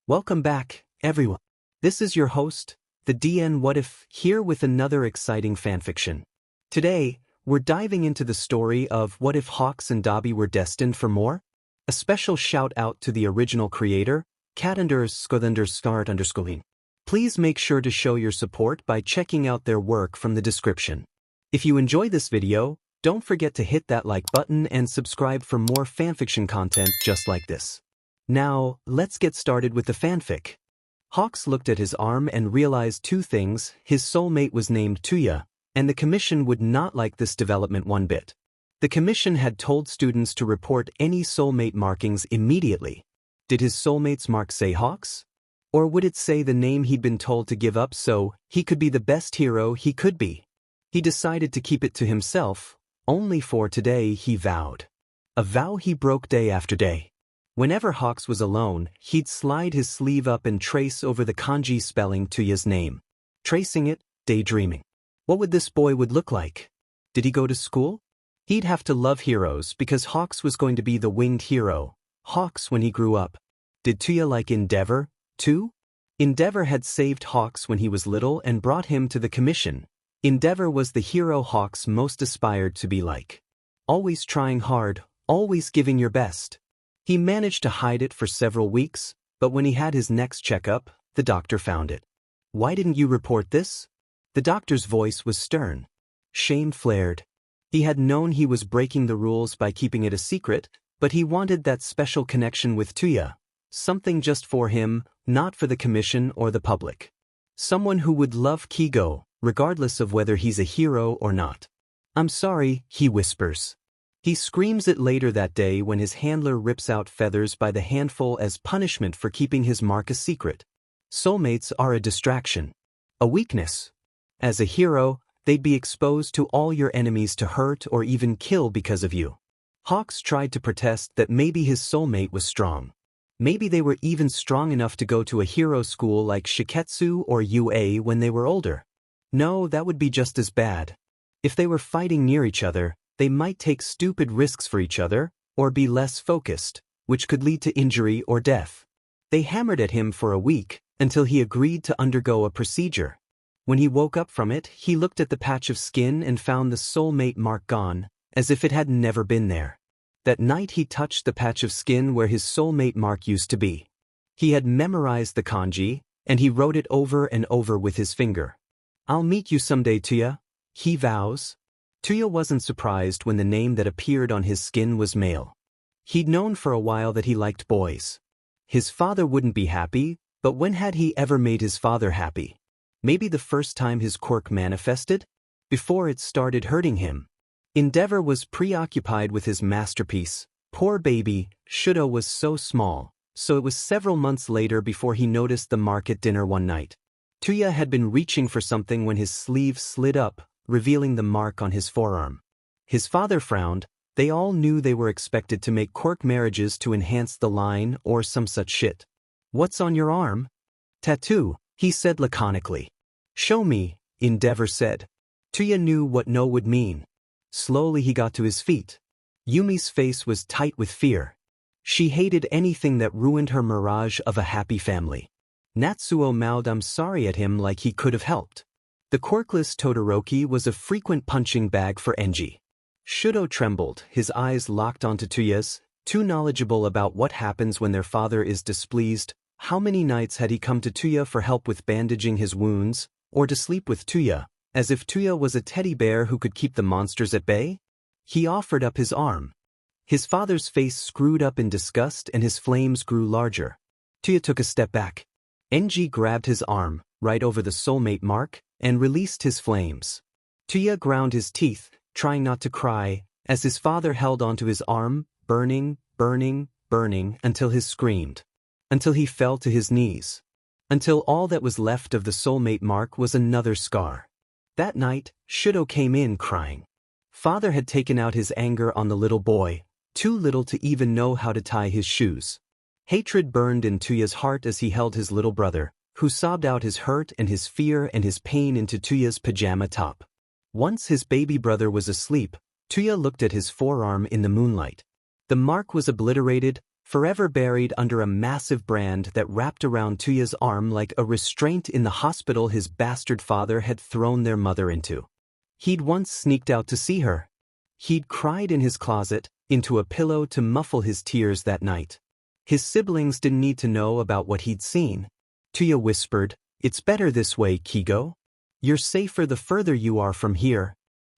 Welcome back, everyone. This is your host, the DN WhatIf, here with another exciting fanfiction. Today, we're diving into the story of What If Hawks and Dabi Were Destined for More? A special shout out to the original creator, cat_skart_. Please make sure to show your support by checking out their work from the description. If you enjoy this video, don't forget to hit that like button and subscribe for more fanfiction content just like this. Now, let's get started with the fanfic. Hawks looked at his arm and realized two things: his soulmate was named Toya, and the commission would not like this development one bit. The commission had told students to report any soulmate markings immediately. Did his soulmate's mark say Hawks? Or would it say the name he'd been told to give up so he could be the best hero he could be? He decided to keep it to himself, only for today he vowed. A vow he broke day after day. Whenever Hawks was alone, he'd slide his sleeve up and trace over the kanji spelling Toya's name. Tracing it, daydreaming. What would this boy would look like? Did he go to school? He'd have to love heroes because Hawks was going to be the winged hero, Hawks when he grew up. Did Toya like Endeavor, too? Endeavor had saved Hawks when he was little and brought him to the commission. Endeavor was the hero Hawks most aspired to be like. Always trying hard, always giving your best. He managed to hide it for several weeks, but when he had his next checkup, the doctor found it. Why didn't you report this? The doctor's voice was stern. Shame flared. He had known he was breaking the rules by keeping it a secret, but he wanted that special connection with Toya. Something just for him, not for the commission or the public. Someone who would love Kigo, regardless of whether he's a hero or not. I'm sorry, he whispers. He screams it later that day when his handler rips out feathers by the handful as punishment for keeping his mark a secret. Soulmates are a distraction. A weakness. As a hero, they'd be exposed to all your enemies to hurt or even kill because of you. Hawks tried to protest that maybe his soulmate was strong. Maybe they were even strong enough to go to a hero school like Shiketsu or UA when they were older. No, that would be just as bad. If they were fighting near each other, they might take stupid risks for each other, or be less focused, which could lead to injury or death. They hammered at him for a week, until he agreed to undergo a procedure. When he woke up from it, he looked at the patch of skin and found the soulmate mark gone, as if it had never been there. That night he touched the patch of skin where his soulmate mark used to be. He had memorized the kanji, and he wrote it over and over with his finger. I'll meet you someday, Toya, he vows. Toya wasn't surprised when the name that appeared on his skin was male. He'd known for a while that he liked boys. His father wouldn't be happy, but when had he ever made his father happy? Maybe the first time his quirk manifested? Before it started hurting him. Endeavor was preoccupied with his masterpiece. Poor baby, Shoto was so small, so it was several months later before he noticed the mark at dinner one night. Toya had been reaching for something when his sleeve slid up, revealing the mark on his forearm. His father frowned. They all knew they were expected to make quirk marriages to enhance the line or some such shit. What's on your arm? Tattoo, he said laconically. Show me, Endeavor said. Toya knew what no would mean. Slowly he got to his feet. Yumi's face was tight with fear. She hated anything that ruined her mirage of a happy family. Natsuo mouthed I'm sorry at him like he could have helped. The quirkless Todoroki was a frequent punching bag for Enji. Shoto trembled, his eyes locked onto Toya's, too knowledgeable about what happens when their father is displeased. How many nights had he come to Toya for help with bandaging his wounds, or to sleep with Toya, as if Toya was a teddy bear who could keep the monsters at bay? He offered up his arm. His father's face screwed up in disgust and his flames grew larger. Toya took a step back. Enji grabbed his arm, right over the soulmate mark, and released his flames. Toya ground his teeth, trying not to cry, as his father held onto his arm, burning, burning, burning, until he screamed. Until he fell to his knees. Until all that was left of the soulmate mark was another scar. That night, Shoto came in crying. Father had taken out his anger on the little boy, too little to even know how to tie his shoes. Hatred burned in Toya's heart as he held his little brother, who sobbed out his hurt and his fear and his pain into Toya's pajama top. Once his baby brother was asleep, Toya looked at his forearm in the moonlight. The mark was obliterated, forever buried under a massive brand that wrapped around Toya's arm like a restraint in the hospital his bastard father had thrown their mother into. He'd once sneaked out to see her. He'd cried in his closet, into a pillow to muffle his tears that night. His siblings didn't need to know about what he'd seen. Toya whispered, "It's better this way, Kigo. You're safer the further you are from here."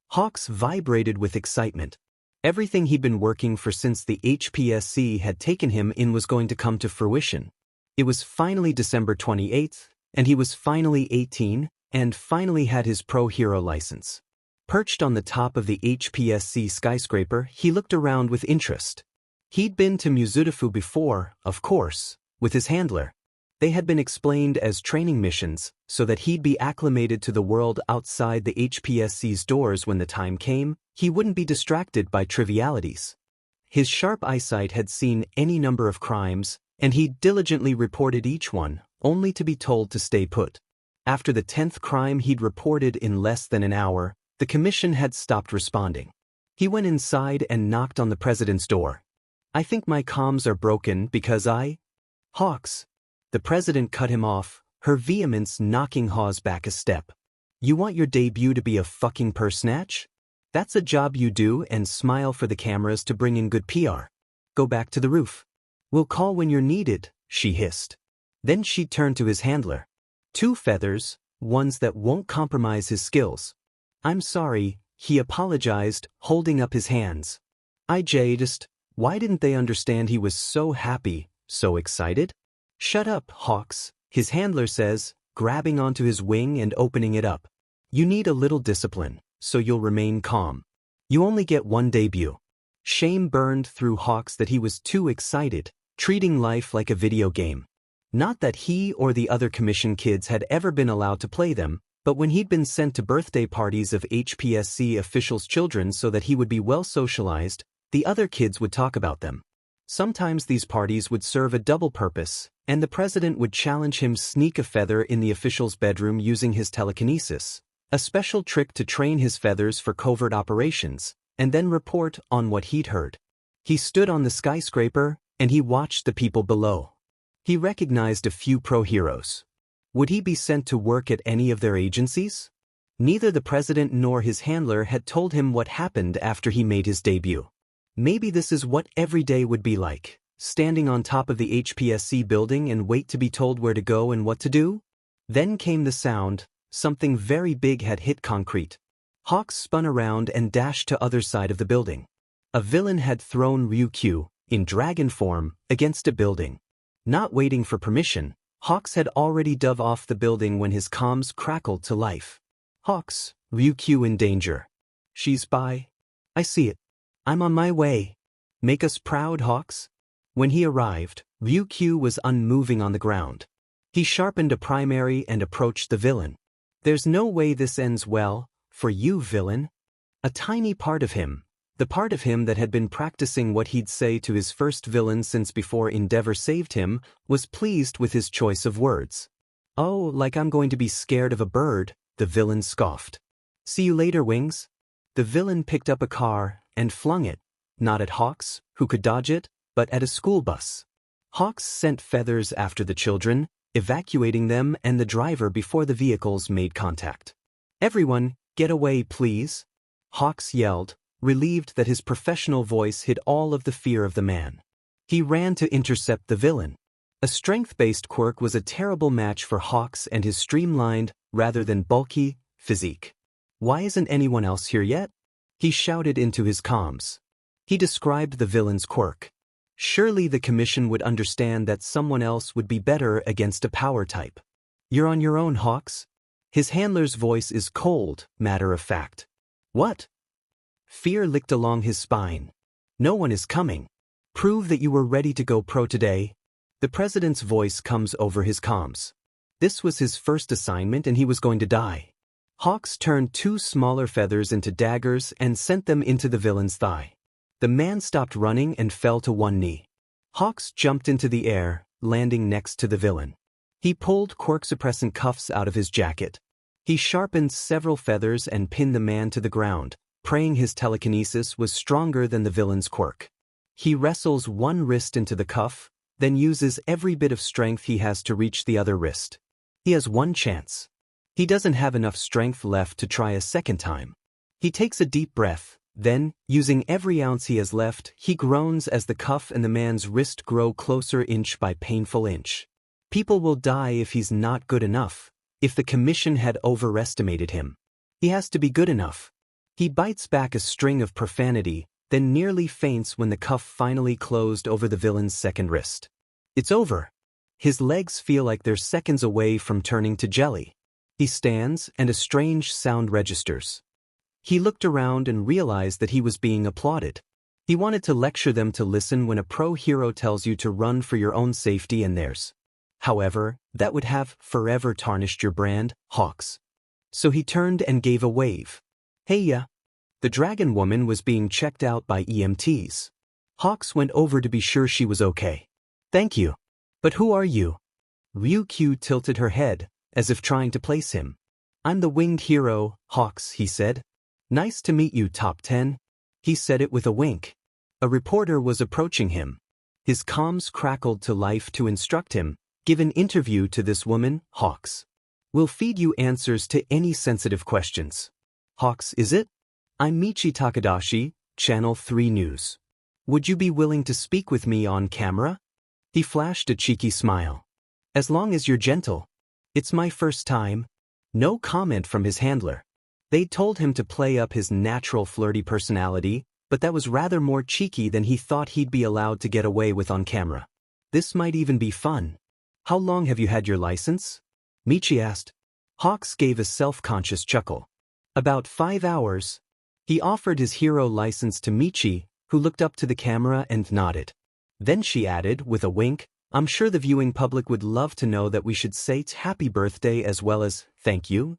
Hawks vibrated with excitement. Everything he'd been working for since the HPSC had taken him in was going to come to fruition. It was finally December 28th, and he was finally 18, and finally had his pro hero license. Perched on the top of the HPSC skyscraper, he looked around with interest. He'd been to Mizudafu before, of course, with his handler. They had been explained as training missions, so that he'd be acclimated to the world outside the HPSC's doors when the time came. He wouldn't be distracted by trivialities. His sharp eyesight had seen any number of crimes, and he diligently reported each one, only to be told to stay put. After the 10th crime he'd reported in less than an hour, the commission had stopped responding. He went inside and knocked on the president's door. "I think my comms are broken because Hawks." The president cut him off, her vehemence knocking Hawes back a step. "You want your debut to be a fucking purse snatch? That's a job you do and smile for the cameras to bring in good PR. Go back to the roof. We'll call when you're needed," she hissed. Then she turned to his handler. "2 feathers, ones that won't compromise his skills." "I'm sorry," he apologized, holding up his hands. Just, why didn't they understand he was so happy, so excited? "Shut up, Hawks," his handler says, grabbing onto his wing and opening it up. "You need a little discipline, so you'll remain calm. You only get one debut." Shame burned through Hawks that he was too excited, treating life like a video game. Not that he or the other commission kids had ever been allowed to play them, but when he'd been sent to birthday parties of HPSC officials' children so that he would be well socialized, the other kids would talk about them. Sometimes these parties would serve a double purpose, and the president would challenge him sneak a feather in the official's bedroom using his telekinesis, a special trick to train his feathers for covert operations, and then report on what he'd heard. He stood on the skyscraper, and he watched the people below. He recognized a few pro-heroes. Would he be sent to work at any of their agencies? Neither the president nor his handler had told him what happened after he made his debut. Maybe this is what every day would be like, standing on top of the HPSC building and wait to be told where to go and what to do? Then came the sound. Something very big had hit concrete. Hawks spun around and dashed to other side of the building. A villain had thrown Ryukyu, in dragon form, against a building. Not waiting for permission, Hawks had already dove off the building when his comms crackled to life. "Hawks, Ryukyu in danger. She's by. I see it. I'm on my way. Make us proud, Hawks." When he arrived, Ryukyu was unmoving on the ground. He sharpened a primary and approached the villain. "There's no way this ends well, for you, villain." A tiny part of him, the part of him that had been practicing what he'd say to his first villain since before Endeavor saved him, was pleased with his choice of words. "Oh, like I'm going to be scared of a bird," the villain scoffed. "See you later, Wings." The villain picked up a car and flung it, not at Hawks, who could dodge it, but at a school bus. Hawks sent feathers after the children, evacuating them and the driver before the vehicles made contact. "Everyone, get away, please," Hawks yelled, relieved that his professional voice hid all of the fear of the man. He ran to intercept the villain. A strength-based quirk was a terrible match for Hawks and his streamlined, rather than bulky, physique. "Why isn't anyone else here yet?" he shouted into his comms. He described the villain's quirk. Surely the commission would understand that someone else would be better against a power type. "You're on your own, Hawks." His handler's voice is cold, matter of fact. "What?" Fear licked along his spine. "No one is coming. Prove that you were ready to go pro today." The president's voice comes over his comms. This was his first assignment and he was going to die. Hawks turned 2 smaller feathers into daggers and sent them into the villain's thigh. The man stopped running and fell to one knee. Hawks jumped into the air, landing next to the villain. He pulled quirk-suppressant cuffs out of his jacket. He sharpened several feathers and pinned the man to the ground, praying his telekinesis was stronger than the villain's quirk. He wrestles one wrist into the cuff, then uses every bit of strength he has to reach the other wrist. He has one chance. He doesn't have enough strength left to try a second time. He takes a deep breath, then, using every ounce he has left, he groans as the cuff and the man's wrist grow closer inch by painful inch. People will die if he's not good enough, if the commission had overestimated him. He has to be good enough. He bites back a string of profanity, then nearly faints when the cuff finally closed over the villain's second wrist. It's over. His legs feel like they're seconds away from turning to jelly. He stands, and a strange sound registers. He looked around and realized that he was being applauded. He wanted to lecture them to listen when a pro hero tells you to run for your own safety and theirs. However, that would have forever tarnished your brand, Hawks. So he turned and gave a wave. Hey ya. The dragon woman was being checked out by EMTs. Hawks went over to be sure she was okay. Thank you. But who are you? Ryukyu tilted her head, as if trying to place him. I'm the winged hero, Hawks, he said. Nice to meet you, Top 10. He said it with a wink. A reporter was approaching him. His comms crackled to life to instruct him, give an interview to this woman, Hawks. We'll feed you answers to any sensitive questions. Hawks, is it? I'm Michi Takadashi, Channel 3 News. Would you be willing to speak with me on camera? He flashed a cheeky smile. As long as you're gentle. It's my first time. No comment from his handler. They told him to play up his natural flirty personality, but that was rather more cheeky than he thought he'd be allowed to get away with on camera. This might even be fun. How long have you had your license? Michi asked. Hawks gave a self-conscious chuckle. About 5 hours. He offered his hero license to Michi, who looked up to the camera and nodded. Then she added, with a wink, I'm sure the viewing public would love to know that we should say happy birthday as well as thank you.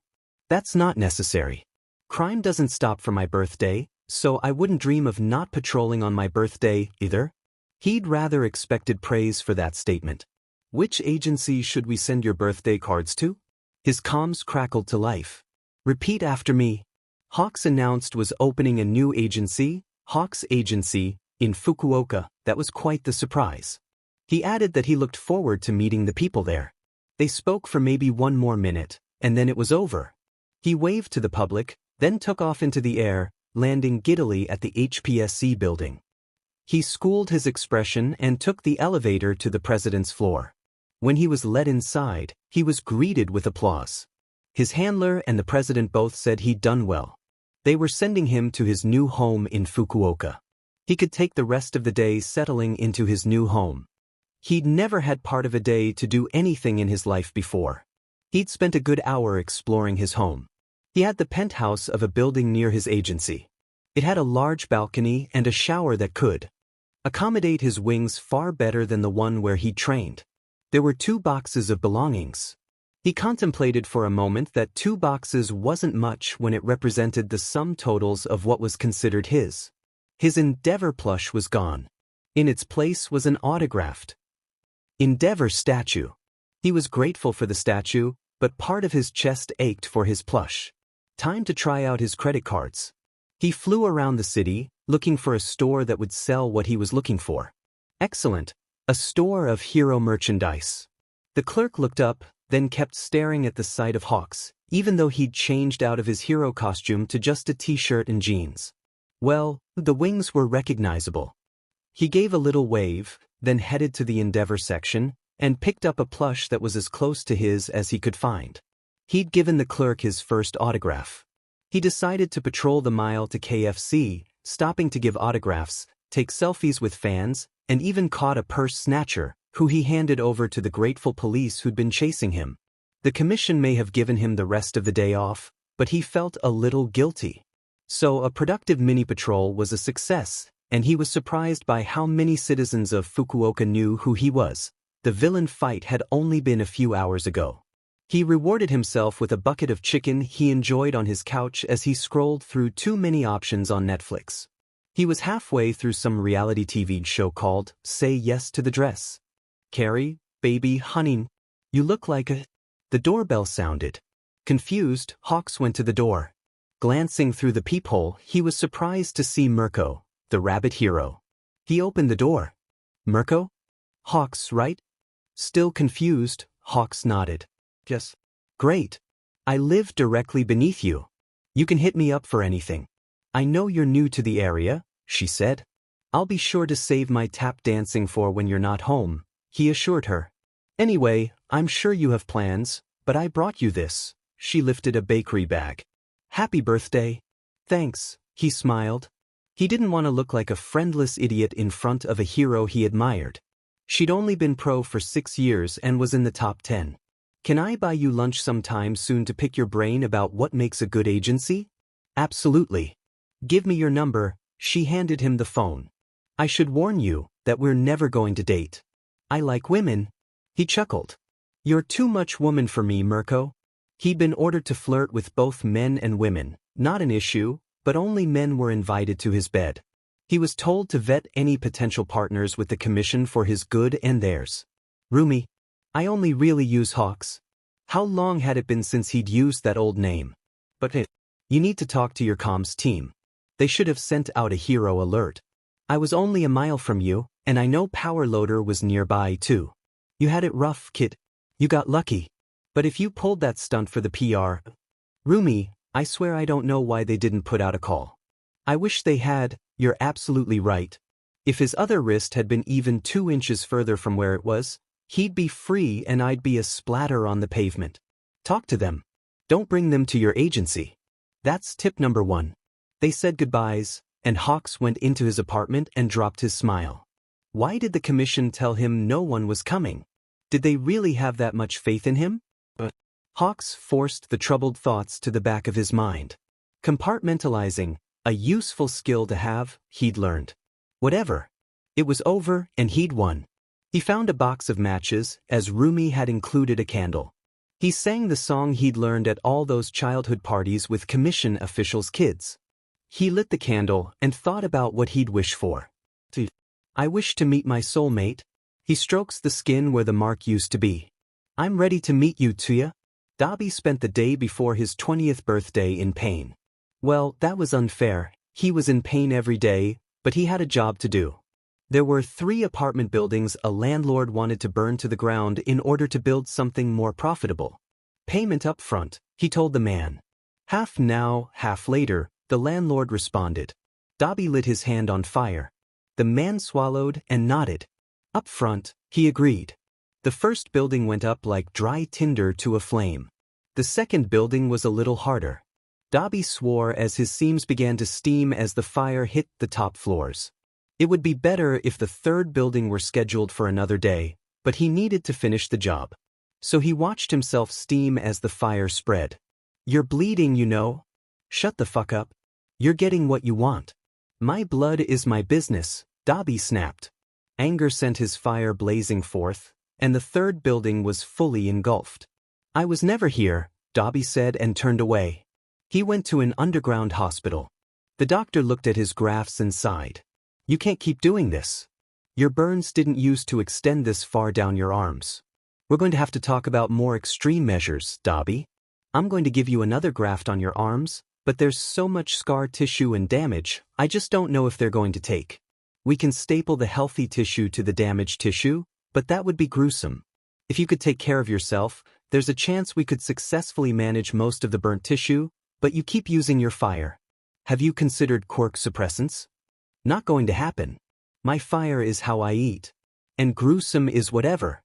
That's not necessary. Crime doesn't stop for my birthday, so I wouldn't dream of not patrolling on my birthday, either. He'd rather expected praise for that statement. Which agency should we send your birthday cards to? His comms crackled to life. Repeat after me. Hawks announced was opening a new agency, Hawks Agency, in Fukuoka. That was quite the surprise. He added that he looked forward to meeting the people there. They spoke for maybe 1 more minute, and then it was over. He waved to the public, then took off into the air, landing giddily at the HPSC building. He schooled his expression and took the elevator to the president's floor. When he was led inside, he was greeted with applause. His handler and the president both said he'd done well. They were sending him to his new home in Fukuoka. He could take the rest of the day settling into his new home. He'd never had part of a day to do anything in his life before. He'd spent a good hour exploring his home. He had the penthouse of a building near his agency. It had a large balcony and a shower that could accommodate his wings far better than the one where he trained. There were 2 boxes of belongings. He contemplated for a moment that 2 boxes wasn't much when it represented the sum totals of what was considered his. His Endeavor plush was gone. In its place was an autographed Endeavor statue. He was grateful for the statue, but part of his chest ached for his plush. Time to try out his credit cards. He flew around the city, looking for a store that would sell what he was looking for. Excellent. A store of hero merchandise. The clerk looked up, then kept staring at the sight of Hawks, even though he'd changed out of his hero costume to just a t-shirt and jeans. Well, the wings were recognizable. He gave a little wave, then headed to the Endeavor section, and picked up a plush that was as close to his as he could find. He'd given the clerk his first autograph. He decided to patrol the mile to KFC, stopping to give autographs, take selfies with fans, and even caught a purse snatcher, who he handed over to the grateful police who'd been chasing him. The commission may have given him the rest of the day off, but he felt a little guilty. So a productive mini-patrol was a success, and he was surprised by how many citizens of Fukuoka knew who he was. The villain fight had only been a few hours ago. He rewarded himself with a bucket of chicken he enjoyed on his couch as he scrolled through too many options on Netflix. He was halfway through some reality TV show called Say Yes to the Dress. Carrie, baby, honey, you look like a... The doorbell sounded. Confused, Hawks went to the door. Glancing through the peephole, he was surprised to see Mirko, the rabbit hero. He opened the door. Mirko? Hawks, right? Still confused, Hawks nodded. Yes. Great. I live directly beneath you. You can hit me up for anything. I know you're new to the area, she said. I'll be sure to save my tap dancing for when you're not home, he assured her. Anyway, I'm sure you have plans, but I brought you this. She lifted a bakery bag. Happy birthday. Thanks, he smiled. He didn't want to look like a friendless idiot in front of a hero he admired. She'd only been pro for 6 years and was in the top 10. Can I buy you lunch sometime soon to pick your brain about what makes a good agency? Absolutely. Give me your number, she handed him the phone. I should warn you that we're never going to date. I like women. He chuckled. You're too much woman for me, Mirko. He'd been ordered to flirt with both men and women, not an issue, but only men were invited to his bed. He was told to vet any potential partners with the commission for his good and theirs. Rumi. I only really use Hawks. How long had it been since he'd used that old name? But you need to talk to your comms team. They should have sent out a hero alert. I was only a mile from you, and I know Power Loader was nearby too. You had it rough, kid. You got lucky. But if you pulled that stunt for the PR... Rumi, I swear I don't know why they didn't put out a call. I wish they had, you're absolutely right. If his other wrist had been even 2 inches further from where it was, he'd be free and I'd be a splatter on the pavement. Talk to them. Don't bring them to your agency. That's tip number 1. They said goodbyes, and Hawks went into his apartment and dropped his smile. Why did the commission tell him no one was coming? Did they really have that much faith in him? Hawks forced the troubled thoughts to the back of his mind. Compartmentalizing, a useful skill to have, he'd learned. Whatever. It was over and he'd won. He found a box of matches, as Rumi had included a candle. He sang the song he'd learned at all those childhood parties with commission officials' kids. He lit the candle and thought about what he'd wish for. I wish to meet my soulmate. He strokes the skin where the mark used to be. I'm ready to meet you, Toya. Dabi spent the day before his 20th birthday in pain. Well, that was unfair. He was in pain every day, but he had a job to do. There were 3 apartment buildings a landlord wanted to burn to the ground in order to build something more profitable. Payment up front, he told the man. Half now, half later, the landlord responded. Dabi lit his hand on fire. The man swallowed and nodded. Up front, he agreed. The first building went up like dry tinder to a flame. The second building was a little harder. Dabi swore as his seams began to steam as the fire hit the top floors. It would be better if the third building were scheduled for another day, but he needed to finish the job. So he watched himself steam as the fire spread. You're bleeding, you know. Shut the fuck up. You're getting what you want. My blood is my business, Dabi snapped. Anger sent his fire blazing forth, and the third building was fully engulfed. I was never here, Dabi said and turned away. He went to an underground hospital. The doctor looked at his graphs and sighed. You can't keep doing this. Your burns didn't use to extend this far down your arms. We're going to have to talk about more extreme measures, Dabi. I'm going to give you another graft on your arms, but there's so much scar tissue and damage, I just don't know if they're going to take. We can staple the healthy tissue to the damaged tissue, but that would be gruesome. If you could take care of yourself, there's a chance we could successfully manage most of the burnt tissue, but you keep using your fire. Have you considered quirk suppressants? Not going to happen. My fire is how I eat. And gruesome is whatever.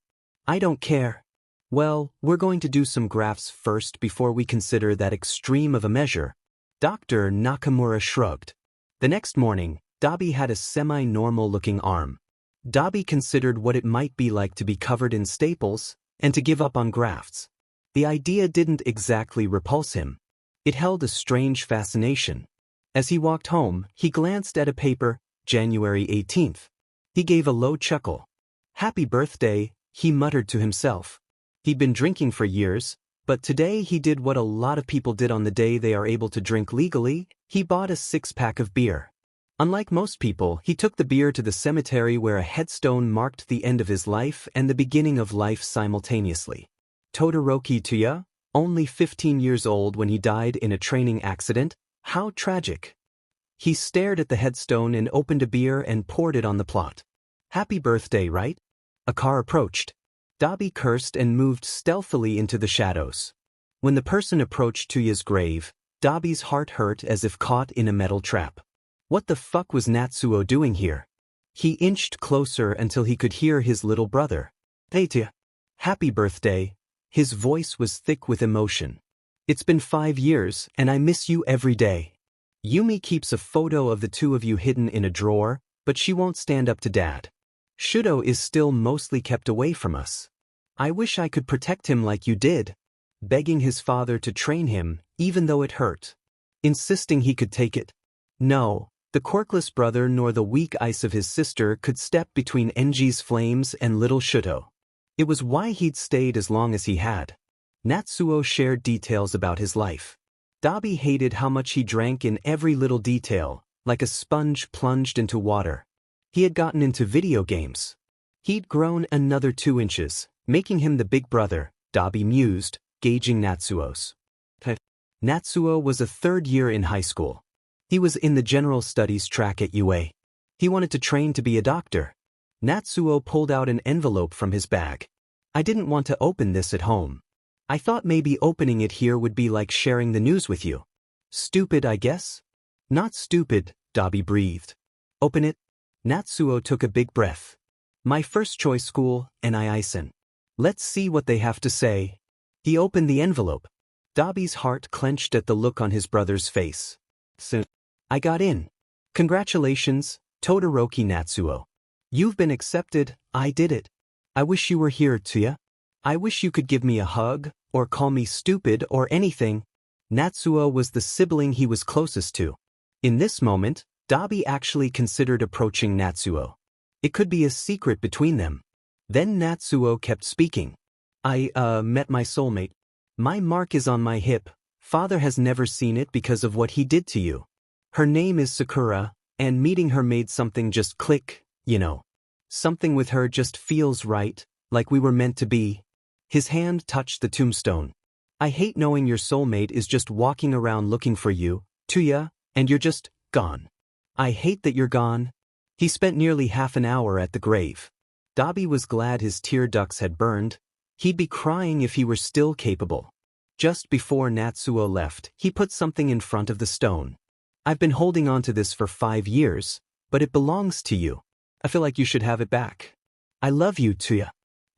I don't care. Well, we're going to do some grafts first before we consider that extreme of a measure. Dr. Nakamura shrugged. The next morning, Dabi had a semi-normal looking arm. Dabi considered what it might be like to be covered in staples and to give up on grafts. The idea didn't exactly repulse him. It held a strange fascination. As he walked home, he glanced at a paper, January 18th. He gave a low chuckle. Happy birthday, he muttered to himself. He'd been drinking for years, but today he did what a lot of people did on the day they are able to drink legally. He bought a 6-pack of beer. Unlike most people, he took the beer to the cemetery where a headstone marked the end of his life and the beginning of life simultaneously. Todoroki Toya, only 15 years old when he died in a training accident. How tragic. He stared at the headstone and opened a beer and poured it on the plot. Happy birthday, right? A car approached. Dabi cursed and moved stealthily into the shadows. When the person approached Toya's grave, Dabi's heart hurt as if caught in a metal trap. What the fuck was Natsuo doing here? He inched closer until he could hear his little brother. Hey Toya. Happy birthday. His voice was thick with emotion. It's been 5 years, and I miss you every day. Yumi keeps a photo of the two of you hidden in a drawer, but she won't stand up to Dad. Shoto is still mostly kept away from us. I wish I could protect him like you did. Begging his father to train him, even though it hurt. Insisting he could take it. No, the quirkless brother nor the weak ice of his sister could step between Enji's flames and little Shoto. It was why he'd stayed as long as he had. Natsuo shared details about his life. Dabi hated how much he drank in every little detail, like a sponge plunged into water. He had gotten into video games. He'd grown another 2 inches, making him the big brother, Dabi mused, gauging Natsuo's. Natsuo was a 3rd year in high school. He was in the general studies track at UA. He wanted to train to be a doctor. Natsuo pulled out an envelope from his bag. I didn't want to open this at home. I thought maybe opening it here would be like sharing the news with you. Stupid, I guess? Not stupid, Dabi breathed. Open it. Natsuo took a big breath. My first choice school, Nisen. Let's see what they have to say. He opened the envelope. Dabi's heart clenched at the look on his brother's face. So, I got in. Congratulations, Todoroki Natsuo. You've been accepted, I did it. I wish you were here, Toya. I wish you could give me a hug, or call me stupid or anything. Natsuo was the sibling he was closest to. In this moment, Dabi actually considered approaching Natsuo. It could be a secret between them. Then Natsuo kept speaking. I met my soulmate. My mark is on my hip. Father has never seen it because of what he did to you. Her name is Sakura, and meeting her made something just click, you know. Something with her just feels right, like we were meant to be. His hand touched the tombstone. I hate knowing your soulmate is just walking around looking for you, Toya, and you're just gone. I hate that you're gone. He spent nearly half an hour at the grave. Dabi was glad his tear ducts had burned. He'd be crying if he were still capable. Just before Natsuo left, he put something in front of the stone. I've been holding on to this for 5 years, but it belongs to you. I feel like you should have it back. I love you, Toya.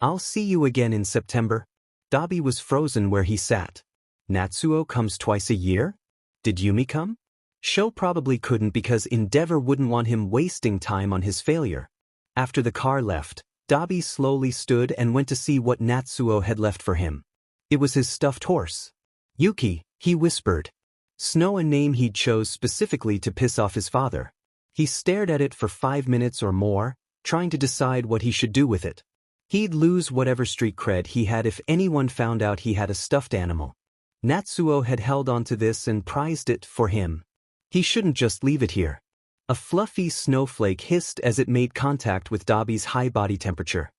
I'll see you again in September. Dabi was frozen where he sat. Natsuo comes twice a year? Did Yumi come? Sho probably couldn't because Endeavor wouldn't want him wasting time on his failure. After the car left, Dabi slowly stood and went to see what Natsuo had left for him. It was his stuffed horse. Yuki, he whispered. Snow, a name he'd chose specifically to piss off his father. He stared at it for 5 minutes or more, trying to decide what he should do with it. He'd lose whatever street cred he had if anyone found out he had a stuffed animal. Natsuo had held onto this and prized it for him. He shouldn't just leave it here. A fluffy snowflake hissed as it made contact with Dabi's high body temperature.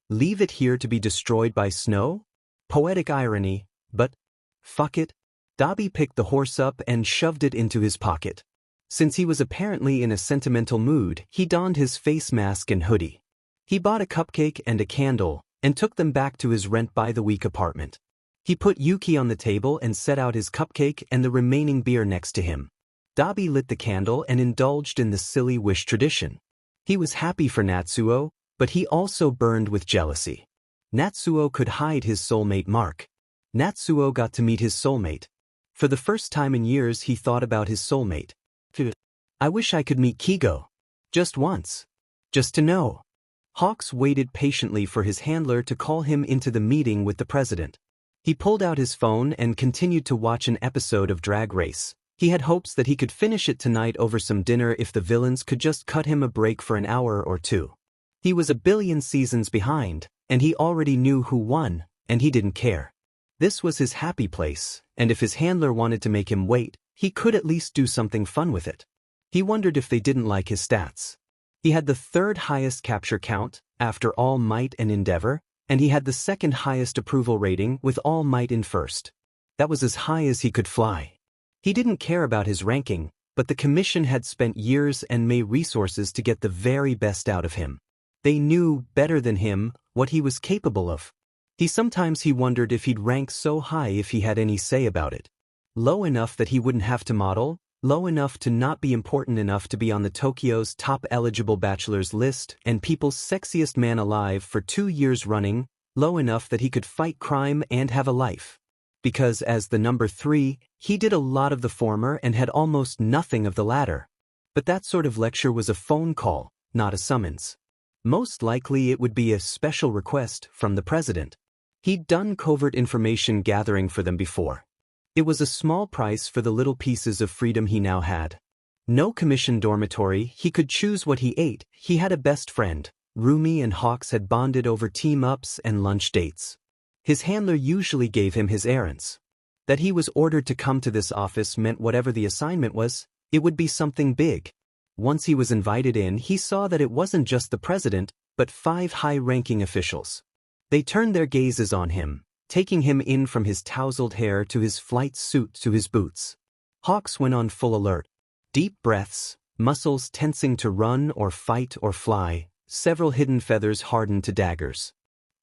Leave it here to be destroyed by snow? Poetic irony, but fuck it. Dabi picked the horse up and shoved it into his pocket. Since he was apparently in a sentimental mood, he donned his face mask and hoodie. He bought a cupcake and a candle, and took them back to his rent-by-the-week apartment. He put Yuki on the table and set out his cupcake and the remaining beer next to him. Dabi lit the candle and indulged in the silly wish tradition. He was happy for Natsuo, but he also burned with jealousy. Natsuo could hide his soulmate mark. Natsuo got to meet his soulmate. For the first time in years he thought about his soulmate. I wish I could meet Kigo. Just once. Just to know. Hawks waited patiently for his handler to call him into the meeting with the president. He pulled out his phone and continued to watch an episode of Drag Race. He had hopes that he could finish it tonight over some dinner if the villains could just cut him a break for an hour or two. He was a billion seasons behind, and he already knew who won, and he didn't care. This was his happy place, and if his handler wanted to make him wait, he could at least do something fun with it. He wondered if they didn't like his stats. He had the 3rd highest capture count, after All Might and Endeavor, and he had the 2nd highest approval rating with All Might in 1st. That was as high as he could fly. He didn't care about his ranking, but the commission had spent years and May resources to get the very best out of him. They knew, better than him, what he was capable of. Sometimes he wondered if he'd rank so high if he had any say about it. Low enough that he wouldn't have to model, low enough to not be important enough to be on the Tokyo's top eligible bachelors list and People's Sexiest Man Alive for 2 years running, low enough that he could fight crime and have a life. Because as the number 3, he did a lot of the former and had almost nothing of the latter. But that sort of lecture was a phone call, not a summons. Most likely it would be a special request from the president. He'd done covert information gathering for them before. It was a small price for the little pieces of freedom he now had. No commission dormitory, he could choose what he ate, he had a best friend. Rumi and Hawks had bonded over team-ups and lunch dates. His handler usually gave him his errands. That he was ordered to come to this office meant whatever the assignment was, it would be something big. Once he was invited in, he saw that it wasn't just the president, but 5 high-ranking officials. They turned their gazes on him, taking him in from his tousled hair to his flight suit to his boots. Hawks went on full alert. Deep breaths, muscles tensing to run or fight or fly, several hidden feathers hardened to daggers.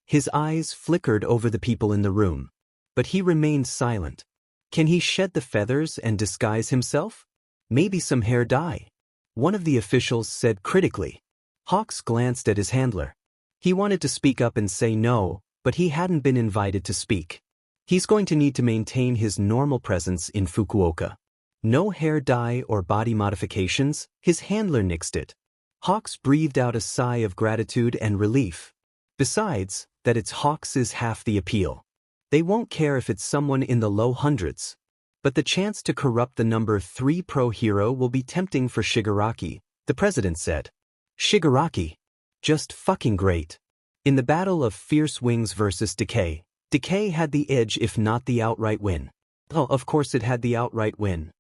His eyes flickered over the people in the room. But he remained silent. Can he shed the feathers and disguise himself? Maybe some hair dye. One of the officials said critically. Hawks glanced at his handler. He wanted to speak up and say no, but he hadn't been invited to speak. He's going to need to maintain his normal presence in Fukuoka. No hair dye or body modifications, his handler nixed it. Hawks breathed out a sigh of gratitude and relief. Besides, that it's Hawks is half the appeal. They won't care if it's someone in the low hundreds. But the chance to corrupt the number 3 pro hero will be tempting for Shigaraki, the president said. Shigaraki. Just fucking great. In the battle of Fierce Wings versus Decay, Decay had the edge if not the outright win. Oh, of course it had the outright win.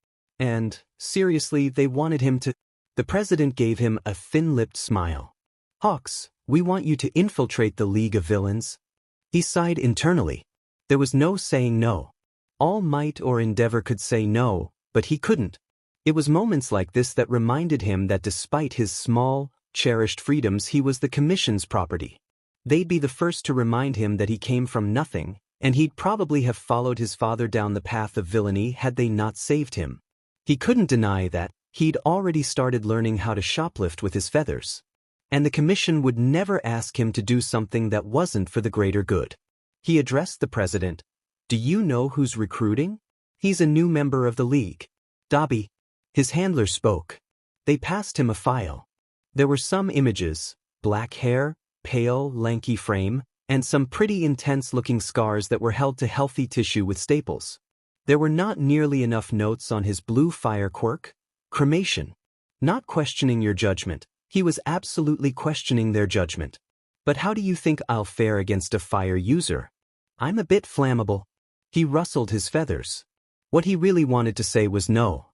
And, seriously, they wanted him to... The president gave him a thin-lipped smile. Hawks, we want you to infiltrate the League of Villains. He sighed internally. There was no saying no. All might or endeavor could say no, but he couldn't. It was moments like this that reminded him that despite his small, cherished freedoms, he was the commission's property. They'd be the first to remind him that he came from nothing, and he'd probably have followed his father down the path of villainy had they not saved him. He couldn't deny that he'd already started learning how to shoplift with his feathers. And the commission would never ask him to do something that wasn't for the greater good. He addressed the president. Do you know who's recruiting? He's a new member of the league. Dabi. His handler spoke. They passed him a file. There were some images, black hair, pale, lanky frame, and some pretty intense-looking scars that were held to healthy tissue with staples. There were not nearly enough notes on his blue fire quirk, cremation. Not questioning your judgment, he was absolutely questioning their judgment. But how do you think I'll fare against a fire user? I'm a bit flammable. He rustled his feathers. What he really wanted to say was no.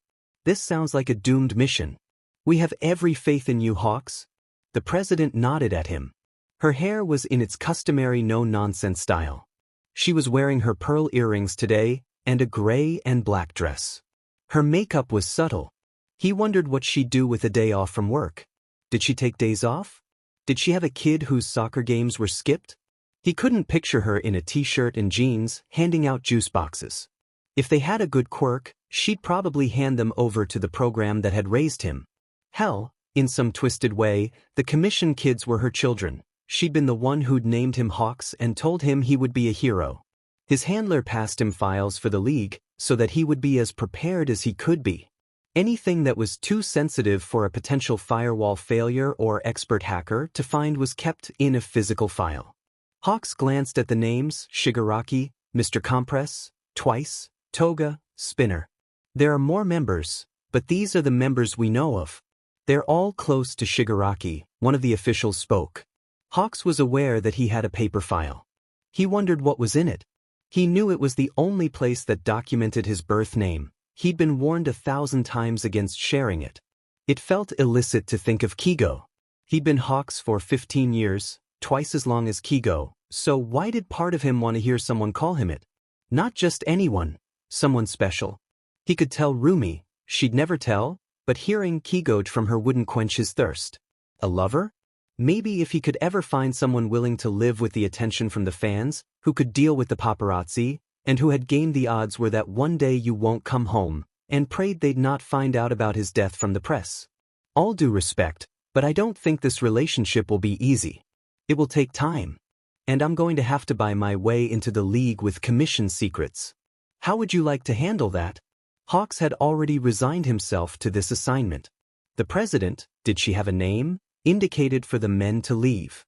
This sounds like a doomed mission. We have every faith in you, Hawks. The president nodded at him. Her hair was in its customary no-nonsense style. She was wearing her pearl earrings today and a gray and black dress. Her makeup was subtle. He wondered what she'd do with a day off from work. Did she take days off? Did she have a kid whose soccer games were skipped? He couldn't picture her in a t-shirt and jeans, handing out juice boxes. If they had a good quirk, she'd probably hand them over to the program that had raised him. Hell, in some twisted way, the commission kids were her children. She'd been the one who'd named him Hawks and told him he would be a hero. His handler passed him files for the league, so that he would be as prepared as he could be. Anything that was too sensitive for a potential firewall failure or expert hacker to find was kept in a physical file. Hawks glanced at the names, Shigaraki, Mr. Compress, Twice, Toga, Spinner. There are more members, but these are the members we know of. They're all close to Shigaraki, one of the officials spoke. Hawks was aware that he had a paper file. He wondered what was in it. He knew it was the only place that documented his birth name. He'd been warned 1,000 times against sharing it. It felt illicit to think of Kigo. He'd been Hawks for 15 years, twice as long as Kigo, so why did part of him want to hear someone call him it? Not just anyone, someone special. He could tell Rumi, she'd never tell, but hearing Kigoj from her wouldn't quench his thirst. A lover? Maybe if he could ever find someone willing to live with the attention from the fans, who could deal with the paparazzi, and who had gained the odds were that one day you won't come home, and prayed they'd not find out about his death from the press. All due respect, but I don't think this relationship will be easy. It will take time. And I'm going to have to buy my way into the league with commission secrets. How would you like to handle that? Hawks had already resigned himself to this assignment. The president, did she have a name, indicated for the men to leave.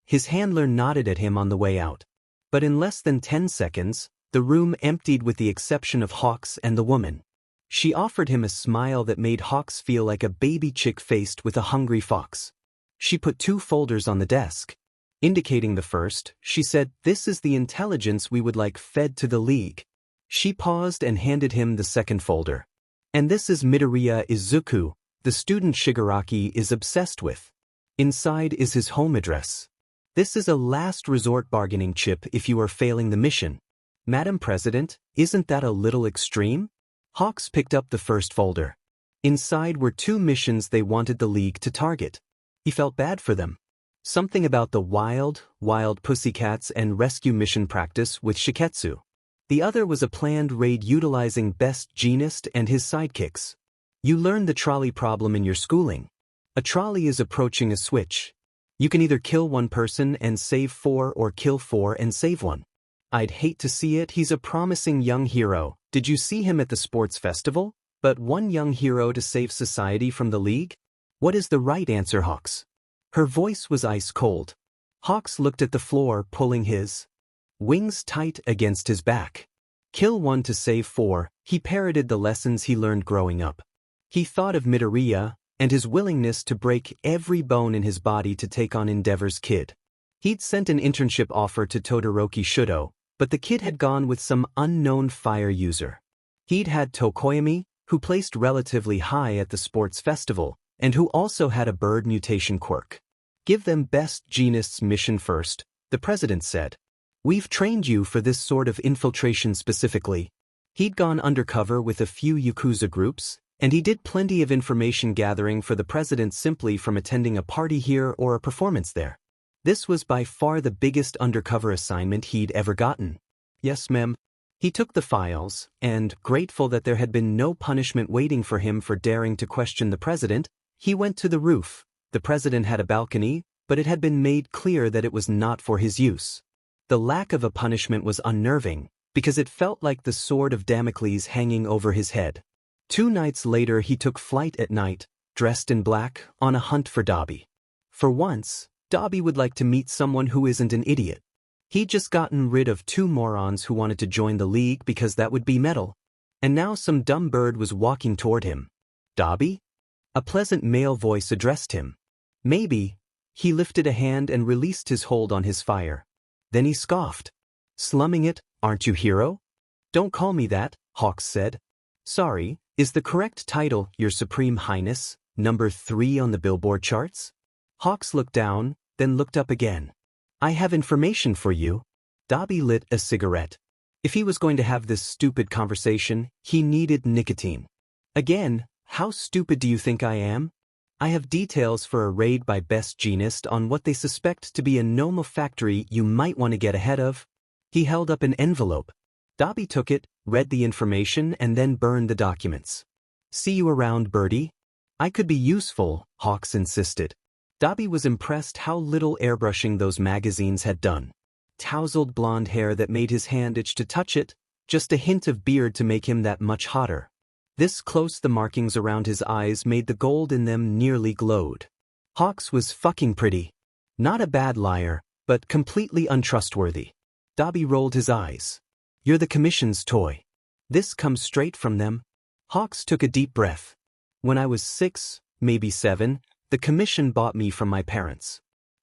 His handler nodded at him on the way out. But in less than 10 seconds, the room emptied with the exception of Hawks and the woman. She offered him a smile that made Hawks feel like a baby chick faced with a hungry fox. She put 2 folders on the desk. Indicating the first, she said, "This is the intelligence we would like fed to the league." She paused and handed him the second folder. "And this is Midoriya Izuku, the student Shigaraki is obsessed with. Inside is his home address. This is a last resort bargaining chip if you are failing the mission." "Madam President, isn't that a little extreme?" Hawks picked up the first folder. Inside were 2 missions they wanted the league to target. He felt bad for them. Something about the wild pussycats and rescue mission practice with Shiketsu. The other was a planned raid utilizing Best Jeanist and his sidekicks. You learned the trolley problem in your schooling. A trolley is approaching a switch. You can either kill 1 person and save 4 or kill 4 and save 1. I'd hate to see it. He's a promising young hero. Did you see him at the sports festival? But one young hero to save society from the league? What is the right answer, Hawks? Her voice was ice cold. Hawks looked at the floor, pulling his wings tight against his back. Kill 1 to save 4, he parroted the lessons he learned growing up. He thought of Midoriya, and his willingness to break every bone in his body to take on Endeavor's kid. He'd sent an internship offer to Todoroki Shoto, but the kid had gone with some unknown fire user. He'd had Tokoyami, who placed relatively high at the sports festival, and who also had a bird mutation quirk. "Give them Best Jeanist's mission first," the president said. "We've trained you for this sort of infiltration specifically." He'd gone undercover with a few Yakuza groups, and he did plenty of information gathering for the president simply from attending a party here or a performance there. This was by far the biggest undercover assignment he'd ever gotten. "Yes, ma'am." He took the files, and, grateful that there had been no punishment waiting for him for daring to question the president, he went to the roof. The president had a balcony, but it had been made clear that it was not for his use. The lack of a punishment was unnerving, because it felt like the sword of Damocles hanging over his head. 2 nights later he took flight at night, dressed in black, on a hunt for Dabi. For once, Dabi would like to meet someone who isn't an idiot. He'd just gotten rid of 2 morons who wanted to join the league because that would be metal. And now some dumb bird was walking toward him. "Dabi?" A pleasant male voice addressed him. "Maybe." He lifted a hand and released his hold on his fire. Then he scoffed. "Slumming it, aren't you, hero?" "Don't call me that," Hawks said. "Sorry, is the correct title Your Supreme Highness, number 3 on the Billboard charts?" Hawks looked down, then looked up again. "I have information for you." Dabi lit a cigarette. If he was going to have this stupid conversation, he needed nicotine. "Again, how stupid do you think I am? I have details for a raid by Best Jeanist on what they suspect to be a Noma factory you might want to get ahead of." He held up an envelope. Dabi took it, read the information, and then burned the documents. "See you around, birdie." "I could be useful," Hawks insisted. Dabi was impressed how little airbrushing those magazines had done. Tousled blonde hair that made his hand itch to touch it, just a hint of beard to make him that much hotter. This close the markings around his eyes made the gold in them nearly glowed. Hawks was fucking pretty. Not a bad liar, but completely untrustworthy. Dabi rolled his eyes. "You're the commission's toy. This comes straight from them." Hawks took a deep breath. "When I was 6, maybe 7, the commission bought me from my parents.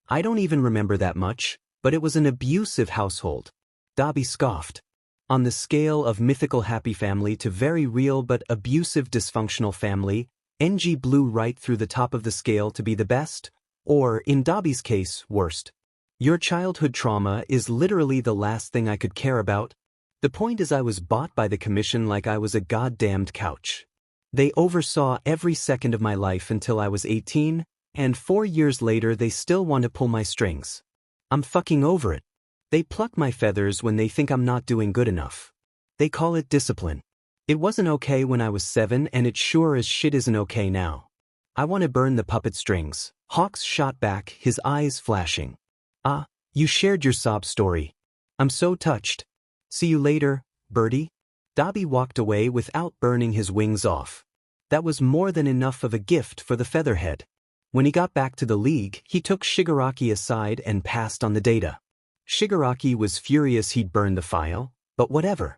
I don't even remember that much, but it was an abusive household." Dabi scoffed. "On the scale of mythical happy family to very real but abusive dysfunctional family, NG blew right through the top of the scale to be the best, or, in Dabi's case, worst. Your childhood trauma is literally the last thing I could care about. The point is I was bought by the commission like I was a goddamned couch." They oversaw every second of my life until I was 18, and 4 years later they still want to pull my strings. I'm fucking over it. They pluck my feathers when they think I'm not doing good enough. They call it discipline. It wasn't okay when I was 7 and it sure as shit isn't okay now. I want to burn the puppet strings. Hawks shot back, his eyes flashing. Ah, you shared your sob story. I'm so touched. See you later, birdie. Dabi walked away without burning his wings off. That was more than enough of a gift for the featherhead. When he got back to the league, he took Shigaraki aside and passed on the data. Shigaraki was furious he'd burned the file, but whatever.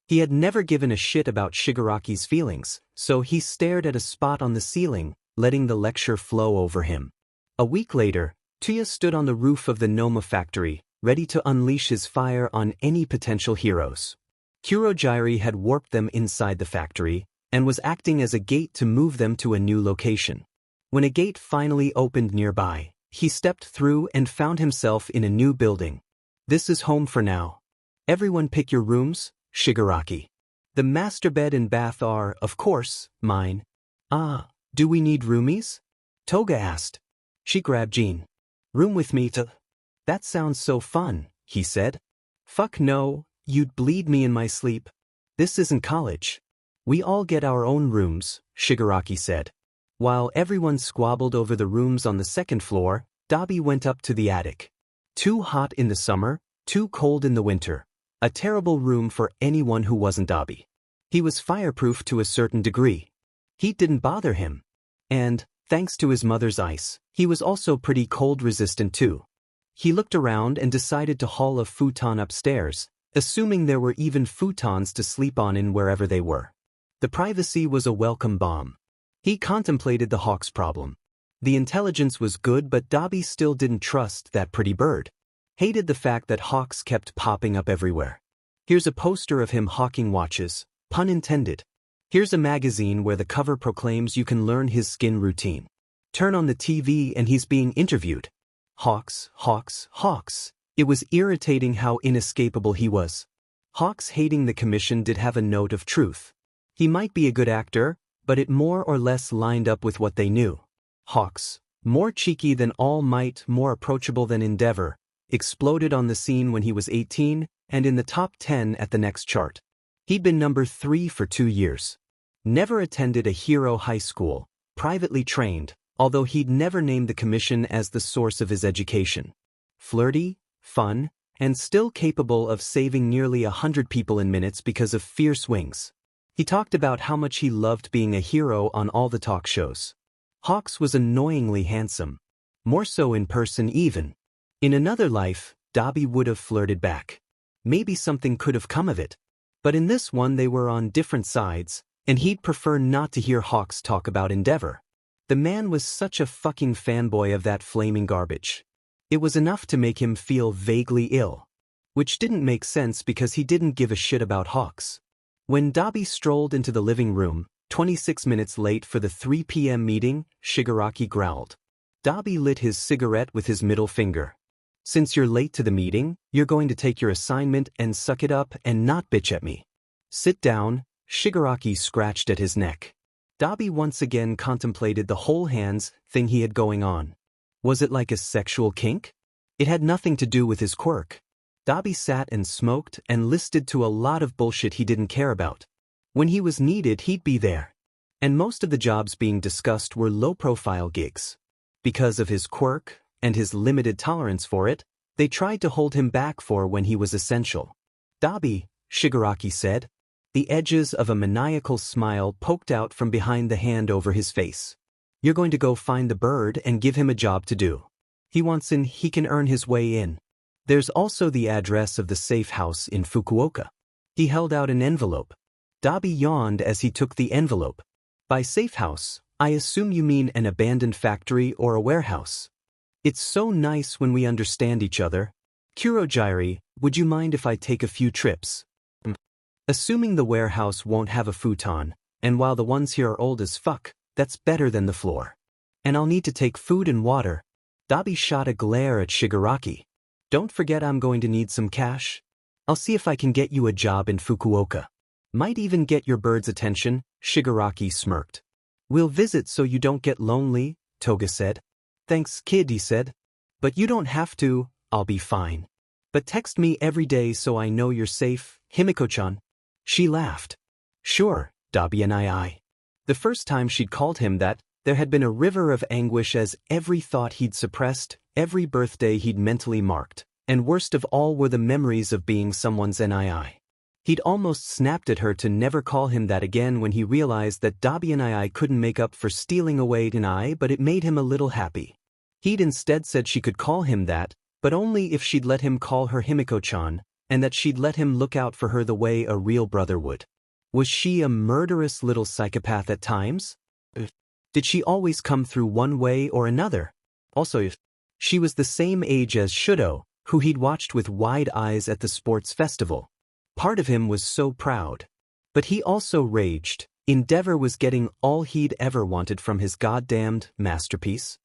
He had never given a shit about Shigaraki's feelings, so he stared at a spot on the ceiling, letting the lecture flow over him. A week later, Toya stood on the roof of the Noma factory, ready to unleash his fire on any potential heroes. Kurogyari had warped them inside the factory, and was acting as a gate to move them to a new location. When a gate finally opened nearby, he stepped through and found himself in a new building. This is home for now. Everyone pick your rooms, Shigaraki. The master bed and bath are, of course, mine. Ah, do we need roomies? Toga asked. She grabbed Jean. Room with me to... That sounds so fun, he said. Fuck no, you'd bleed me in my sleep. This isn't college. We all get our own rooms, Shigaraki said. While everyone squabbled over the rooms on the second floor, Dabi went up to the attic. Too hot in the summer, too cold in the winter. A terrible room for anyone who wasn't Dabi. He was fireproof to a certain degree. Heat didn't bother him. And, thanks to his mother's ice, he was also pretty cold-resistant too. He looked around and decided to haul a futon upstairs, assuming there were even futons to sleep on in wherever they were. The privacy was a welcome balm. He contemplated the Hawks problem. The intelligence was good, but Dabi still didn't trust that pretty bird. Hated the fact that Hawks kept popping up everywhere. Here's a poster of him hawking watches, pun intended. Here's a magazine where the cover proclaims you can learn his skin routine. Turn on the TV and he's being interviewed. Hawks, Hawks, Hawks. It was irritating how inescapable he was. Hawks hating the commission did have a note of truth. He might be a good actor, but it more or less lined up with what they knew. Hawks, more cheeky than All Might, more approachable than Endeavor, exploded on the scene when he was 18 and in the top 10 at the next chart. He'd been number 3 for 2 years. Never attended a hero high school, privately trained, although he'd never named the commission as the source of his education. Flirty, fun, and still capable of saving nearly 100 people in minutes because of fierce wings. He talked about how much he loved being a hero on all the talk shows. Hawks was annoyingly handsome. More so in person even. In another life, Dabi would have flirted back. Maybe something could have come of it. But in this one they were on different sides, and he'd prefer not to hear Hawks talk about Endeavor. The man was such a fucking fanboy of that flaming garbage. It was enough to make him feel vaguely ill. Which didn't make sense because he didn't give a shit about Hawks. When Dabi strolled into the living room, 26 minutes late for the 3 p.m. meeting, Shigaraki growled. Dabi lit his cigarette with his middle finger. Since you're late to the meeting, you're going to take your assignment and suck it up and not bitch at me. Sit down, Shigaraki scratched at his neck. Dabi once again contemplated the whole hands thing he had going on. Was it like a sexual kink? It had nothing to do with his quirk. Dabi sat and smoked and listened to a lot of bullshit he didn't care about. When he was needed, he'd be there. And most of the jobs being discussed were low-profile gigs. Because of his quirk, and his limited tolerance for it, they tried to hold him back for when he was essential. Dabi, Shigaraki said. The edges of a maniacal smile poked out from behind the hand over his face. You're going to go find the bird and give him a job to do. He wants in, he can earn his way in. There's also the address of the safe house in Fukuoka. He held out an envelope. Dabi yawned as he took the envelope. By safe house, I assume you mean an abandoned factory or a warehouse. It's so nice when we understand each other. Kurogyari, would you mind if I take a few trips? Assuming the warehouse won't have a futon, and while the ones here are old as fuck, that's better than the floor. And I'll need to take food and water. Dabi shot a glare at Shigaraki. Don't forget I'm going to need some cash. I'll see if I can get you a job in Fukuoka. Might even get your bird's attention, Shigaraki smirked. We'll visit so you don't get lonely, Toga said. Thanks, kid, he said. But you don't have to, I'll be fine. But text me every day so I know you're safe, Himiko-chan. She laughed. Sure, Dabi and I. The first time she'd called him that, there had been a river of anguish as every thought he'd suppressed, every birthday he'd mentally marked, and worst of all were the memories of being someone's NII. He'd almost snapped at her to never call him that again when he realized that Dabi and I couldn't make up for stealing away NI, but it made him a little happy. He'd instead said she could call him that, but only if she'd let him call her Himiko-chan, and that she'd let him look out for her the way a real brother would. Was she a murderous little psychopath at times? Did she always come through one way or another? Also, she was the same age as Shoto, who he'd watched with wide eyes at the sports festival. Part of him was so proud. But he also raged. Endeavor was getting all he'd ever wanted from his goddamned masterpiece.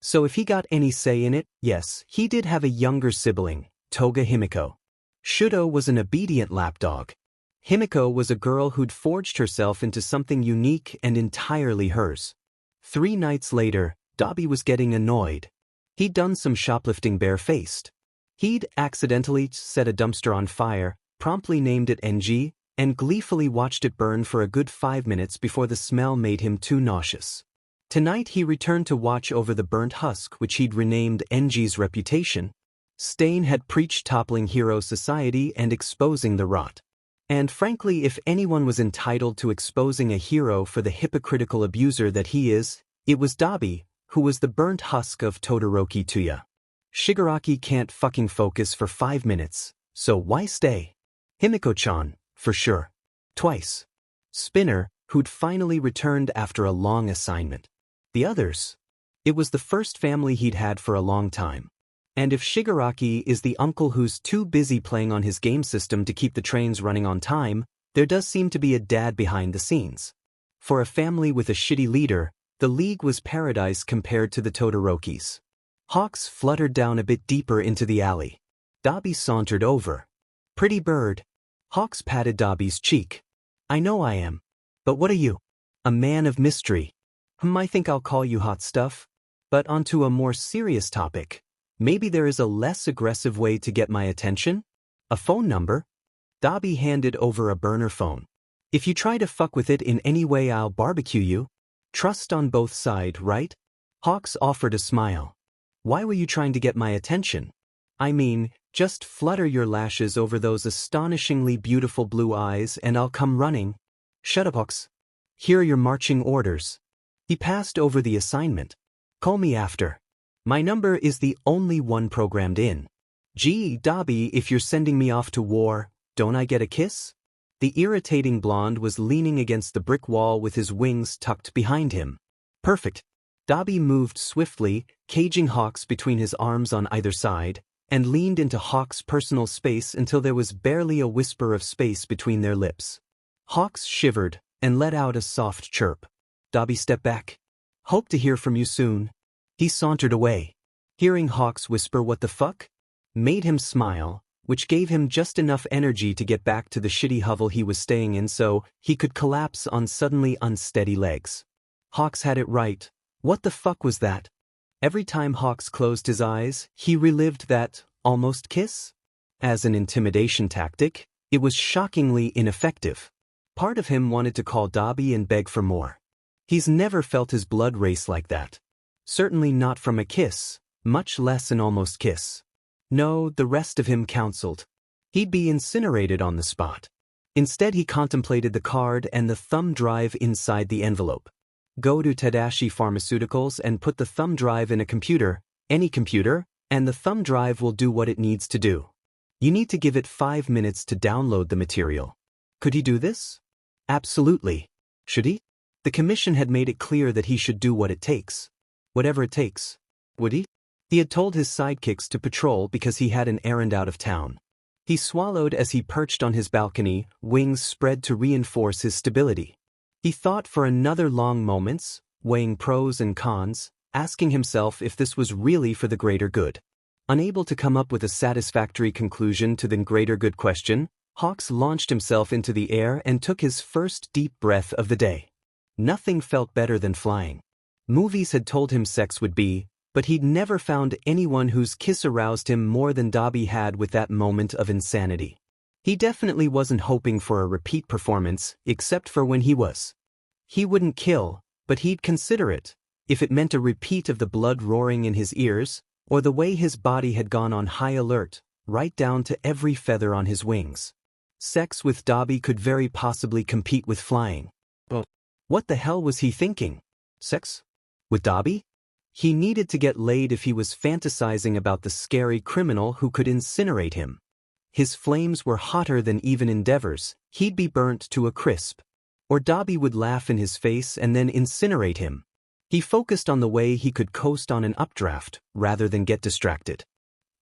So if he got any say in it, yes, he did have a younger sibling, Toga Himiko. Shoto was an obedient lapdog. Himiko was a girl who'd forged herself into something unique and entirely hers. 3 nights later, Dabi was getting annoyed. He'd done some shoplifting barefaced. He'd accidentally set a dumpster on fire, promptly named it NG, and gleefully watched it burn for a good 5 minutes before the smell made him too nauseous. Tonight he returned to watch over the burnt husk which he'd renamed NG's reputation. Stain had preached toppling hero society and exposing the rot. And frankly, if anyone was entitled to exposing a hero for the hypocritical abuser that he is, it was Dabi, who was the burnt husk of Todoroki Toya. Shigaraki can't fucking focus for 5 minutes, so why stay? Himiko-chan, for sure. Twice. Spinner, who'd finally returned after a long assignment. The others? It was the first family he'd had for a long time. And if Shigaraki is the uncle who's too busy playing on his game system to keep the trains running on time, there does seem to be a dad behind the scenes. For a family with a shitty leader, the league was paradise compared to the Todorokis. Hawks fluttered down a bit deeper into the alley. Dabi sauntered over. Pretty bird. Hawks patted Dabi's cheek. I know I am. But what are you? A man of mystery. I think I'll call you hot stuff. But onto a more serious topic. Maybe there is a less aggressive way to get my attention? A phone number? Dabi handed over a burner phone. If you try to fuck with it in any way, I'll barbecue you. Trust on both sides, right? Hawks offered a smile. Why were you trying to get my attention? I mean, just flutter your lashes over those astonishingly beautiful blue eyes and I'll come running. Shut up, Hawks. Here are your marching orders. He passed over the assignment. Call me after. My number is the only one programmed in. Gee, Dabi, if you're sending me off to war, don't I get a kiss? The irritating blonde was leaning against the brick wall with his wings tucked behind him. Perfect. Dabi moved swiftly, caging Hawks between his arms on either side, and leaned into Hawks' personal space until there was barely a whisper of space between their lips. Hawks shivered and let out a soft chirp. Dabi stepped back. Hope to hear from you soon. He sauntered away. Hearing Hawks whisper what the fuck made him smile, which gave him just enough energy to get back to the shitty hovel he was staying in so he could collapse on suddenly unsteady legs. Hawks had it right. What the fuck was that? Every time Hawks closed his eyes, he relived that almost kiss. As an intimidation tactic, it was shockingly ineffective. Part of him wanted to call Dabi and beg for more. He's never felt his blood race like that. Certainly not from a kiss, much less an almost kiss. No, the rest of him counseled. He'd be incinerated on the spot. Instead he contemplated the card and the thumb drive inside the envelope. Go to Tadashi Pharmaceuticals and put the thumb drive in a computer, any computer, and the thumb drive will do what it needs to do. You need to give it 5 minutes to download the material. Could he do this? Absolutely. Should he? The commission had made it clear that he should do what it takes. Whatever it takes. Would he? He had told his sidekicks to patrol because he had an errand out of town. He swallowed as he perched on his balcony, wings spread to reinforce his stability. He thought for another long moments, weighing pros and cons, asking himself if this was really for the greater good. Unable to come up with a satisfactory conclusion to the greater good question, Hawks launched himself into the air and took his first deep breath of the day. Nothing felt better than flying. Movies had told him sex would be, but he'd never found anyone whose kiss aroused him more than Dabi had with that moment of insanity. He definitely wasn't hoping for a repeat performance, except for when he was. He wouldn't kill, but he'd consider it, if it meant a repeat of the blood roaring in his ears, or the way his body had gone on high alert, right down to every feather on his wings. Sex with Dabi could very possibly compete with flying. But what the hell was he thinking? Sex? With Dabi? He needed to get laid if he was fantasizing about the scary criminal who could incinerate him. His flames were hotter than even Endeavor's, he'd be burnt to a crisp. Or Dabi would laugh in his face and then incinerate him. He focused on the way he could coast on an updraft, rather than get distracted.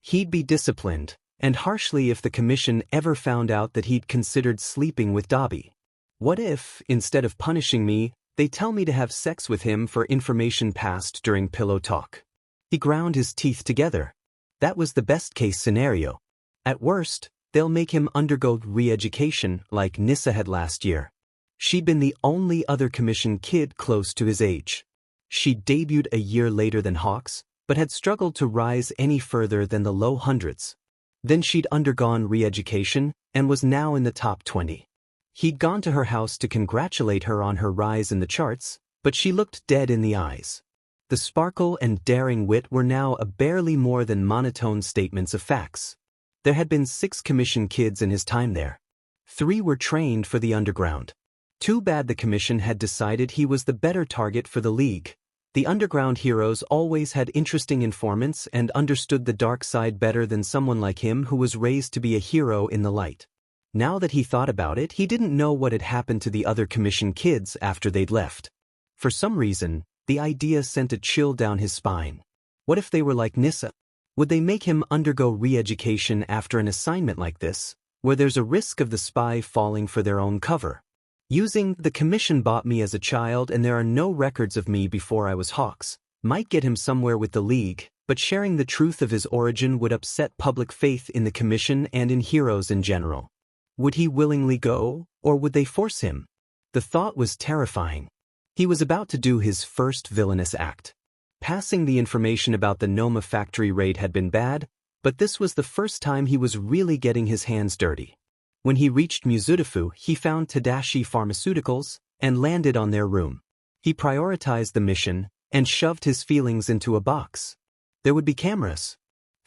He'd be disciplined, and harshly if the commission ever found out that he'd considered sleeping with Dabi. What if, instead of punishing me, they tell me to have sex with him for information passed during pillow talk? He ground his teeth together. That was the best-case scenario. At worst, they'll make him undergo re-education like Nissa had last year. She'd been the only other commission kid close to his age. She debuted a year later than Hawks, but had struggled to rise any further than the low hundreds. Then she'd undergone re-education and was now in the top 20. He'd gone to her house to congratulate her on her rise in the charts, but she looked dead in the eyes. The sparkle and daring wit were now a barely more than monotone statements of facts. There had been 6 commission kids in his time there. 3 were trained for the underground. Too bad the commission had decided he was the better target for the league. The underground heroes always had interesting informants and understood the dark side better than someone like him who was raised to be a hero in the light. Now that he thought about it, he didn't know what had happened to the other commission kids after they'd left. For some reason, the idea sent a chill down his spine. What if they were like Nissa? Would they make him undergo re-education after an assignment like this, where there's a risk of the spy falling for their own cover? Using "the commission bought me as a child and there are no records of me before I was Hawks" might get him somewhere with the league, but sharing the truth of his origin would upset public faith in the commission and in heroes in general. Would he willingly go, or would they force him? The thought was terrifying. He was about to do his first villainous act. Passing the information about the Noma factory raid had been bad, but this was the first time he was really getting his hands dirty. When he reached Mizudafu, he found Tadashi Pharmaceuticals and landed on their room. He prioritized the mission and shoved his feelings into a box. There would be cameras.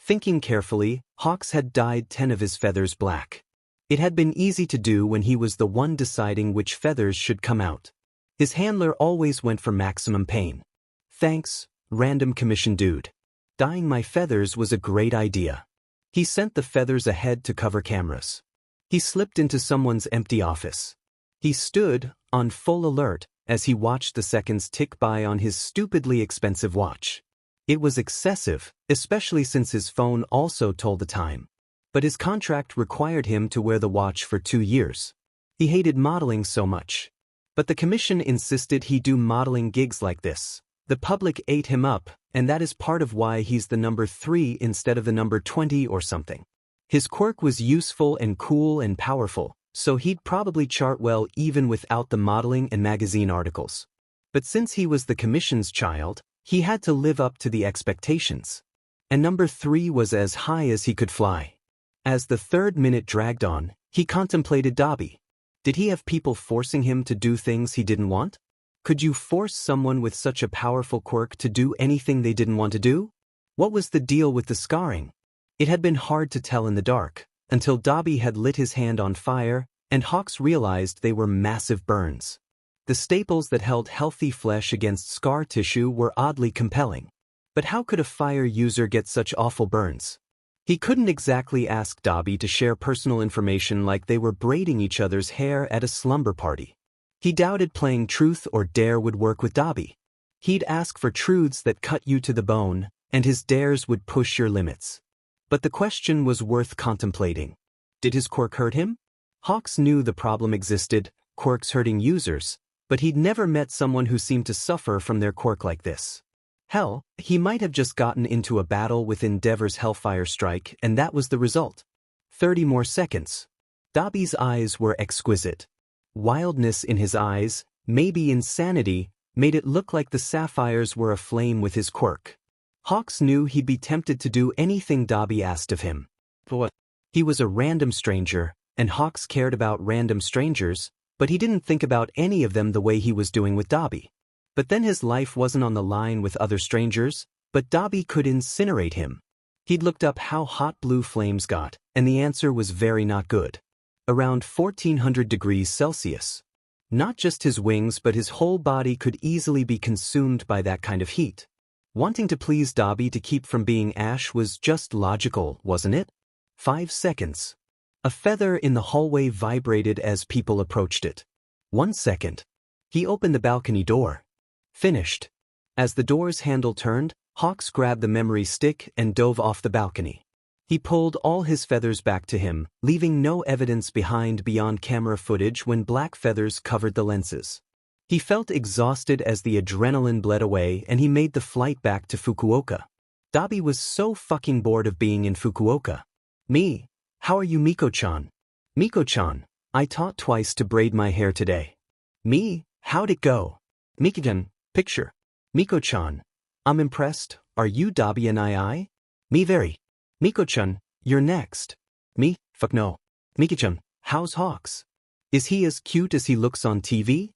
Thinking carefully, Hawks had dyed 10 of his feathers black. It had been easy to do when he was the one deciding which feathers should come out. His handler always went for maximum pain. "Thanks, random commission dude. Dyeing my feathers was a great idea." He sent the feathers ahead to cover cameras. He slipped into someone's empty office. He stood, on full alert, as he watched the seconds tick by on his stupidly expensive watch. It was excessive, especially since his phone also told the time. But his contract required him to wear the watch for 2 years. He hated modeling so much. But the commission insisted he do modeling gigs like this. The public ate him up, and that is part of why he's the number 3 instead of the number 20 or something. His quirk was useful and cool and powerful, so he'd probably chart well even without the modeling and magazine articles. But since he was the commission's child, he had to live up to the expectations. And number 3 was as high as he could fly. As the 3rd minute dragged on, he contemplated Dabi. Did he have people forcing him to do things he didn't want? Could you force someone with such a powerful quirk to do anything they didn't want to do? What was the deal with the scarring? It had been hard to tell in the dark, until Dabi had lit his hand on fire, and Hawks realized they were massive burns. The staples that held healthy flesh against scar tissue were oddly compelling. But how could a fire user get such awful burns? He couldn't exactly ask Dabi to share personal information like they were braiding each other's hair at a slumber party. He doubted playing truth or dare would work with Dabi. He'd ask for truths that cut you to the bone, and his dares would push your limits. But the question was worth contemplating. Did his quirk hurt him? Hawks knew the problem existed, quirks hurting users, but he'd never met someone who seemed to suffer from their quirk like this. Hell, he might have just gotten into a battle with Endeavor's Hellfire Strike and that was the result. 30 more seconds. Dabi's eyes were exquisite. Wildness in his eyes, maybe insanity, made it look like the sapphires were aflame with his quirk. Hawks knew he'd be tempted to do anything Dabi asked of him. For what? He was a random stranger, and Hawks cared about random strangers, but he didn't think about any of them the way he was doing with Dabi. But then his life wasn't on the line with other strangers, but Dabi could incinerate him. He'd looked up how hot blue flames got, and the answer was very not good. Around 1400 degrees Celsius. Not just his wings but his whole body could easily be consumed by that kind of heat. Wanting to please Dabi to keep from being ash was just logical, wasn't it? 5 seconds. A feather in the hallway vibrated as people approached it. 1 second. He opened the balcony door. Finished. As the door's handle turned, Hawks grabbed the memory stick and dove off the balcony. He pulled all his feathers back to him, leaving no evidence behind beyond camera footage when black feathers covered the lenses. He felt exhausted as the adrenaline bled away and he made the flight back to Fukuoka. Dabi was so fucking bored of being in Fukuoka. Me, how are you, Miko-chan? Miko-chan, I taught twice to braid my hair today. Me, how'd it go? Miko-chan, picture. Miko-chan, I'm impressed, are you Dabi and I? Me very. Miko-chan, you're next. Me, fuck no. Miko-chan, how's Hawks? Is he as cute as he looks on TV?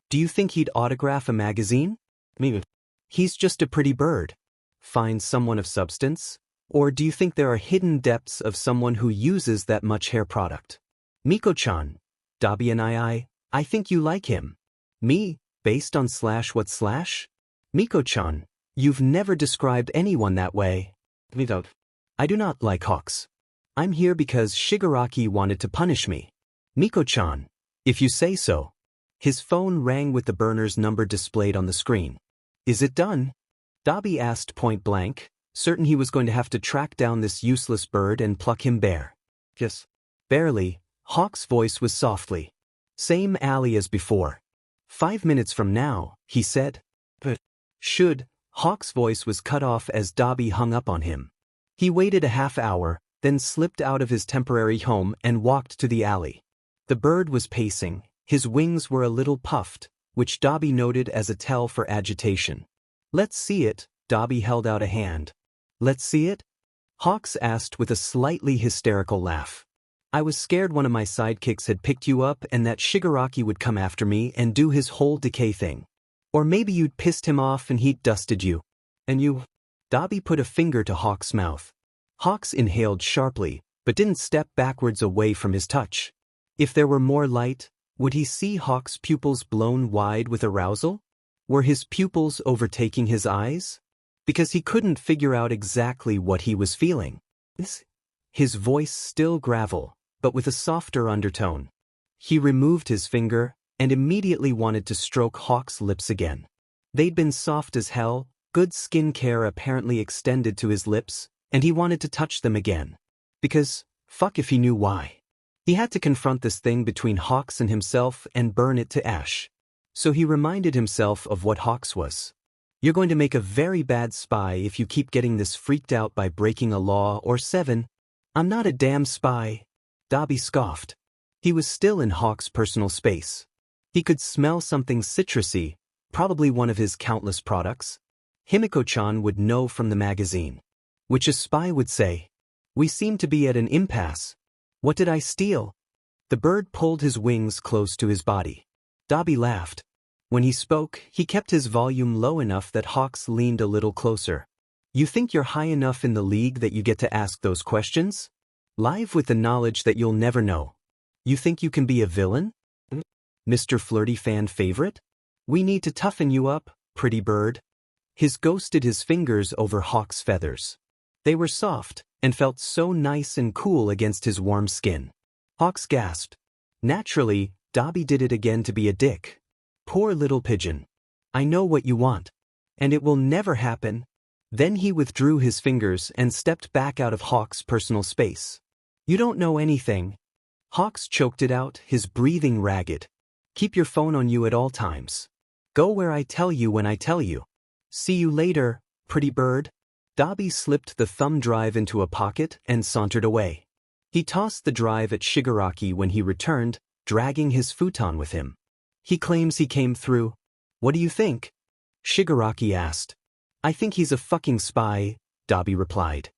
Do you think he'd autograph a magazine? Me, he's just a pretty bird. Find someone of substance? Or do you think there are hidden depths of someone who uses that much hair product? Miko-chan, Dabi and I think you like him. Me, based on /what/? Miko-chan, you've never described anyone that way. Me don't. I do not like Hawks. I'm here because Shigaraki wanted to punish me. Miko-chan, if you say so. His phone rang with the burner's number displayed on the screen. Is it done? Dabi asked point blank, certain he was going to have to track down this useless bird and pluck him bare. Yes. Barely, Hawk's voice was softly. Same alley as before. 5 minutes from now, he said. But should, Hawk's voice was cut off as Dabi hung up on him. He waited a half hour, then slipped out of his temporary home and walked to the alley. The bird was pacing, his wings were a little puffed, which Dabi noted as a tell for agitation. Let's see it, Dabi held out a hand. Let's see it? Hawks asked with a slightly hysterical laugh. I was scared one of my sidekicks had picked you up and that Shigaraki would come after me and do his whole decay thing. Or maybe you'd pissed him off and he'd dusted you. And you... Dabi put a finger to Hawks' mouth. Hawks inhaled sharply, but didn't step backwards away from his touch. If there were more light, would he see Hawks' pupils blown wide with arousal? Were his pupils overtaking his eyes? Because he couldn't figure out exactly what he was feeling. His voice still gravel, but with a softer undertone. He removed his finger and immediately wanted to stroke Hawks' lips again. They'd been soft as hell, good skin care apparently extended to his lips, and he wanted to touch them again. Because, fuck if he knew why. He had to confront this thing between Hawks and himself and burn it to ash. So he reminded himself of what Hawks was. You're going to make a very bad spy if you keep getting this freaked out by breaking a law or 7. I'm not a damn spy. Dabi scoffed. He was still in Hawks' personal space. He could smell something citrusy, probably one of his countless products. Himiko-chan would know from the magazine. Which a spy would say. We seem to be at an impasse. What did I steal? The bird pulled his wings close to his body. Dabi laughed. When he spoke, he kept his volume low enough that Hawks leaned a little closer. You think you're high enough in the league that you get to ask those questions? Live with the knowledge that you'll never know. You think you can be a villain? Mr. Flirty fan favorite? We need to toughen you up, pretty bird. His ghosted his fingers over Hawk's feathers. They were soft, and felt so nice and cool against his warm skin. Hawks gasped. Naturally, Dabi did it again to be a dick. Poor little pigeon. I know what you want. And it will never happen. Then he withdrew his fingers and stepped back out of Hawk's personal space. You don't know anything. Hawks choked it out, his breathing ragged. Keep your phone on you at all times. Go where I tell you when I tell you. See you later, pretty bird. Dabi slipped the thumb drive into a pocket and sauntered away. He tossed the drive at Shigaraki when he returned, dragging his futon with him. He claims he came through. What do you think? Shigaraki asked. I think he's a fucking spy, Dabi replied.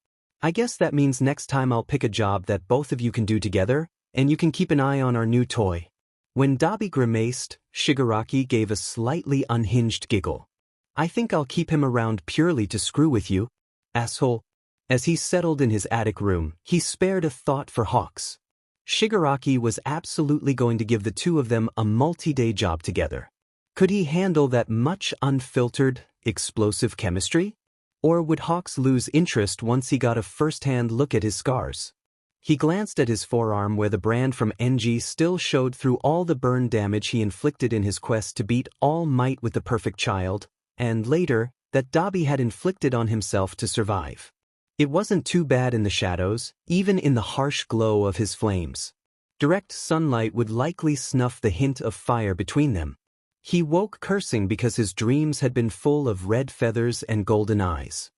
I guess that means next time I'll pick a job that both of you can do together, and you can keep an eye on our new toy. When Dabi grimaced, Shigaraki gave a slightly unhinged giggle. I think I'll keep him around purely to screw with you, asshole. As he settled in his attic room, he spared a thought for Hawks. Shigaraki was absolutely going to give the two of them a multi-day job together. Could he handle that much unfiltered, explosive chemistry? Or would Hawks lose interest once he got a first-hand look at his scars? He glanced at his forearm where the brand from NG still showed through all the burn damage he inflicted in his quest to beat All Might with the perfect child, and later, that Dabi had inflicted on himself to survive. It wasn't too bad in the shadows, even in the harsh glow of his flames. Direct sunlight would likely snuff the hint of fire between them. He woke cursing because his dreams had been full of red feathers and golden eyes.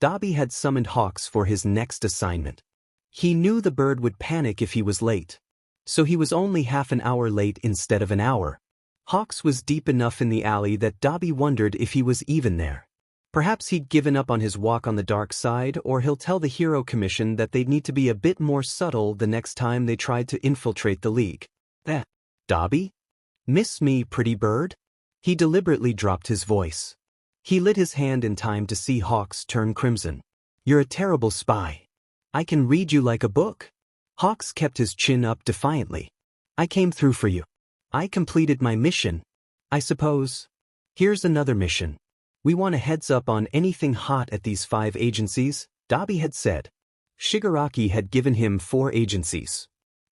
Dabi had summoned Hawks for his next assignment. He knew the bird would panic if he was late. So he was only half an hour late instead of an hour. Hawks was deep enough in the alley that Dabi wondered if he was even there. Perhaps he'd given up on his walk on the dark side, or he'll tell the Hero Commission that they'd need to be a bit more subtle the next time they tried to infiltrate the League. Dabi? Miss me, pretty bird? He deliberately dropped his voice. He lit his hand in time to see Hawks turn crimson. You're a terrible spy. I can read you like a book. Hawks kept his chin up defiantly. I came through for you. I completed my mission. I suppose. Here's another mission. We want a heads up on anything hot at these 5 agencies, Dabi had said. Shigaraki had given him 4 agencies.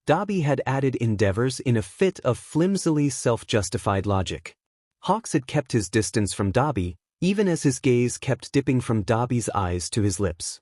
Dabi had added endeavors in a fit of flimsily self-justified logic. Hawks had kept his distance from Dabi, even as his gaze kept dipping from Dabi's eyes to his lips.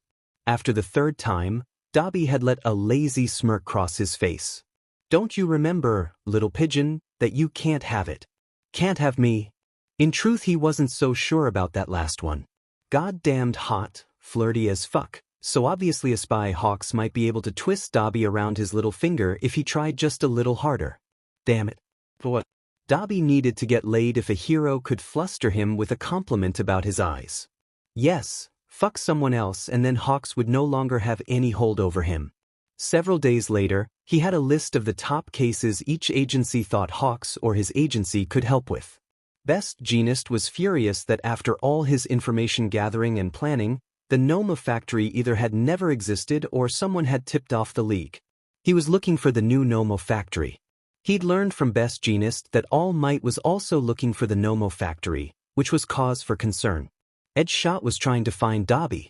After the 3rd time, Dabi had let a lazy smirk cross his face. Don't you remember, little pigeon, that you can't have it? Can't have me? In truth, he wasn't so sure about that last one. Goddamned hot, flirty as fuck, so obviously a spy Hawks might be able to twist Dabi around his little finger if he tried just a little harder. Damn it. What? Dabi needed to get laid if a hero could fluster him with a compliment about his eyes. Yes, fuck someone else and then Hawks would no longer have any hold over him. Several days later, he had a list of the top cases each agency thought Hawks or his agency could help with. Best Jeanist was furious that after all his information gathering and planning, the Noma factory either had never existed or someone had tipped off the League. He was looking for the new Noma factory. He'd learned from Best Jeanist that All Might was also looking for the Noma factory, which was cause for concern. Ed Shot was trying to find Dabi.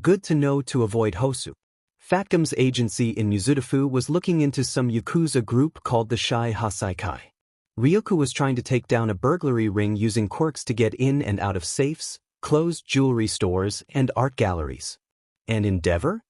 Good to know to avoid Hosu. Fatgum's agency in Mizudafu was looking into some Yakuza group called the Shai Hasaikai. Ryuko was trying to take down a burglary ring using quirks to get in and out of safes, closed jewelry stores, and art galleries. And Endeavor?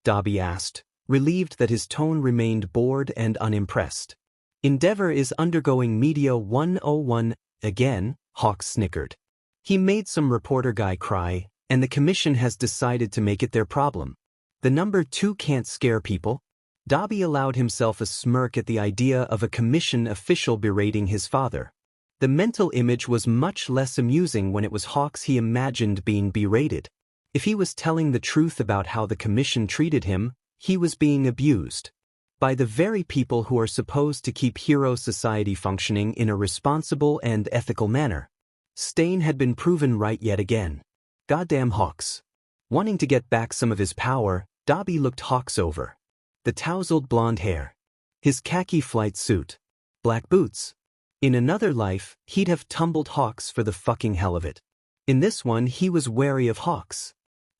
Dabi asked, relieved that his tone remained bored and unimpressed. Endeavor is undergoing Media 101, again, Hawks snickered. He made some reporter guy cry, and the commission has decided to make it their problem. The number 2 can't scare people. Dabi allowed himself a smirk at the idea of a commission official berating his father. The mental image was much less amusing when it was Hawks he imagined being berated. If he was telling the truth about how the commission treated him, he was being abused. By the very people who are supposed to keep hero society functioning in a responsible and ethical manner. Stain had been proven right yet again. Goddamn Hawks. Wanting to get back some of his power, Dabi looked Hawks over. The tousled blonde hair. His khaki flight suit. Black boots. In another life, he'd have tumbled Hawks for the fucking hell of it. In this one, he was wary of Hawks.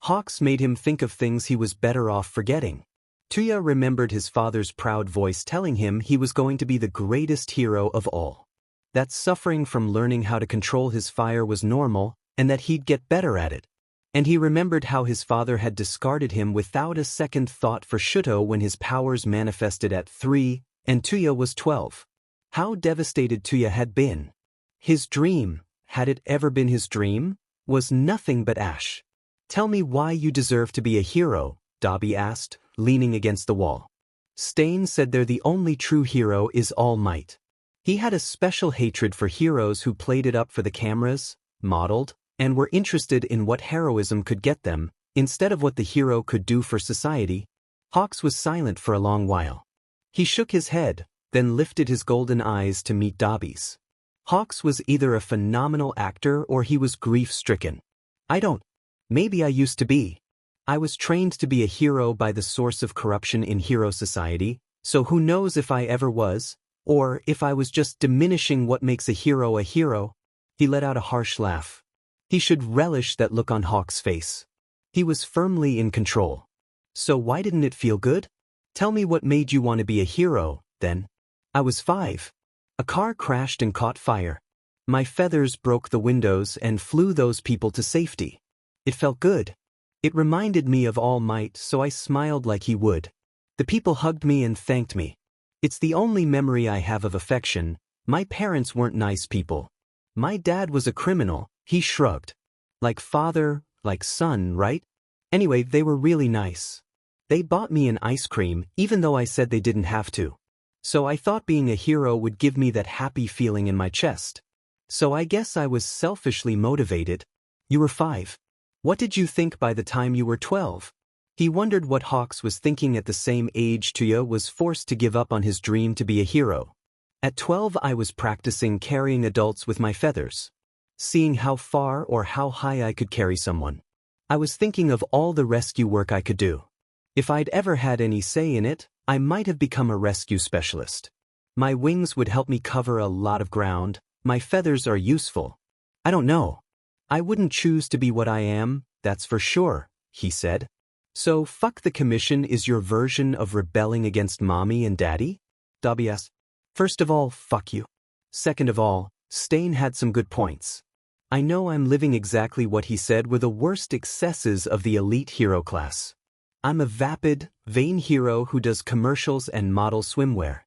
Hawks made him think of things he was better off forgetting. Toya remembered his father's proud voice telling him he was going to be the greatest hero of all. That suffering from learning how to control his fire was normal, and that he'd get better at it. And he remembered how his father had discarded him without a second thought for Shoto when his powers manifested at 3, and Toya was 12. How devastated Toya had been. His dream, had it ever been his dream, was nothing but ash. Tell me why you deserve to be a hero, Dabi asked, leaning against the wall. Stain said they're the only true hero is All Might. He had a special hatred for heroes who played it up for the cameras, modeled, and were interested in what heroism could get them, instead of what the hero could do for society. Hawks was silent for a long while. He shook his head, then lifted his golden eyes to meet Dabi's. Hawks was either a phenomenal actor or he was grief-stricken. Maybe I used to be. I was trained to be a hero by the source of corruption in hero society, so who knows if I ever was, or if I was just diminishing what makes a hero a hero. He let out a harsh laugh. He should relish that look on Hawk's face. He was firmly in control. So why didn't it feel good? Tell me what made you want to be a hero, then. I was 5. A car crashed and caught fire. My feathers broke the windows and flew those people to safety. It felt good. It reminded me of All Might, so I smiled like he would. The people hugged me and thanked me. It's the only memory I have of affection. My parents weren't nice people. My dad was a criminal, he shrugged. Like father, like son, right? Anyway, they were really nice. They bought me an ice cream, even though I said they didn't have to. So I thought being a hero would give me that happy feeling in my chest. So I guess I was selfishly motivated. You were 5. What did you think by the time you were 12? He wondered what Hawks was thinking at the same age Toya was forced to give up on his dream to be a hero. At 12 I was practicing carrying adults with my feathers. Seeing how far or how high I could carry someone. I was thinking of all the rescue work I could do. If I'd ever had any say in it, I might have become a rescue specialist. My wings would help me cover a lot of ground. My feathers are useful. I don't know. I wouldn't choose to be what I am, that's for sure, he said. So fuck the commission is your version of rebelling against mommy and daddy? Dabi asked. First of all, fuck you. Second of all, Stain had some good points. I know I'm living exactly what he said were the worst excesses of the elite hero class. I'm a vapid, vain hero who does commercials and models swimwear.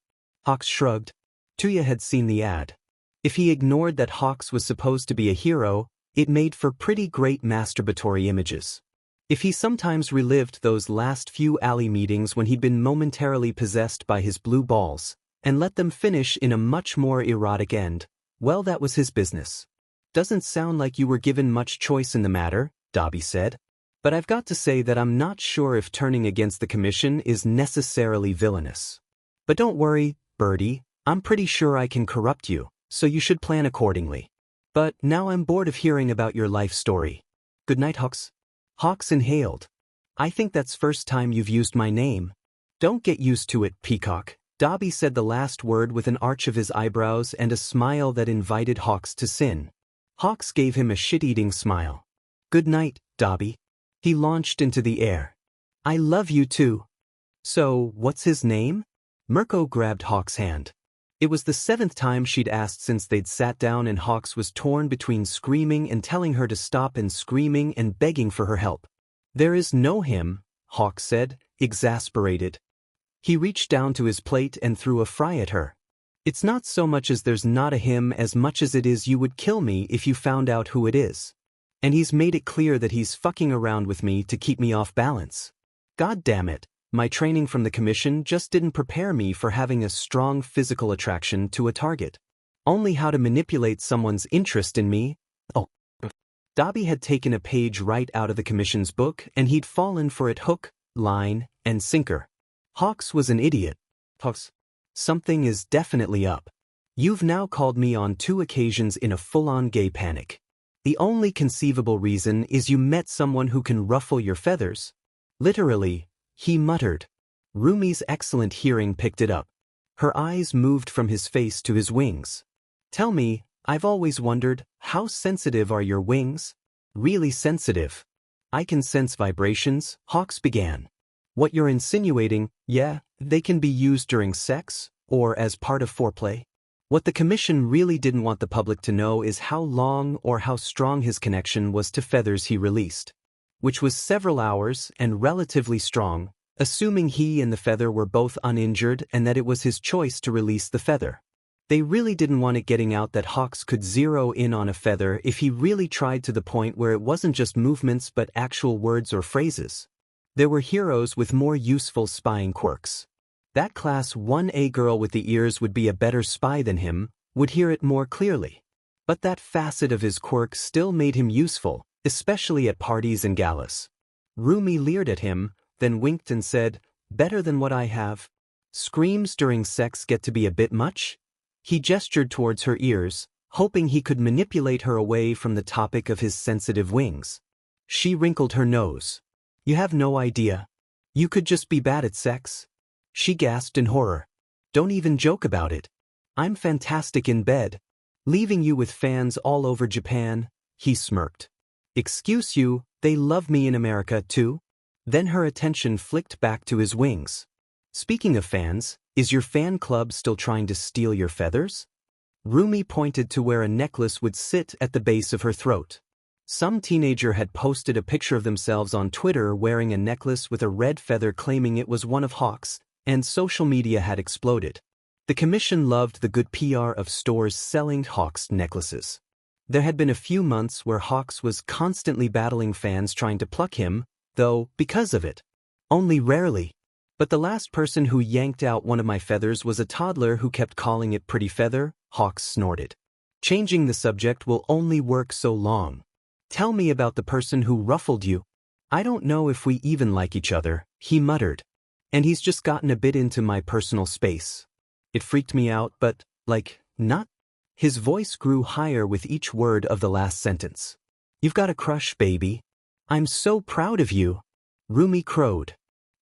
Hawks shrugged. Toya had seen the ad. If he ignored that Hawks was supposed to be a hero, it made for pretty great masturbatory images. If he sometimes relived those last few alley meetings when he'd been momentarily possessed by his blue balls, and let them finish in a much more erotic end, well, that was his business. Doesn't sound like you were given much choice in the matter, Dabi said. But I've got to say that I'm not sure if turning against the commission is necessarily villainous. But don't worry, Birdie, I'm pretty sure I can corrupt you, so you should plan accordingly. But now I'm bored of hearing about your life story. Good night, Hawks. Hawks inhaled. I think that's first time you've used my name. Don't get used to it, Peacock. Dabi said the last word with an arch of his eyebrows and a smile that invited Hawks to sin. Hawks gave him a shit-eating smile. Good night, Dabi. He launched into the air. I love you too. So, what's his name? Mirko grabbed Hawks' hand. It was the 7th time she'd asked since they'd sat down, and Hawks was torn between screaming and telling her to stop and screaming and begging for her help. There is no him, Hawks said, exasperated. He reached down to his plate and threw a fry at her. It's not so much as there's not a him as much as it is you would kill me if you found out who it is. And he's made it clear that he's fucking around with me to keep me off balance. God damn it. My training from the commission just didn't prepare me for having a strong physical attraction to a target. Only how to manipulate someone's interest in me. Oh. Dabi had taken a page right out of the commission's book, and he'd fallen for it hook, line, and sinker. Hawks was an idiot. Hawks. Something is definitely up. You've now called me on 2 occasions in a full-on gay panic. The only conceivable reason is you met someone who can ruffle your feathers. Literally. He muttered. Rumi's excellent hearing picked it up. Her eyes moved from his face to his wings. Tell me, I've always wondered, how sensitive are your wings? Really sensitive. I can sense vibrations, Hawks began. What you're insinuating, yeah, they can be used during sex, or as part of foreplay. What the commission really didn't want the public to know is how long or how strong his connection was to feathers he released. Which was several hours and relatively strong, assuming he and the feather were both uninjured and that it was his choice to release the feather. They really didn't want it getting out that Hawks could zero in on a feather if he really tried, to the point where it wasn't just movements but actual words or phrases. There were heroes with more useful spying quirks. That Class 1A girl with the ears would be a better spy than him, would hear it more clearly. But that facet of his quirk still made him useful, especially at parties and galas. Rumi leered at him, then winked and said, "Better than what I have." Screams during sex get to be a bit much? He gestured towards her ears, hoping he could manipulate her away from the topic of his sensitive wings. She wrinkled her nose. "You have no idea. You could just be bad at sex." She gasped in horror. "Don't even joke about it. I'm fantastic in bed. Leaving you with fans all over Japan," he smirked. "Excuse you, they love me in America too?" Then her attention flicked back to his wings. "Speaking of fans, is your fan club still trying to steal your feathers?" Rumi pointed to where a necklace would sit at the base of her throat. Some teenager had posted a picture of themselves on Twitter wearing a necklace with a red feather claiming it was one of Hawk's, and social media had exploded. The commission loved the good PR of stores selling Hawk's necklaces. There had been a few months where Hawk's was constantly battling fans trying to pluck him, though, because of it. Only rarely. "But the last person who yanked out one of my feathers was a toddler who kept calling it pretty feather," Hawk's snorted. "Changing the subject will only work so long. Tell me about the person who ruffled you." "I don't know if we even like each other," he muttered. "And he's just gotten a bit into my personal space. It freaked me out, but, not?" His voice grew higher with each word of the last sentence. "You've got a crush, baby. I'm so proud of you." Rumi crowed.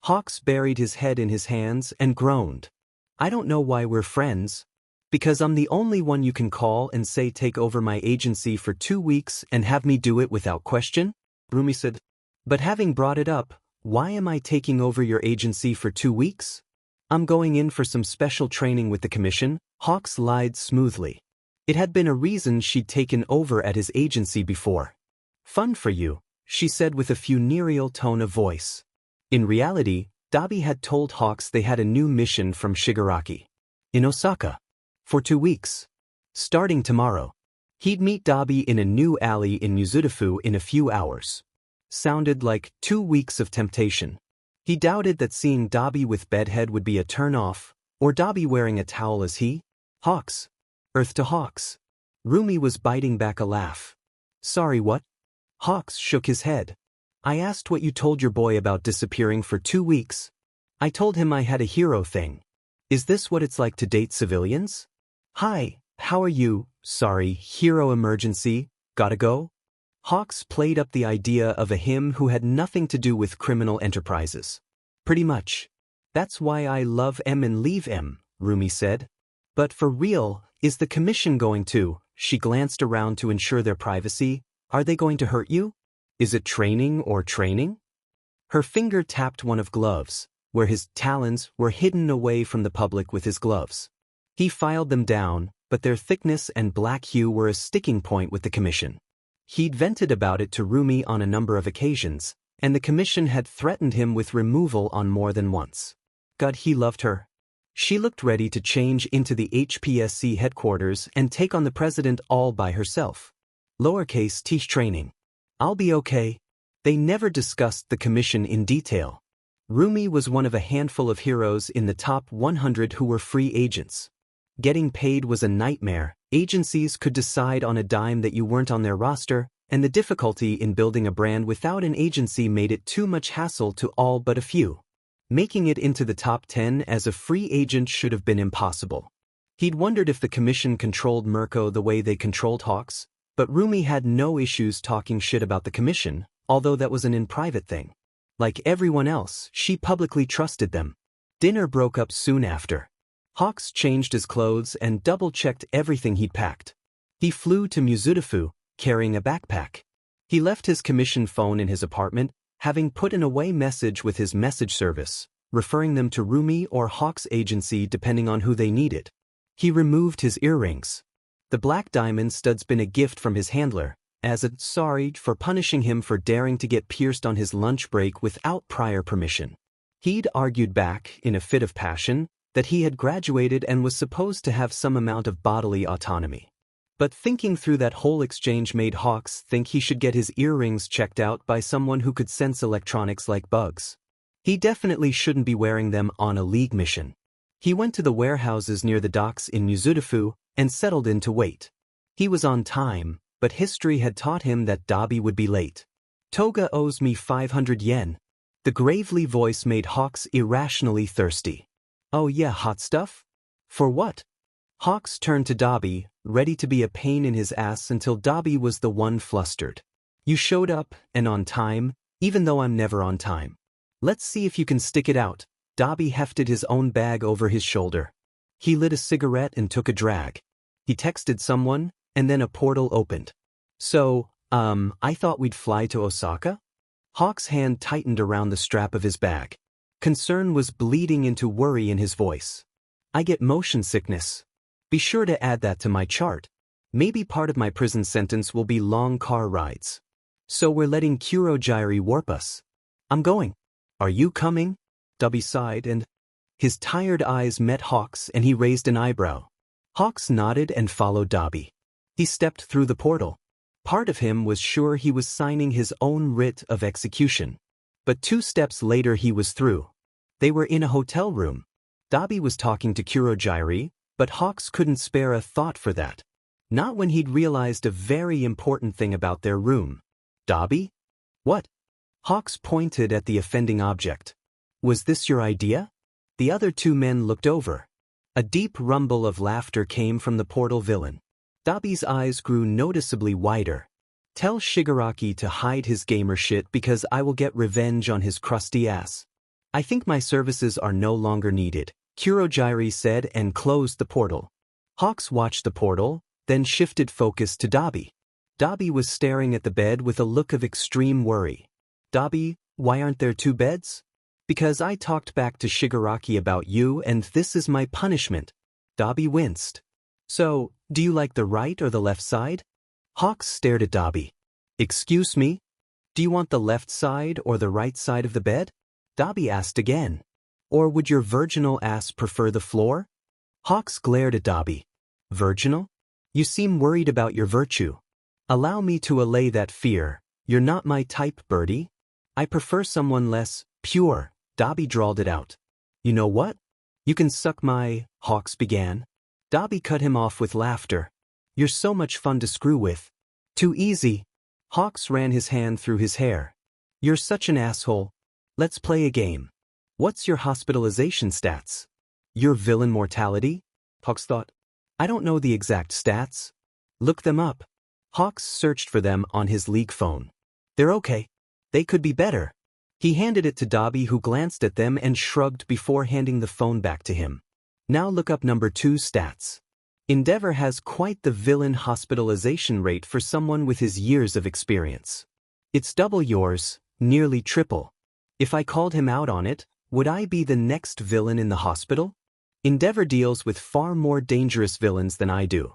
Hawks buried his head in his hands and groaned. "I don't know why we're friends. Because I'm the only one you can call and say take over my agency for 2 weeks and have me do it without question?" Rumi said. "But having brought it up, why am I taking over your agency for 2 weeks?" "I'm going in for some special training with the commission," Hawks lied smoothly. It had been a reason she'd taken over at his agency before. "Fun for you," she said with a funereal tone of voice. In reality, Dabi had told Hawks they had a new mission from Shigaraki. In Osaka. For 2 weeks. Starting tomorrow. He'd meet Dabi in a new alley in Mizudafu in a few hours. Sounded like 2 weeks of temptation. He doubted that seeing Dabi with bedhead would be a turn-off, or Dabi wearing a towel as he. Hawks. Earth to Hawks. Rumi was biting back a laugh. "Sorry, what?" Hawks shook his head. "I asked what you told your boy about disappearing for 2 weeks. I told him I had a hero thing. Is this what it's like to date civilians?" "Hi, how are you? Sorry, hero emergency, gotta go?" Hawks played up the idea of a him who had nothing to do with criminal enterprises. "Pretty much. That's why I love M and leave M," Rumi said. "But for real, is the commission going to?" She glanced around to ensure their privacy. "Are they going to hurt you? Is it training or training?" Her finger tapped one of gloves, where his talons were hidden away from the public with his gloves. He filed them down, but their thickness and black hue were a sticking point with the commission. He'd vented about it to Rumi on a number of occasions, and the commission had threatened him with removal on more than once. God, he loved her. She looked ready to change into the HPSC headquarters and take on the president all by herself. Lowercase t training. "I'll be okay." They never discussed the commission in detail. Rumi was one of a handful of heroes in the top 100 who were free agents. Getting paid was a nightmare. Agencies could decide on a dime that you weren't on their roster, and the difficulty in building a brand without an agency made it too much hassle to all but a few. Making it into the top 10 as a free agent should have been impossible. He'd wondered if the commission controlled Mirko the way they controlled Hawks, but Rumi had no issues talking shit about the commission, although that was an in-private thing. Like everyone else, she publicly trusted them. Dinner broke up soon after. Hawks changed his clothes and double-checked everything he'd packed. He flew to Mizudafu, carrying a backpack. He left his commission phone in his apartment, having put an away message with his message service, referring them to Rumi or Hawks' agency depending on who they needed. He removed his earrings. The black diamond stud's been a gift from his handler, as a sorry for punishing him for daring to get pierced on his lunch break without prior permission. He'd argued back, in a fit of passion, that he had graduated and was supposed to have some amount of bodily autonomy. But thinking through that whole exchange made Hawks think he should get his earrings checked out by someone who could sense electronics like bugs. He definitely shouldn't be wearing them on a league mission. He went to the warehouses near the docks in Mizudafu and settled in to wait. He was on time, but history had taught him that Dabi would be late. Toga owes me 500 yen. The gravely voice made Hawks irrationally thirsty. Oh yeah, hot stuff? For what? Hawks turned to Dabi, ready to be a pain in his ass until Dabi was the one flustered. You showed up, and on time, even though I'm never on time. Let's see if you can stick it out. Dabi hefted his own bag over his shoulder. He lit a cigarette and took a drag. He texted someone, and then a portal opened. So, I thought we'd fly to Osaka? Hawk's hand tightened around the strap of his bag. Concern was bleeding into worry in his voice. I get motion sickness. Be sure to add that to my chart. Maybe part of my prison sentence will be long car rides. So we're letting Kurogyri warp us. I'm going. Are you coming? Dabi sighed and his tired eyes met Hawk's and he raised an eyebrow. Hawks nodded and followed Dabi. He stepped through the portal. Part of him was sure he was signing his own writ of execution. But 2 steps later he was through. They were in a hotel room. Dabi was talking to Kurogyri, but Hawks couldn't spare a thought for that. Not when he'd realized a very important thing about their room. Dabi? What? Hawks pointed at the offending object. Was this your idea? The other 2 men looked over. A deep rumble of laughter came from the portal villain. Dabi's eyes grew noticeably wider. Tell Shigaraki to hide his gamer shit because I will get revenge on his crusty ass. I think my services are no longer needed, Kurogyri said and closed the portal. Hawks watched the portal, then shifted focus to Dabi. Dabi was staring at the bed with a look of extreme worry. Dabi, why aren't there 2 beds? Because I talked back to Shigaraki about you and this is my punishment. Dabi winced. So, do you like the right or the left side? Hawks stared at Dabi. Excuse me? Do you want the left side or the right side of the bed? Dabi asked again. Or would your virginal ass prefer the floor? Hawks glared at Dabi. Virginal? You seem worried about your virtue. Allow me to allay that fear. You're not my type, birdie. I prefer someone less pure. Dabi drawled it out. You know what? You can suck my, Hawks began. Dabi cut him off with laughter. You're so much fun to screw with. Too easy. Hawks ran his hand through his hair. You're such an asshole. Let's play a game. What's your hospitalization stats? Your villain mortality? Hawks thought. I don't know the exact stats. Look them up. Hawks searched for them on his league phone. They're okay. They could be better. He handed it to Dabi who glanced at them and shrugged before handing the phone back to him. Now look up number 2 stats. Endeavor has quite the villain hospitalization rate for someone with his years of experience. It's double yours, nearly triple. If I called him out on it, would I be the next villain in the hospital? Endeavor deals with far more dangerous villains than I do.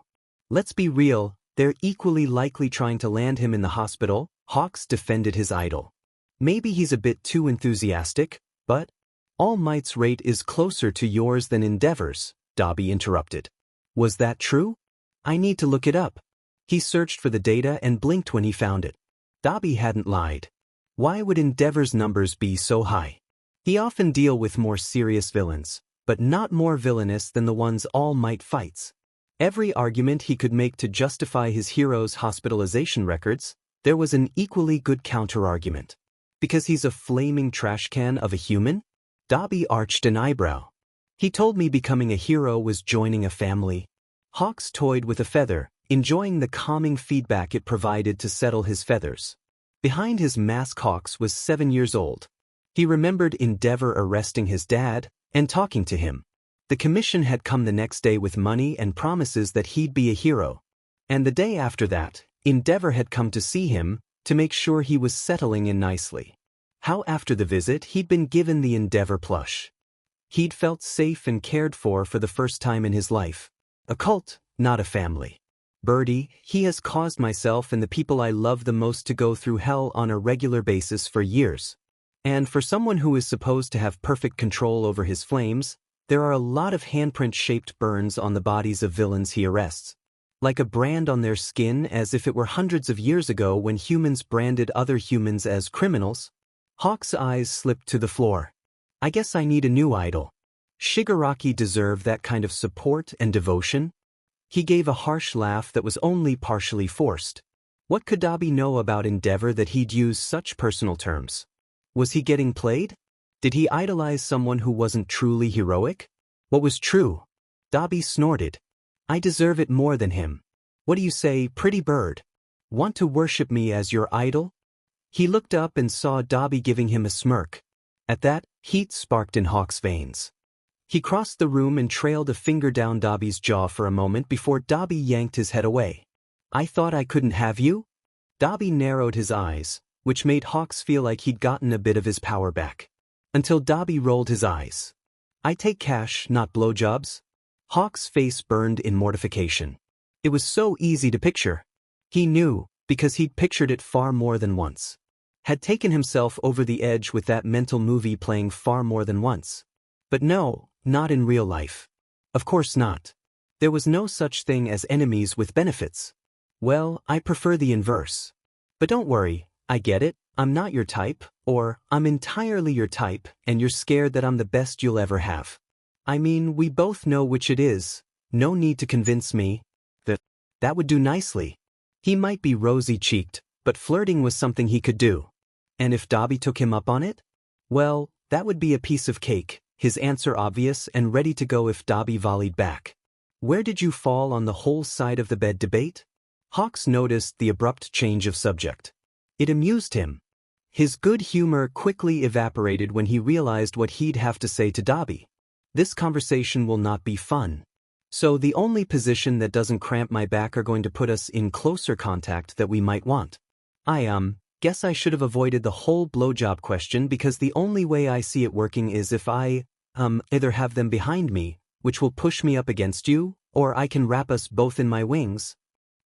Let's be real, they're equally likely trying to land him in the hospital. Hawks defended his idol. Maybe he's a bit too enthusiastic, but All Might's rate is closer to yours than Endeavor's, Dabi interrupted. Was that true? I need to look it up. He searched for the data and blinked when he found it. Dabi hadn't lied. Why would Endeavor's numbers be so high? He often deal with more serious villains, but not more villainous than the ones All Might fights. Every argument he could make to justify his hero's hospitalization records, there was an equally good counter-argument. Because he's a flaming trash can of a human? Dabi arched an eyebrow. He told me becoming a hero was joining a family. Hawks toyed with a feather, enjoying the calming feedback it provided to settle his feathers. Behind his mask Hawks was 7 years old. He remembered Endeavor arresting his dad and talking to him. The commission had come the next day with money and promises that he'd be a hero. And the day after that, Endeavor had come to see him to make sure he was settling in nicely. How after the visit he'd been given the Endeavor plush. He'd felt safe and cared for the first time in his life. A cult, not a family. Birdie, he has caused myself and the people I love the most to go through hell on a regular basis for years. And for someone who is supposed to have perfect control over his flames, there are a lot of handprint-shaped burns on the bodies of villains he arrests. Like a brand on their skin as if it were hundreds of years ago when humans branded other humans as criminals. Hawk's eyes slipped to the floor. I guess I need a new idol. Shigaraki deserve that kind of support and devotion? He gave a harsh laugh that was only partially forced. What could Dabi know about Endeavor that he'd use such personal terms? Was he getting played? Did he idolize someone who wasn't truly heroic? What was true? Dabi snorted. I deserve it more than him. What do you say, pretty bird? Want to worship me as your idol? He looked up and saw Dabi giving him a smirk. At that, heat sparked in Hawk's veins. He crossed the room and trailed a finger down Dabi's jaw for a moment before Dabi yanked his head away. I thought I couldn't have you? Dabi narrowed his eyes, which made Hawks feel like he'd gotten a bit of his power back. Until Dabi rolled his eyes. I take cash, not blowjobs. Hawk's face burned in mortification. It was so easy to picture. He knew, because he'd pictured it far more than once. Had taken himself over the edge with that mental movie playing far more than once. But no, not in real life. Of course not. There was no such thing as enemies with benefits. Well, I prefer the inverse. But don't worry, I get it, I'm not your type, or I'm entirely your type and you're scared that I'm the best you'll ever have. I mean, we both know which it is, no need to convince me. That would do nicely. He might be rosy-cheeked, but flirting was something he could do. And if Dabi took him up on it? Well, that would be a piece of cake, his answer obvious and ready to go if Dabi volleyed back. Where did you fall on the whole side of the bed debate? Hawks noticed the abrupt change of subject. It amused him. His good humor quickly evaporated when he realized what he'd have to say to Dabi. This conversation will not be fun. So the only position that doesn't cramp my back are going to put us in closer contact that we might want. Guess I should have avoided the whole blowjob question because the only way I see it working is if I, either have them behind me, which will push me up against you, or I can wrap us both in my wings.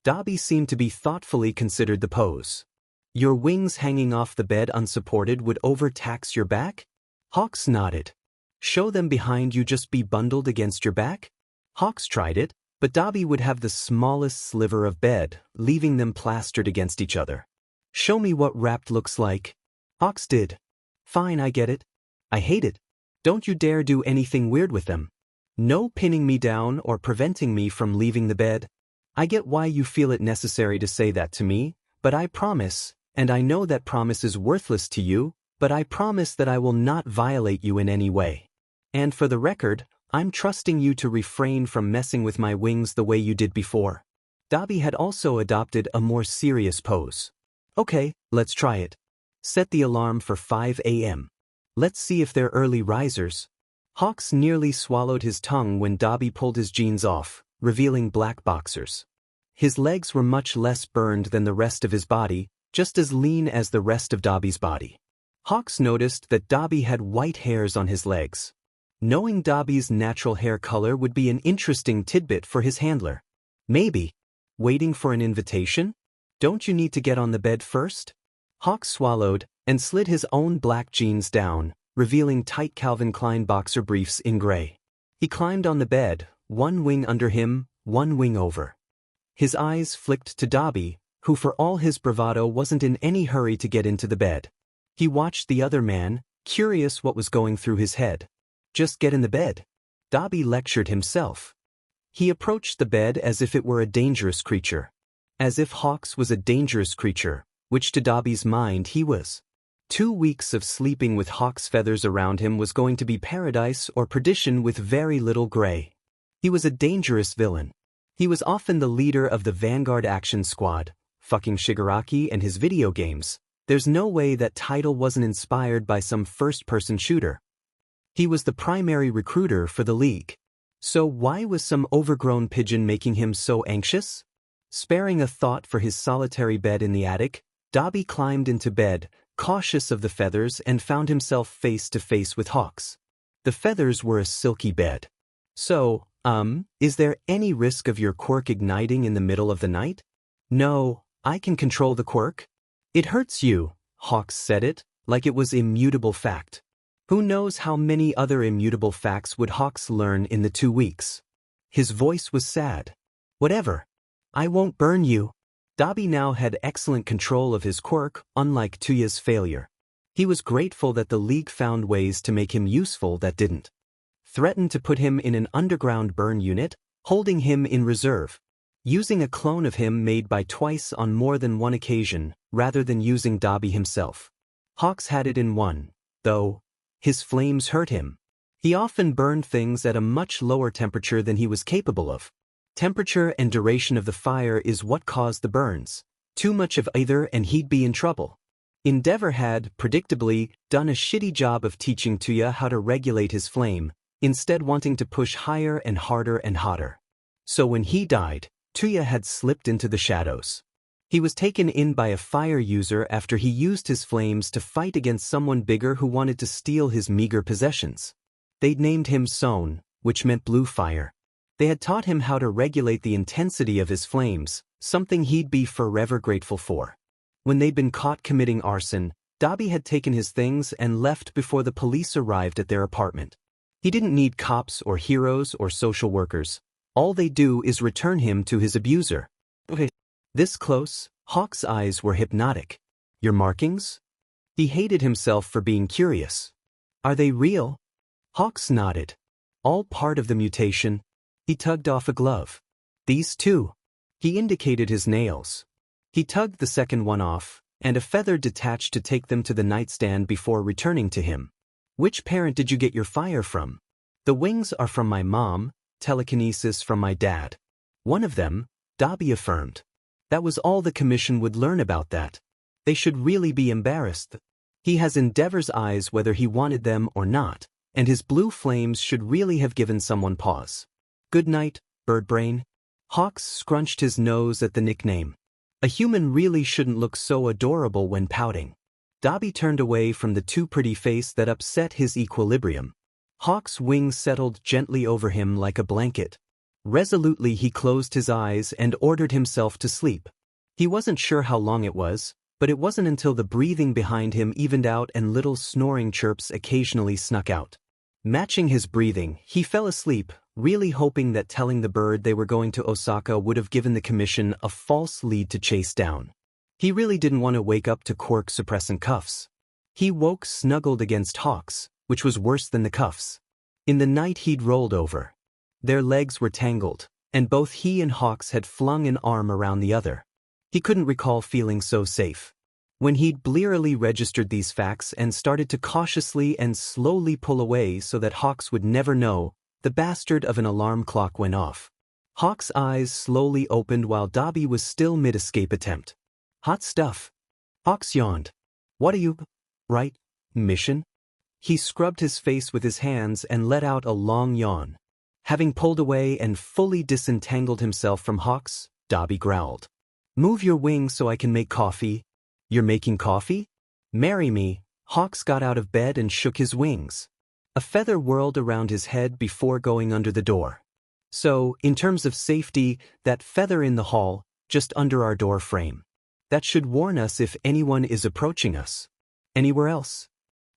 Dabi seemed to be thoughtfully considered the pose. Your wings hanging off the bed unsupported would overtax your back? Hawks nodded. Show them behind you just be bundled against your back? Hawks tried it, but Dabi would have the smallest sliver of bed, leaving them plastered against each other. Show me what wrapped looks like. Hawks did. Fine, I get it. I hate it. Don't you dare do anything weird with them. No pinning me down or preventing me from leaving the bed. I get why you feel it necessary to say that to me, but I promise, and I know that promise is worthless to you, but I promise that I will not violate you in any way. And for the record, I'm trusting you to refrain from messing with my wings the way you did before. Dabi had also adopted a more serious pose. Okay, let's try it. Set the alarm for 5 a.m. Let's see if they're early risers. Hawks nearly swallowed his tongue when Dabi pulled his jeans off, revealing black boxers. His legs were much less burned than the rest of his body, just as lean as the rest of Dabi's body. Hawks noticed that Dabi had white hairs on his legs. Knowing Dabi's natural hair color would be an interesting tidbit for his handler. Maybe. Waiting for an invitation? Don't you need to get on the bed first? Hawks swallowed and slid his own black jeans down, revealing tight Calvin Klein boxer briefs in gray. He climbed on the bed, one wing under him, one wing over. His eyes flicked to Dabi, who for all his bravado wasn't in any hurry to get into the bed. He watched the other man, curious what was going through his head. Just get in the bed. Dabi lectured himself. He approached the bed as if it were a dangerous creature. As if Hawks was a dangerous creature, which to Dabi's mind he was. 2 weeks of sleeping with Hawk's feathers around him was going to be paradise or perdition with very little gray. He was a dangerous villain. He was often the leader of the Vanguard Action Squad, fucking Shigaraki and his video games. There's no way that title wasn't inspired by some first-person shooter. He was the primary recruiter for the League. So why was some overgrown pigeon making him so anxious? Sparing a thought for his solitary bed in the attic, Dabi climbed into bed, cautious of the feathers, and found himself face to face with Hawks. The feathers were a silky bed. So, is there any risk of your quirk igniting in the middle of the night? No, I can control the quirk. It hurts you, Hawks said it, like it was immutable fact. Who knows how many other immutable facts would Hawks learn in the 2 weeks? His voice was sad. Whatever. I won't burn you. Dabi now had excellent control of his quirk, unlike Toya's failure. He was grateful that the League found ways to make him useful that didn't. threatened to put him in an underground burn unit, holding him in reserve. Using a clone of him made by twice on more than one occasion, rather than using Dabi himself. Hawks had it in one, though. His flames hurt him. He often burned things at a much lower temperature than he was capable of. Temperature and duration of the fire is what caused the burns. Too much of either and he'd be in trouble. Endeavor had, predictably, done a shitty job of teaching Toya how to regulate his flame, instead wanting to push higher and harder and hotter. So when he died, Toya had slipped into the shadows. He was taken in by a fire user after he used his flames to fight against someone bigger who wanted to steal his meager possessions. They'd named him Son, which meant blue fire. They had taught him how to regulate the intensity of his flames, something he'd be forever grateful for. When they'd been caught committing arson, Dabi had taken his things and left before the police arrived at their apartment. He didn't need cops or heroes or social workers. All they do is return him to his abuser. This close, Hawk's eyes were hypnotic. Your markings? He hated himself for being curious. Are they real? Hawks nodded. All part of the mutation. He tugged off a glove. These two. He indicated his nails. He tugged the second one off, and a feather detached to take them to the nightstand before returning to him. Which parent did you get your fire from? The wings are from my mom, telekinesis from my dad. One of them, Dabi affirmed. That was all the commission would learn about that. They should really be embarrassed. He has Endeavor's eyes whether he wanted them or not, and his blue flames should really have given someone pause. Good night, Birdbrain. Hawks scrunched his nose at the nickname. A human really shouldn't look so adorable when pouting. Dabi turned away from the too pretty face that upset his equilibrium. Hawk's wings settled gently over him like a blanket. Resolutely he closed his eyes and ordered himself to sleep. He wasn't sure how long it was, but it wasn't until the breathing behind him evened out and little snoring chirps occasionally snuck out. Matching his breathing, he fell asleep, really hoping that telling the bird they were going to Osaka would have given the commission a false lead to chase down. He really didn't want to wake up to quirk-suppressant cuffs. He woke snuggled against Hawks, which was worse than the cuffs. In the night he'd rolled over. Their legs were tangled, and both he and Hawks had flung an arm around the other. He couldn't recall feeling so safe. When he'd blearily registered these facts and started to cautiously and slowly pull away so that Hawks would never know, the bastard of an alarm clock went off. Hawks' eyes slowly opened while Dabi was still mid-escape attempt. Hot stuff. Hawks yawned. What are you? Right? Mission? He scrubbed his face with his hands and let out a long yawn. Having pulled away and fully disentangled himself from Hawks, Dabi growled. Move your wings so I can make coffee. You're making coffee? Marry me. Hawks got out of bed and shook his wings. A feather whirled around his head before going under the door. So, in terms of safety, that feather in the hall, just under our door frame. That should warn us if anyone is approaching us. Anywhere else?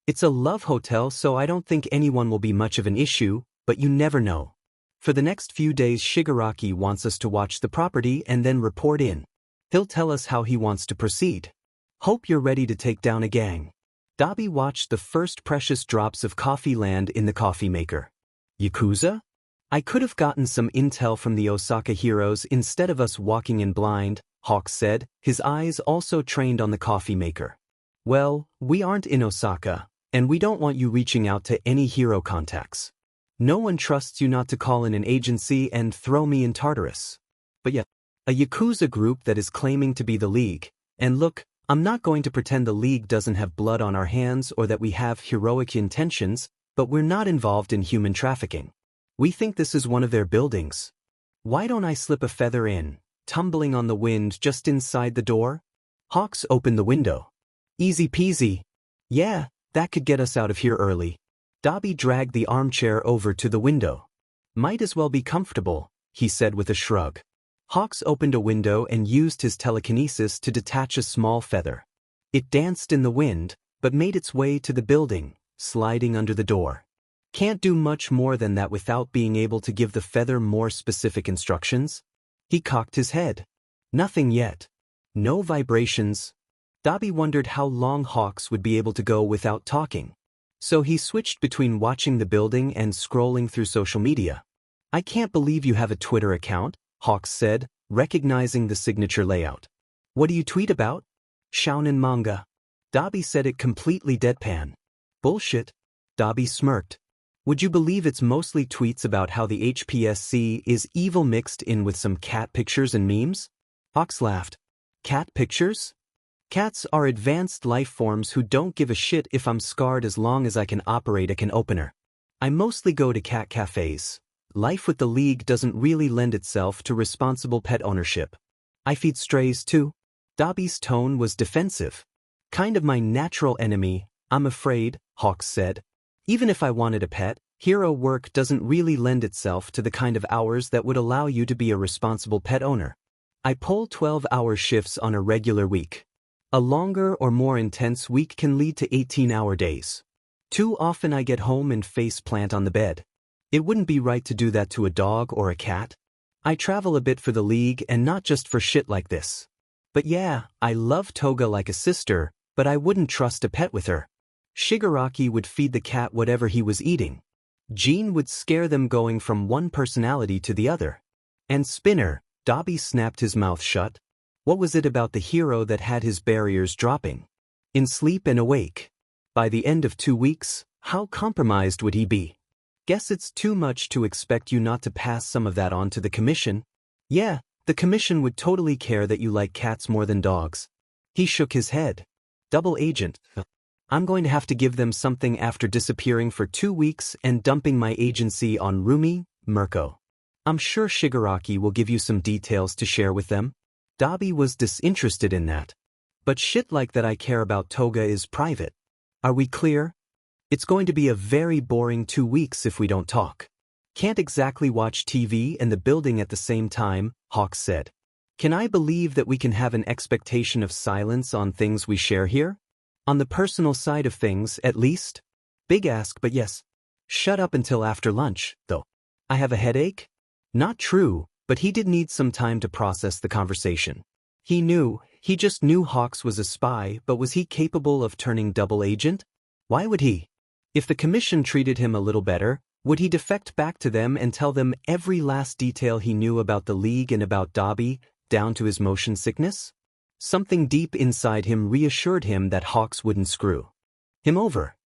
It's a love hotel, so I don't think anyone will be much of an issue, but you never know. For the next few days Shigaraki wants us to watch the property and then report in. He'll tell us how he wants to proceed. Hope you're ready to take down a gang. Dabi watched the first precious drops of coffee land in the coffee maker. Yakuza? I could have gotten some intel from the Osaka heroes instead of us walking in blind, Hawks said, his eyes also trained on the coffee maker. Well, we aren't in Osaka, and we don't want you reaching out to any hero contacts. No one trusts you not to call in an agency and throw me in Tartarus. But yet, a Yakuza group that is claiming to be the League, and look, I'm not going to pretend the League doesn't have blood on our hands or that we have heroic intentions, but we're not involved in human trafficking. We think this is one of their buildings. Why don't I slip a feather in, tumbling on the wind just inside the door? Hawks opened the window. Easy peasy. Yeah, that could get us out of here early. Dabi dragged the armchair over to the window. Might as well be comfortable, he said with a shrug. Hawks opened a window and used his telekinesis to detach a small feather. It danced in the wind, but made its way to the building, sliding under the door. Can't do much more than that without being able to give the feather more specific instructions? He cocked his head. Nothing yet. No vibrations. Dabi wondered how long Hawks would be able to go without talking. So he switched between watching the building and scrolling through social media. I can't believe you have a Twitter account, Hawks said, recognizing the signature layout. What do you tweet about? Shounen manga. Dabi said it completely deadpan. Bullshit. Dabi smirked. Would you believe it's mostly tweets about how the HPSC is evil mixed in with some cat pictures and memes? Hawks laughed. Cat pictures? Cats are advanced life forms who don't give a shit if I'm scarred as long as I can operate a can opener. I mostly go to cat cafes. Life with the League doesn't really lend itself to responsible pet ownership. I feed strays too. Dabi's tone was defensive. Kind of my natural enemy, I'm afraid, Hawks said. Even if I wanted a pet, hero work doesn't really lend itself to the kind of hours that would allow you to be a responsible pet owner. I pull 12-hour shifts on a regular week. A longer or more intense week can lead to 18-hour days. Too often I get home and face plant on the bed. It wouldn't be right to do that to a dog or a cat. I travel a bit for the League and not just for shit like this. But yeah, I love Toga like a sister, but I wouldn't trust a pet with her. Shigaraki would feed the cat whatever he was eating. Jean would scare them going from one personality to the other. And Spinner, Dabi snapped his mouth shut. What was it about the hero that had his barriers dropping? In sleep and awake. By the end of 2 weeks, how compromised would he be? Guess it's too much to expect you not to pass some of that on to the commission. Yeah, the commission would totally care that you like cats more than dogs. He shook his head. Double agent. I'm going to have to give them something after disappearing for 2 weeks and dumping my agency on Rumi, Mirko. I'm sure Shigaraki will give you some details to share with them. Dabi was disinterested in that. But shit like that I care about Toga is private. Are we clear? It's going to be a very boring 2 weeks if we don't talk. Can't exactly watch TV and the building at the same time, Hawks said. Can I believe that we can have an expectation of silence on things we share here? On the personal side of things, at least? Big ask, but yes. Shut up until after lunch, though. I have a headache? Not true, but he did need some time to process the conversation. He just knew Hawks was a spy, but was he capable of turning double agent? Why would he? If the commission treated him a little better, would he defect back to them and tell them every last detail he knew about the League and about Dabi, down to his motion sickness? Something deep inside him reassured him that Hawks wouldn't screw him over.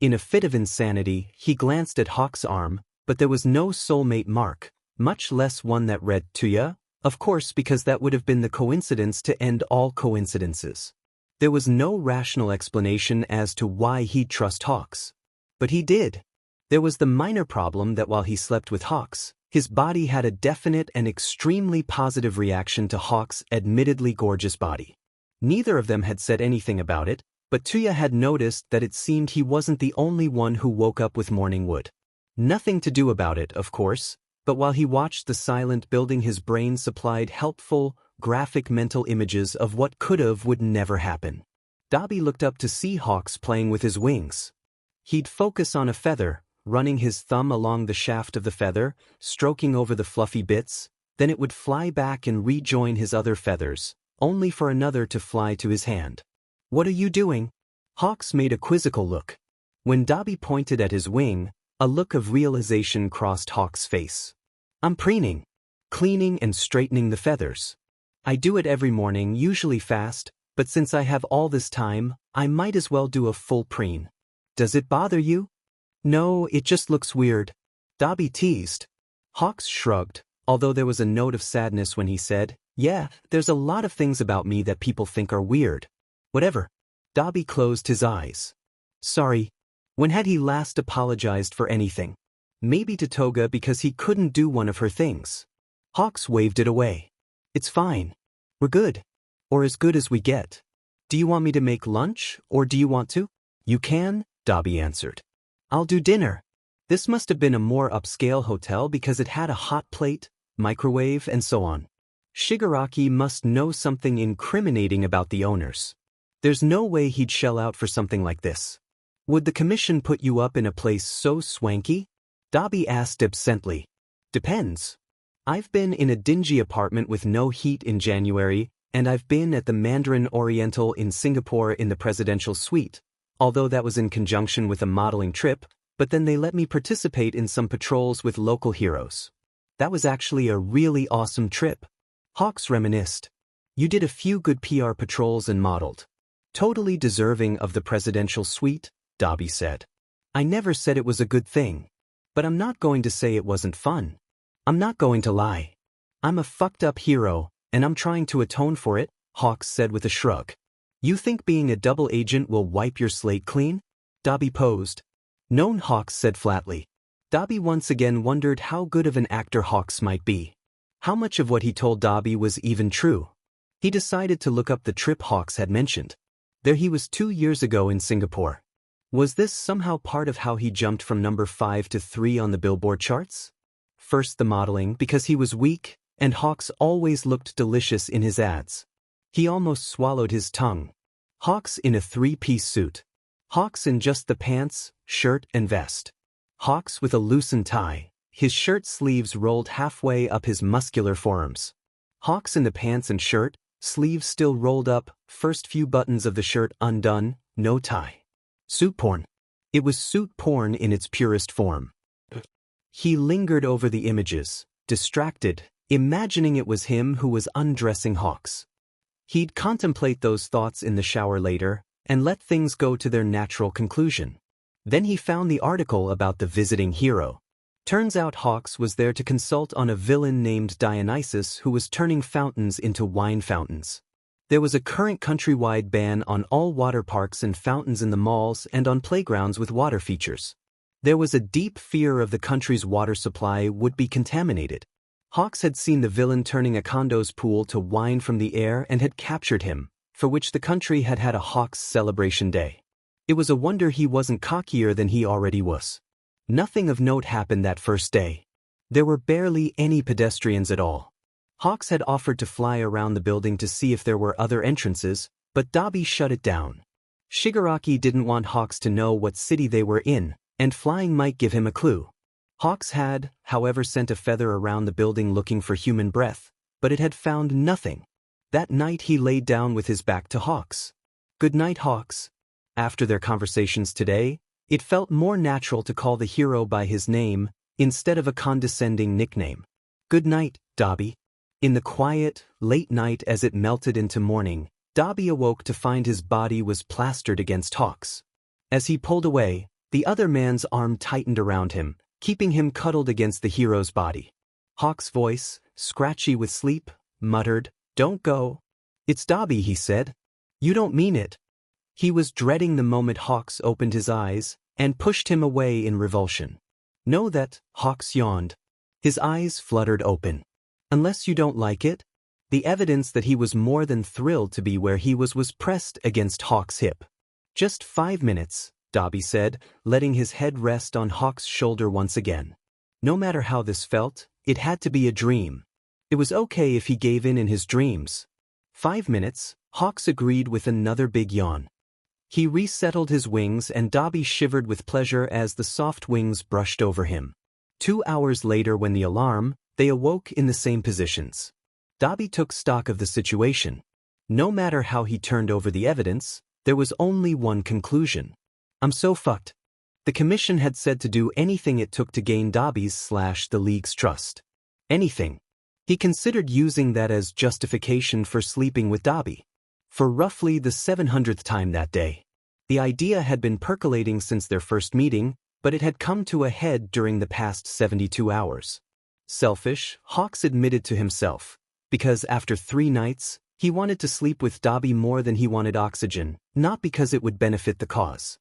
In a fit of insanity, he glanced at Hawks' arm, but there was no soulmate mark, much less one that read Toya, of course, because that would have been the coincidence to end all coincidences. There was no rational explanation as to why he'd trust Hawks. But he did. There was the minor problem that while he slept with Hawks, his body had a definite and extremely positive reaction to Hawks' admittedly gorgeous body. Neither of them had said anything about it, but Toya had noticed that it seemed he wasn't the only one who woke up with morning wood. Nothing to do about it, of course, but while he watched the silent building, his brain supplied helpful, graphic mental images of what could've would never happen. Dabi looked up to see Hawks playing with his wings. He'd focus on a feather, running his thumb along the shaft of the feather, stroking over the fluffy bits, then it would fly back and rejoin his other feathers, only for another to fly to his hand. What are you doing? Hawks made a quizzical look. When Dabi pointed at his wing, a look of realization crossed Hawks' face. I'm preening. Cleaning and straightening the feathers. I do it every morning, usually fast, but since I have all this time, I might as well do a full preen. Does it bother you? No, it just looks weird. Dabi teased. Hawks shrugged, although there was a note of sadness when he said, yeah, there's a lot of things about me that people think are weird. Whatever. Dabi closed his eyes. Sorry. When had he last apologized for anything? Maybe to Toga because he couldn't do one of her things. Hawks waved it away. It's fine. We're good. Or as good as we get. Do you want me to make lunch, or do you want to? You can, Dabi answered. I'll do dinner. This must have been a more upscale hotel because it had a hot plate, microwave, and so on. Shigaraki must know something incriminating about the owners. There's no way he'd shell out for something like this. Would the commission put you up in a place so swanky? Dabi asked absently. Depends. I've been in a dingy apartment with no heat in January, and I've been at the Mandarin Oriental in Singapore in the presidential suite, although that was in conjunction with a modeling trip, but then they let me participate in some patrols with local heroes. That was actually a really awesome trip. Hawks reminisced. You did a few good PR patrols and modeled. Totally deserving of the presidential suite, Dabi said. I never said it was a good thing. But I'm not going to say it wasn't fun. I'm not going to lie. I'm a fucked up hero, and I'm trying to atone for it, Hawks said with a shrug. You think being a double agent will wipe your slate clean? Dabi posed. No, Hawks said flatly. Dabi once again wondered how good of an actor Hawks might be. How much of what he told Dabi was even true? He decided to look up the trip Hawks had mentioned. There he was 2 years ago in Singapore. Was this somehow part of how he jumped from number 5 to 3 on the Billboard charts? First the modeling, because he was weak, and Hawks always looked delicious in his ads. He almost swallowed his tongue. Hawks in a 3-piece suit. Hawks in just the pants, shirt and vest. Hawks with a loosened tie, his shirt sleeves rolled halfway up his muscular forearms. Hawks in the pants and shirt, sleeves still rolled up, first few buttons of the shirt undone, no tie. Suit porn. It was suit porn in its purest form. He lingered over the images, distracted, imagining it was him who was undressing Hawks. He'd contemplate those thoughts in the shower later, and let things go to their natural conclusion. Then he found the article about the visiting hero. Turns out Hawks was there to consult on a villain named Dionysus who was turning fountains into wine fountains. There was a current countrywide ban on all water parks and fountains in the malls and on playgrounds with water features. There was a deep fear of the country's water supply would be contaminated. Hawks had seen the villain turning a condo's pool to wine from the air and had captured him, for which the country had had a Hawks celebration day. It was a wonder he wasn't cockier than he already was. Nothing of note happened that first day. There were barely any pedestrians at all. Hawks had offered to fly around the building to see if there were other entrances, but Dabi shut it down. Shigaraki didn't want Hawks to know what city they were in, and flying might give him a clue. Hawks had, however, sent a feather around the building looking for human breath, but it had found nothing. That night he laid down with his back to Hawks. Good night, Hawks. After their conversations today, it felt more natural to call the hero by his name, instead of a condescending nickname. Good night, Dabi. In the quiet, late night as it melted into morning, Dabi awoke to find his body was plastered against Hawks. As he pulled away, the other man's arm tightened around him, keeping him cuddled against the hero's body. Hawks' voice, scratchy with sleep, muttered, "Don't go." "It's Dabi," he said. "You don't mean it." He was dreading the moment Hawks opened his eyes, and pushed him away in revulsion. "Know that," Hawks yawned. His eyes fluttered open. "Unless you don't like it?" The evidence that he was more than thrilled to be where he was pressed against Hawks' hip. "Just 5 minutes," Dabi said, letting his head rest on Hawks' shoulder once again. No matter how this felt, it had to be a dream. It was okay if he gave in his dreams. 5 minutes, Hawks agreed with another big yawn. He resettled his wings and Dabi shivered with pleasure as the soft wings brushed over him. 2 hours later when the alarm, they awoke in the same positions. Dabi took stock of the situation. No matter how he turned over the evidence, there was only one conclusion. "I'm so fucked." The commission had said to do anything it took to gain Dabi's/the league's trust. Anything. He considered using that as justification for sleeping with Dabi. For roughly the 700th time that day. The idea had been percolating since their first meeting, but it had come to a head during the past 72 hours. Selfish, Hawks admitted to himself, because after 3 nights, he wanted to sleep with Dabi more than he wanted oxygen, not because it would benefit the cause.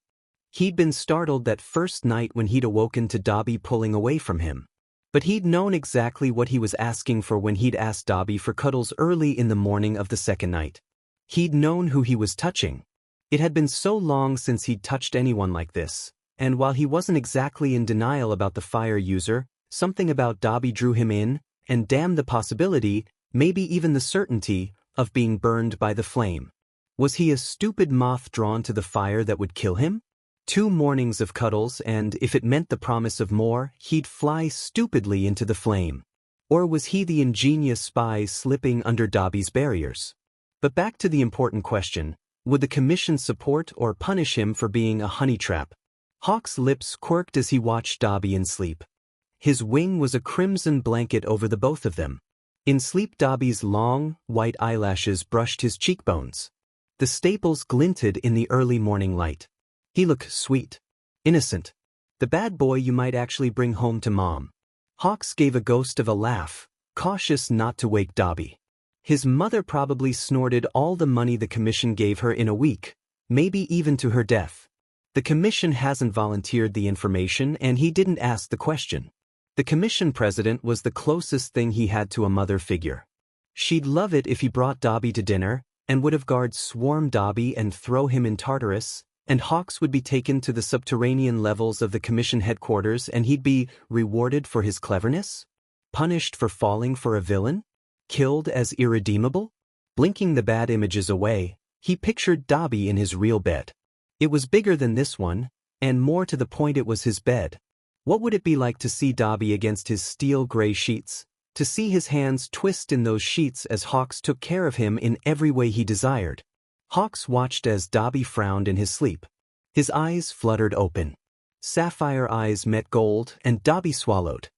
He'd been startled that first night when he'd awoken to Dabi pulling away from him. But he'd known exactly what he was asking for when he'd asked Dabi for cuddles early in the morning of the second night. He'd known who he was touching. It had been so long since he'd touched anyone like this, and while he wasn't exactly in denial about the fire user, something about Dabi drew him in, and damned the possibility, maybe even the certainty, of being burned by the flame. Was he a stupid moth drawn to the fire that would kill him? 2 mornings of cuddles and, if it meant the promise of more, he'd fly stupidly into the flame. Or was he the ingenious spy slipping under Dabi's barriers? But back to the important question, Would the commission support or punish him for being a honey trap? Hawk's lips quirked as he watched Dabi in sleep. His wing was a crimson blanket over the both of them. In sleep, Dabi's long, white eyelashes brushed his cheekbones. The staples glinted in the early morning light. He looked sweet. Innocent. The bad boy you might actually bring home to mom. Hawks gave a ghost of a laugh, cautious not to wake Dabi. His mother probably snorted all the money the commission gave her in a week, maybe even to her death. The commission hasn't volunteered the information and he didn't ask the question. The commission president was the closest thing he had to a mother figure. She'd love it if he brought Dabi to dinner, and would have guards swarm Dabi and throw him in Tartarus, and Hawks would be taken to the subterranean levels of the commission headquarters and he'd be rewarded for his cleverness? Punished for falling for a villain? Killed as irredeemable? Blinking the bad images away, he pictured Dabi in his real bed. It was bigger than this one, and more to the point it was his bed. What would it be like to see Dabi against his steel gray sheets, to see his hands twist in those sheets as Hawks took care of him in every way he desired? Hawks watched as Dabi frowned in his sleep. His eyes fluttered open. Sapphire eyes met gold, and Dabi swallowed.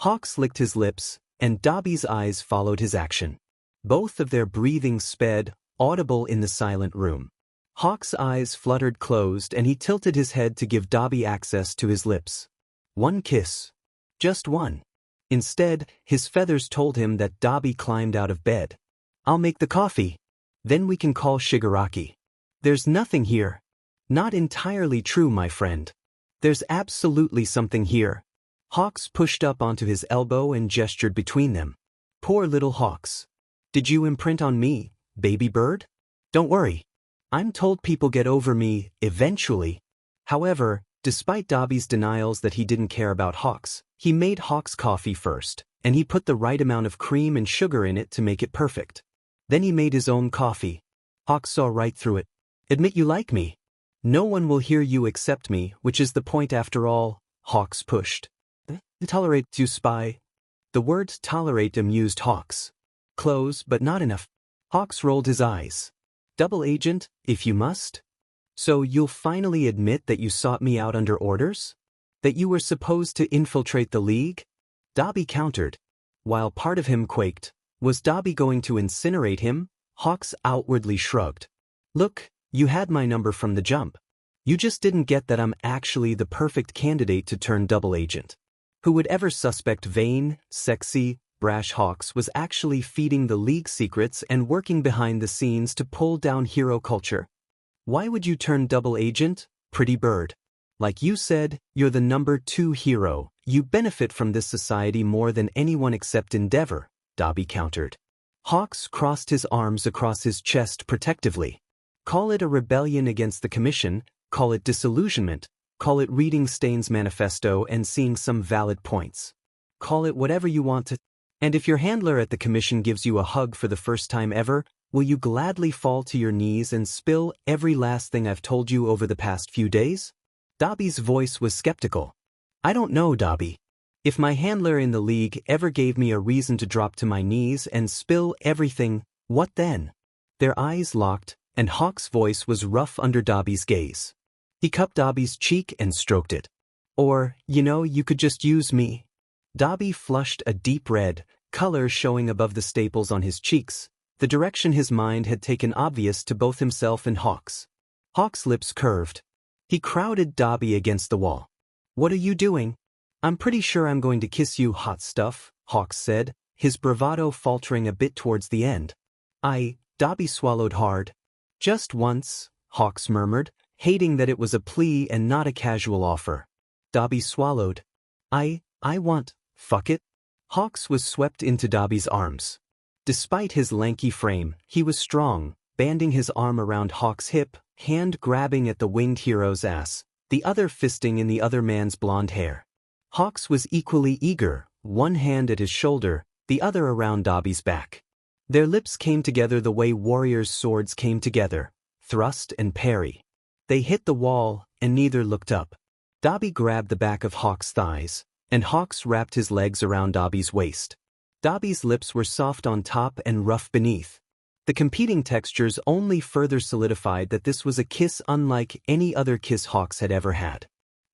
Hawks licked his lips, and Dabi's eyes followed his action. Both of their breathing sped, audible in the silent room. Hawks' eyes fluttered closed and he tilted his head to give Dabi access to his lips. One kiss. Just one. Instead, his feathers told him that Dabi climbed out of bed. I'll make the coffee. Then we can call Shigaraki. There's nothing here. Not entirely true, my friend. There's absolutely something here. Hawks pushed up onto his elbow and gestured between them. Poor little Hawks. Did you imprint on me, baby bird? Don't worry. I'm told people get over me, eventually. However, despite Dabi's denials that he didn't care about Hawks, he made Hawks coffee first, and he put the right amount of cream and sugar in it to make it perfect. Then he made his own coffee. Hawks saw right through it. Admit you like me. No one will hear you except me, which is the point after all, Hawks pushed. Tolerate you spy. The word tolerate amused Hawks. Close, but not enough. Hawks rolled his eyes. Double agent, if you must? So you'll finally admit that you sought me out under orders? That you were supposed to infiltrate the League? Dabi countered. While part of him quaked, was Dabi going to incinerate him? Hawks outwardly shrugged. Look, you had my number from the jump. You just didn't get that I'm actually the perfect candidate to turn double agent. Who would ever suspect vain, sexy, brash Hawks was actually feeding the League secrets and working behind the scenes to pull down hero culture? Why would you turn double agent, pretty bird? Like you said, you're the number 2 hero. You benefit from this society more than anyone except Endeavor, Dabi countered. Hawks crossed his arms across his chest protectively. Call it a rebellion against the commission, call it disillusionment, call it reading Stain's manifesto and seeing some valid points. Call it whatever you want to. And if your handler at the commission gives you a hug for the first time ever, will you gladly fall to your knees and spill every last thing I've told you over the past few days? Dabi's voice was skeptical. I don't know, Dabi. If my handler in the League ever gave me a reason to drop to my knees and spill everything, what then? Their eyes locked, and Hawk's voice was rough under Dabi's gaze. He cupped Dabi's cheek and stroked it. Or, you could just use me. Dabi flushed a deep red, color showing above the staples on his cheeks, the direction his mind had taken obvious to both himself and Hawks. Hawk's lips curved. He crowded Dabi against the wall. What are you doing? I'm pretty sure I'm going to kiss you, hot stuff, Hawks said, his bravado faltering a bit towards the end. Dabi swallowed hard. Just once, Hawks murmured, hating that it was a plea and not a casual offer. Dabi swallowed. I want, fuck it. Hawks was swept into Dabi's arms. Despite his lanky frame, he was strong, banding his arm around Hawk's hip, hand grabbing at the winged hero's ass, the other fisting in the other man's blonde hair. Hawks was equally eager, one hand at his shoulder, the other around Dabi's back. Their lips came together the way warriors' swords came together, thrust and parry. They hit the wall, and neither looked up. Dabi grabbed the back of Hawk's thighs, and Hawks wrapped his legs around Dabi's waist. Dabi's lips were soft on top and rough beneath. The competing textures only further solidified that this was a kiss unlike any other kiss Hawks had ever had.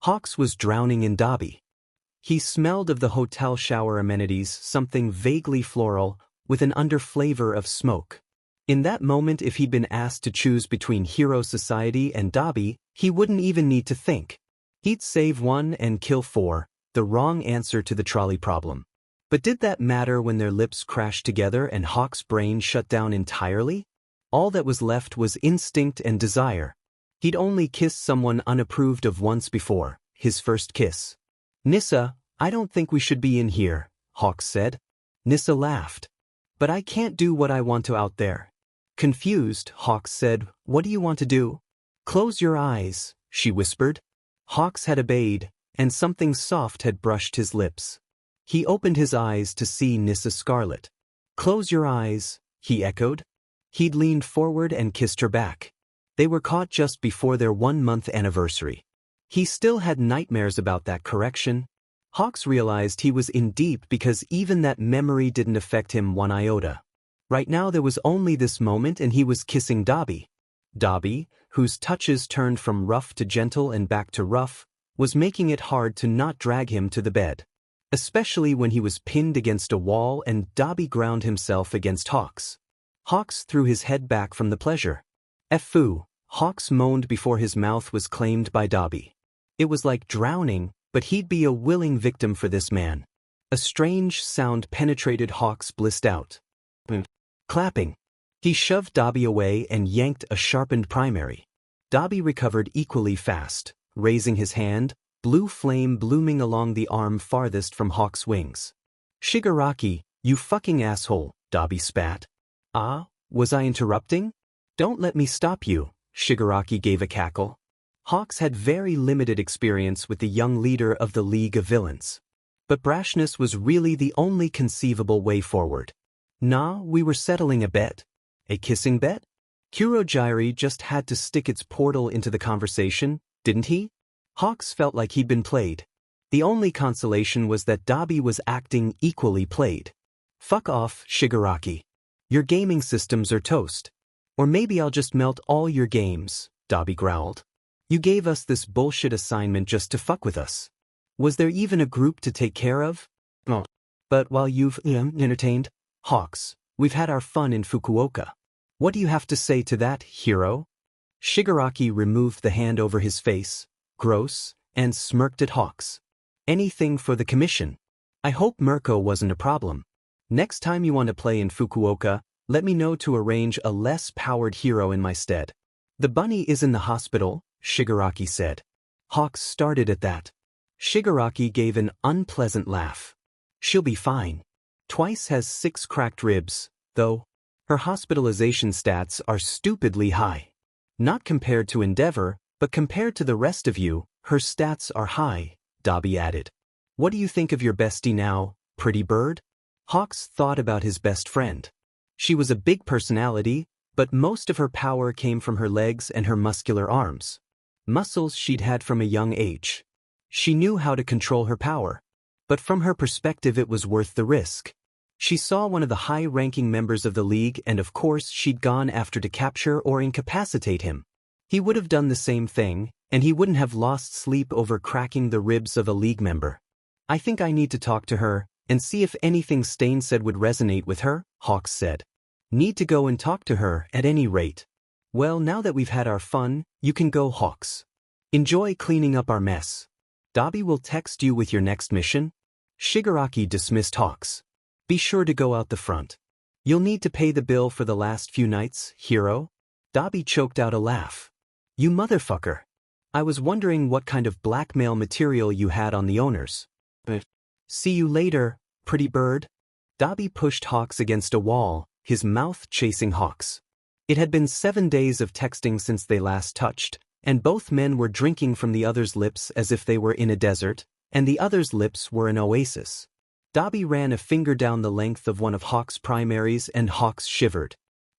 Hawks was drowning in Dabi. He smelled of the hotel shower amenities, something vaguely floral, with an underflavor of smoke. In that moment, if he'd been asked to choose between Hero Society and Dabi, he wouldn't even need to think. He'd save one and kill four, the wrong answer to the trolley problem. But did that matter when their lips crashed together and Hawk's brain shut down entirely? All that was left was instinct and desire. He'd only kissed someone unapproved of once before, his first kiss. "Nissa, I don't think we should be in here," Hawks said. Nissa laughed. "But I can't do what I want to out there." Confused, Hawks said, "What do you want to do?" "Close your eyes," she whispered. Hawks had obeyed, and something soft had brushed his lips. He opened his eyes to see Nissa Scarlet. "Close your eyes," he echoed. He'd leaned forward and kissed her back. They were caught just before their 1-month anniversary. He still had nightmares about that correction. Hawks realized he was in deep because even that memory didn't affect him one iota. Right now there was only this moment and he was kissing Dabi. Dabi, whose touches turned from rough to gentle and back to rough, was making it hard to not drag him to the bed. Especially when he was pinned against a wall and Dabi ground himself against Hawks. Hawks threw his head back from the pleasure. "Fu," Hawks moaned before his mouth was claimed by Dabi. It was like drowning, but he'd be a willing victim for this man. A strange sound penetrated Hawks' blissed out. Clapping. He shoved Dabi away and yanked a sharpened primary. Dabi recovered equally fast, raising his hand, blue flame blooming along the arm farthest from Hawk's wings. "Shigaraki, you fucking asshole," Dabi spat. "Ah, was I interrupting? Don't let me stop you," Shigaraki gave a cackle. Hawks had very limited experience with the young leader of the League of Villains. But brashness was really the only conceivable way forward. "Nah, we were settling a bet." "A kissing bet?" Kurogyri just had to stick its portal into the conversation, didn't he? Hawks felt like he'd been played. The only consolation was that Dabi was acting equally played. "Fuck off, Shigaraki. Your gaming systems are toast. Or maybe I'll just melt all your games," Dabi growled. "You gave us this bullshit assignment just to fuck with us. Was there even a group to take care of?" "No. But while you've entertained, Hawks, we've had our fun in Fukuoka. What do you have to say to that, hero?" Shigaraki removed the hand over his face, gross, and smirked at Hawks. "Anything for the commission. I hope Mirko wasn't a problem. Next time you want to play in Fukuoka, let me know to arrange a less powered hero in my stead." "The bunny is in the hospital," Shigaraki said. Hawks started at that. Shigaraki gave an unpleasant laugh. "She'll be fine. Twice has 6 cracked ribs, though. Her hospitalization stats are stupidly high. Not compared to Endeavor, but compared to the rest of you, her stats are high," Dabi added. "What do you think of your bestie now, pretty bird?" Hawks thought about his best friend. She was a big personality, but most of her power came from her legs and her muscular arms. Muscles she'd had from a young age. She knew how to control her power. But from her perspective it was worth the risk. She saw one of the high-ranking members of the League and of course she'd gone after to capture or incapacitate him. He would have done the same thing, and he wouldn't have lost sleep over cracking the ribs of a League member. "I think I need to talk to her, and see if anything Stain said would resonate with her," Hawks said. "Need to go and talk to her, at any rate." "Well, now that we've had our fun, you can go, Hawks. Enjoy cleaning up our mess. Dabi will text you with your next mission." Shigaraki dismissed Hawks. "Be sure to go out the front. You'll need to pay the bill for the last few nights, hero." Dabi choked out a laugh. "You motherfucker. I was wondering what kind of blackmail material you had on the owners." "See you later, pretty bird." Dabi pushed Hawks against a wall, his mouth chasing Hawks. It had been 7 days of texting since they last touched, and both men were drinking from the other's lips as if they were in a desert, and the other's lips were an oasis. Dabi ran a finger down the length of one of Hawks' primaries and Hawks shivered.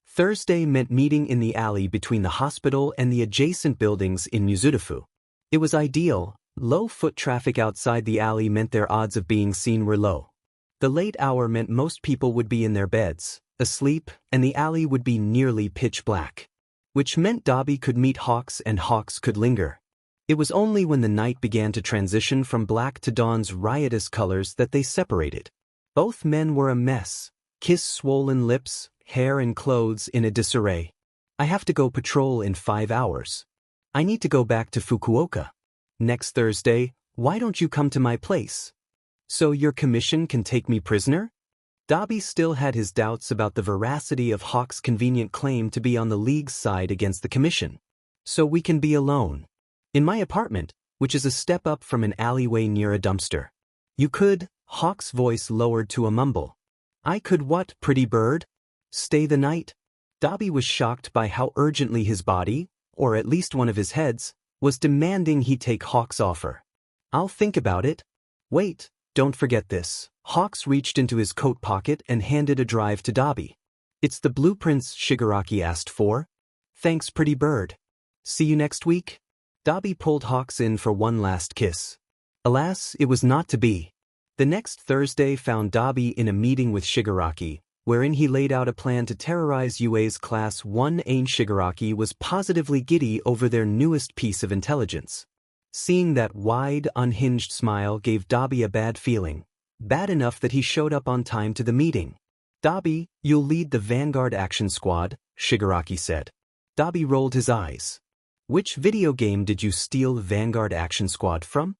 Thursday meant meeting in the alley between the hospital and the adjacent buildings in Mizudafu. It was ideal. Low foot traffic outside the alley meant their odds of being seen were low. The late hour meant most people would be in their beds, asleep, and the alley would be nearly pitch black. Which meant Dabi could meet Hawks and Hawks could linger. It was only when the night began to transition from black to dawn's riotous colors that they separated. Both men were a mess, kiss-swollen lips, hair and clothes in a disarray. I have to go patrol in 5 hours. I need to go back to Fukuoka. Next Thursday, why don't you come to my place? So your commission can take me prisoner? Dabi still had his doubts about the veracity of Hawk's convenient claim to be on the League's side against the commission. So we can be alone. In my apartment, which is a step up from an alleyway near a dumpster. You could, Hawk's voice lowered to a mumble. I could what, pretty bird? Stay the night? Dabi was shocked by how urgently his body, or at least one of his heads, was demanding he take Hawk's offer. I'll think about it. Wait, don't forget this. Hawks reached into his coat pocket and handed a drive to Dabi. It's the blueprints Shigaraki asked for. Thanks, pretty bird. See you next week? Dabi pulled Hawks in for one last kiss. Alas, it was not to be. The next Thursday found Dabi in a meeting with Shigaraki, wherein he laid out a plan to terrorize UA's Class 1A. Shigaraki was positively giddy over their newest piece of intelligence. Seeing that wide, unhinged smile gave Dabi a bad feeling. Bad enough that he showed up on time to the meeting. Dabi, you'll lead the Vanguard Action Squad, Shigaraki said. Dabi rolled his eyes. Which video game did you steal Vanguard Action Squad from?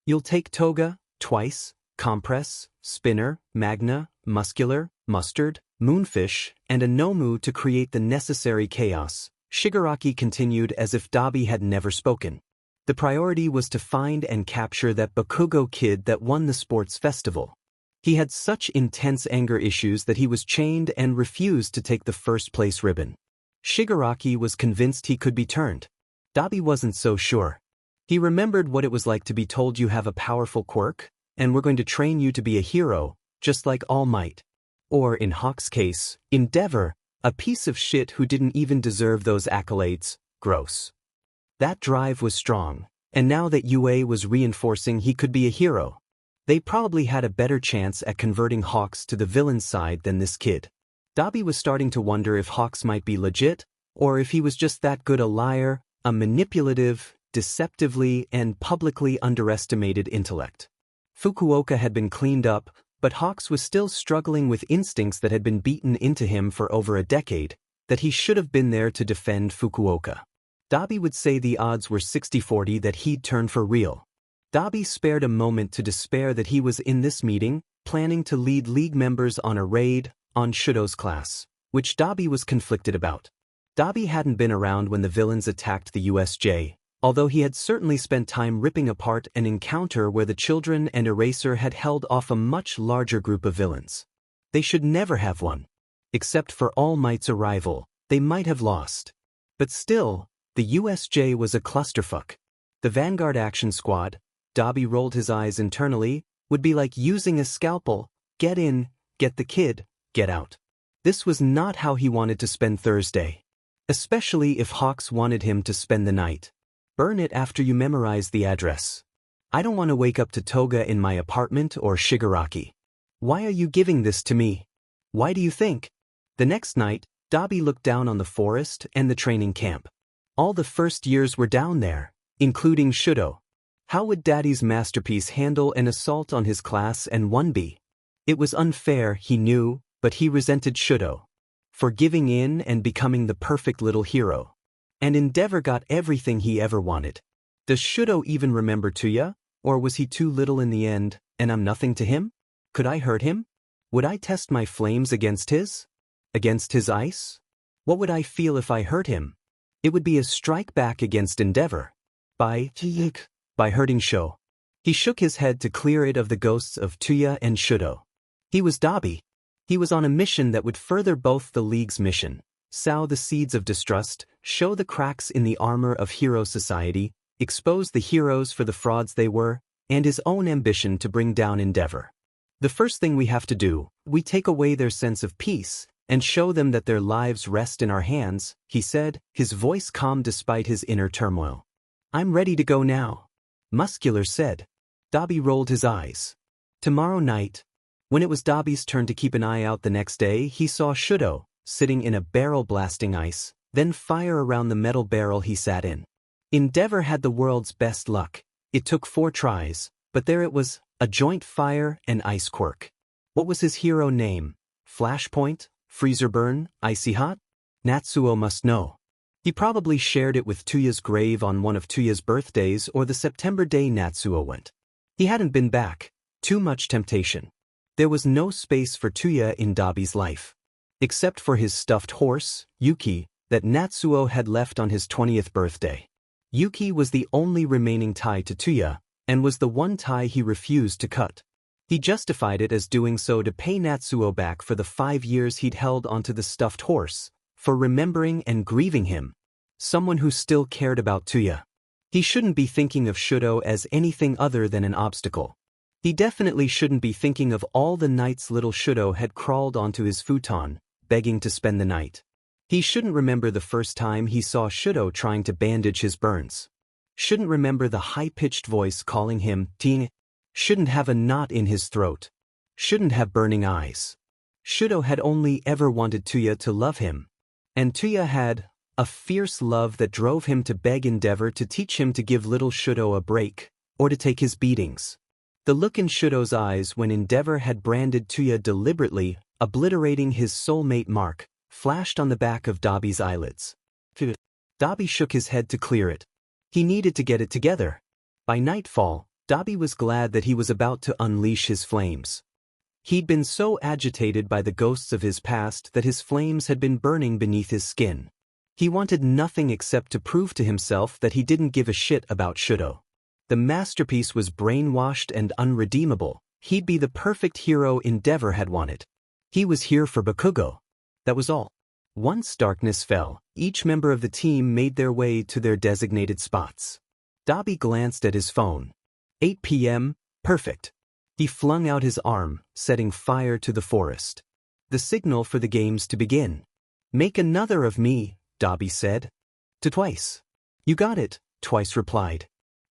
You'll take Toga, Twice, Compress, Spinner, Magna, Muscular, Mustard, Moonfish, and a Nomu to create the necessary chaos, Shigaraki continued as if Dabi had never spoken. The priority was to find and capture that Bakugo kid that won the sports festival. He had such intense anger issues that he was chained and refused to take the first-place ribbon. Shigaraki was convinced he could be turned. Dabi wasn't so sure. He remembered what it was like to be told you have a powerful quirk, and we're going to train you to be a hero, just like All Might. Or, in Hawk's case, Endeavor, a piece of shit who didn't even deserve those accolades. Gross. That drive was strong, and now that UA was reinforcing he could be a hero, they probably had a better chance at converting Hawks to the villain's side than this kid. Dabi was starting to wonder if Hawks might be legit, or if he was just that good a liar, a manipulative, deceptively and publicly underestimated intellect. Fukuoka had been cleaned up, but Hawks was still struggling with instincts that had been beaten into him for over a decade, that he should have been there to defend Fukuoka. Dabi would say the odds were 60-40 that he'd turn for real. Dabi spared a moment to despair that he was in this meeting, planning to lead League members on a raid on Shoto's class, which Dabi was conflicted about. Dabi hadn't been around when the villains attacked the USJ, although he had certainly spent time ripping apart an encounter where the children and Eraser had held off a much larger group of villains. They should never have won. Except for All Might's arrival, they might have lost. But still, the USJ was a clusterfuck. The Vanguard Action Squad, Dabi rolled his eyes internally, would be like using a scalpel, get in, get the kid, get out. This was not how he wanted to spend Thursday. Especially if Hawks wanted him to spend the night. Burn it after you memorize the address. I don't want to wake up to Toga in my apartment or Shigaraki. Why are you giving this to me? Why do you think? The next night, Dabi looked down on the forest and the training camp. All the first years were down there, including Shoto. How would Daddy's masterpiece handle an assault on his class and 1B? It was unfair, he knew, but he resented Shoto for giving in and becoming the perfect little hero. And Endeavor got everything he ever wanted. Does Shoto even remember Toya, or was he too little in the end, and I'm nothing to him? Could I hurt him? Would I test my flames against his? Against his ice? What would I feel if I hurt him? It would be a strike back against Endeavor. By hurting Sho. He shook his head to clear it of the ghosts of Toya and Shoto. He was Dabi. He was on a mission that would further both the League's mission, sow the seeds of distrust, show the cracks in the armor of hero society, expose the heroes for the frauds they were, and his own ambition to bring down Endeavor. The first thing we have to do, we take away their sense of peace, and show them that their lives rest in our hands, he said, his voice calm despite his inner turmoil. I'm ready to go now. Muscular said. Dabi rolled his eyes. Tomorrow night. When it was Dabi's turn to keep an eye out the next day, he saw Shoto, sitting in a barrel blasting ice, then fire around the metal barrel he sat in. Endeavor had the world's best luck. It took 4 tries, but there it was, a joint fire and ice quirk. What was his hero name? Flashpoint? Freezer burn? Icy hot? Natsuo must know. He probably shared it with Toya's grave on one of Toya's birthdays or the September day Natsuo went. He hadn't been back. Too much temptation. There was no space for Toya in Dabi's life. Except for his stuffed horse, Yuki, that Natsuo had left on his 20th birthday. Yuki was the only remaining tie to Toya, and was the one tie he refused to cut. He justified it as doing so to pay Natsuo back for the 5 years he'd held onto the stuffed horse, for remembering and grieving him. Someone who still cared about Toya. He shouldn't be thinking of Shoto as anything other than an obstacle. He definitely shouldn't be thinking of all the nights little Shoto had crawled onto his futon, begging to spend the night. He shouldn't remember the first time he saw Shoto trying to bandage his burns. Shouldn't remember the high-pitched voice calling him Ting. Shouldn't have a knot in his throat. Shouldn't have burning eyes. Shoto had only ever wanted Toya to love him. And Toya had a fierce love that drove him to beg Endeavor to teach him to give little Shoto a break, or to take his beatings. The look in Shoto's eyes when Endeavor had branded Toya deliberately, obliterating his soulmate mark, flashed on the back of Dabi's eyelids. Dabi shook his head to clear it. He needed to get it together. By nightfall, Dabi was glad that he was about to unleash his flames. He'd been so agitated by the ghosts of his past that his flames had been burning beneath his skin. He wanted nothing except to prove to himself that he didn't give a shit about Shoto. The masterpiece was brainwashed and unredeemable. He'd be the perfect hero Endeavor had wanted. He was here for Bakugo. That was all. Once darkness fell, each member of the team made their way to their designated spots. Dabi glanced at his phone. 8 p.m., perfect. He flung out his arm, setting fire to the forest. The signal for the games to begin. Make another of me, Dabi said. To Twice. You got it, Twice replied.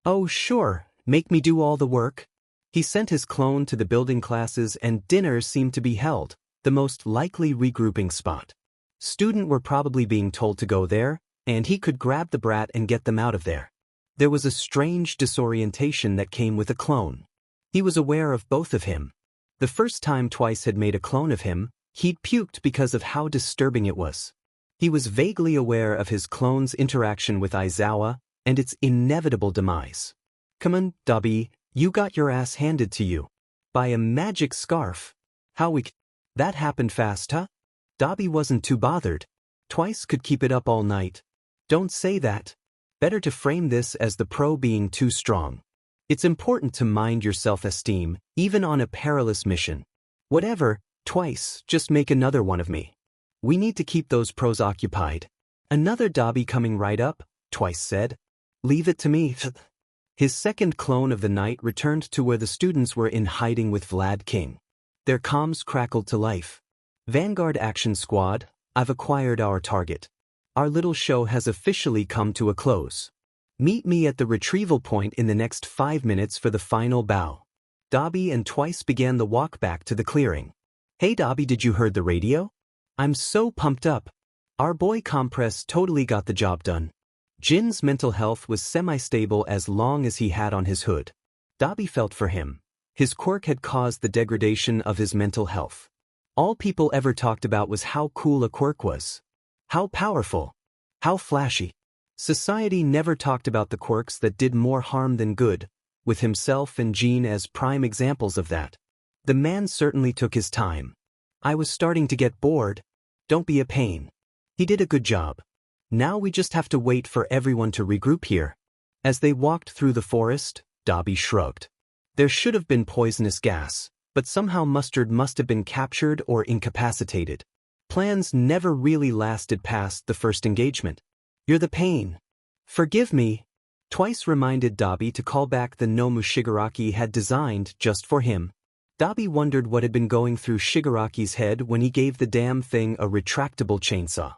Oh sure, make me do all the work. He sent his clone to the building classes and dinner seemed to be held, the most likely regrouping spot. Students were probably being told to go there, and he could grab the brat and get them out of there. There was a strange disorientation that came with a clone. He was aware of both of him. The first time Twice had made a clone of him, he'd puked because of how disturbing it was. He was vaguely aware of his clone's interaction with Aizawa, and its inevitable demise. Come on, Dabi, you got your ass handed to you. By a magic scarf. That happened fast, huh? Dabi wasn't too bothered. Twice could keep it up all night. Don't say that. Better to frame this as the pro being too strong. It's important to mind your self-esteem, even on a perilous mission. Whatever, Twice, just make another one of me. We need to keep those pros occupied. Another Dabi coming right up, Twice said. Leave it to me. His second clone of the night returned to where the students were in hiding with Vlad King. Their comms crackled to life. Vanguard Action Squad, I've acquired our target. Our little show has officially come to a close. Meet me at the retrieval point in the next 5 minutes for the final bow. Dabi and Twice began the walk back to the clearing. Hey Dabi, did you heard the radio? I'm so pumped up. Our boy Compress totally got the job done. Jin's mental health was semi-stable as long as he had on his hood. Dabi felt for him. His quirk had caused the degradation of his mental health. All people ever talked about was how cool a quirk was. How powerful. How flashy. Society never talked about the quirks that did more harm than good, with himself and Jin as prime examples of that. The man certainly took his time. I was starting to get bored. Don't be a pain. He did a good job. Now we just have to wait for everyone to regroup here. As they walked through the forest, Dabi shrugged. There should have been poisonous gas, but somehow Mustard must have been captured or incapacitated. Plans never really lasted past the first engagement. You're the pain. Forgive me. Twice reminded Dabi to call back the Nomu Shigaraki had designed just for him. Dabi wondered what had been going through Shigaraki's head when he gave the damn thing a retractable chainsaw.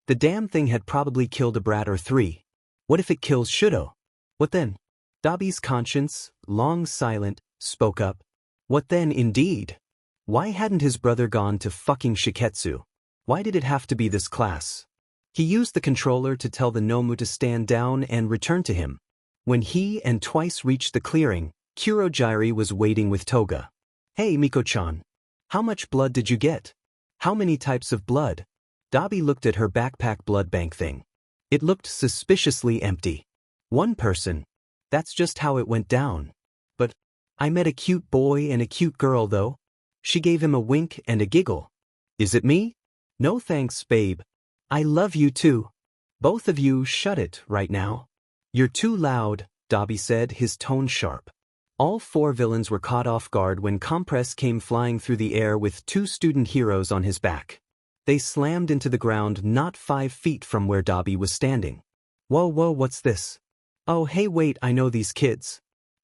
The damn thing had probably killed a brat or 3. What if it kills Shoto? What then? Dabi's conscience, long silent, spoke up. What then indeed? Why hadn't his brother gone to fucking Shiketsu? Why did it have to be this class? He used the controller to tell the Nomu to stand down and return to him. When he and Twice reached the clearing, Kurogiri was waiting with Toga. Hey Miko-chan. How much blood did you get? How many types of blood? Dabi looked at her backpack blood bank thing. It looked suspiciously empty. One person. That's just how it went down. But I met a cute boy and a cute girl though. She gave him a wink and a giggle. Is it me? No thanks, babe. I love you too. Both of you shut it right now. You're too loud, Dabi said, his tone sharp. All four villains were caught off guard when Compress came flying through the air with two student heroes on his back. They slammed into the ground not 5 feet from where Dabi was standing. Whoa, what's this? Oh hey wait, I know these kids.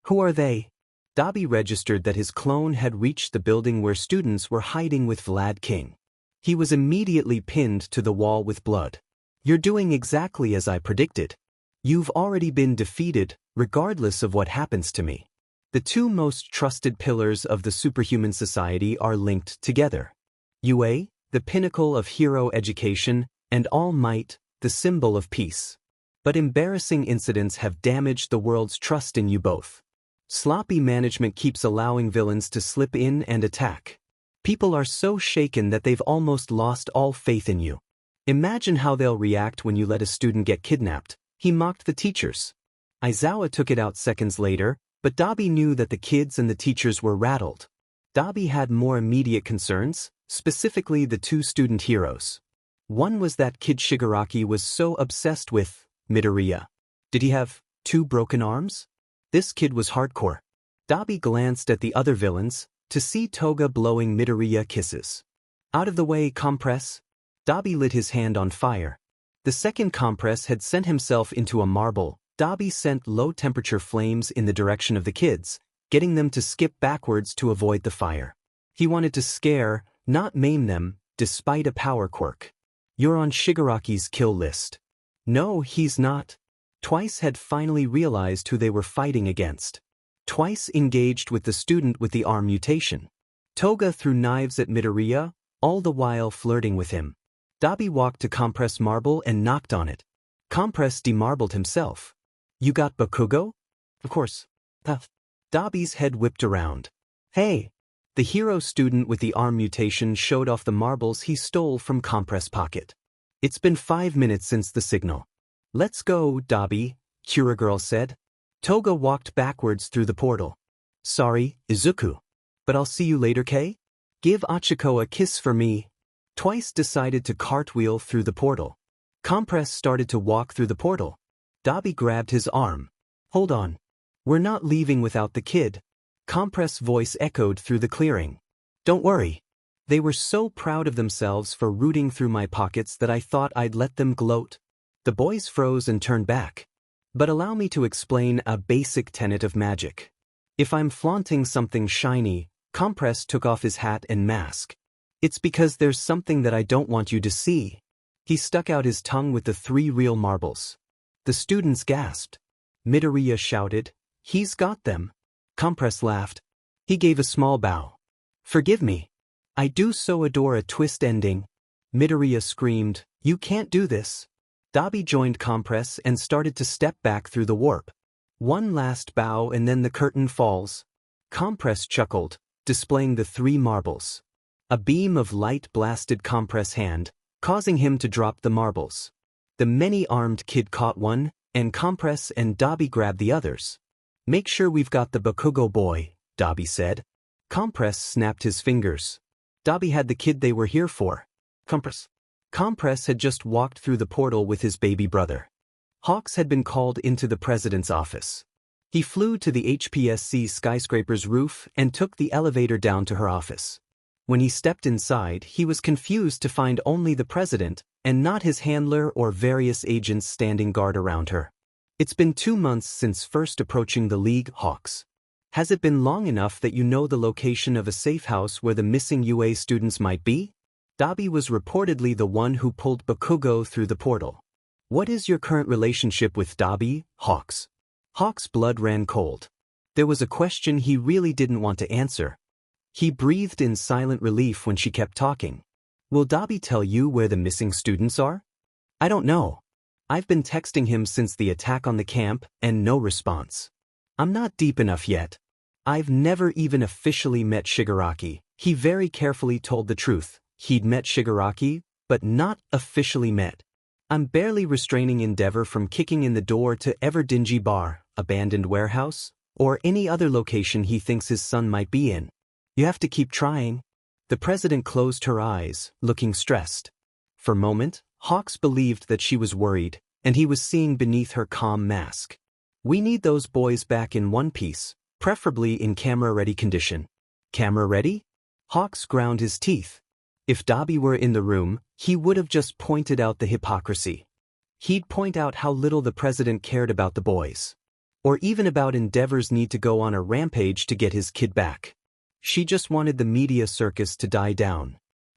Who are they? Dabi registered that his clone had reached the building where students were hiding with Vlad King. He was immediately pinned to the wall with blood. You're doing exactly as I predicted. You've already been defeated, regardless of what happens to me. The two most trusted pillars of the superhuman society are linked together. UA, the pinnacle of hero education, and All Might, the symbol of peace. But embarrassing incidents have damaged the world's trust in you both. Sloppy management keeps allowing villains to slip in and attack. People are so shaken that they've almost lost all faith in you. Imagine how they'll react when you let a student get kidnapped. He mocked the teachers. Aizawa took it out seconds later, but Dabi knew that the kids and the teachers were rattled. Dabi had more immediate concerns, specifically the two student heroes. One was that kid Shigaraki was so obsessed with Midoriya. Did he have 2 broken arms? This kid was hardcore. Dabi glanced at the other villains, to see Toga blowing Midoriya kisses. Out of the way, Compress. Dabi lit his hand on fire. The second Compress had sent himself into a marble. Dabi sent low-temperature flames in the direction of the kids, getting them to skip backwards to avoid the fire. He wanted to scare, not maim them, despite a power quirk. You're on Shigaraki's kill list. No, he's not. Twice had finally realized who they were fighting against. Twice engaged with the student with the arm mutation. Toga threw knives at Midoriya, all the while flirting with him. Dabi walked to Compress Marble and knocked on it. Compress demarbled himself. You got Bakugo? Of course. Dabi's head whipped around. Hey! The hero student with the arm mutation showed off the marbles he stole from Compress' pocket. It's been 5 minutes since the signal. Let's go, Dabi, Kira Girl said. Toga walked backwards through the portal. Sorry, Izuku. But I'll see you later, Kei? Give Achiko a kiss for me. Twice decided to cartwheel through the portal. Compress started to walk through the portal. Dabi grabbed his arm. Hold on. We're not leaving without the kid. Compress' voice echoed through the clearing. Don't worry. They were so proud of themselves for rooting through my pockets that I thought I'd let them gloat. The boys froze and turned back. But allow me to explain a basic tenet of magic. If I'm flaunting something shiny, Compress took off his hat and mask. It's because there's something that I don't want you to see. He stuck out his tongue with the 3 real marbles. The students gasped. Midoriya shouted, He's got them. Compress laughed. He gave a small bow. Forgive me. I do so adore a twist ending. Midoriya screamed, You can't do this. Dabi joined Compress and started to step back through the warp. One last bow and then the curtain falls. Compress chuckled, displaying the 3 marbles. A beam of light blasted Compress' hand, causing him to drop the marbles. The many-armed kid caught one, and Compress and Dabi grabbed the others. Make sure we've got the Bakugo boy, Dabi said. Compress snapped his fingers. Dabi had the kid they were here for. Compress had just walked through the portal with his baby brother. Hawks had been called into the president's office. He flew to the HPSC skyscraper's roof and took the elevator down to her office. When he stepped inside, he was confused to find only the president, and not his handler or various agents standing guard around her. It's been 2 months since first approaching the League, Hawks. Has it been long enough that you know the location of a safe house where the missing UA students might be? Dabi was reportedly the one who pulled Bakugo through the portal. What is your current relationship with Dabi, Hawks? Hawks' blood ran cold. There was a question he really didn't want to answer. He breathed in silent relief when she kept talking. Will Dabi tell you where the missing students are? I don't know. I've been texting him since the attack on the camp and no response. I'm not deep enough yet. I've never even officially met Shigaraki. He very carefully told the truth. He'd met Shigaraki, but not officially met. I'm barely restraining Endeavor from kicking in the door to ever dingy bar, abandoned warehouse, or any other location he thinks his son might be in. You have to keep trying. The president closed her eyes, looking stressed. For a moment, Hawks believed that she was worried, and he was seeing beneath her calm mask. We need those boys back in one piece, preferably in camera-ready condition. Camera-ready? Hawks ground his teeth. If Dabi were in the room, he would have just pointed out the hypocrisy. He'd point out how little the president cared about the boys. Or even about Endeavor's need to go on a rampage to get his kid back. She just wanted the media circus to die down.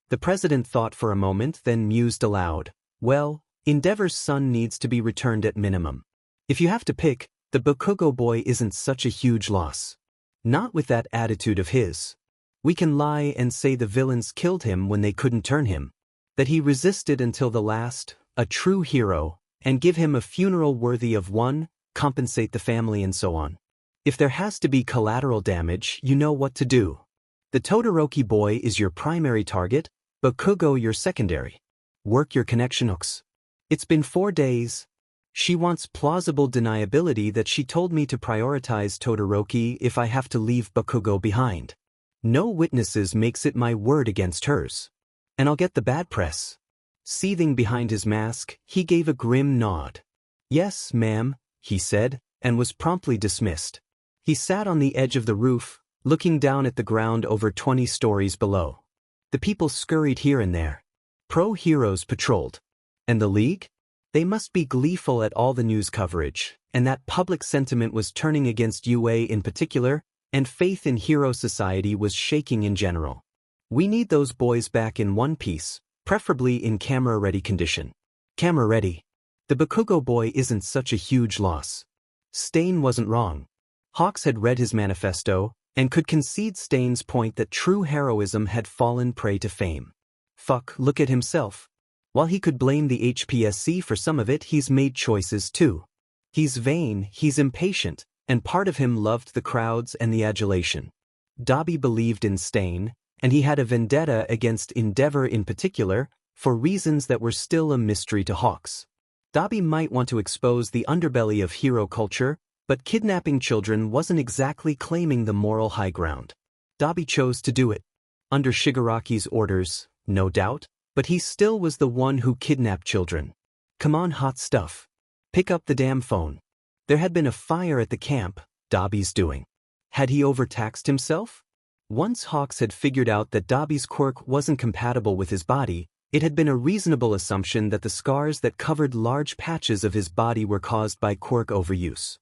The president thought for a moment, then mused aloud. Well, Endeavor's son needs to be returned at minimum. If you have to pick, the Bakugo boy isn't such a huge loss. Not with that attitude of his. We can lie and say the villains killed him when they couldn't turn him. That he resisted until the last, a true hero, and give him a funeral worthy of one, compensate the family and so on. If there has to be collateral damage, you know what to do. The Todoroki boy is your primary target, Bakugo your secondary. Work your connection hooks. It's been 4 days. She wants plausible deniability that she told me to prioritize Todoroki if I have to leave Bakugo behind. No witnesses makes it my word against hers. And I'll get the bad press. Seething behind his mask, he gave a grim nod. Yes, ma'am, he said, and was promptly dismissed. He sat on the edge of the roof, looking down at the ground over 20 stories below. The people scurried here and there. Pro-heroes patrolled. And the League? They must be gleeful at all the news coverage, and that public sentiment was turning against UA in particular, and faith in hero society was shaking in general. We need those boys back in one piece, preferably in camera-ready condition. Camera-ready. The Bakugo boy isn't such a huge loss. Stain wasn't wrong. Hawks had read his manifesto, and could concede Stain's point that true heroism had fallen prey to fame. Fuck, look at himself. While he could blame the HPSC for some of it, he's made choices too. He's vain, he's impatient, and part of him loved the crowds and the adulation. Dabi believed in Stain, and he had a vendetta against Endeavor in particular, for reasons that were still a mystery to Hawks. Dabi might want to expose the underbelly of hero culture, but kidnapping children wasn't exactly claiming the moral high ground. Dabi chose to do it. Under Shigaraki's orders, no doubt, but he still was the one who kidnapped children. Come on, hot stuff. Pick up the damn phone. There had been a fire at the camp, Dabi's doing. Had he overtaxed himself? Once Hawks had figured out that Dabi's quirk wasn't compatible with his body, it had been a reasonable assumption that the scars that covered large patches of his body were caused by quirk overuse.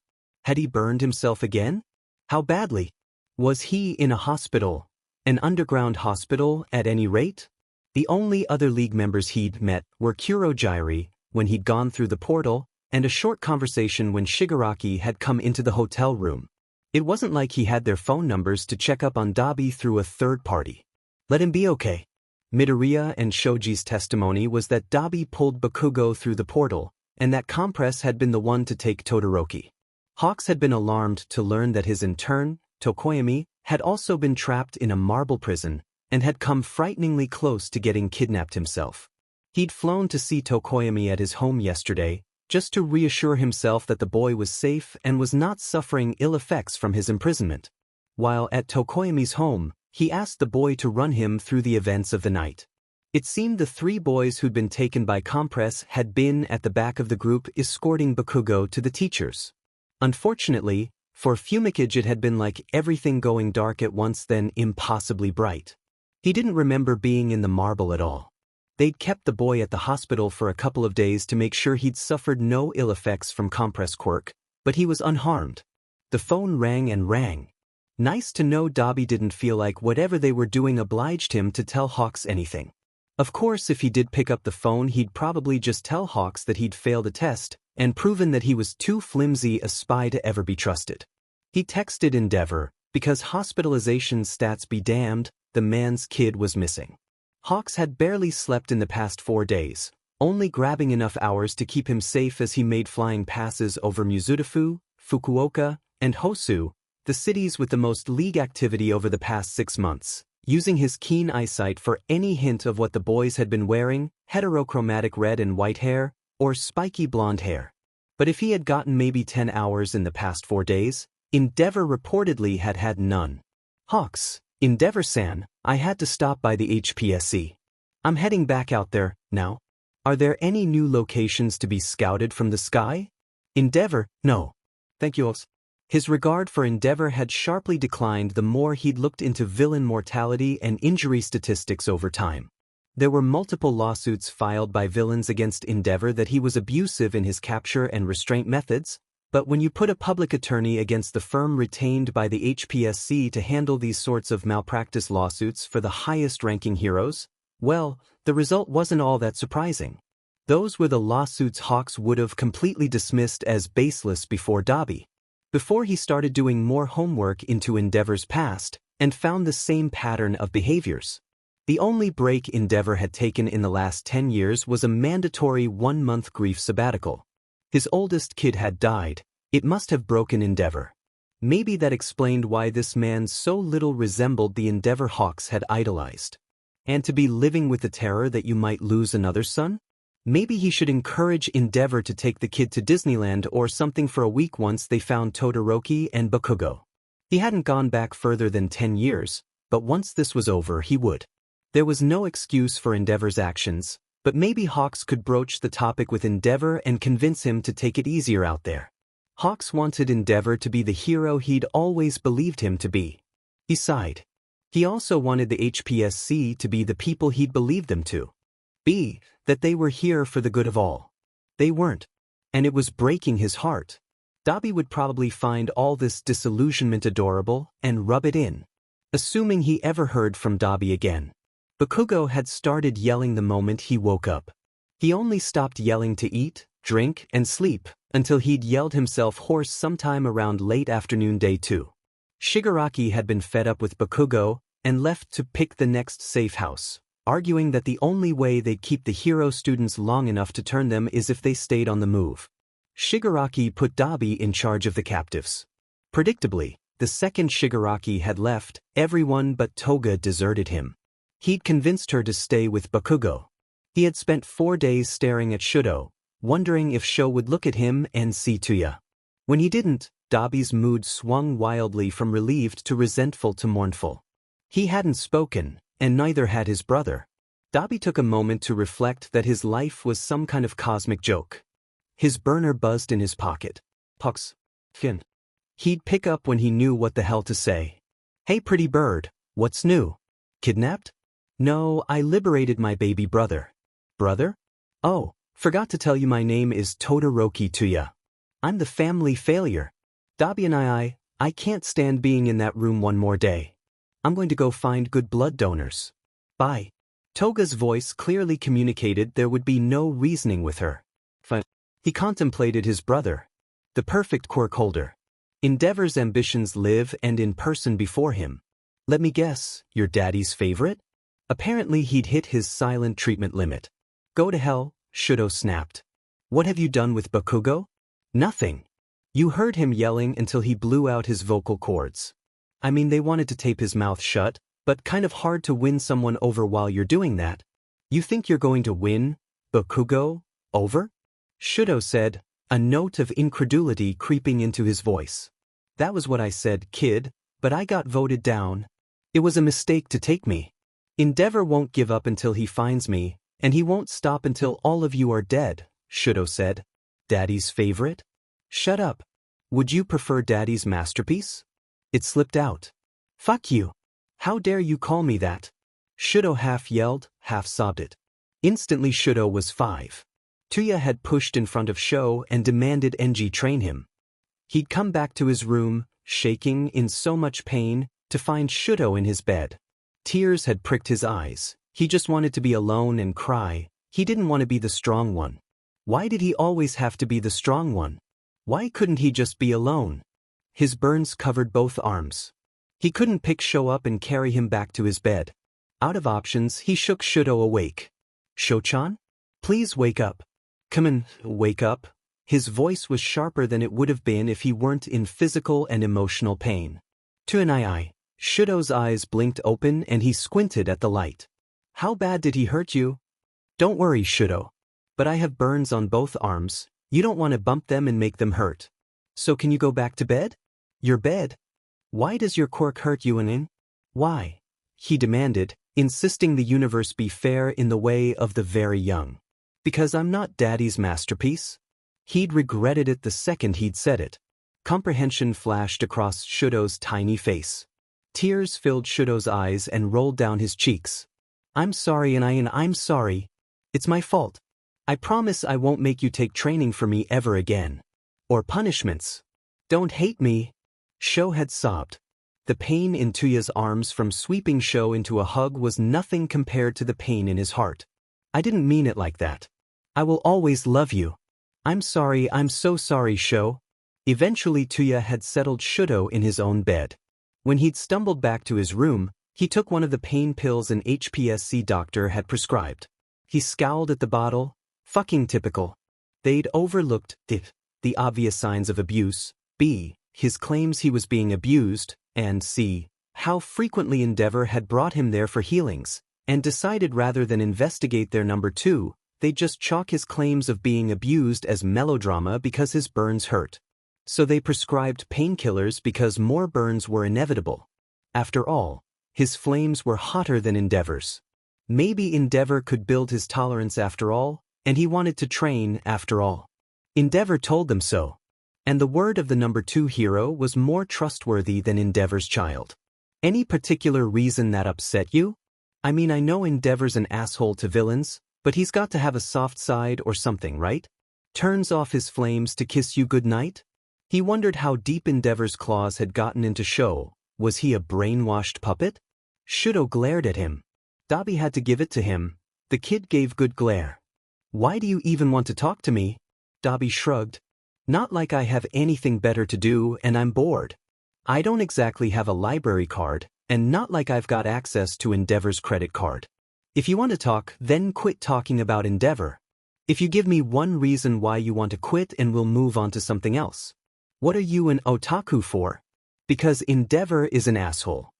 Had he burned himself again? How badly? Was he in a hospital? An underground hospital, at any rate? The only other League members he'd met were Kurojiiri, when he'd gone through the portal, and a short conversation when Shigaraki had come into the hotel room. It wasn't like he had their phone numbers to check up on Dabi through a third party. Let him be okay. Midoriya and Shoji's testimony was that Dabi pulled Bakugo through the portal, and that Compress had been the one to take Todoroki. Hawks had been alarmed to learn that his intern, Tokoyami, had also been trapped in a marble prison, and had come frighteningly close to getting kidnapped himself. He'd flown to see Tokoyami at his home yesterday, just to reassure himself that the boy was safe and was not suffering ill effects from his imprisonment. While at Tokoyami's home, he asked the boy to run him through the events of the night. It seemed the 3 boys who'd been taken by Compress had been at the back of the group escorting Bakugo to the teachers. Unfortunately, for Fumikage it had been like everything going dark at once, then impossibly bright. He didn't remember being in the marble at all. They'd kept the boy at the hospital for a couple of days to make sure he'd suffered no ill effects from Compress quirk, but he was unharmed. The phone rang and rang. Nice to know Dabi didn't feel like whatever they were doing obliged him to tell Hawks anything. Of course, if he did pick up the phone, he'd probably just tell Hawks that he'd failed a test and proven that he was too flimsy a spy to ever be trusted. He texted Endeavor, Because hospitalization stats be damned, the man's kid was missing. Hawks had barely slept in the past 4 days, only grabbing enough hours to keep him safe as he made flying passes over Mizudafu, Fukuoka, and Hosu, the cities with the most league activity over the past 6 months, using his keen eyesight for any hint of what the boys had been wearing, heterochromatic red and white hair, or spiky blonde hair. But if he had gotten maybe 10 hours in the past 4 days, Endeavor reportedly had had none. Hawks, Endeavor-san, I had to stop by the HPSC. I'm heading back out there, now. Are there any new locations to be scouted from the sky? Endeavor, no. Thank you. His regard for Endeavor had sharply declined the more he'd looked into villain mortality and injury statistics over time. There were multiple lawsuits filed by villains against Endeavor that he was abusive in his capture and restraint methods, but when you put a public attorney against the firm retained by the HPSC to handle these sorts of malpractice lawsuits for the highest-ranking heroes, well, the result wasn't all that surprising. Those were the lawsuits Hawks would have completely dismissed as baseless before Dabi. Before he started doing more homework into Endeavor's past, and found the same pattern of behaviors. The only break Endeavor had taken in the last 10 years was a mandatory 1-month grief sabbatical. His oldest kid had died. It must have broken Endeavor. Maybe that explained why this man so little resembled the Endeavor Hawks had idolized. And to be living with the terror that you might lose another son? Maybe he should encourage Endeavor to take the kid to Disneyland or something for a week once they found Todoroki and Bakugo. He hadn't gone back further than 10 years, but once this was over he would. There was no excuse for Endeavor's actions, but maybe Hawks could broach the topic with Endeavor and convince him to take it easier out there. Hawks wanted Endeavor to be the hero he'd always believed him to be. He sighed. He also wanted the HPSC to be the people he'd believed them to be, that they were here for the good of all. They weren't. And it was breaking his heart. Dabi would probably find all this disillusionment adorable and rub it in. Assuming he ever heard from Dabi again. Bakugo had started yelling the moment he woke up. He only stopped yelling to eat, drink, and sleep, until he'd yelled himself hoarse sometime around late afternoon day 2. Shigaraki had been fed up with Bakugo and left to pick the next safe house, arguing that the only way they'd keep the hero students long enough to turn them is if they stayed on the move. Shigaraki put Dabi in charge of the captives. Predictably, the second Shigaraki had left, everyone but Toga deserted him. He'd convinced her to stay with Bakugo. He had spent 4 days staring at Shoto, wondering if Sho would look at him and see Toya. When he didn't, Dabi's mood swung wildly from relieved to resentful to mournful. He hadn't spoken, and neither had his brother. Dabi took a moment to reflect that his life was some kind of cosmic joke. His burner buzzed in his pocket. Pucks. Fin. He'd pick up when he knew what the hell to say. Hey pretty bird, what's new? Kidnapped? No, I liberated my baby brother. Brother? Oh, forgot to tell you my name is Todoroki Toya. I'm the family failure. Dabi and I can't stand being in that room one more day. I'm going to go find good blood donors. Bye. Toga's voice clearly communicated there would be no reasoning with her. He contemplated his brother. The perfect quirk holder. Endeavor's ambitions live and in person before him. Let me guess, your daddy's favorite? Apparently he'd hit his silent treatment limit. Go to hell, Shoto snapped. What have you done with Bakugo? Nothing. You heard him yelling until he blew out his vocal cords. I mean, they wanted to tape his mouth shut, but kind of hard to win someone over while you're doing that. You think you're going to win Bakugo over? Shoto said, a note of incredulity creeping into his voice. That was what I said, kid, but I got voted down. It was a mistake to take me. Endeavor won't give up until he finds me, and he won't stop until all of you are dead, Shoto said. Daddy's favorite? Shut up. Would you prefer Daddy's masterpiece? It slipped out. Fuck you. How dare you call me that? Shoto half yelled, half sobbed it. Instantly Shoto was 5. Toya had pushed in front of Sho and demanded Enji train him. He'd come back to his room, shaking in so much pain, to find Shoto in his bed. Tears had pricked his eyes. He just wanted to be alone and cry. He didn't want to be the strong one. Why did he always have to be the strong one? Why couldn't he just be alone? His burns covered both arms. He couldn't pick Sho up and carry him back to his bed. Out of options, he shook Shoto awake. Sho-chan? Please wake up. Come on, wake up. His voice was sharper than it would have been if he weren't in physical and emotional pain. Tuanai. Shoto's eyes blinked open and he squinted at the light. How bad did he hurt you? Don't worry, Shoto. But I have burns on both arms. You don't want to bump them and make them hurt. So can you go back to bed? Your bed? Why does your quirk hurt you, Anin? Why? He demanded, insisting the universe be fair in the way of the very young. Because I'm not Daddy's masterpiece? He'd regretted it the second he'd said it. Comprehension flashed across Shoto's tiny face. Tears filled Shoto's eyes and rolled down his cheeks. I'm sorry, and I'm sorry. It's my fault. I promise I won't make you take training for me ever again. Or punishments. Don't hate me. Sho had sobbed. The pain in Toya's arms from sweeping Sho into a hug was nothing compared to the pain in his heart. I didn't mean it like that. I will always love you. I'm sorry, I'm so sorry, Sho. Eventually Toya had settled Shoto in his own bed. When he'd stumbled back to his room, he took one of the pain pills an HPSC doctor had prescribed. He scowled at the bottle. Fucking typical. They'd overlooked the obvious signs of abuse, b, his claims he was being abused, and c, how frequently Endeavor had brought him there for healings, and decided rather than investigate their number two, they'd just chalk his claims of being abused as melodrama because his burns hurt. So they prescribed painkillers because more burns were inevitable. After all, his flames were hotter than Endeavor's. Maybe Endeavor could build his tolerance after all, and he wanted to train after all. Endeavor told them so. And the word of the number two hero was more trustworthy than Endeavor's child. Any particular reason that upset you? I mean, I know Endeavor's an asshole to villains, but he's got to have a soft side or something, right? Turns off his flames to kiss you goodnight? He wondered how deep Endeavor's claws had gotten into Sho. Was he a brainwashed puppet? Shoto glared at him. Dabi had to give it to him. The kid gave good glare. Why do you even want to talk to me? Dabi shrugged. Not like I have anything better to do and I'm bored. I don't exactly have a library card, and not like I've got access to Endeavor's credit card. If you want to talk, then quit talking about Endeavor. If you give me one reason why you want to quit and we'll move on to something else. What are you an otaku for? Because Endeavor is an asshole.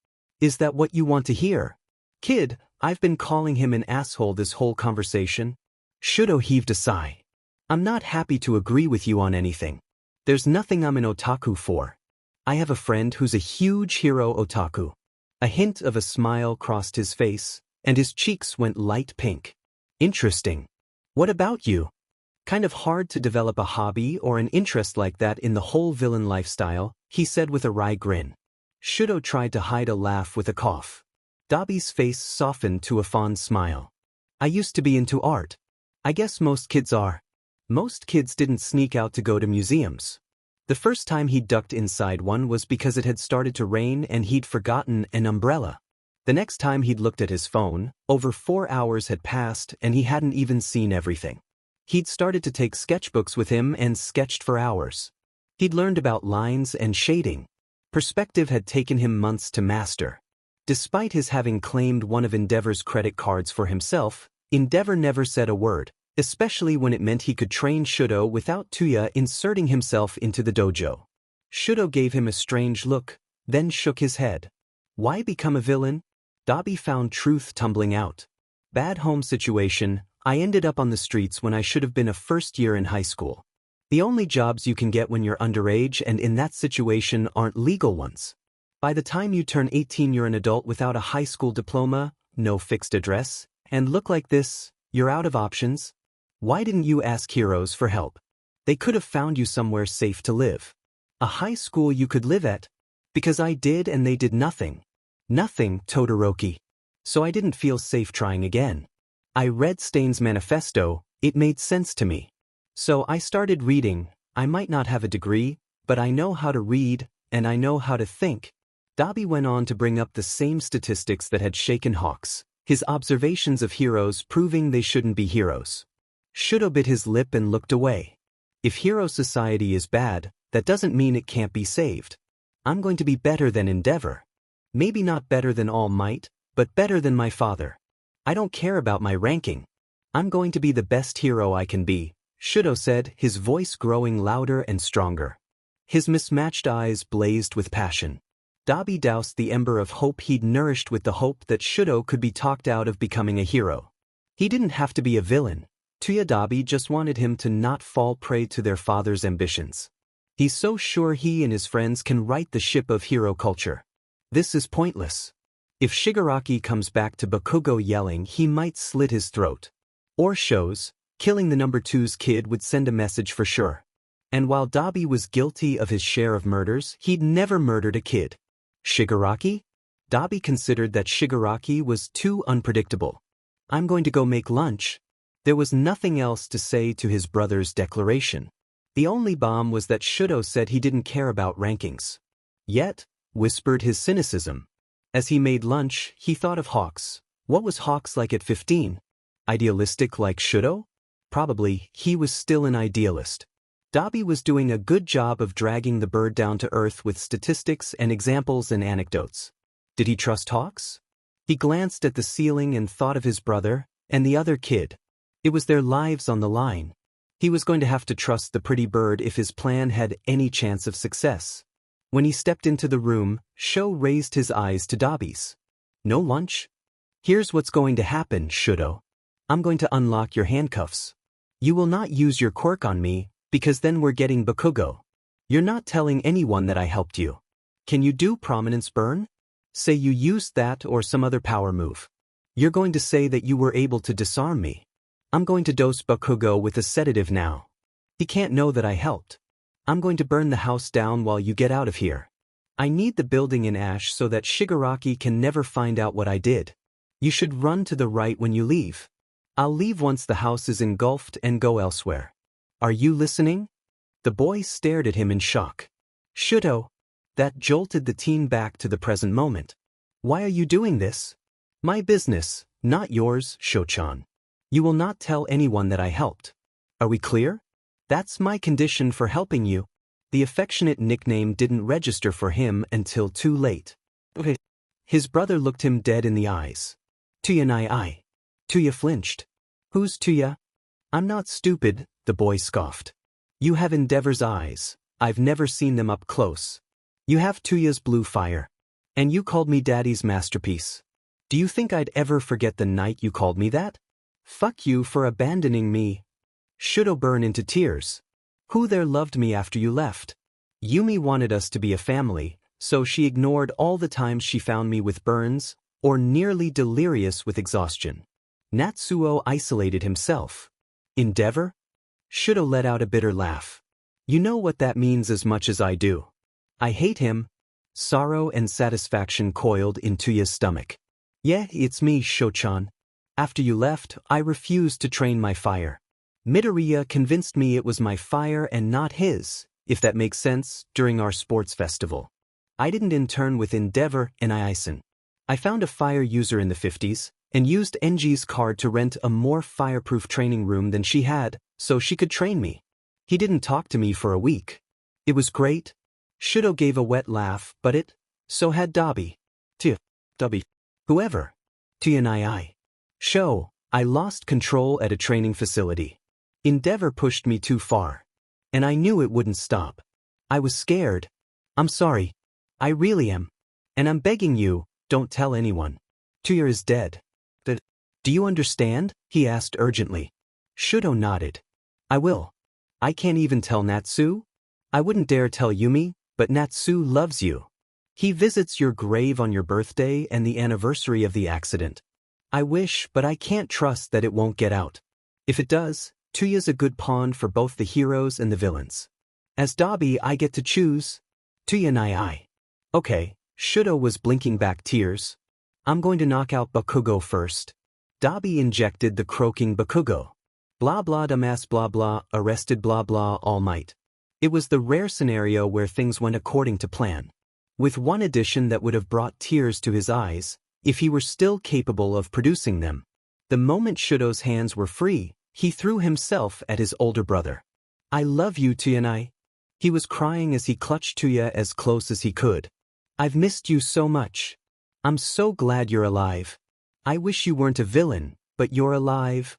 Is that what you want to hear? Kid, I've been calling him an asshole this whole conversation. Shoto heaved a sigh. I'm not happy to agree with you on anything. There's nothing I'm an otaku for. I have a friend who's a huge hero otaku. A hint of a smile crossed his face, and his cheeks went light pink. Interesting. What about you? Kind of hard to develop a hobby or an interest like that in the whole villain lifestyle, he said with a wry grin. Shoto tried to hide a laugh with a cough. Dabi's face softened to a fond smile. I used to be into art. I guess most kids are. Most kids didn't sneak out to go to museums. The first time he ducked inside one was because it had started to rain and he'd forgotten an umbrella. The next time he'd looked at his phone, over 4 hours had passed and he hadn't even seen everything. He'd started to take sketchbooks with him and sketched for hours. He'd learned about lines and shading. Perspective had taken him months to master. Despite his having claimed one of Endeavor's credit cards for himself, Endeavor never said a word, especially when it meant he could train Shoto without Toya inserting himself into the dojo. Shoto gave him a strange look, then shook his head. Why become a villain? Dabi found truth tumbling out. Bad home situation, I ended up on the streets when I should have been a first year in high school. The only jobs you can get when you're underage and in that situation aren't legal ones. By the time you turn 18 you're an adult without a high school diploma, no fixed address, and look like this, you're out of options. Why didn't you ask heroes for help? They could have found you somewhere safe to live. A high school you could live at. Because I did and they did nothing. Nothing, Todoroki. So I didn't feel safe trying again. I read Stain's manifesto, it made sense to me. So I started reading. I might not have a degree, but I know how to read, and I know how to think. Dabi went on to bring up the same statistics that had shaken Hawks, his observations of heroes proving they shouldn't be heroes. Shoto bit his lip and looked away. If hero society is bad, that doesn't mean it can't be saved. I'm going to be better than Endeavor. Maybe not better than All Might, but better than my father. I don't care about my ranking. I'm going to be the best hero I can be, Shoto said, his voice growing louder and stronger. His mismatched eyes blazed with passion. Dabi doused the ember of hope he'd nourished with the hope that Shoto could be talked out of becoming a hero. He didn't have to be a villain. Toya Dabi just wanted him to not fall prey to their father's ambitions. He's so sure he and his friends can right the ship of hero culture. This is pointless. If Shigaraki comes back to Bakugo yelling, he might slit his throat. Or shows, killing the number 2's kid would send a message for sure. And while Dabi was guilty of his share of murders, he'd never murdered a kid. Shigaraki? Dabi considered that Shigaraki was too unpredictable. I'm going to go make lunch. There was nothing else to say to his brother's declaration. The only bomb was that Shoto said he didn't care about rankings. Yet, whispered his cynicism. As he made lunch, he thought of Hawks. What was Hawks like at 15? Idealistic like Shoto? Probably, he was still an idealist. Dabi was doing a good job of dragging the bird down to earth with statistics and examples and anecdotes. Did he trust Hawks? He glanced at the ceiling and thought of his brother, and the other kid. It was their lives on the line. He was going to have to trust the pretty bird if his plan had any chance of success. When he stepped into the room, Sho raised his eyes to Dabi's. No lunch? Here's what's going to happen, Shoto. I'm going to unlock your handcuffs. You will not use your quirk on me, because then we're getting Bakugo. You're not telling anyone that I helped you. Can you do prominence burn? Say you used that or some other power move. You're going to say that you were able to disarm me. I'm going to dose Bakugo with a sedative now. He can't know that I helped. I'm going to burn the house down while you get out of here. I need the building in ash so that Shigaraki can never find out what I did. You should run to the right when you leave. I'll leave once the house is engulfed and go elsewhere. Are you listening? The boy stared at him in shock. Shoto. That jolted the teen back to the present moment. Why are you doing this? My business, not yours, Sho-chan. You will not tell anyone that I helped. Are we clear? That's my condition for helping you. The affectionate nickname didn't register for him until too late. Okay. His brother looked him dead in the eyes. Toya nai. Toya flinched. Who's Toya? I'm not stupid, the boy scoffed. You have Endeavor's eyes. I've never seen them up close. You have Toya's blue fire. And you called me Daddy's masterpiece. Do you think I'd ever forget the night you called me that? Fuck you for abandoning me. Shoto burned into tears. Who there loved me after you left? Yumi wanted us to be a family, so she ignored all the times she found me with burns, or nearly delirious with exhaustion. Natsuo isolated himself. Endeavor? Shoto let out a bitter laugh. You know what that means as much as I do. I hate him. Sorrow and satisfaction coiled in Toya's stomach. Yeah, it's me, Sho-chan. After you left, I refused to train my fire. Midoriya convinced me it was my fire and not his, if that makes sense, during our sports festival. I didn't intern with Endeavor and Aizen. I found a fire user in the 50s, and used Enji's card to rent a more fireproof training room than she had, so she could train me. He didn't talk to me for a week. It was great. Shoto gave a wet laugh, but so had Dabi. Dabi. Whoever. Toya nai. Sho, I lost control at a training facility. Endeavor pushed me too far. And I knew it wouldn't stop. I was scared. I'm sorry. I really am. And I'm begging you, don't tell anyone. Toya is dead. Do you understand? He asked urgently. Shoto nodded. I will. I can't even tell Natsu? I wouldn't dare tell Yumi, but Natsu loves you. He visits your grave on your birthday and the anniversary of the accident. I wish, but I can't trust that it won't get out. If it does, Toya's a good pawn for both the heroes and the villains. As Dabi, I get to choose. Toya nai. Okay, Shoto was blinking back tears. I'm going to knock out Bakugo first. Dabi injected the croaking Bakugo. Blah blah dumbass blah blah, arrested blah blah All Might. It was the rare scenario where things went according to plan. With one addition that would have brought tears to his eyes, if he were still capable of producing them. The moment Shoto's hands were free, he threw himself at his older brother. I love you, Toya. He was crying as he clutched Toya as close as he could. I've missed you so much. I'm so glad you're alive. I wish you weren't a villain, but you're alive.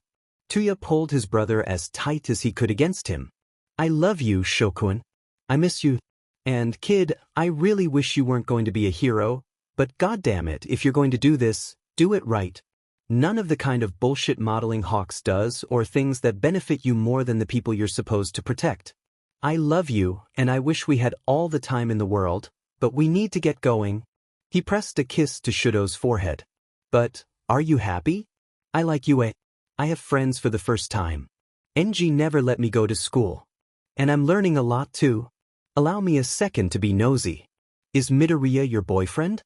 Toya pulled his brother as tight as he could against him. I love you, Shokun. I miss you. And kid, I really wish you weren't going to be a hero, but goddammit, if you're going to do this, do it right. None of the kind of bullshit modeling Hawks does or things that benefit you more than the people you're supposed to protect. I love you, and I wish we had all the time in the world, but we need to get going. He pressed a kiss to Shoto's forehead. But, are you happy? I like you. I have friends for the first time. NG never let me go to school. And I'm learning a lot too. Allow me a second to be nosy. Is Midoriya your boyfriend?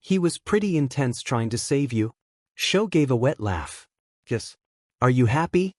He was pretty intense trying to save you. Sho gave a wet laugh. Yes. Are you happy?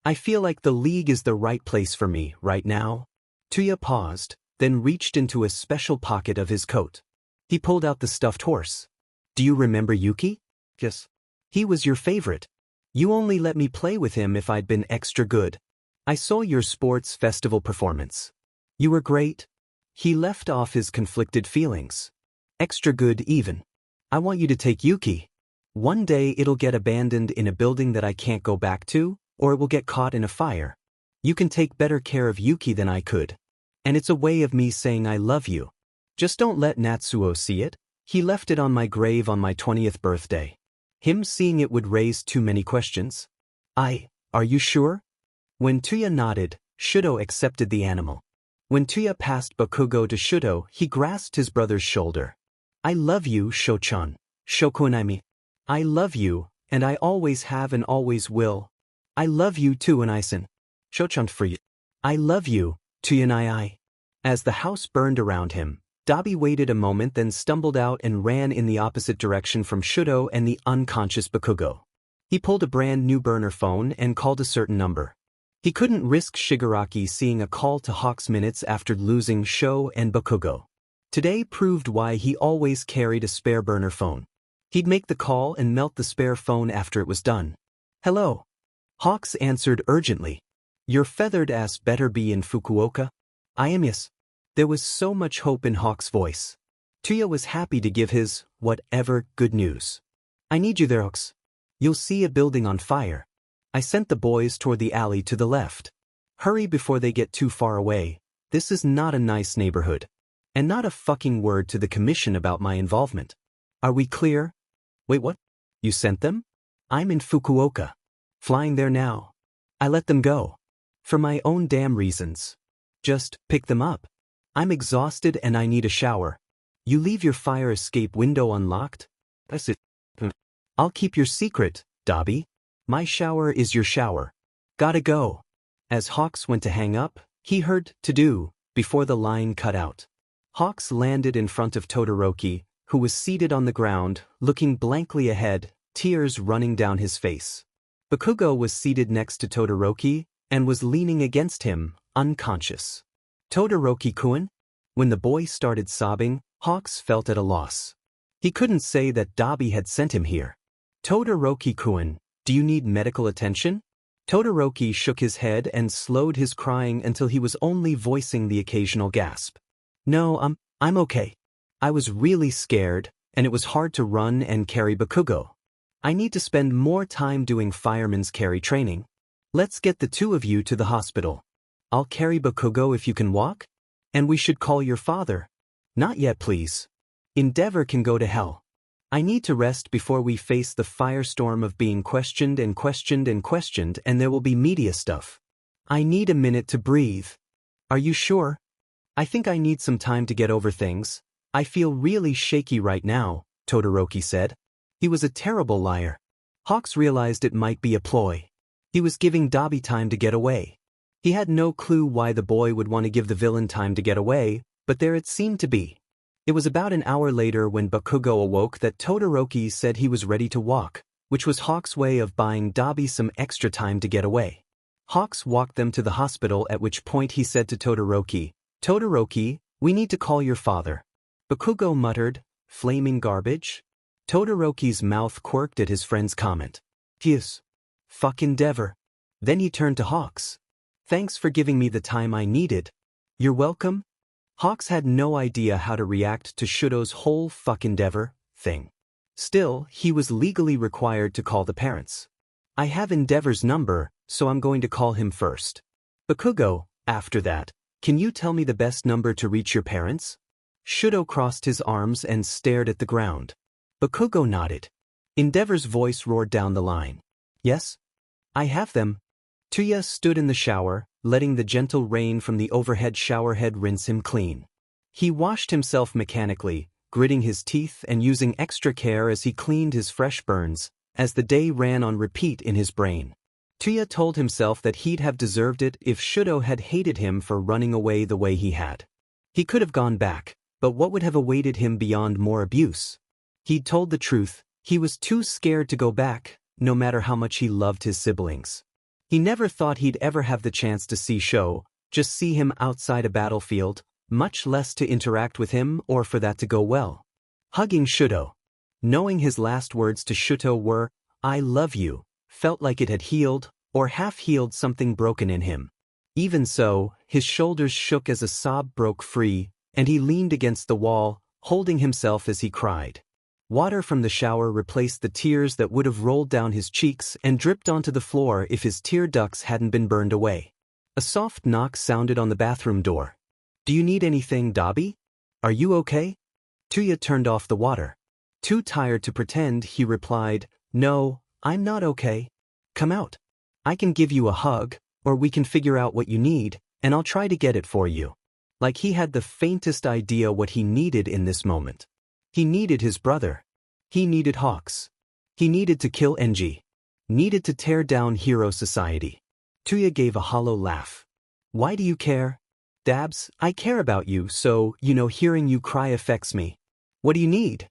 I feel like the league is the right place for me right now. Toya paused, then reached into a special pocket of his coat. He pulled out the stuffed horse. Do you remember Yuki? Yes. He was your favorite. You only let me play with him if I'd been extra good. I saw your sports festival performance. You were great. He left off his conflicted feelings. Extra good even. I want you to take Yuki. One day it'll get abandoned in a building that I can't go back to, or it will get caught in a fire. You can take better care of Yuki than I could. And it's a way of me saying I love you. Just don't let Natsuo see it. He left it on my grave on my 20th birthday. Him seeing it would raise too many questions. Are you sure? When Toya nodded, Shoto accepted the animal. When Toya passed Bakugo to Shoto, he grasped his brother's shoulder. I love you, Shochan. Shokun. I love you, and I always have and always will. I love you too, Anisen. Shochan for you. I love you, Toya. As the house burned around him, Dabi waited a moment then stumbled out and ran in the opposite direction from Shoto and the unconscious Bakugo. He pulled a brand new burner phone and called a certain number. He couldn't risk Shigaraki seeing a call to Hawks minutes after losing Sho and Bakugo. Today proved why he always carried a spare burner phone. He'd make the call and melt the spare phone after it was done. Hello. Hawks answered urgently. Your feathered ass better be in Fukuoka? I am. Yes. There was so much hope in Hawks' voice. Toya was happy to give his, whatever, good news. I need you there, Hawks. You'll see a building on fire. I sent the boys toward the alley to the left. Hurry before they get too far away. This is not a nice neighborhood. And not a fucking word to the commission about my involvement. Are we clear? Wait, what? You sent them? I'm in Fukuoka. Flying there now. I let them go. For my own damn reasons. Just pick them up. I'm exhausted and I need a shower. You leave your fire escape window unlocked? That's it. I'll keep your secret, Dabi. My shower is your shower. Gotta go. As Hawks went to hang up, he heard to do before the line cut out. Hawks landed in front of Todoroki, who was seated on the ground, looking blankly ahead, tears running down his face. Bakugo was seated next to Todoroki and was leaning against him, unconscious. Todoroki-kun? When the boy started sobbing, Hawks felt at a loss. He couldn't say that Dabi had sent him here. Todoroki-kun, do you need medical attention? Todoroki shook his head and slowed his crying until he was only voicing the occasional gasp. No, I'm okay. I was really scared, and it was hard to run and carry Bakugo. I need to spend more time doing fireman's carry training. Let's get the two of you to the hospital. I'll carry Bakugo if you can walk? And we should call your father. Not yet, please. Endeavor can go to hell. I need to rest before we face the firestorm of being questioned and questioned and questioned, and there will be media stuff. I need a minute to breathe. Are you sure? I think I need some time to get over things. I feel really shaky right now, Todoroki said. He was a terrible liar. Hawks realized it might be a ploy. He was giving Dabi time to get away. He had no clue why the boy would want to give the villain time to get away, but there it seemed to be. It was about an hour later when Bakugo awoke that Todoroki said he was ready to walk, which was Hawks' way of buying Dabi some extra time to get away. Hawks walked them to the hospital, at which point he said to Todoroki, Todoroki, we need to call your father. Bakugo muttered, flaming garbage? Todoroki's mouth quirked at his friend's comment. Yes. Fuck Endeavor. Then he turned to Hawks. Thanks for giving me the time I needed. You're welcome? Hawks had no idea how to react to Shoto's whole fuck Endeavor thing. Still, he was legally required to call the parents. I have Endeavor's number, so I'm going to call him first. Bakugo, after that, can you tell me the best number to reach your parents? Shoto crossed his arms and stared at the ground. Bakugo nodded. Endeavor's voice roared down the line. Yes? I have them. Toya stood in the shower, letting the gentle rain from the overhead showerhead rinse him clean. He washed himself mechanically, gritting his teeth and using extra care as he cleaned his fresh burns, as the day ran on repeat in his brain. Toya told himself that he'd have deserved it if Shoto had hated him for running away the way he had. He could have gone back, but what would have awaited him beyond more abuse? He'd told the truth, he was too scared to go back, no matter how much he loved his siblings. He never thought he'd ever have the chance to see Sho, just see him outside a battlefield, much less to interact with him or for that to go well. Hugging Shoto. Knowing his last words to Shoto were, "I love you," felt like it had healed, or half-healed something broken in him. Even so, his shoulders shook as a sob broke free, and he leaned against the wall, holding himself as he cried. Water from the shower replaced the tears that would have rolled down his cheeks and dripped onto the floor if his tear ducts hadn't been burned away. A soft knock sounded on the bathroom door. "Do you need anything, Dabi? Are you okay?" Toya turned off the water. Too tired to pretend, he replied, "No, I'm not okay. Come out. I can give you a hug, or we can figure out what you need, and I'll try to get it for you." Like he had the faintest idea what he needed in this moment. He needed his brother. He needed Hawks. He needed to kill Enji. Needed to tear down Hero Society. Toya gave a hollow laugh. "Why do you care?" "Dabs, I care about you, so, hearing you cry affects me. What do you need?"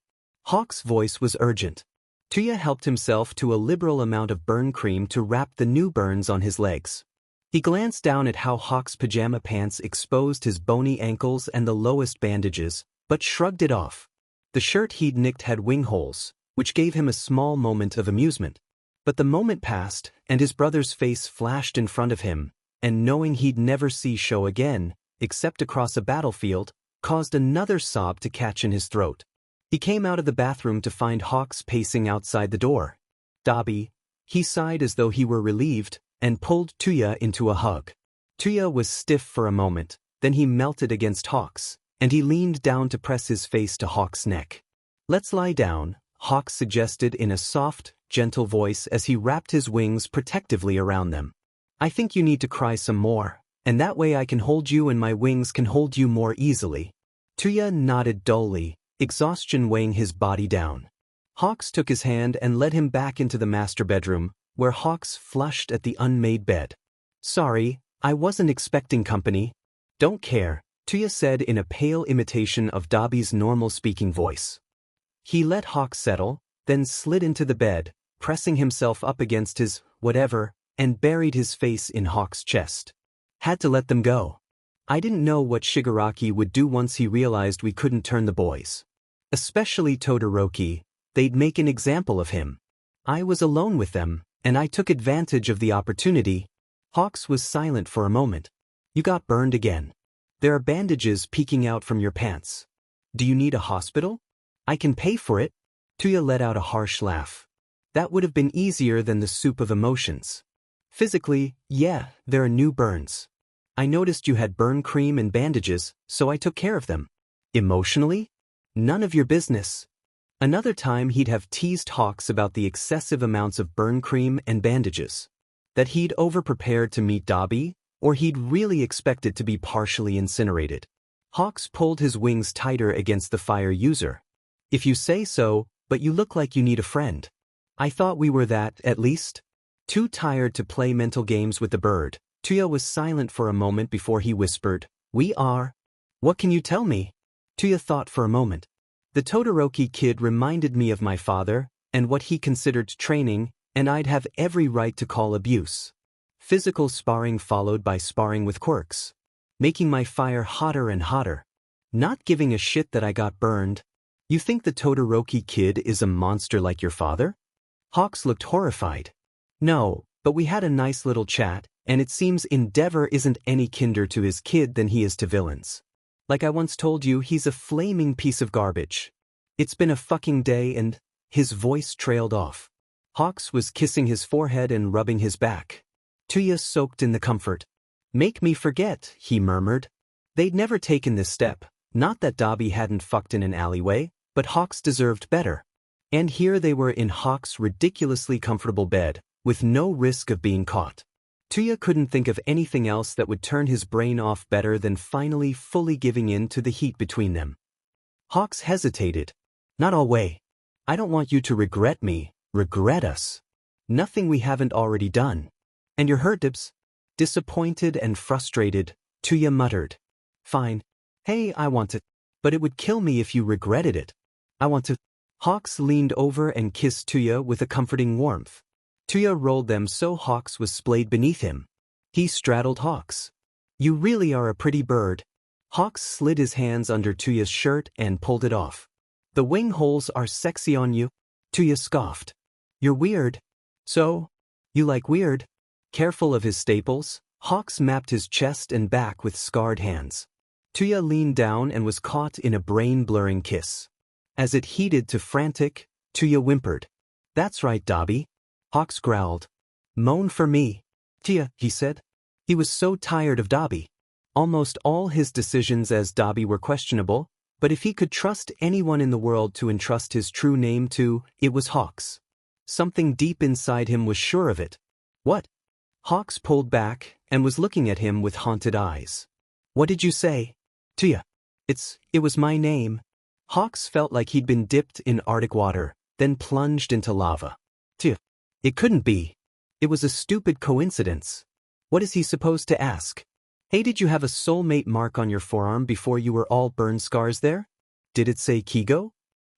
Hawk's voice was urgent. Toya helped himself to a liberal amount of burn cream to wrap the new burns on his legs. He glanced down at how Hawk's pajama pants exposed his bony ankles and the lowest bandages, but shrugged it off. The shirt he'd nicked had wing holes, which gave him a small moment of amusement. But the moment passed, and his brother's face flashed in front of him, and knowing he'd never see Sho again, except across a battlefield, caused another sob to catch in his throat. He came out of the bathroom to find Hawks pacing outside the door. "Dabi," he sighed as though he were relieved, and pulled Toya into a hug. Toya was stiff for a moment, then he melted against Hawks, and he leaned down to press his face to Hawks' neck. "Let's lie down," Hawks suggested in a soft, gentle voice as he wrapped his wings protectively around them. "I think you need to cry some more, and that way I can hold you and my wings can hold you more easily." Toya nodded dully, exhaustion weighing his body down. Hawks took his hand and led him back into the master bedroom, where Hawks flushed at the unmade bed. "Sorry, I wasn't expecting company." "Don't care," Toya said in a pale imitation of Dabi's normal speaking voice. He let Hawks settle, then slid into the bed, pressing himself up against his whatever, and buried his face in Hawks' chest. "Had to let them go. I didn't know what Shigaraki would do once he realized we couldn't turn the boys. Especially Todoroki, they'd make an example of him. I was alone with them, and I took advantage of the opportunity." Hawks was silent for a moment. "You got burned again. There are bandages peeking out from your pants. Do you need a hospital? I can pay for it." Toya let out a harsh laugh. That would have been easier than the soup of emotions. "Physically, yeah, there are new burns. I noticed you had burn cream and bandages, so I took care of them. Emotionally? None of your business." Another time he'd have teased Hawks about the excessive amounts of burn cream and bandages. That he'd overprepared to meet Dabi, or he'd really expected to be partially incinerated. Hawks pulled his wings tighter against the fire user. "If you say so, but you look like you need a friend. I thought we were that, at least." Too tired to play mental games with the bird, Toya was silent for a moment before he whispered, "We are." "What can you tell me?" Toya thought for a moment. "The Todoroki kid reminded me of my father, and what he considered training, and I'd have every right to call abuse. Physical sparring followed by sparring with quirks. Making my fire hotter and hotter. Not giving a shit that I got burned. You think the Todoroki kid is a monster like your father?" Hawks looked horrified. "No, but we had a nice little chat, and it seems Endeavor isn't any kinder to his kid than he is to villains. Like I once told you, he's a flaming piece of garbage. It's been a fucking day and His voice trailed off. Hawks was kissing his forehead and rubbing his back. Toya soaked in the comfort. "Make me forget," he murmured. They'd never taken this step, not that Dabi hadn't fucked in an alleyway, but Hawks deserved better. And here they were in Hawks' ridiculously comfortable bed, with no risk of being caught. Toya couldn't think of anything else that would turn his brain off better than finally fully giving in to the heat between them. Hawks hesitated. "Not all way. I don't want you to regret me, regret us. Nothing we haven't already done. And you're hurt, Dibs." Disappointed and frustrated, Toya muttered. "Fine. Hey, I want to. But it would kill me if you regretted it. I want to." Hawks leaned over and kissed Toya with a comforting warmth. Toya rolled them so Hawks was splayed beneath him. He straddled Hawks. "You really are a pretty bird." Hawks slid his hands under Toya's shirt and pulled it off. "The wing holes are sexy on you." Toya scoffed. "You're weird." "So? You like weird?" Careful of his staples, Hawks mapped his chest and back with scarred hands. Toya leaned down and was caught in a brain-blurring kiss. As it heated to frantic, Toya whimpered. "That's right, Dabi." Hawks growled. "Moan for me." "Toya," he said. He was so tired of Dabi. Almost all his decisions as Dabi were questionable, but if he could trust anyone in the world to entrust his true name to, it was Hawks. Something deep inside him was sure of it. "What?" Hawks pulled back and was looking at him with haunted eyes. "What did you say?" "Toya. It was my name." Hawks felt like he'd been dipped in Arctic water, then plunged into lava. "Toya. It couldn't be. It was a stupid coincidence." What is he supposed to ask? "Hey, did you have a soulmate mark on your forearm before you were all burn scars there? Did it say Kigo?"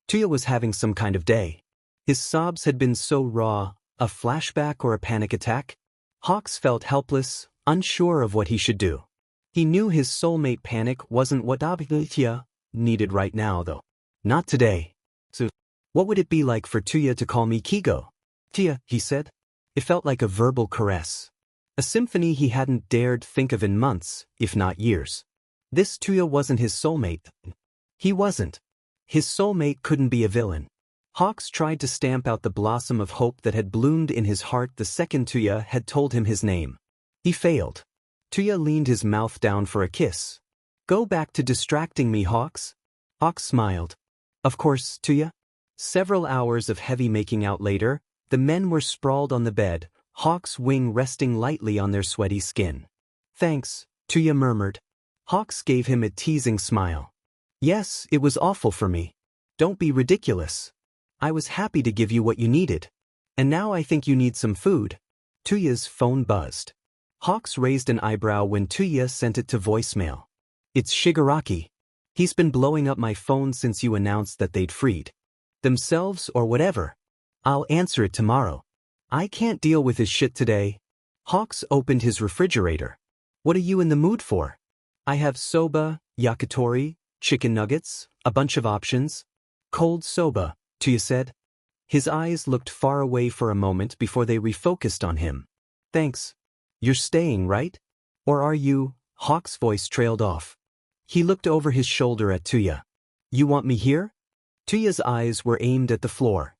Toya was having some kind of day. His sobs had been so raw, a flashback or a panic attack. Hawks felt helpless, unsure of what he should do. He knew his soulmate panic wasn't what Toya needed right now, though. Not today. "So, what would it be like for Toya to call me Kigo?" "Toya," he said. It felt like a verbal caress. A symphony he hadn't dared think of in months, if not years. This Toya wasn't his soulmate. He wasn't. His soulmate couldn't be a villain. Hawks tried to stamp out the blossom of hope that had bloomed in his heart the second Toya had told him his name. He failed. Toya leaned his mouth down for a kiss. "Go back to distracting me, Hawks." Hawks smiled. "Of course, Toya." Several hours of heavy making out later, the men were sprawled on the bed, Hawks' wing resting lightly on their sweaty skin. "Thanks," Toya murmured. Hawks gave him a teasing smile. "Yes, it was awful for me. Don't be ridiculous. I was happy to give you what you needed. And now I think you need some food." Toya's phone buzzed. Hawks raised an eyebrow when Toya sent it to voicemail. "It's Shigaraki. He's been blowing up my phone since you announced that they'd freed themselves or whatever. I'll answer it tomorrow. I can't deal with his shit today." Hawks opened his refrigerator. "What are you in the mood for?" "I have soba, yakitori, chicken nuggets, a bunch of options." "Cold soba," Toya said. His eyes looked far away for a moment before they refocused on him. "Thanks. You're staying, right? Or are you?" Hawks' voice trailed off. He looked over his shoulder at Toya. "You want me here?" Toya's eyes were aimed at the floor.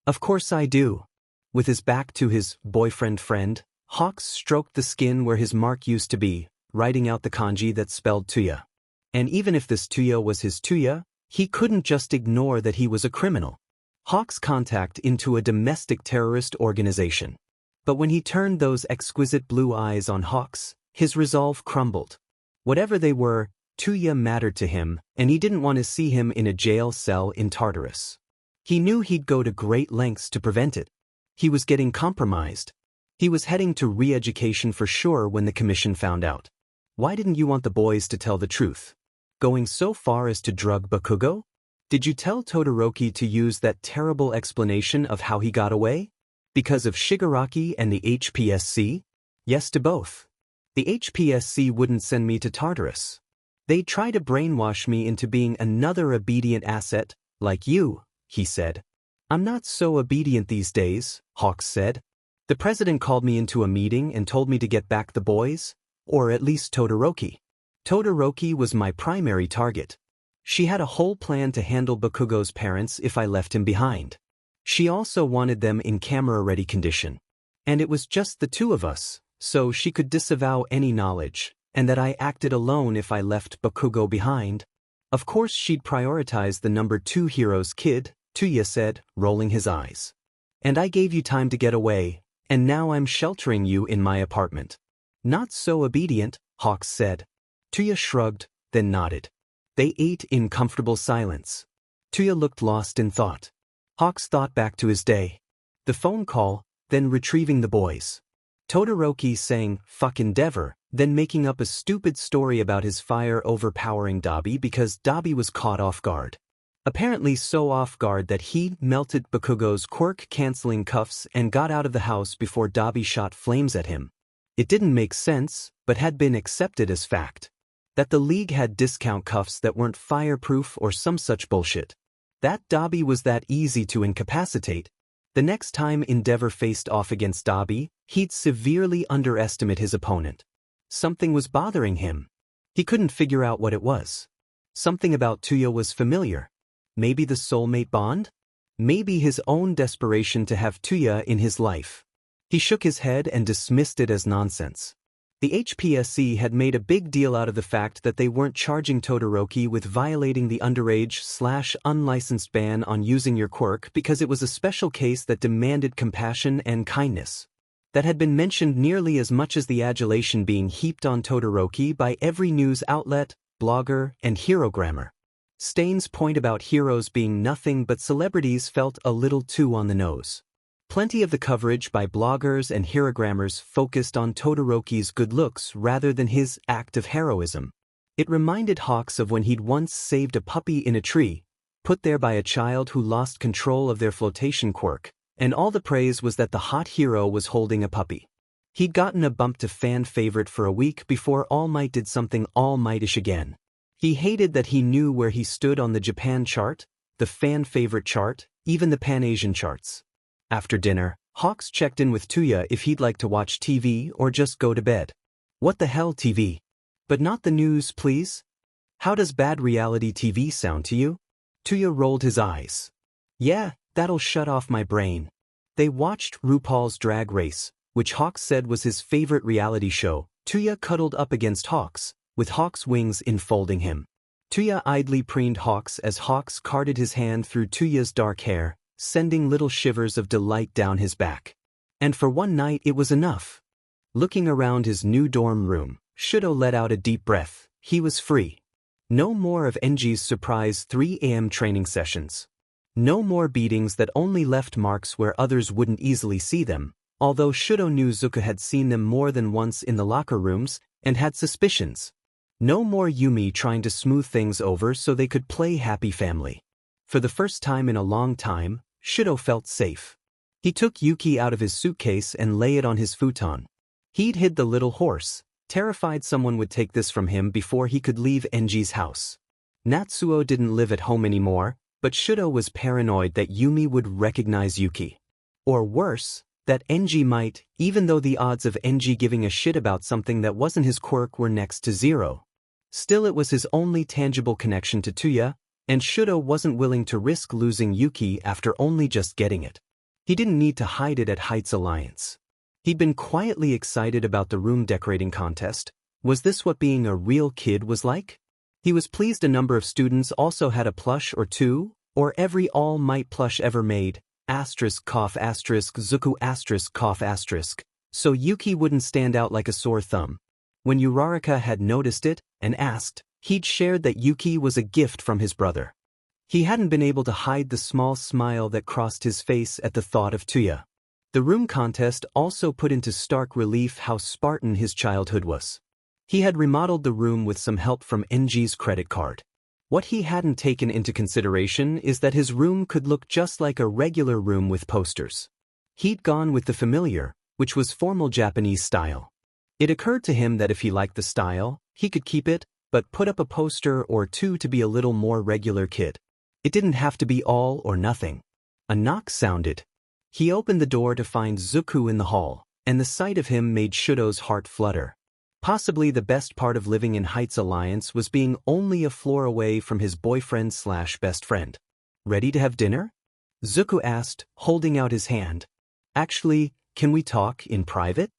"Of course I do." With his back to his boyfriend friend, Hawks stroked the skin where his mark used to be, writing out the kanji that spelled Toya. And even if this Toya was his Toya, he couldn't just ignore that he was a criminal. Hawks' contact into a domestic terrorist organization. But when he turned those exquisite blue eyes on Hawks, his resolve crumbled. Whatever they were, Toya mattered to him, and he didn't want to see him in a jail cell in Tartarus. He knew he'd go to great lengths to prevent it. He was getting compromised. He was heading to re-education for sure when the commission found out. "Why didn't you want the boys to tell the truth? Going so far as to drug Bakugo? Did you tell Todoroki to use that terrible explanation of how he got away? Because of Shigaraki and the HPSC? Yes to both. The HPSC wouldn't send me to Tartarus. They'd try to brainwash me into being another obedient asset, like you," he said. "I'm not so obedient these days," Hawks said. "The president called me into a meeting and told me to get back the boys, or at least Todoroki. Todoroki was my primary target. She had a whole plan to handle Bakugo's parents if I left him behind. She also wanted them in camera-ready condition. And it was just the two of us, so she could disavow any knowledge, and that I acted alone if I left Bakugo behind. Of course she'd prioritize the number 2 hero's kid, Toya said, rolling his eyes. And I gave you time to get away, and now I'm sheltering you in my apartment. Not so obedient, Hawks said. Toya shrugged, then nodded. They ate in comfortable silence. Toya looked lost in thought. Hawks thought back to his day. The phone call, then retrieving the boys. Todoroki saying, "Fuck Endeavor," then making up a stupid story about his fire overpowering Dabi because Dabi was caught off guard. Apparently so off guard that he melted Bakugo's quirk-canceling cuffs and got out of the house before Dabi shot flames at him. It didn't make sense, but had been accepted as fact. That the League had discount cuffs that weren't fireproof or some such bullshit. That Dabi was that easy to incapacitate. The next time Endeavor faced off against Dabi, he'd severely underestimate his opponent. Something was bothering him. He couldn't figure out what it was. Something about Toya was familiar. Maybe the soulmate bond? Maybe his own desperation to have Toya in his life. He shook his head and dismissed it as nonsense. The HPSC had made a big deal out of the fact that they weren't charging Todoroki with violating the underage/unlicensed ban on using your quirk because it was a special case that demanded compassion and kindness. That had been mentioned nearly as much as the adulation being heaped on Todoroki by every news outlet, blogger, and herogrammer. Stain's point about heroes being nothing but celebrities felt a little too on the nose. Plenty of the coverage by bloggers and herogrammers focused on Todoroki's good looks rather than his act of heroism. It reminded Hawks of when he'd once saved a puppy in a tree, put there by a child who lost control of their flotation quirk, and all the praise was that the hot hero was holding a puppy. He'd gotten a bump to fan favorite for a week before All Might did something All Mightish again. He hated that he knew where he stood on the Japan chart, the fan favorite chart, even the Pan-Asian charts. After dinner, Hawks checked in with Toya if he'd like to watch TV or just go to bed. What the hell TV? But not the news, please? How does bad reality TV sound to you? Toya rolled his eyes. Yeah, that'll shut off my brain. They watched RuPaul's Drag Race, which Hawks said was his favorite reality show. Toya cuddled up against Hawks, with Hawks' wings enfolding him. Toya idly preened Hawks as Hawks carted his hand through Toya's dark hair, sending little shivers of delight down his back. And for one night it was enough. Looking around his new dorm room, Shoto let out a deep breath. He was free. No more of Enji's surprise 3 a.m. training sessions. No more beatings that only left marks where others wouldn't easily see them, although Shoto knew Zuka had seen them more than once in the locker rooms and had suspicions. No more Yumi trying to smooth things over so they could play happy family. For the first time in a long time, Shoto felt safe. He took Yuki out of his suitcase and lay it on his futon. He'd hid the little horse, terrified someone would take this from him before he could leave Enji's house. Natsuo didn't live at home anymore, but Shoto was paranoid that Yumi would recognize Yuki. Or worse, that Enji might, even though the odds of Enji giving a shit about something that wasn't his quirk were next to zero. Still, it was his only tangible connection to Toya, and Shoto wasn't willing to risk losing Yuki after only just getting it. He didn't need to hide it at Heights Alliance. He'd been quietly excited about the room decorating contest. Was this what being a real kid was like? He was pleased a number of students also had a plush or two, or every All Might plush ever made, *Zuku**, so Yuki wouldn't stand out like a sore thumb. When Uraraka had noticed it and asked, he'd shared that Yuki was a gift from his brother. He hadn't been able to hide the small smile that crossed his face at the thought of Toya. The room contest also put into stark relief how Spartan his childhood was. He had remodeled the room with some help from Enji's credit card. What he hadn't taken into consideration is that his room could look just like a regular room with posters. He'd gone with the familiar, which was formal Japanese style. It occurred to him that if he liked the style, he could keep it, but put up a poster or two to be a little more regular kid. It didn't have to be all or nothing. A knock sounded. He opened the door to find Zuku in the hall, and the sight of him made Shoto's heart flutter. Possibly the best part of living in Heights Alliance was being only a floor away from his boyfriend/best friend. Ready to have dinner? Zuko asked, holding out his hand. Actually, can we talk in private?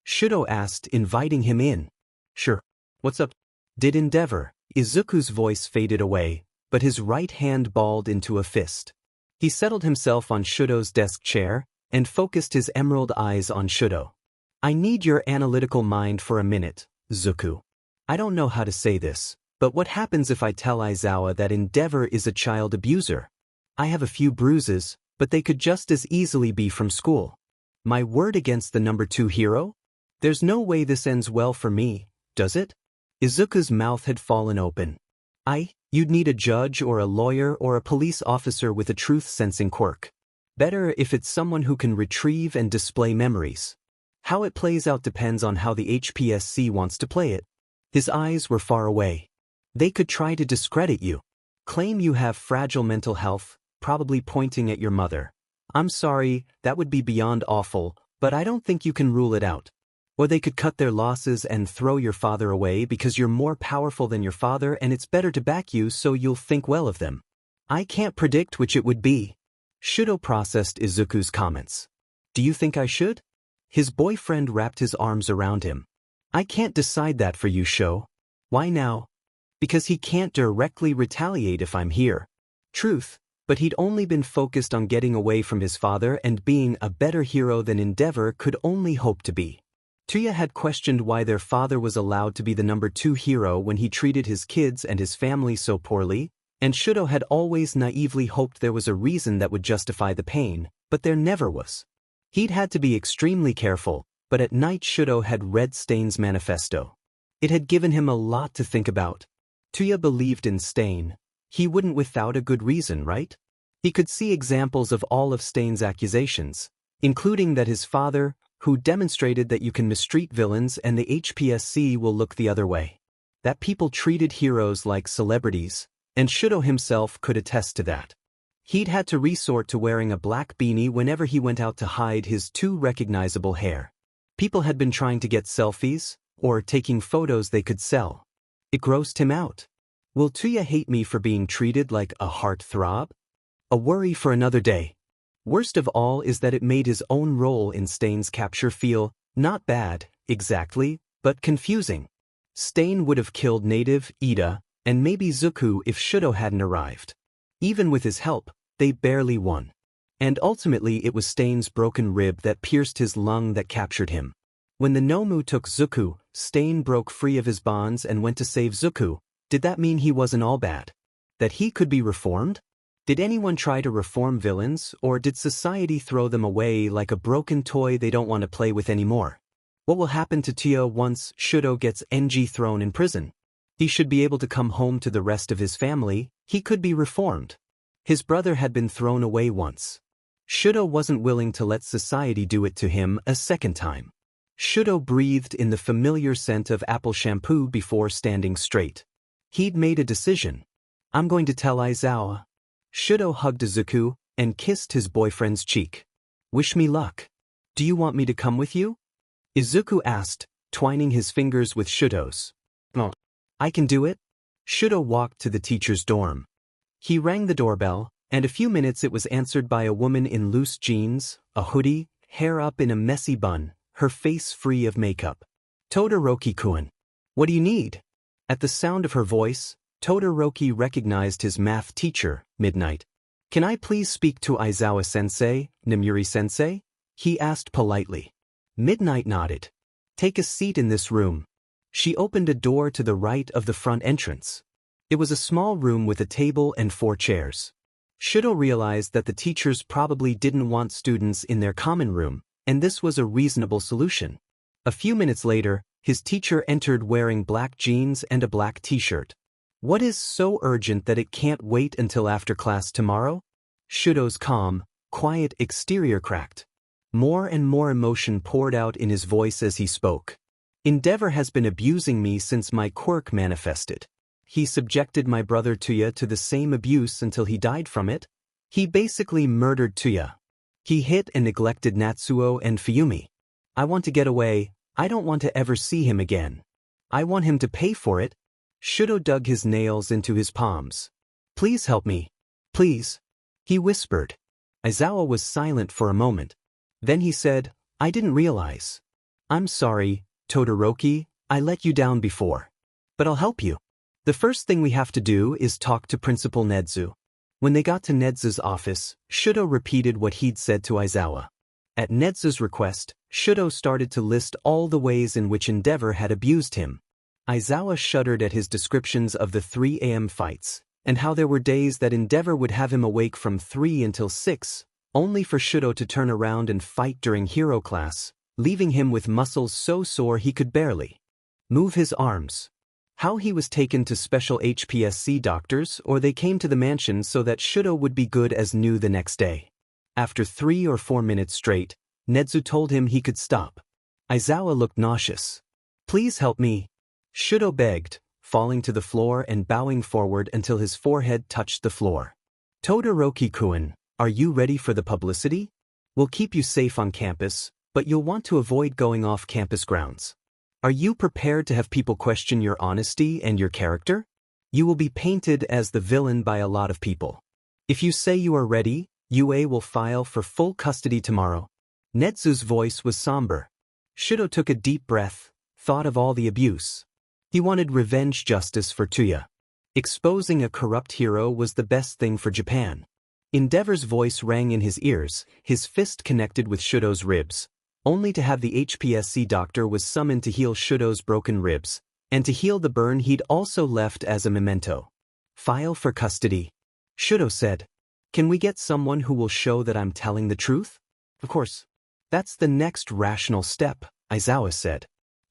Shoto asked, inviting him in. Sure. What's up? Did endeavor. Izuku's voice faded away, but his right hand balled into a fist. He settled himself on Shoto's desk chair and focused his emerald eyes on Shoto. I need your analytical mind for a minute, Zuko. I don't know how to say this, but what happens if I tell Aizawa that Endeavor is a child abuser? I have a few bruises, but they could just as easily be from school. My word against the number 2 hero? There's no way this ends well for me, does it? Izuku's mouth had fallen open. You'd need a judge or a lawyer or a police officer with a truth-sensing quirk. Better if it's someone who can retrieve and display memories. How it plays out depends on how the HPSC wants to play it. His eyes were far away. They could try to discredit you. Claim you have fragile mental health, probably pointing at your mother. I'm sorry, that would be beyond awful, but I don't think you can rule it out. Or they could cut their losses and throw your father away because you're more powerful than your father and it's better to back you so you'll think well of them. I can't predict which it would be. Shoto processed Izuku's comments. Do you think I should? His boyfriend wrapped his arms around him. I can't decide that for you, Sho. Why now? Because he can't directly retaliate if I'm here. Truth, but he'd only been focused on getting away from his father and being a better hero than Endeavor could only hope to be. Toya had questioned why their father was allowed to be the number 2 hero when he treated his kids and his family so poorly, and Shoto had always naively hoped there was a reason that would justify the pain, but there never was. He'd had to be extremely careful, but at night Shoto had read Stain's manifesto. It had given him a lot to think about. Toya believed in Stain. He wouldn't without a good reason, right? He could see examples of all of Stain's accusations, including that his father, who demonstrated that you can mistreat villains and the HPSC will look the other way. That people treated heroes like celebrities, and Shoto himself could attest to that. He'd had to resort to wearing a black beanie whenever he went out to hide his too recognizable hair. People had been trying to get selfies, or taking photos they could sell. It grossed him out. Will Toya hate me for being treated like a heartthrob? A worry for another day. Worst of all is that it made his own role in Stain's capture feel, not bad, exactly, but confusing. Stain would have killed Native, Ida, and maybe Zuko if Shoto hadn't arrived. Even with his help, they barely won. And ultimately it was Stain's broken rib that pierced his lung that captured him. When the Nomu took Zuko, Stain broke free of his bonds and went to save Zuko. Did that mean he wasn't all bad? That he could be reformed? Did anyone try to reform villains, or did society throw them away like a broken toy they don't want to play with anymore? What will happen to Toya once Shoto gets NG thrown in prison? He should be able to come home to the rest of his family. He could be reformed. His brother had been thrown away once. Shoto wasn't willing to let society do it to him a second time. Shoto breathed in the familiar scent of apple shampoo before standing straight. He'd made a decision. I'm going to tell Aizawa. Shoto hugged Izuku and kissed his boyfriend's cheek. Wish me luck. Do you want me to come with you? Izuku asked, twining his fingers with Shoto's. Oh, I can do it. Shoto walked to the teacher's dorm. He rang the doorbell, and a few minutes it was answered by a woman in loose jeans, a hoodie, hair up in a messy bun, her face free of makeup. Todoroki-kun. What do you need? At the sound of her voice, Todoroki recognized his math teacher, Midnight. Can I please speak to Aizawa-sensei, Namuri-sensei? He asked politely. Midnight nodded. Take a seat in this room. She opened a door to the right of the front entrance. It was a small room with a table and 4 chairs. Shoto realized that the teachers probably didn't want students in their common room, and this was a reasonable solution. A few minutes later, his teacher entered wearing black jeans and a black t-shirt. What is so urgent that it can't wait until after class tomorrow? Shoto's calm, quiet exterior cracked. More and more emotion poured out in his voice as he spoke. Endeavor has been abusing me since my quirk manifested. He subjected my brother Toya to the same abuse until he died from it. He basically murdered Toya. He hit and neglected Natsuo and Fuyumi. I want to get away. I don't want to ever see him again. I want him to pay for it. Shoto dug his nails into his palms. Please help me. Please. He whispered. Aizawa was silent for a moment. Then he said, I didn't realize. I'm sorry, Todoroki, I let you down before. But I'll help you. The first thing we have to do is talk to Principal Nedzu. When they got to Nedzu's office, Shoto repeated what he'd said to Aizawa. At Nedzu's request, Shoto started to list all the ways in which Endeavor had abused him. Aizawa shuddered at his descriptions of the 3 a.m. fights, and how there were days that Endeavor would have him awake from 3 until 6, only for Shoto to turn around and fight during hero class, leaving him with muscles so sore he could barely move his arms. How he was taken to special HPSC doctors or they came to the mansion so that Shoto would be good as new the next day. After 3 or 4 minutes straight, Nedzu told him he could stop. Aizawa looked nauseous. Please help me. Shoto begged, falling to the floor and bowing forward until his forehead touched the floor. Todoroki-kun, are you ready for the publicity? We'll keep you safe on campus, but you'll want to avoid going off campus grounds. Are you prepared to have people question your honesty and your character? You will be painted as the villain by a lot of people. If you say you are ready, UA will file for full custody tomorrow. Nedzu's voice was somber. Shoto took a deep breath, thought of all the abuse. He wanted revenge justice for Toya. Exposing a corrupt hero was the best thing for Japan. Endeavor's voice rang in his ears, his fist connected with Shoto's ribs. Only to have the HPSC doctor was summoned to heal Shoto's broken ribs, and to heal the burn he'd also left as a memento. File for custody. Shoto said. Can we get someone who will show that I'm telling the truth? Of course. That's the next rational step, Aizawa said.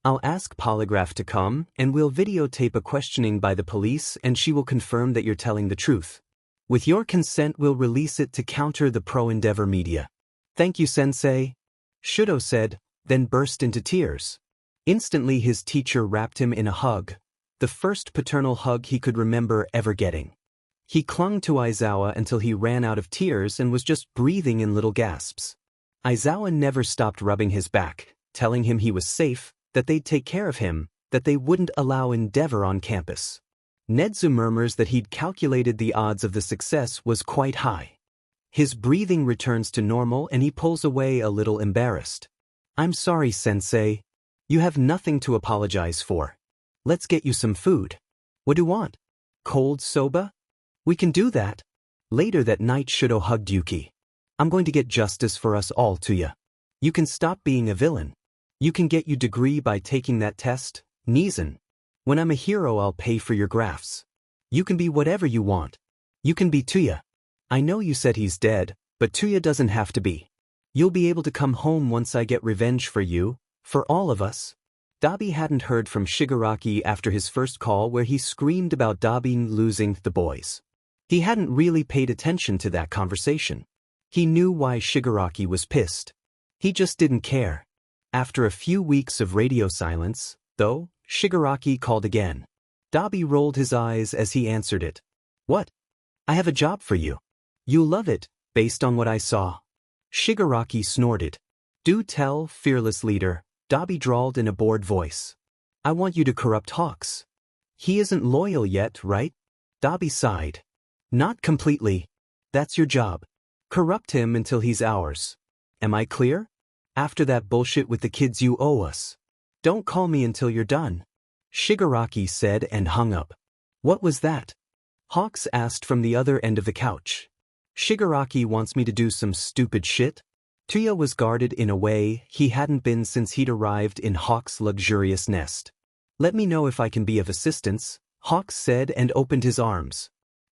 I'll ask Polygraph to come, and we'll videotape a questioning by the police and she will confirm that you're telling the truth. With your consent we'll release it to counter the pro-Endeavor media. Thank you, Sensei. Shoto said, then burst into tears. Instantly his teacher wrapped him in a hug, the first paternal hug he could remember ever getting. He clung to Aizawa until he ran out of tears and was just breathing in little gasps. Aizawa never stopped rubbing his back, telling him he was safe, that they'd take care of him, that they wouldn't allow Endeavor on campus. Nedzu murmurs that he'd calculated the odds of the success was quite high. His breathing returns to normal and he pulls away a little embarrassed. I'm sorry, Sensei. You have nothing to apologize for. Let's get you some food. What do you want? Cold soba? We can do that. Later that night Shoto hugged Yuki. I'm going to get justice for us all, Toya. You can stop being a villain. You can get your degree by taking that test, Nizan. When I'm a hero I'll pay for your grafts. You can be whatever you want. You can be Toya. I know you said he's dead, but Toya doesn't have to be. You'll be able to come home once I get revenge for you, for all of us. Dabi hadn't heard from Shigaraki after his first call where he screamed about Dabi losing the boys. He hadn't really paid attention to that conversation. He knew why Shigaraki was pissed. He just didn't care. After a few weeks of radio silence, though, Shigaraki called again. Dabi rolled his eyes as he answered it. What? I have a job for you. You'll love it, based on what I saw. Shigaraki snorted. Do tell, fearless leader, Dabi drawled in a bored voice. I want you to corrupt Hawks. He isn't loyal yet, right? Dabi sighed. Not completely. That's your job. Corrupt him until he's ours. Am I clear? After that bullshit with the kids you owe us. Don't call me until you're done. Shigaraki said and hung up. What was that? Hawks asked from the other end of the couch. Shigaraki wants me to do some stupid shit? Toya was guarded in a way he hadn't been since he'd arrived in Hawks' luxurious nest. Let me know if I can be of assistance, Hawks said and opened his arms.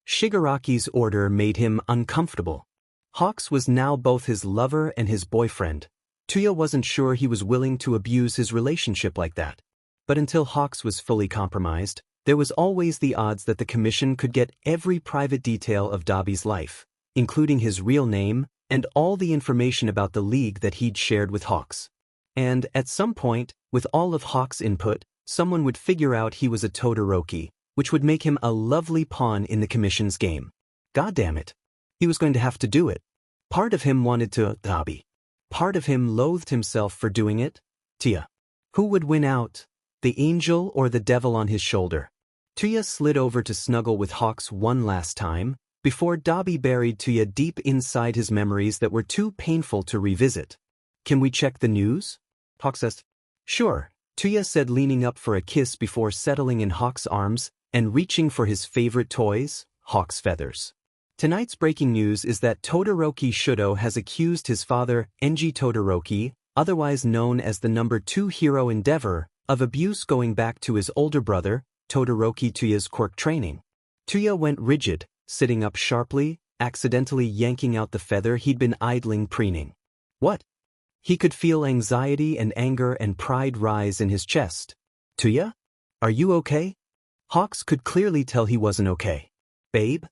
Shigaraki's order made him uncomfortable. Hawks was now both his lover and his boyfriend. Toya wasn't sure he was willing to abuse his relationship like that. But until Hawks was fully compromised, there was always the odds that the commission could get every private detail of Dabi's life, including his real name and all the information about the league that he'd shared with Hawks. And, at some point, with all of Hawks' input, someone would figure out he was a Todoroki, which would make him a lovely pawn in the commission's game. Goddammit. He was going to have to do it. Part of him wanted to Dabi. Part of him loathed himself for doing it. Toya. Who would win out? The angel or the devil on his shoulder? Toya slid over to snuggle with Hawks one last time, before Dabi buried Toya deep inside his memories that were too painful to revisit. Can we check the news? Hawk says. Sure, Toya said, leaning up for a kiss before settling in Hawk's arms and reaching for his favorite toys, Hawk's feathers. Tonight's breaking news is that Todoroki Shoto has accused his father, Enji Todoroki, otherwise known as the number 2 hero Endeavor, of abuse going back to his older brother, Todoroki Toya's quirk training. Toya went rigid, sitting up sharply, accidentally yanking out the feather he'd been idling preening. What? He could feel anxiety and anger and pride rise in his chest. Toya? Are you okay? Hawks could clearly tell he wasn't okay. Babe?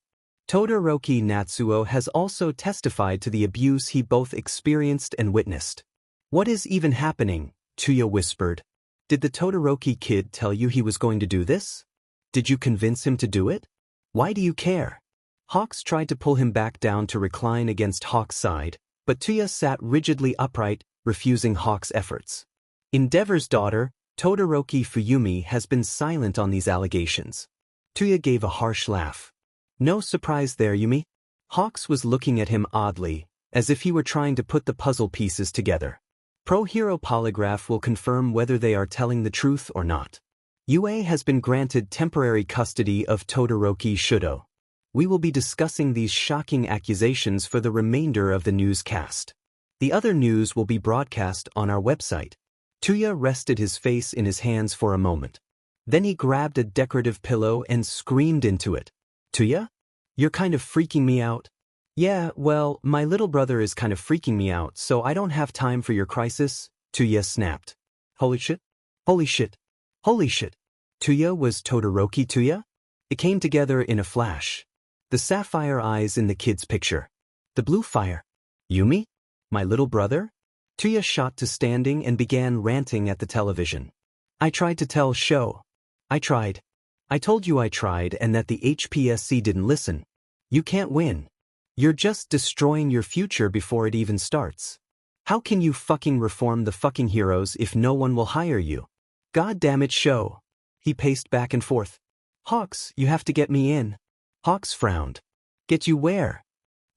Todoroki Natsuo has also testified to the abuse he both experienced and witnessed. What is even happening? Toya whispered. Did the Todoroki kid tell you he was going to do this? Did you convince him to do it? Why do you care? Hawks tried to pull him back down to recline against Hawk's side, but Toya sat rigidly upright, refusing Hawk's efforts. Endeavor's daughter, Todoroki Fuyumi, has been silent on these allegations. Toya gave a harsh laugh. No surprise there, Yumi. Hawks was looking at him oddly, as if he were trying to put the puzzle pieces together. Pro-hero polygraph will confirm whether they are telling the truth or not. Yue has been granted temporary custody of Todoroki Shoto. We will be discussing these shocking accusations for the remainder of the newscast. The other news will be broadcast on our website. Toya rested his face in his hands for a moment. Then he grabbed a decorative pillow and screamed into it. Toya? You're kind of freaking me out. Yeah, well, my little brother is kind of freaking me out, so I don't have time for your crisis, Toya snapped. Holy shit. Holy shit. Holy shit. Toya was Todoroki Toya? It came together in a flash. The sapphire eyes in the kid's picture. The blue fire. Yumi? My little brother? Toya shot to standing and began ranting at the television. I tried to tell Sho. I tried. I told you I tried and that the HPSC didn't listen. You can't win. You're just destroying your future before it even starts. How can you fucking reform the fucking heroes if no one will hire you? God damn it, Sho. He paced back and forth. Hawks, you have to get me in. Hawks frowned. Get you where?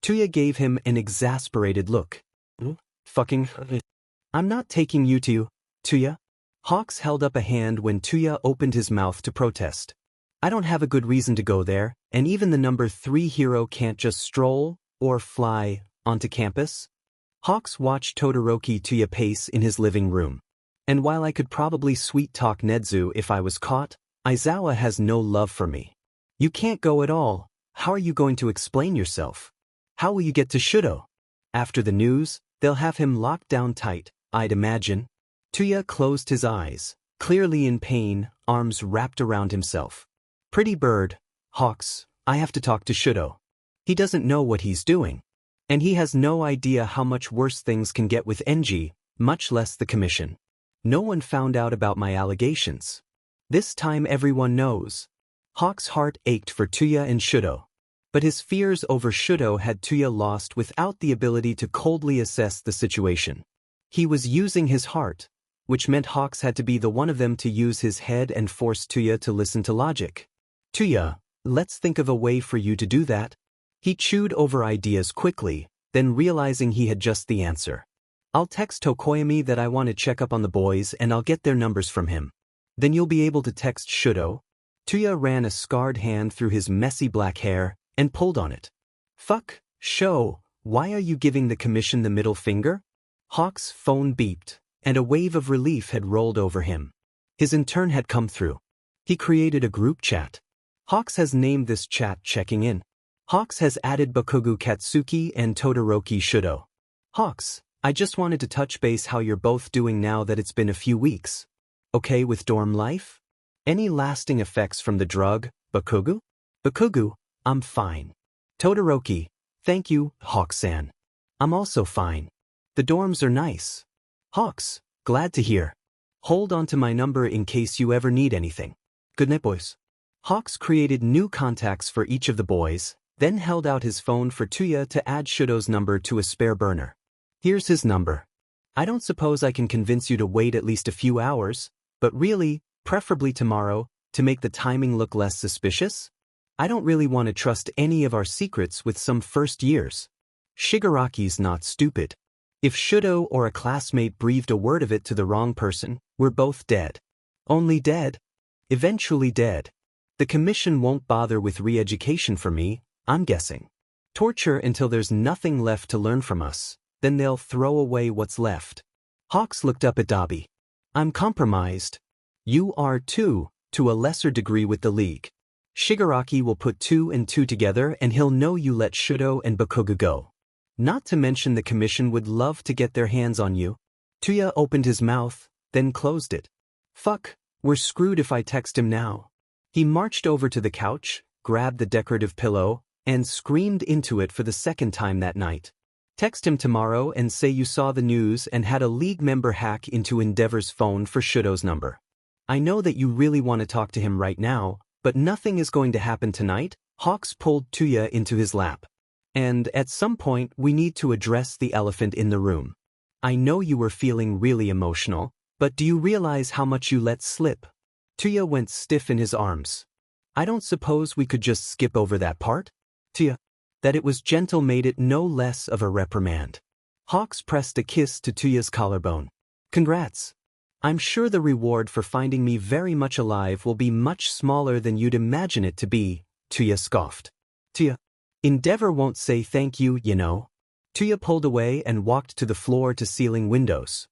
Toya gave him an exasperated look. Fucking. I'm not taking you to you, Toya. Hawks held up a hand when Toya opened his mouth to protest. I don't have a good reason to go there, and even the number 3 hero can't just stroll, or fly, onto campus. Hawks watched Todoroki Toya pace in his living room. And while I could probably sweet-talk Nedzu if I was caught, Aizawa has no love for me. You can't go at all. How are you going to explain yourself? How will you get to Shoto? After the news, they'll have him locked down tight, I'd imagine. Toya closed his eyes, clearly in pain, arms wrapped around himself. Pretty bird, Hawks, I have to talk to Shoto. He doesn't know what he's doing. And he has no idea how much worse things can get with Enji, much less the commission. No one found out about my allegations. This time everyone knows. Hawk's heart ached for Toya and Shoto. But his fears over Shoto had Toya lost without the ability to coldly assess the situation. He was using his heart, which meant Hawks had to be the one of them to use his head and force Toya to listen to logic. Toya, let's think of a way for you to do that. He chewed over ideas quickly, then realizing he had just the answer. I'll text Tokoyami that I want to check up on the boys and I'll get their numbers from him. Then you'll be able to text Shoto. Toya ran a scarred hand through his messy black hair and pulled on it. Fuck, Sho, why are you giving the commission the middle finger? Hawk's phone beeped, and a wave of relief had rolled over him. His intern had come through. He created a group chat. Hawks has named this chat Checking In. Hawks has added Bakugo Katsuki and Todoroki Shoto. Hawks, I just wanted to touch base how you're both doing now that it's been a few weeks. Okay with dorm life? Any lasting effects from the drug, Bakugo? Bakugo, I'm fine. Todoroki, thank you, Hawk-san. I'm also fine. The dorms are nice. Hawks, glad to hear. Hold on to my number in case you ever need anything. Good night, boys. Hawks created new contacts for each of the boys, then held out his phone for Toya to add Shoto's number to a spare burner. Here's his number. I don't suppose I can convince you to wait at least a few hours, but really, preferably tomorrow, to make the timing look less suspicious? I don't really want to trust any of our secrets with some first years. Shigaraki's not stupid. If Shoto or a classmate breathed a word of it to the wrong person, we're both dead. Only dead? Eventually dead. The commission won't bother with re-education for me, I'm guessing. Torture until there's nothing left to learn from us, then they'll throw away what's left. Hawks looked up at Dabi. I'm compromised. You are too, to a lesser degree with the League. Shigaraki will put 2 and 2 together and he'll know you let Shoto and Bakuga go. Not to mention the commission would love to get their hands on you. Toya opened his mouth, then closed it. Fuck, we're screwed if I text him now. He marched over to the couch, grabbed the decorative pillow, and screamed into it for the second time that night. Text him tomorrow and say you saw the news and had a League member hack into Endeavor's phone for Shoto's number. I know that you really want to talk to him right now, but nothing is going to happen tonight. Hawks pulled Toya into his lap. And at some point we need to address the elephant in the room. I know you were feeling really emotional, but do you realize how much you let slip? Toya went stiff in his arms. I don't suppose we could just skip over that part? Toya. That it was gentle made it no less of a reprimand. Hawks pressed a kiss to Toya's collarbone. Congrats. I'm sure the reward for finding me very much alive will be much smaller than you'd imagine it to be, Toya scoffed. Toya. Endeavor won't say thank you, you know. Toya pulled away and walked to the floor-to-ceiling windows.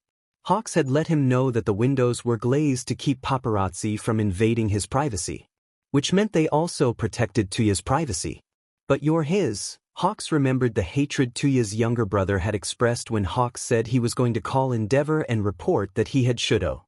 Hawks had let him know that the windows were glazed to keep paparazzi from invading his privacy. Which meant they also protected Toya's privacy. But you're his. Hawks remembered the hatred Toya's younger brother had expressed when Hawks said he was going to call Endeavor and report that he had Shoto.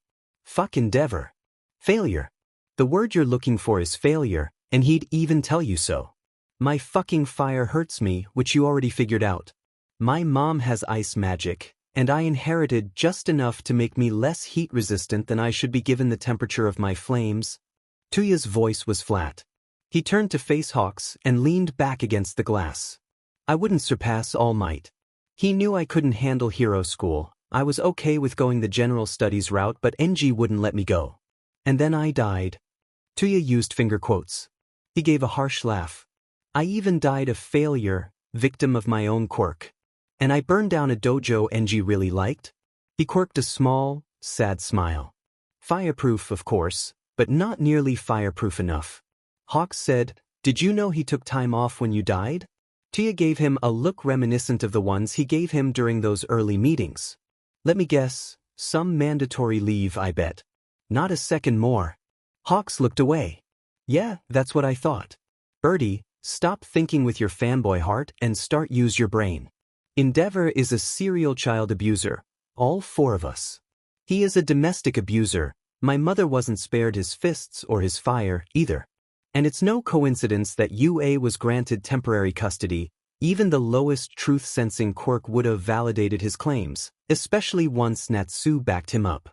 Fuck Endeavor. Failure. The word you're looking for is failure, and he'd even tell you so. My fucking fire hurts me, which you already figured out. My mom has ice magic, and I inherited just enough to make me less heat-resistant than I should be given the temperature of my flames. Toya's voice was flat. He turned to face Hawks and leaned back against the glass. I wouldn't surpass All Might. He knew I couldn't handle hero school. I was okay with going the general studies route, but NG wouldn't let me go. And then I died. Toya used finger quotes. He gave a harsh laugh. I even died of failure, victim of my own quirk. And I burned down a dojo NG really liked. He quirked a small, sad smile. Fireproof, of course, but not nearly fireproof enough. Hawks said, did you know he took time off when you died? Toya gave him a look reminiscent of the ones he gave him during those early meetings. Let me guess, some mandatory leave, I bet. Not a second more. Hawks looked away. Yeah, that's what I thought. Birdie, stop thinking with your fanboy heart and start use your brain. Endeavor is a serial child abuser, all 4 of us. He is a domestic abuser. My mother wasn't spared his fists or his fire, either. And it's no coincidence that UA was granted temporary custody. Even the lowest truth-sensing quirk would have validated his claims, especially once Natsu backed him up.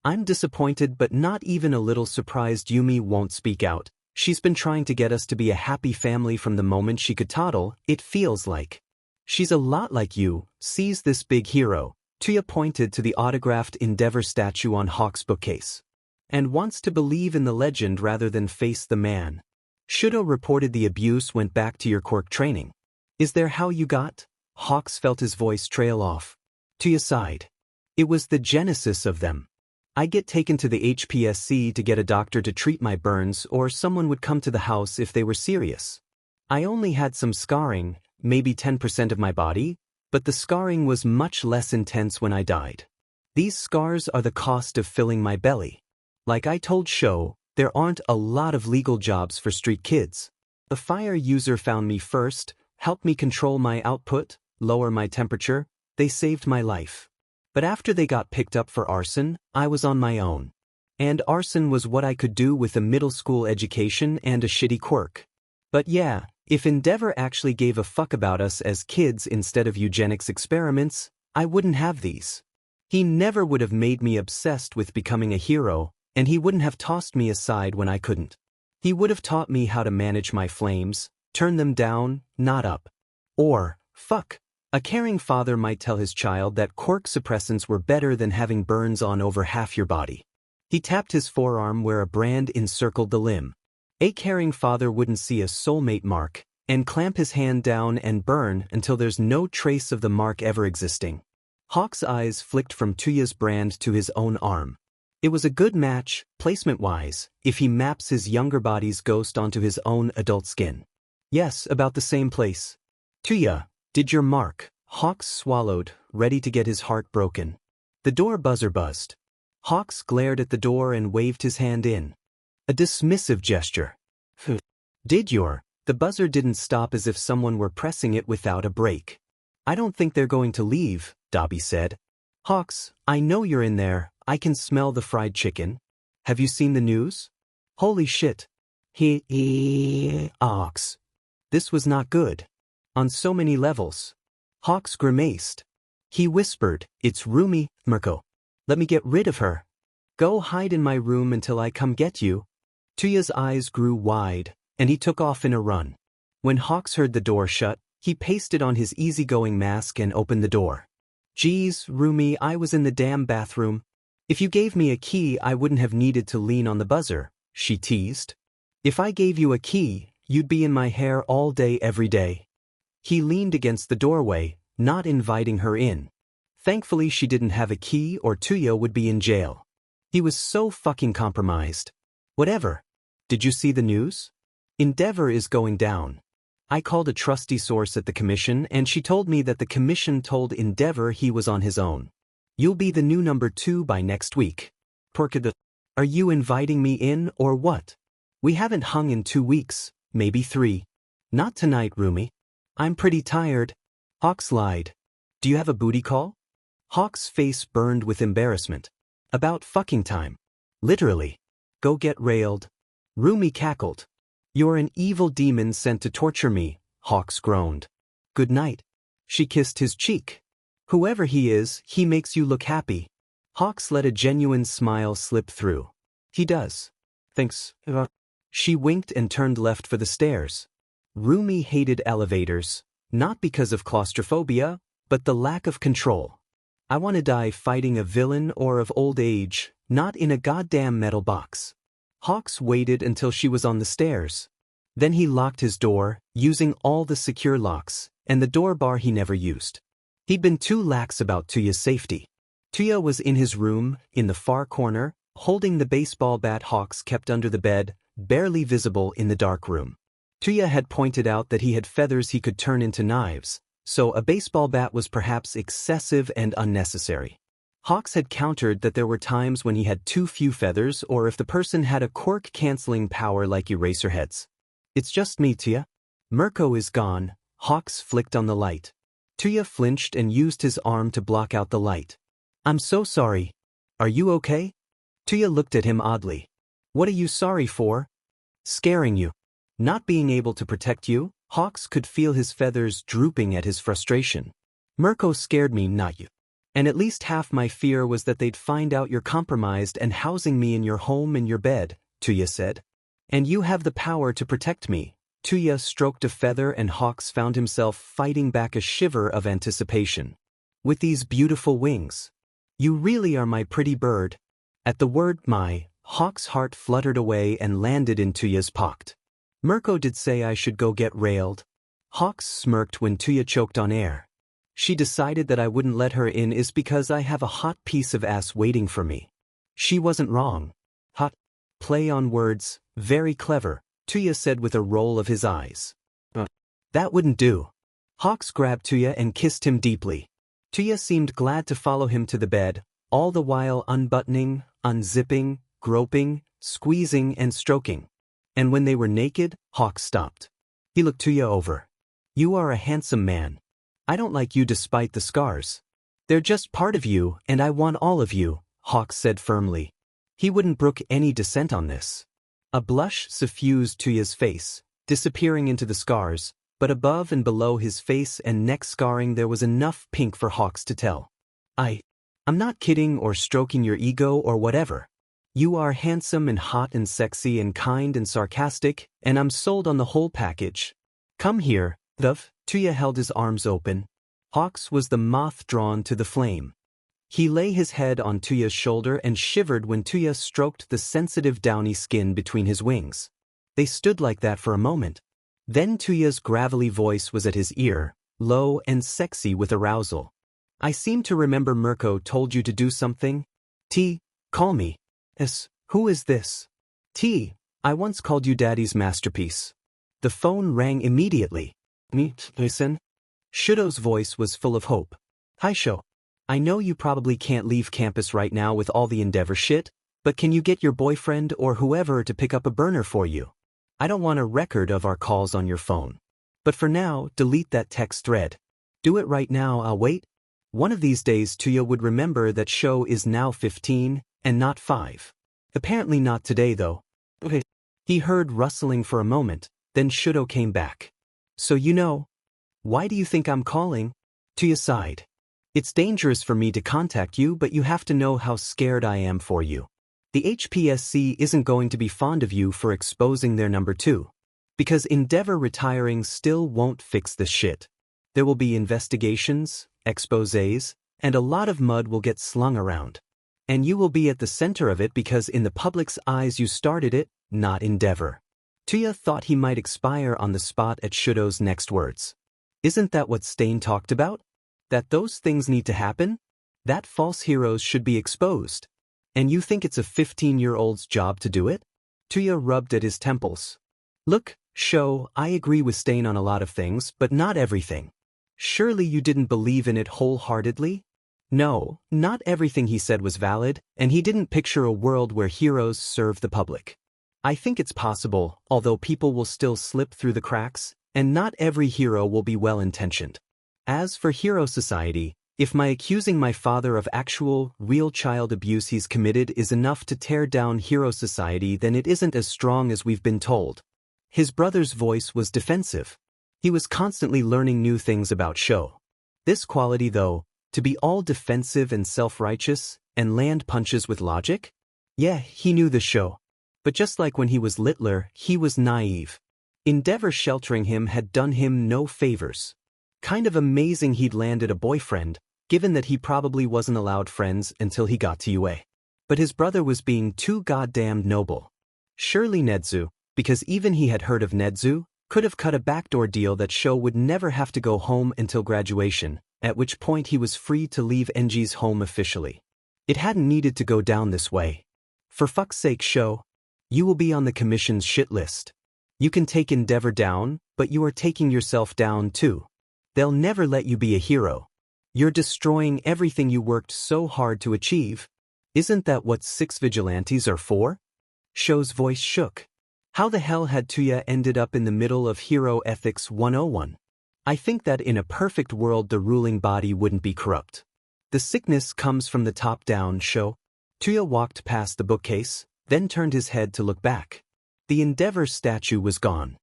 I'm disappointed but not even a little surprised Yumi won't speak out. She's been trying to get us to be a happy family from the moment she could toddle, it feels like. She's a lot like you, sees this big hero. Toya pointed to the autographed Endeavor statue on Hawk's bookcase. And wants to believe in the legend rather than face the man. Shoto reported the abuse went back to your quirk training. Is there how you got? Hawks felt his voice trail off. Toya sighed. It was the genesis of them. I get taken to the HPSC to get a doctor to treat my burns, or someone would come to the house if they were serious. I only had some scarring, maybe 10% of my body, but the scarring was much less intense when I died. These scars are the cost of filling my belly. Like I told Sho, there aren't a lot of legal jobs for street kids. The fire user found me first, helped me control my output, lower my temperature. They saved my life. But after they got picked up for arson, I was on my own. And arson was what I could do with a middle school education and a shitty quirk. But yeah, if Endeavor actually gave a fuck about us as kids instead of eugenics experiments, I wouldn't have these. He never would have made me obsessed with becoming a hero, and he wouldn't have tossed me aside when I couldn't. He would have taught me how to manage my flames, turn them down, not up. Or, fuck, a caring father might tell his child that quirk suppressants were better than having burns on over half your body. He tapped his forearm where a brand encircled the limb. A caring father wouldn't see a soulmate mark and clamp his hand down and burn until there's no trace of the mark ever existing. Hawk's eyes flicked from Toya's brand to his own arm. It was a good match, placement-wise, if he maps his younger body's ghost onto his own adult skin. Yes, about the same place. Toya, did your mark? Hawks swallowed, ready to get his heart broken. The door buzzer buzzed. Hawks glared at the door and waved his hand in. A dismissive gesture. Did your? The buzzer didn't stop as if someone were pressing it without a break. I don't think they're going to leave, Dabi said. Hawks, I know you're in there, I can smell the fried chicken. Have you seen the news? Holy shit. Hawks. This was not good. On so many levels. Hawks grimaced. He whispered, it's Rumi, Mirko. Let me get rid of her. Go hide in my room until I come get you. Toya's eyes grew wide, and he took off in a run. When Hawks heard the door shut, he pasted on his easygoing mask and opened the door. Geez, Rumi, I was in the damn bathroom. If you gave me a key I wouldn't have needed to lean on the buzzer, she teased. If I gave you a key, you'd be in my hair all day every day. He leaned against the doorway, not inviting her in. Thankfully she didn't have a key or Toya would be in jail. He was so fucking compromised. Whatever. Did you see the news? Endeavor is going down. I called a trusty source at the commission and she told me that the commission told Endeavor he was on his own. You'll be the new number 2 by next week. Are you inviting me in or what? We haven't hung in 2 weeks, maybe 3. Not tonight, Rumi. I'm pretty tired. Hawks lied. Do you have a booty call? Hawk's face burned with embarrassment. About fucking time. Literally. Go get railed. Rumi cackled. You're an evil demon sent to torture me, Hawks groaned. Good night. She kissed his cheek. Whoever he is, he makes you look happy. Hawks let a genuine smile slip through. He does. Thanks. She winked and turned left for the stairs. Rumi hated elevators, not because of claustrophobia, but the lack of control. I want to die fighting a villain or of old age, not in a goddamn metal box. Hawks waited until she was on the stairs. Then he locked his door, using all the secure locks, and the door bar he never used. He'd been too lax about Toya's safety. Toya was in his room, in the far corner, holding the baseball bat Hawks kept under the bed, barely visible in the dark room. Toya had pointed out that he had feathers he could turn into knives, so a baseball bat was perhaps excessive and unnecessary. Hawks had countered that there were times when he had too few feathers or if the person had a quirk-canceling power like Eraserheads. It's just me, Toya. Mirko is gone. Hawks flicked on the light. Toya flinched and used his arm to block out the light. I'm so sorry. Are you okay? Toya looked at him oddly. What are you sorry for? Scaring you. Not being able to protect you? Hawks could feel his feathers drooping at his frustration. Mirko scared me, not you. And at least half my fear was that they'd find out you're compromised and housing me in your home and your bed, Toya said. And you have the power to protect me. Toya stroked a feather and Hawks found himself fighting back a shiver of anticipation. With these beautiful wings. You really are my pretty bird. At the word my, Hawks' heart fluttered away and landed in Toya's pocket. Mirko did say I should go get railed. Hawks smirked when Toya choked on air. She decided that I wouldn't let her in is because I have a hot piece of ass waiting for me. She wasn't wrong. Hot. Play on words, very clever, Toya said with a roll of his eyes. That wouldn't do. Hawks grabbed Toya and kissed him deeply. Toya seemed glad to follow him to the bed, all the while unbuttoning, unzipping, groping, squeezing and stroking. And when they were naked, Hawks stopped. He looked Toya over. You are a handsome man. I don't like you despite the scars. They're just part of you and I want all of you, Hawks said firmly. He wouldn't brook any dissent on this. A blush suffused Toya's face, disappearing into the scars, but above and below his face and neck scarring there was enough pink for Hawks to tell. I'm not kidding or stroking your ego or whatever. You are handsome and hot and sexy and kind and sarcastic, and I'm sold on the whole package. Come here, Dove. Toya held his arms open. Hawks was the moth drawn to the flame. He lay his head on Toya's shoulder and shivered when Toya stroked the sensitive downy skin between his wings. They stood like that for a moment. Then Toya's gravelly voice was at his ear, low and sexy with arousal. I seem to remember Mirko told you to do something. Call me. Who is this? I once called you Daddy's masterpiece. The phone rang immediately. Listen. Shoto's voice was full of hope. Hi Sho. I know you probably can't leave campus right now with all the Endeavor shit, but can you get your boyfriend or whoever to pick up a burner for you? I don't want a record of our calls on your phone. But for now, delete that text thread. Do it right now, I'll wait. One of these days Toya would remember that Sho is now 15, and not 5. Apparently not today though. Okay. He heard rustling for a moment, then Shoto came back. So you know. Why do you think I'm calling? Toya sighed. It's dangerous for me to contact you, but you have to know how scared I am for you. The HPSC isn't going to be fond of you for exposing their number 2. Because Endeavor retiring still won't fix this shit. There will be investigations, exposés, and a lot of mud will get slung around. And you will be at the center of it because in the public's eyes you started it, not Endeavor. Toya thought he might expire on the spot at Shoto's next words. Isn't that what Stain talked about? That those things need to happen? That false heroes should be exposed. And you think it's a 15-year-old's job to do it? Toya rubbed at his temples. Look, Sho, I agree with Stain on a lot of things, but not everything. Surely you didn't believe in it wholeheartedly? No, not everything he said was valid, and he didn't picture a world where heroes serve the public. I think it's possible, although people will still slip through the cracks, and not every hero will be well-intentioned. As for Hero Society, if my accusing my father of actual, real child abuse he's committed is enough to tear down Hero Society, then it isn't as strong as we've been told. His brother's voice was defensive. He was constantly learning new things about Sho. This quality though, to be all defensive and self-righteous, and land punches with logic? Yeah, he knew the Sho. But just like when he was littler, he was naive. Endeavor sheltering him had done him no favors. Kind of amazing he'd landed a boyfriend, given that he probably wasn't allowed friends until he got to UA. But his brother was being too goddamn noble. Surely Nedzu, because even he had heard of Nedzu, could have cut a backdoor deal that Sho would never have to go home until graduation, at which point he was free to leave Enji's home officially. It hadn't needed to go down this way. For fuck's sake, Sho, you will be on the commission's shit list. You can take Endeavor down, but you are taking yourself down too. They'll never let you be a hero. You're destroying everything you worked so hard to achieve. Isn't that what 6 vigilantes are for? Sho's voice shook. How the hell had Toya ended up in the middle of Hero Ethics 101? I think that in a perfect world the ruling body wouldn't be corrupt. The sickness comes from the top down, Sho. Toya walked past the bookcase, then turned his head to look back. The Endeavor statue was gone.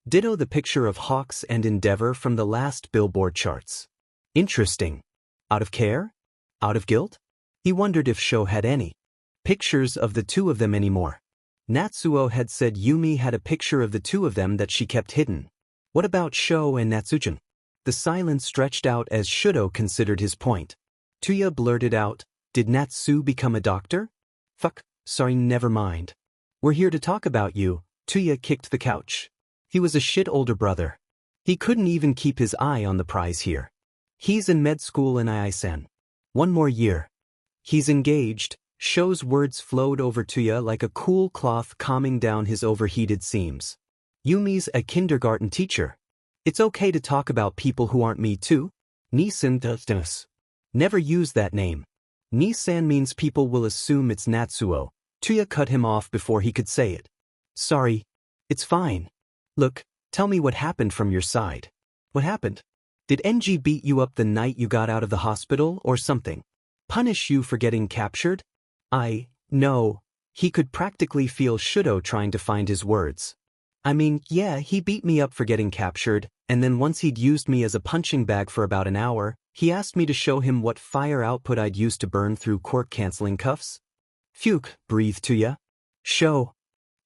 Ditto the picture of Hawks and Endeavor from the last Billboard charts. Interesting. Out of care? Out of guilt? He wondered if Sho had any pictures of the two of them anymore. Natsuo had said Yumi had a picture of the two of them that she kept hidden. What about Sho and Natsuchan? The silence stretched out as Shoto considered his point. Toya blurted out, Did Natsu become a doctor? Fuck, sorry, never mind. We're here to talk about you. Toya kicked the couch. He was a shit older brother. He couldn't even keep his eye on the prize here. He's in med school in Iisen. 1 more year. He's engaged. Sho's words flowed over Toya like a cool cloth calming down his overheated seams. Yumi's a kindergarten teacher. It's okay to talk about people who aren't me too. Nisan does. Never use that name. Nisan means people will assume it's Natsuo. Toya cut him off before he could say it. Sorry. It's fine. Look, tell me what happened from your side. What happened? Did NG beat you up the night you got out of the hospital or something? Punish you for getting captured? No. He could practically feel Shoto trying to find his words. I mean, yeah, he beat me up for getting captured, and then once he'd used me as a punching bag for about an hour, he asked me to show him what fire output I'd used to burn through quirk-canceling cuffs. Phew, breathed Toya. Sho.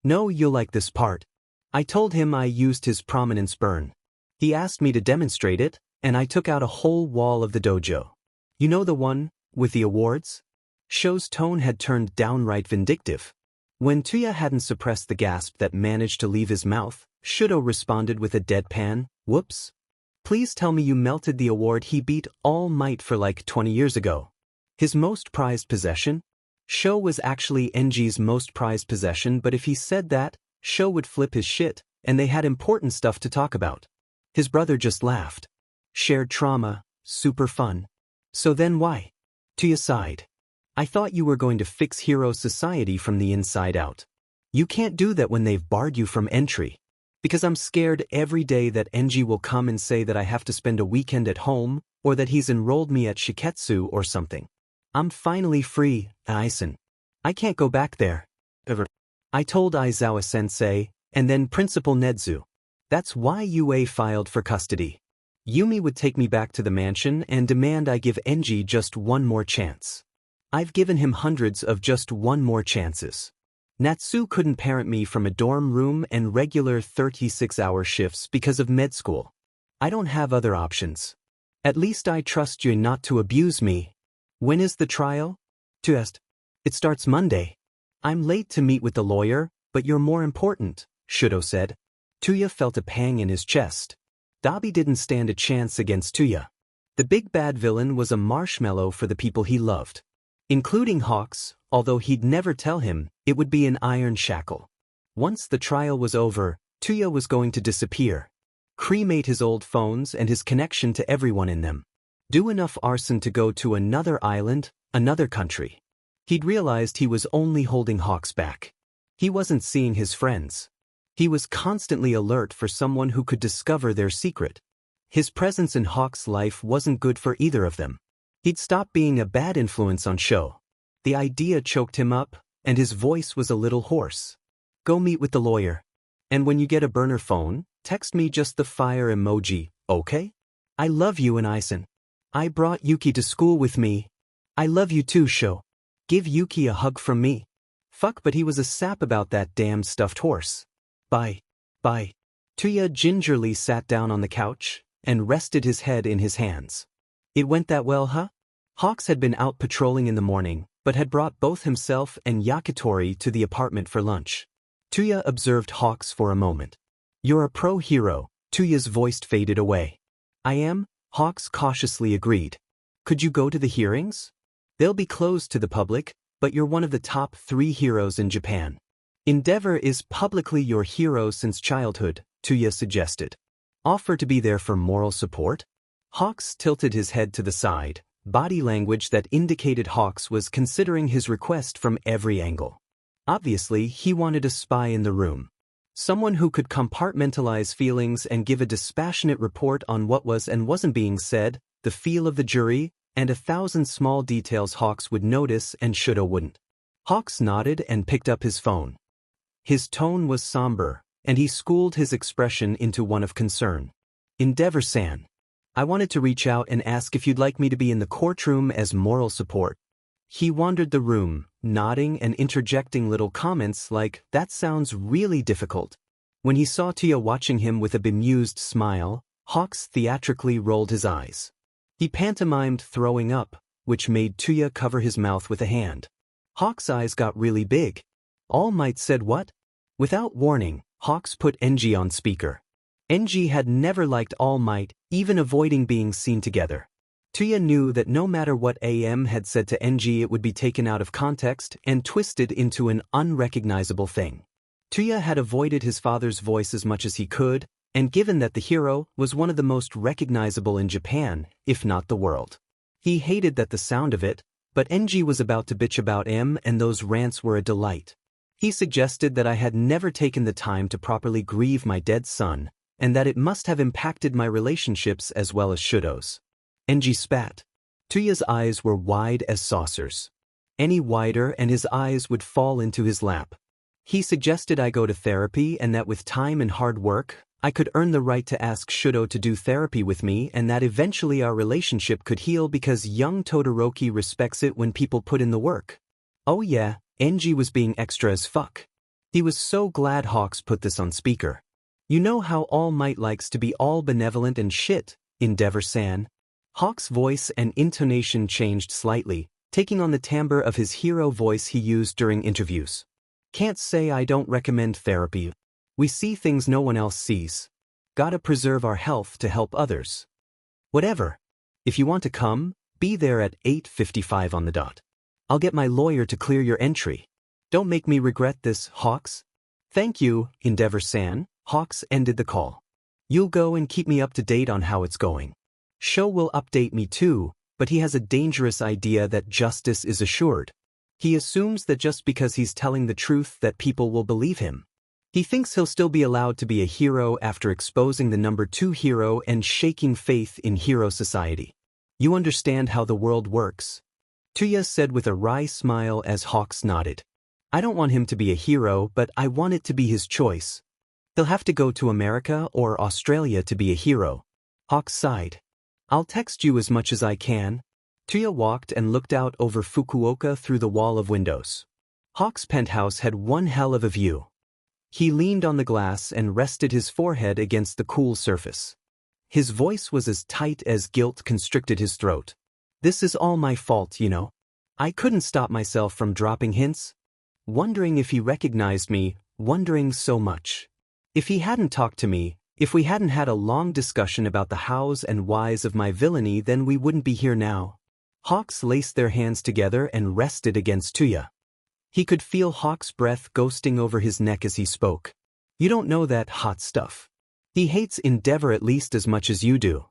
No, you'll like this part. I told him I used his prominence burn. He asked me to demonstrate it, and I took out a whole wall of the dojo. You know the one, with the awards? Sho's tone had turned downright vindictive. When Toya hadn't suppressed the gasp that managed to leave his mouth, Shoto responded with a deadpan, "Whoops. Please tell me you melted the award he beat All Might for like 20 years ago. His most prized possession?" Sho was actually NG's most prized possession, but if he said that, Sho would flip his shit, and they had important stuff to talk about. His brother just laughed. Shared trauma, super fun. So then why? Toya sighed. I thought you were going to fix Hero Society from the inside out. You can't do that when they've barred you from entry. Because I'm scared every day that NG will come and say that I have to spend a weekend at home, or that he's enrolled me at Shiketsu or something. I'm finally free, Aizen. I can't go back there. Ever. I told Aizawa-sensei, and then Principal Nedzu. That's why UA filed for custody. Yumi would take me back to the mansion and demand I give NG just one more chance. I've given him hundreds of just one more chances. Natsu couldn't parent me from a dorm room and regular 36-hour shifts because of med school. I don't have other options. At least I trust you not to abuse me. When is the trial? Test. It starts Monday. I'm late to meet with the lawyer, but you're more important, Shoto said. Toya felt a pang in his chest. Dabi didn't stand a chance against Toya. The big bad villain was a marshmallow for the people he loved. Including Hawks, although he'd never tell him, it would be an iron shackle. Once the trial was over, Toya was going to disappear. Cremate his old phones and his connection to everyone in them. Do enough arson to go to another island, another country. He'd realized he was only holding Hawks back. He wasn't seeing his friends. He was constantly alert for someone who could discover their secret. His presence in Hawks' life wasn't good for either of them. He'd stopped being a bad influence on Sho. The idea choked him up, and his voice was a little hoarse. Go meet with the lawyer. And when you get a burner phone, text me just the fire emoji, okay? I love you and Aizen. I brought Yuki to school with me. I love you too, Sho. Give Yuki a hug from me. Fuck, but he was a sap about that damned stuffed horse. Bye. Bye. Toya gingerly sat down on the couch and rested his head in his hands. It went that well, huh? Hawks had been out patrolling in the morning, but had brought both himself and Yakitori to the apartment for lunch. Toya observed Hawks for a moment. You're a pro-hero, Toya's voice faded away. I am, Hawks cautiously agreed. Could you go to the hearings? They'll be closed to the public, but you're one of the top 3 heroes in Japan. Endeavor is publicly your hero since childhood, Toya suggested. Offer to be there for moral support? Hawks tilted his head to the side, body language that indicated Hawks was considering his request from every angle. Obviously, he wanted a spy in the room. Someone who could compartmentalize feelings and give a dispassionate report on what was and wasn't being said, the feel of the jury, and 1,000 small details Hawks would notice and Shoto wouldn't. Hawks nodded and picked up his phone. His tone was somber, and he schooled his expression into one of concern. Endeavor-san. I wanted to reach out and ask if you'd like me to be in the courtroom as moral support. He wandered the room, nodding and interjecting little comments like, that sounds really difficult. When he saw Toya watching him with a bemused smile, Hawks theatrically rolled his eyes. He pantomimed throwing up, which made Toya cover his mouth with a hand. Hawks' eyes got really big. All Might said what? Without warning, Hawks put NG on speaker. NG had never liked All Might, even avoiding being seen together. Toya knew that no matter what AM had said to NG, it would be taken out of context and twisted into an unrecognizable thing. Toya had avoided his father's voice as much as he could, and given that the hero was one of the most recognizable in Japan, if not the world. He hated that the sound of it, but NG was about to bitch about M and those rants were a delight. He suggested that I had never taken the time to properly grieve my dead son, and that it must have impacted my relationships as well as Shoto's. NG spat. Toya's eyes were wide as saucers. Any wider and his eyes would fall into his lap. He suggested I go to therapy and that with time and hard work, I could earn the right to ask Shoto to do therapy with me and that eventually our relationship could heal because young Todoroki respects it when people put in the work. Oh yeah, NG was being extra as fuck. He was so glad Hawks put this on speaker. You know how All Might likes to be all benevolent and shit, Endeavor-san. Hawks' voice and intonation changed slightly, taking on the timbre of his hero voice he used during interviews. Can't say I don't recommend therapy. We see things no one else sees. Gotta preserve our health to help others. Whatever. If you want to come, be there at 8:55 on the dot. I'll get my lawyer to clear your entry. Don't make me regret this, Hawks. Thank you, Endeavor-san. Hawks ended the call. You'll go and keep me up to date on how it's going. Sho will update me too, but he has a dangerous idea that justice is assured. He assumes that just because he's telling the truth that people will believe him. He thinks he'll still be allowed to be a hero after exposing the number 2 hero and shaking faith in hero society. You understand how the world works? Toya said with a wry smile as Hawks nodded. I don't want him to be a hero, but I want it to be his choice. He'll have to go to America or Australia to be a hero. Hawks sighed. I'll text you as much as I can. Toya walked and looked out over Fukuoka through the wall of windows. Hawks' penthouse had one hell of a view. He leaned on the glass and rested his forehead against the cool surface. His voice was as tight as guilt constricted his throat. This is all my fault, you know. I couldn't stop myself from dropping hints. Wondering if he recognized me, wondering so much. If he hadn't talked to me, if we hadn't had a long discussion about the hows and whys of my villainy, then we wouldn't be here now. Hawks laced their hands together and rested against Toya. He could feel Hawks' breath ghosting over his neck as he spoke. You don't know that hot stuff. He hates Endeavor at least as much as you do.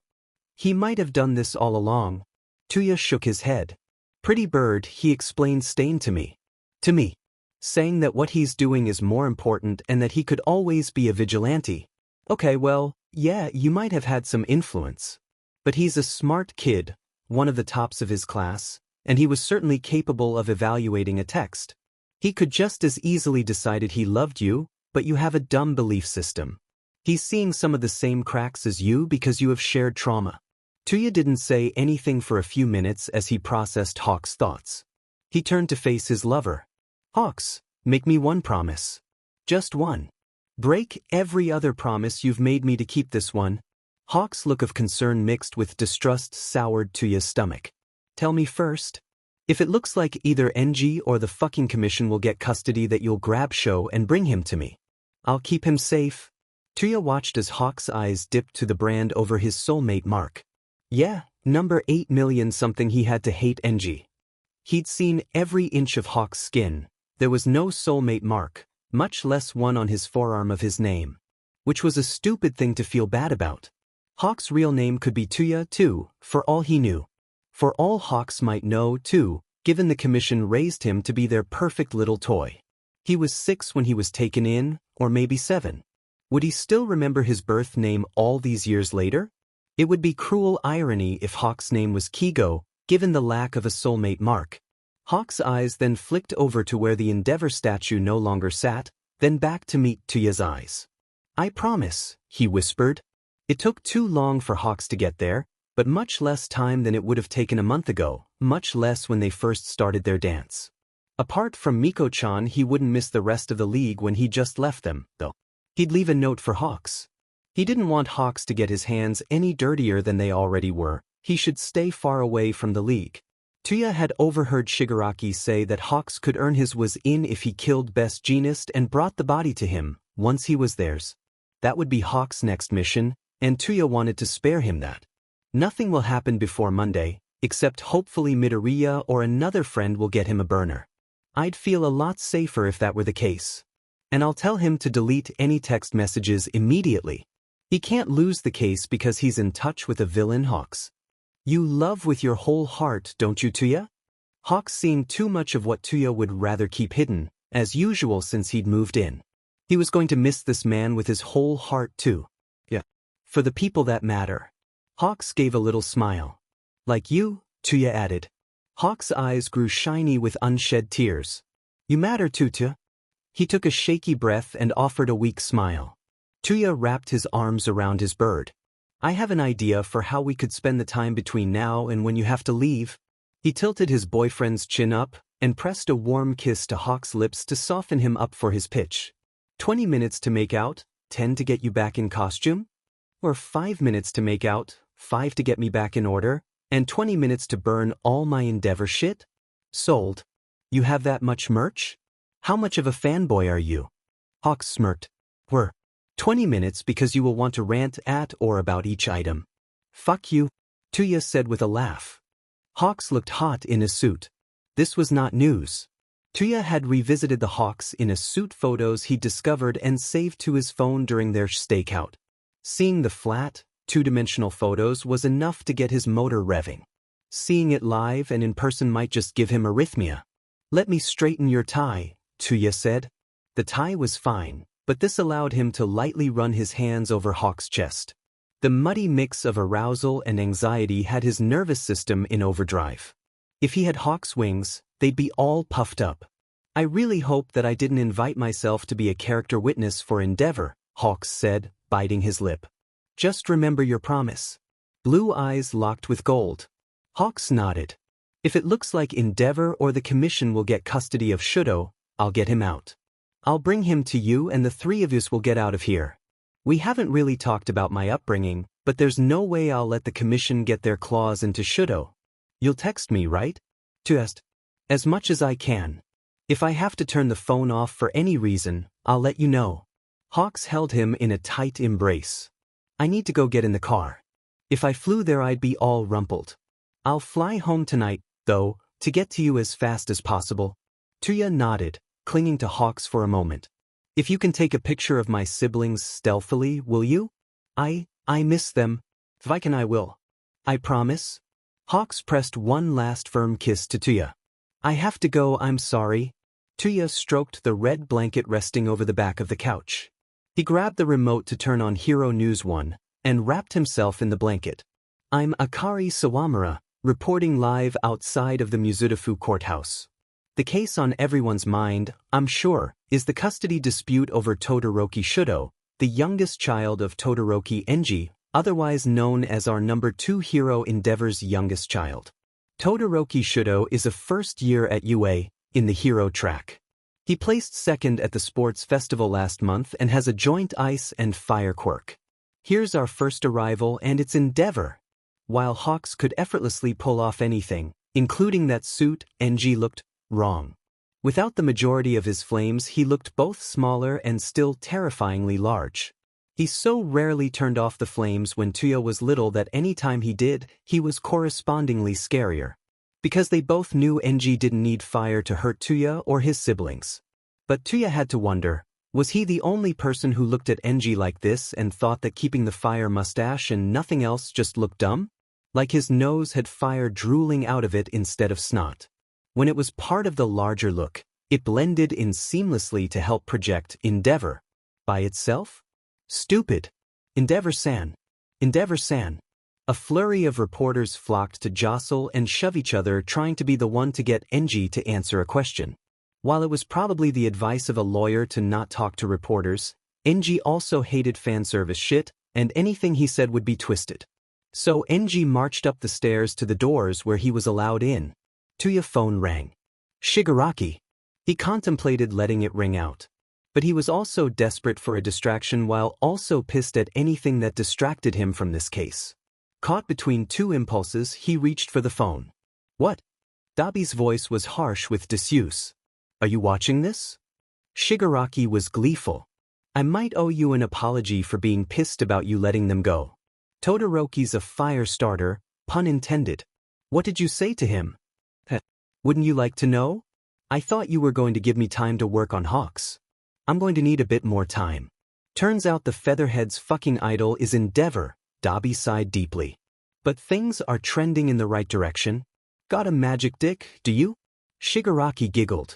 He might have done this all along. Toya shook his head. Pretty bird, he explained Stain to me. To me. Saying that what he's doing is more important and that he could always be a vigilante. Okay, well, yeah, you might have had some influence. But he's a smart kid, one of the tops of his class, and he was certainly capable of evaluating a text. He could just as easily decided he loved you, but you have a dumb belief system. He's seeing some of the same cracks as you because you have shared trauma. Toya didn't say anything for a few minutes as he processed Hawks' thoughts. He turned to face his lover. Hawks, make me one promise. Just one. Break every other promise you've made me to keep this one. Hawks' look of concern mixed with distrust soured Toya's stomach. Tell me first. If it looks like either NG or the fucking commission will get custody, that you'll grab Sho and bring him to me. I'll keep him safe. Toya watched as Hawks' eyes dipped to the brand over his soulmate mark. Yeah, number 8 million something he had to hate NG. He'd seen every inch of Hawks' skin. There was no soulmate mark, much less one on his forearm of his name. Which was a stupid thing to feel bad about. Hawks' real name could be Toya, too, for all he knew. For all Hawks might know, too, given the commission raised him to be their perfect little toy. He was 6 when he was taken in, or maybe 7. Would he still remember his birth name all these years later? It would be cruel irony if Hawks' name was Kigo, given the lack of a soulmate mark. Hawks' eyes then flicked over to where the Endeavor statue no longer sat, then back to meet Toya's eyes. I promise, he whispered. It took too long for Hawks to get there, but much less time than it would have taken a month ago, much less when they first started their dance. Apart from Miko-chan, he wouldn't miss the rest of the league when he just left them, though. He'd leave a note for Hawks. He didn't want Hawks to get his hands any dirtier than they already were. He should stay far away from the league. Toya had overheard Shigaraki say that Hawks could earn his was in if he killed Best Jeanist and brought the body to him, once he was theirs. That would be Hawks' next mission, and Toya wanted to spare him that. Nothing will happen before Monday, except hopefully Midoriya or another friend will get him a burner. I'd feel a lot safer if that were the case. And I'll tell him to delete any text messages immediately. He can't lose the case because he's in touch with a villain. Hawks. You love with your whole heart, don't you, Toya? Hawks seemed too much of what Toya would rather keep hidden, as usual since he'd moved in. He was going to miss this man with his whole heart too. Yeah. For the people that matter. Hawks gave a little smile. Like you, Toya added. Hawks' eyes grew shiny with unshed tears. You matter too, Toya. He took a shaky breath and offered a weak smile. Toya wrapped his arms around his bird. I have an idea for how we could spend the time between now and when you have to leave. He tilted his boyfriend's chin up and pressed a warm kiss to Hawks' lips to soften him up for his pitch. 20 minutes to make out, 10 to get you back in costume? Or 5 minutes to make out, 5 to get me back in order, and 20 minutes to burn all my Endeavor shit? Sold. You have that much merch? How much of a fanboy are you? Hawks smirked. We're 20 minutes because you will want to rant at or about each item. Fuck you, Toya said with a laugh. Hawks looked hot in a suit. This was not news. Toya had revisited the Hawks in a suit photos he discovered and saved to his phone during their stakeout. Seeing the flat, two-dimensional photos was enough to get his motor revving. Seeing it live and in person might just give him arrhythmia. Let me straighten your tie, Toya said. The tie was fine, but this allowed him to lightly run his hands over Hawks' chest. The muddy mix of arousal and anxiety had his nervous system in overdrive. If he had Hawks' wings, they'd be all puffed up. I really hope that I didn't invite myself to be a character witness for Endeavor, Hawks said, biting his lip. Just remember your promise. Blue eyes locked with gold. Hawks nodded. If it looks like Endeavor or the Commission will get custody of Shoto, I'll get him out. I'll bring him to you and the three of us will get out of here. We haven't really talked about my upbringing, but there's no way I'll let the Commission get their claws into Shoto. You'll text me, right? Just as much as I can. If I have to turn the phone off for any reason, I'll let you know. Hawks held him in a tight embrace. I need to go get in the car. If I flew there I'd be all rumpled. I'll fly home tonight, though, to get to you as fast as possible. Toya nodded, clinging to Hawks for a moment. If you can take a picture of my siblings stealthily, will you? I miss them. If I can I will. I promise. Hawks pressed one last firm kiss to Toya. I have to go, I'm sorry. Toya stroked the red blanket resting over the back of the couch. He grabbed the remote to turn on Hero News 1, and wrapped himself in the blanket. I'm Akari Sawamura, reporting live outside of the Mizutafu courthouse. The case on everyone's mind, I'm sure, is the custody dispute over Todoroki Shoto, the youngest child of Todoroki Enji, otherwise known as our number 2 hero Endeavor's youngest child. Todoroki Shoto is a first year at UA, in the hero track. He placed second at the sports festival last month and has a joint ice and fire quirk. Here's our first arrival and it's Endeavor. While Hawks could effortlessly pull off anything, including that suit, Enji looked wrong. Without the majority of his flames he looked both smaller and still terrifyingly large. He so rarely turned off the flames when Toya was little that any time he did, he was correspondingly scarier. Because they both knew Enji didn't need fire to hurt Toya or his siblings. But Toya had to wonder, was he the only person who looked at Enji like this and thought that keeping the fire mustache and nothing else just looked dumb? Like his nose had fire drooling out of it instead of snot. When it was part of the larger look, it blended in seamlessly to help project Endeavor. By itself? Stupid. Endeavor-san. Endeavor-san. A flurry of reporters flocked to jostle and shove each other trying to be the one to get Enji to answer a question. While it was probably the advice of a lawyer to not talk to reporters, Enji also hated fan service shit, and anything he said would be twisted. So Enji marched up the stairs to the doors where he was allowed in. Toya's phone rang. Shigaraki. He contemplated letting it ring out. But he was also desperate for a distraction while also pissed at anything that distracted him from this case. Caught between two impulses, he reached for the phone. What? Dabi's voice was harsh with disuse. Are you watching this? Shigaraki was gleeful. I might owe you an apology for being pissed about you letting them go. Todoroki's a fire starter, pun intended. What did you say to him? Wouldn't you like to know? I thought you were going to give me time to work on Hawks. I'm going to need a bit more time. Turns out the Featherhead's fucking idol is Endeavor, Dabi sighed deeply. But things are trending in the right direction. Got a magic dick, do you? Shigaraki giggled.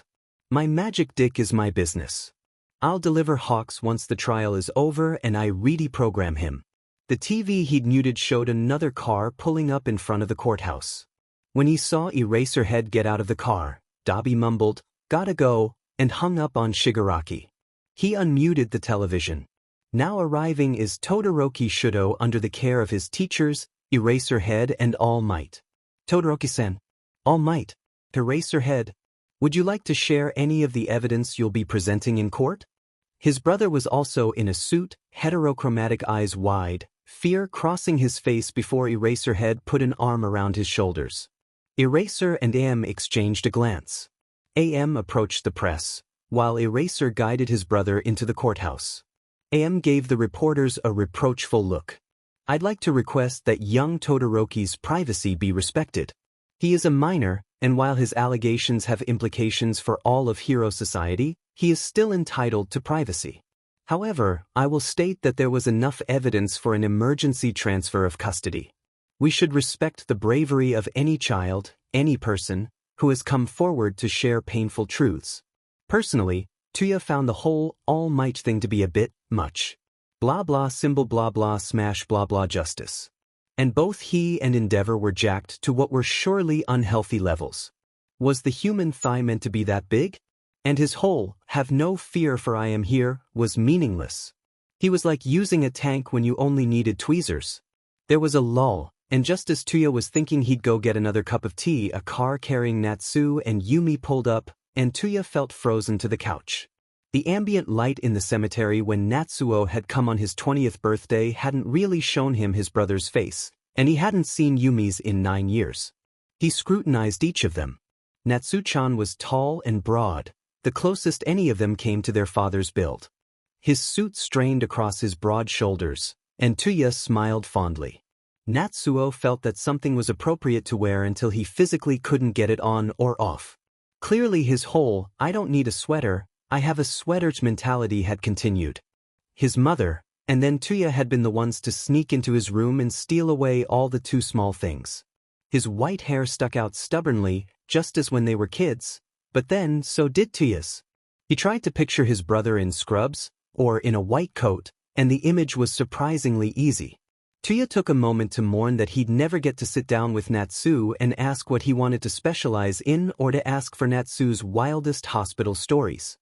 My magic dick is my business. I'll deliver Hawks once the trial is over and I reprogram him. The TV he'd muted showed another car pulling up in front of the courthouse. When he saw Eraserhead get out of the car, Dabi mumbled, gotta go, and hung up on Shigaraki. He unmuted the television. Now arriving is Todoroki Shoto under the care of his teachers, Eraserhead and All Might. Todoroki-san. All Might. Eraserhead. Would you like to share any of the evidence you'll be presenting in court? His brother was also in a suit, heterochromatic eyes wide, fear crossing his face before Eraserhead put an arm around his shoulders. Eraser and AM exchanged a glance. AM approached the press, while Eraser guided his brother into the courthouse. AM gave the reporters a reproachful look. I'd like to request that young Todoroki's privacy be respected. He is a minor, and while his allegations have implications for all of Hero Society, he is still entitled to privacy. However, I will state that there was enough evidence for an emergency transfer of custody. We should respect the bravery of any child, any person, who has come forward to share painful truths. Personally, Toya found the whole All Might thing to be a bit much. Blah blah symbol blah blah smash blah blah justice. And both he and Endeavor were jacked to what were surely unhealthy levels. Was the human thigh meant to be that big? And his whole, have no fear for I am here, was meaningless. He was like using a tank when you only needed tweezers. There was a lull, and just as Toya was thinking he'd go get another cup of tea, a car carrying Natsu and Yumi pulled up, and Toya felt frozen to the couch. The ambient light in the cemetery when Natsuo had come on his 20th birthday hadn't really shown him his brother's face, and he hadn't seen Yumi's in 9 years. He scrutinized each of them. Natsu-chan was tall and broad, the closest any of them came to their father's build. His suit strained across his broad shoulders, and Toya smiled fondly. Natsuo felt that something was appropriate to wear until he physically couldn't get it on or off. Clearly his whole, I don't need a sweater, I have a sweater mentality had continued. His mother, and then Toya had been the ones to sneak into his room and steal away all the too small things. His white hair stuck out stubbornly, just as when they were kids, but then so did Toya's. He tried to picture his brother in scrubs, or in a white coat, and the image was surprisingly easy. Toya took a moment to mourn that he'd never get to sit down with Natsu and ask what he wanted to specialize in or to ask for Natsu's wildest hospital stories.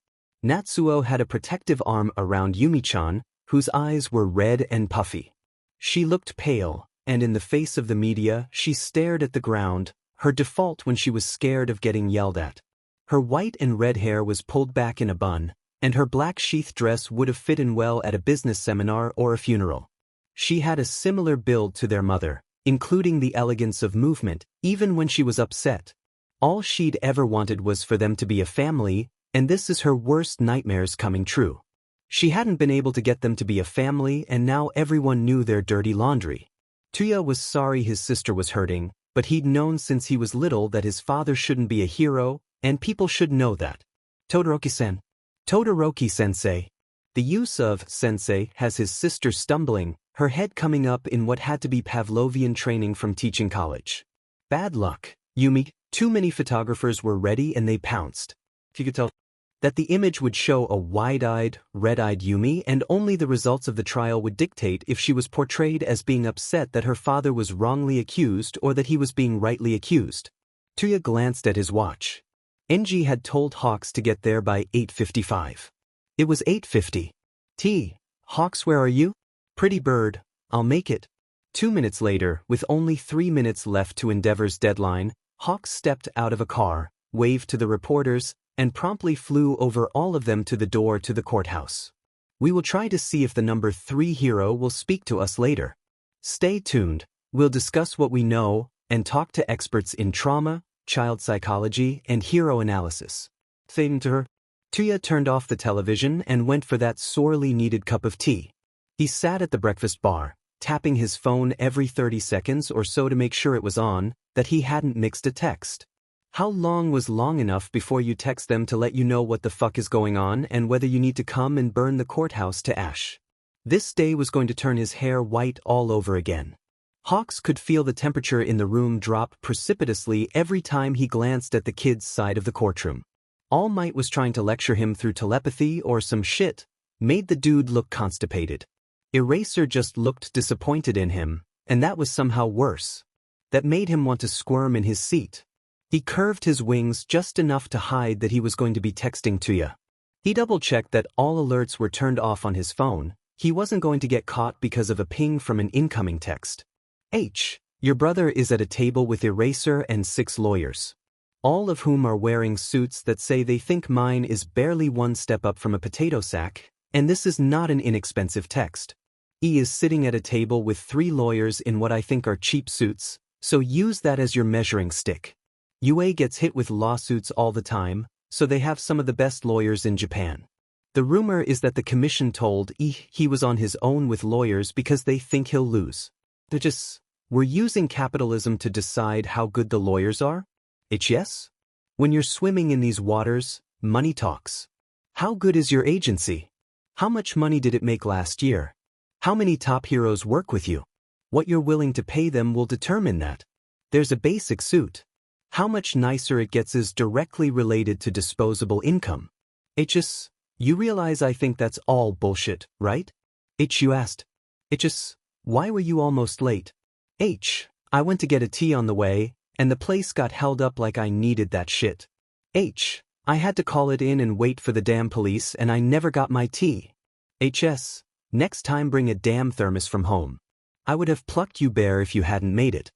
Natsuo had a protective arm around Yumi-chan, whose eyes were red and puffy. She looked pale, and in the face of the media she stared at the ground, her default when she was scared of getting yelled at. Her white and red hair was pulled back in a bun, and her black sheath dress would have fit in well at a business seminar or a funeral. She had a similar build to their mother, including the elegance of movement, even when she was upset. All she'd ever wanted was for them to be a family, and this is her worst nightmares coming true. She hadn't been able to get them to be a family, and now everyone knew their dirty laundry. Toya was sorry his sister was hurting, but he'd known since he was little that his father shouldn't be a hero, and people should know that. Todoroki-sen. Todoroki-sensei. The use of sensei has his sister stumbling, her head coming up in what had to be Pavlovian training from teaching college. Bad luck, Yumi. Too many photographers were ready and they pounced. If you could tell that the image would show a wide-eyed, red-eyed Yumi, and only the results of the trial would dictate if she was portrayed as being upset that her father was wrongly accused or that he was being rightly accused. Toya glanced at his watch. NG had told Hawks to get there by 8:55. It was 8:50. Hawks, where are you? Pretty bird, I'll make it. 2 minutes later, with only 3 minutes left to Endeavor's deadline, Hawks stepped out of a car, waved to the reporters, and promptly flew over all of them to the door to the courthouse. We will try to see if the number 3 hero will speak to us later. Stay tuned, we'll discuss what we know, and talk to experts in trauma, child psychology, and hero analysis. Thing to her. Toya turned off the television and went for that sorely needed cup of tea. He sat at the breakfast bar, tapping his phone every 30 seconds or so to make sure it was on, that he hadn't mixed a text. How long was long enough before you text them to let you know what the fuck is going on and whether you need to come and burn the courthouse to ash? This day was going to turn his hair white all over again. Hawks could feel the temperature in the room drop precipitously every time he glanced at the kids' side of the courtroom. All Might was trying to lecture him through telepathy or some shit, made the dude look constipated. Eraser just looked disappointed in him, and that was somehow worse. That made him want to squirm in his seat. He curved his wings just enough to hide that he was going to be texting Toya. He double-checked that all alerts were turned off on his phone. He wasn't going to get caught because of a ping from an incoming text. Your brother is at a table with Eraser and 6 lawyers. All of whom are wearing suits that say they think mine is barely one step up from a potato sack, and this is not an inexpensive text. E is sitting at a table with 3 lawyers in what I think are cheap suits, so use that as your measuring stick. UA gets hit with lawsuits all the time, so they have some of the best lawyers in Japan. The rumor is that the commission told he was on his own with lawyers because they think he'll lose. We're using capitalism to decide how good the lawyers are? Yes? When you're swimming in these waters, money talks. How good is your agency? How much money did it make last year? How many top heroes work with you? What you're willing to pay them will determine that. There's a basic suit. How much nicer it gets is directly related to disposable income. You realize I think that's all bullshit, right? You asked. Why were you almost late? I went to get a tea on the way, and the place got held up like I needed that shit. I had to call it in and wait for the damn police and I never got my tea. Next time bring a damn thermos from home. I would have plucked you bare if you hadn't made it.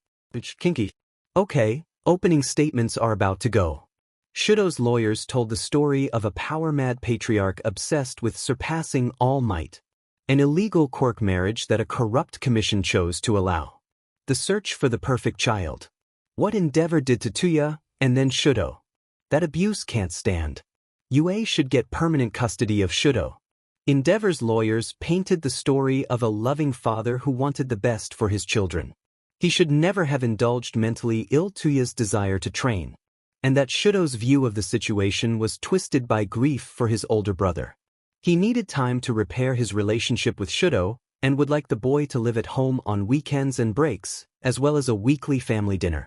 Kinky. Okay, opening statements are about to go. Shoto's lawyers told the story of a power-mad patriarch obsessed with surpassing all might. An illegal quirk marriage that a corrupt commission chose to allow. The search for the perfect child. What Endeavor did to Toya, and then Shoto. That abuse can't stand. UA should get permanent custody of Shoto. Endeavor's lawyers painted the story of a loving father who wanted the best for his children. He should never have indulged mentally ill Toya's desire to train. And that Shoto's view of the situation was twisted by grief for his older brother. He needed time to repair his relationship with Shoto, and would like the boy to live at home on weekends and breaks, as well as a weekly family dinner.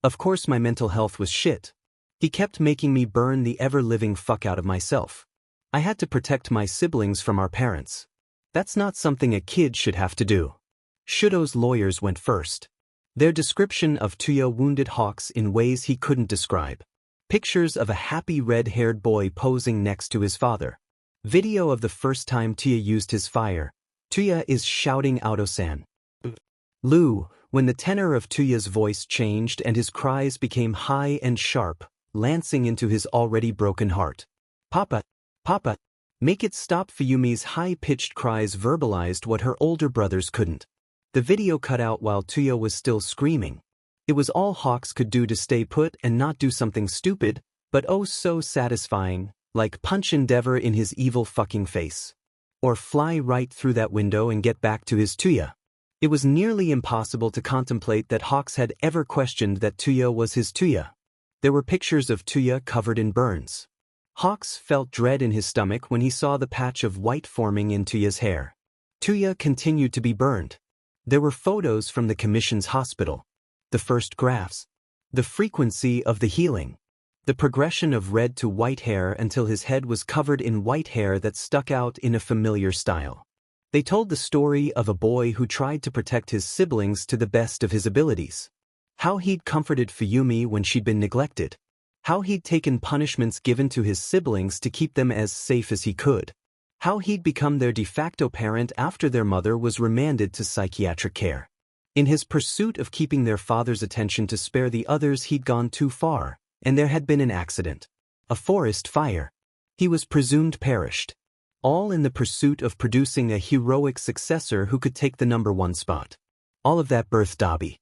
Of course my mental health was shit. He kept making me burn the ever-living fuck out of myself. I had to protect my siblings from our parents. That's not something a kid should have to do. Shoto's lawyers went first. Their description of Toya wounded Hawks in ways he couldn't describe. Pictures of a happy red-haired boy posing next to his father. Video of the first time Toya used his fire. Toya is shouting out Osan. Lu, when the tenor of Toya's voice changed and his cries became high and sharp, lancing into his already broken heart. Papa, Papa, make it stop. Fuyumi's high-pitched cries verbalized what her older brothers couldn't. The video cut out while Toya was still screaming. It was all Hawks could do to stay put and not do something stupid, but oh so satisfying, like punch Endeavor in his evil fucking face. Or fly right through that window and get back to his Toya. It was nearly impossible to contemplate that Hawks had ever questioned that Toya was his Toya. There were pictures of Toya covered in burns. Hawks felt dread in his stomach when he saw the patch of white forming in Toya's hair. Toya continued to be burned. There were photos from the commission's hospital. The first graphs. The frequency of the healing. The progression of red to white hair until his head was covered in white hair that stuck out in a familiar style. They told the story of a boy who tried to protect his siblings to the best of his abilities. How he'd comforted Fuyumi when she'd been neglected. How he'd taken punishments given to his siblings to keep them as safe as he could. How he'd become their de facto parent after their mother was remanded to psychiatric care. In his pursuit of keeping their father's attention to spare the others, he'd gone too far, and there had been an accident. A forest fire. He was presumed perished. All in the pursuit of producing a heroic successor who could take the #1 spot. All of that birthed Dabi.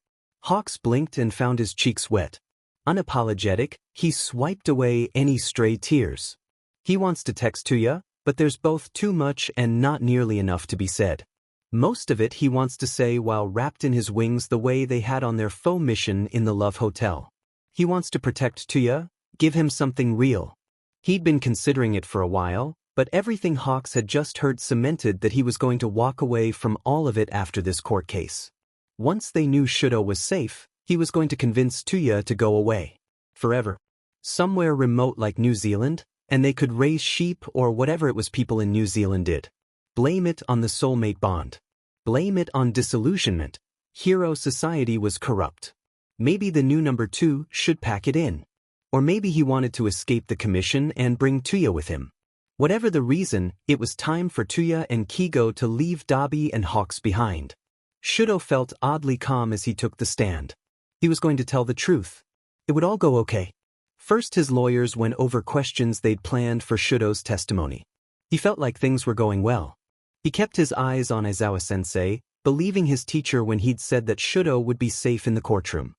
Hawks blinked and found his cheeks wet. Unapologetic, he swiped away any stray tears. He wants to text Toya, but there's both too much and not nearly enough to be said. Most of it he wants to say while wrapped in his wings the way they had on their faux mission in the Love Hotel. He wants to protect Toya, give him something real. He'd been considering it for a while, but everything Hawks had just heard cemented that he was going to walk away from all of it after this court case. Once they knew Shoto was safe, he was going to convince Toya to go away. Forever. Somewhere remote like New Zealand, and they could raise sheep or whatever it was people in New Zealand did. Blame it on the soulmate bond. Blame it on disillusionment. Hero society was corrupt. Maybe the new #2 should pack it in. Or maybe he wanted to escape the commission and bring Toya with him. Whatever the reason, it was time for Toya and Kigo to leave Dabi and Hawks behind. Shoto felt oddly calm as he took the stand. He was going to tell the truth. It would all go okay. First his lawyers went over questions they'd planned for Shoto's testimony. He felt like things were going well. He kept his eyes on Aizawa-sensei, believing his teacher when he'd said that Shoto would be safe in the courtroom.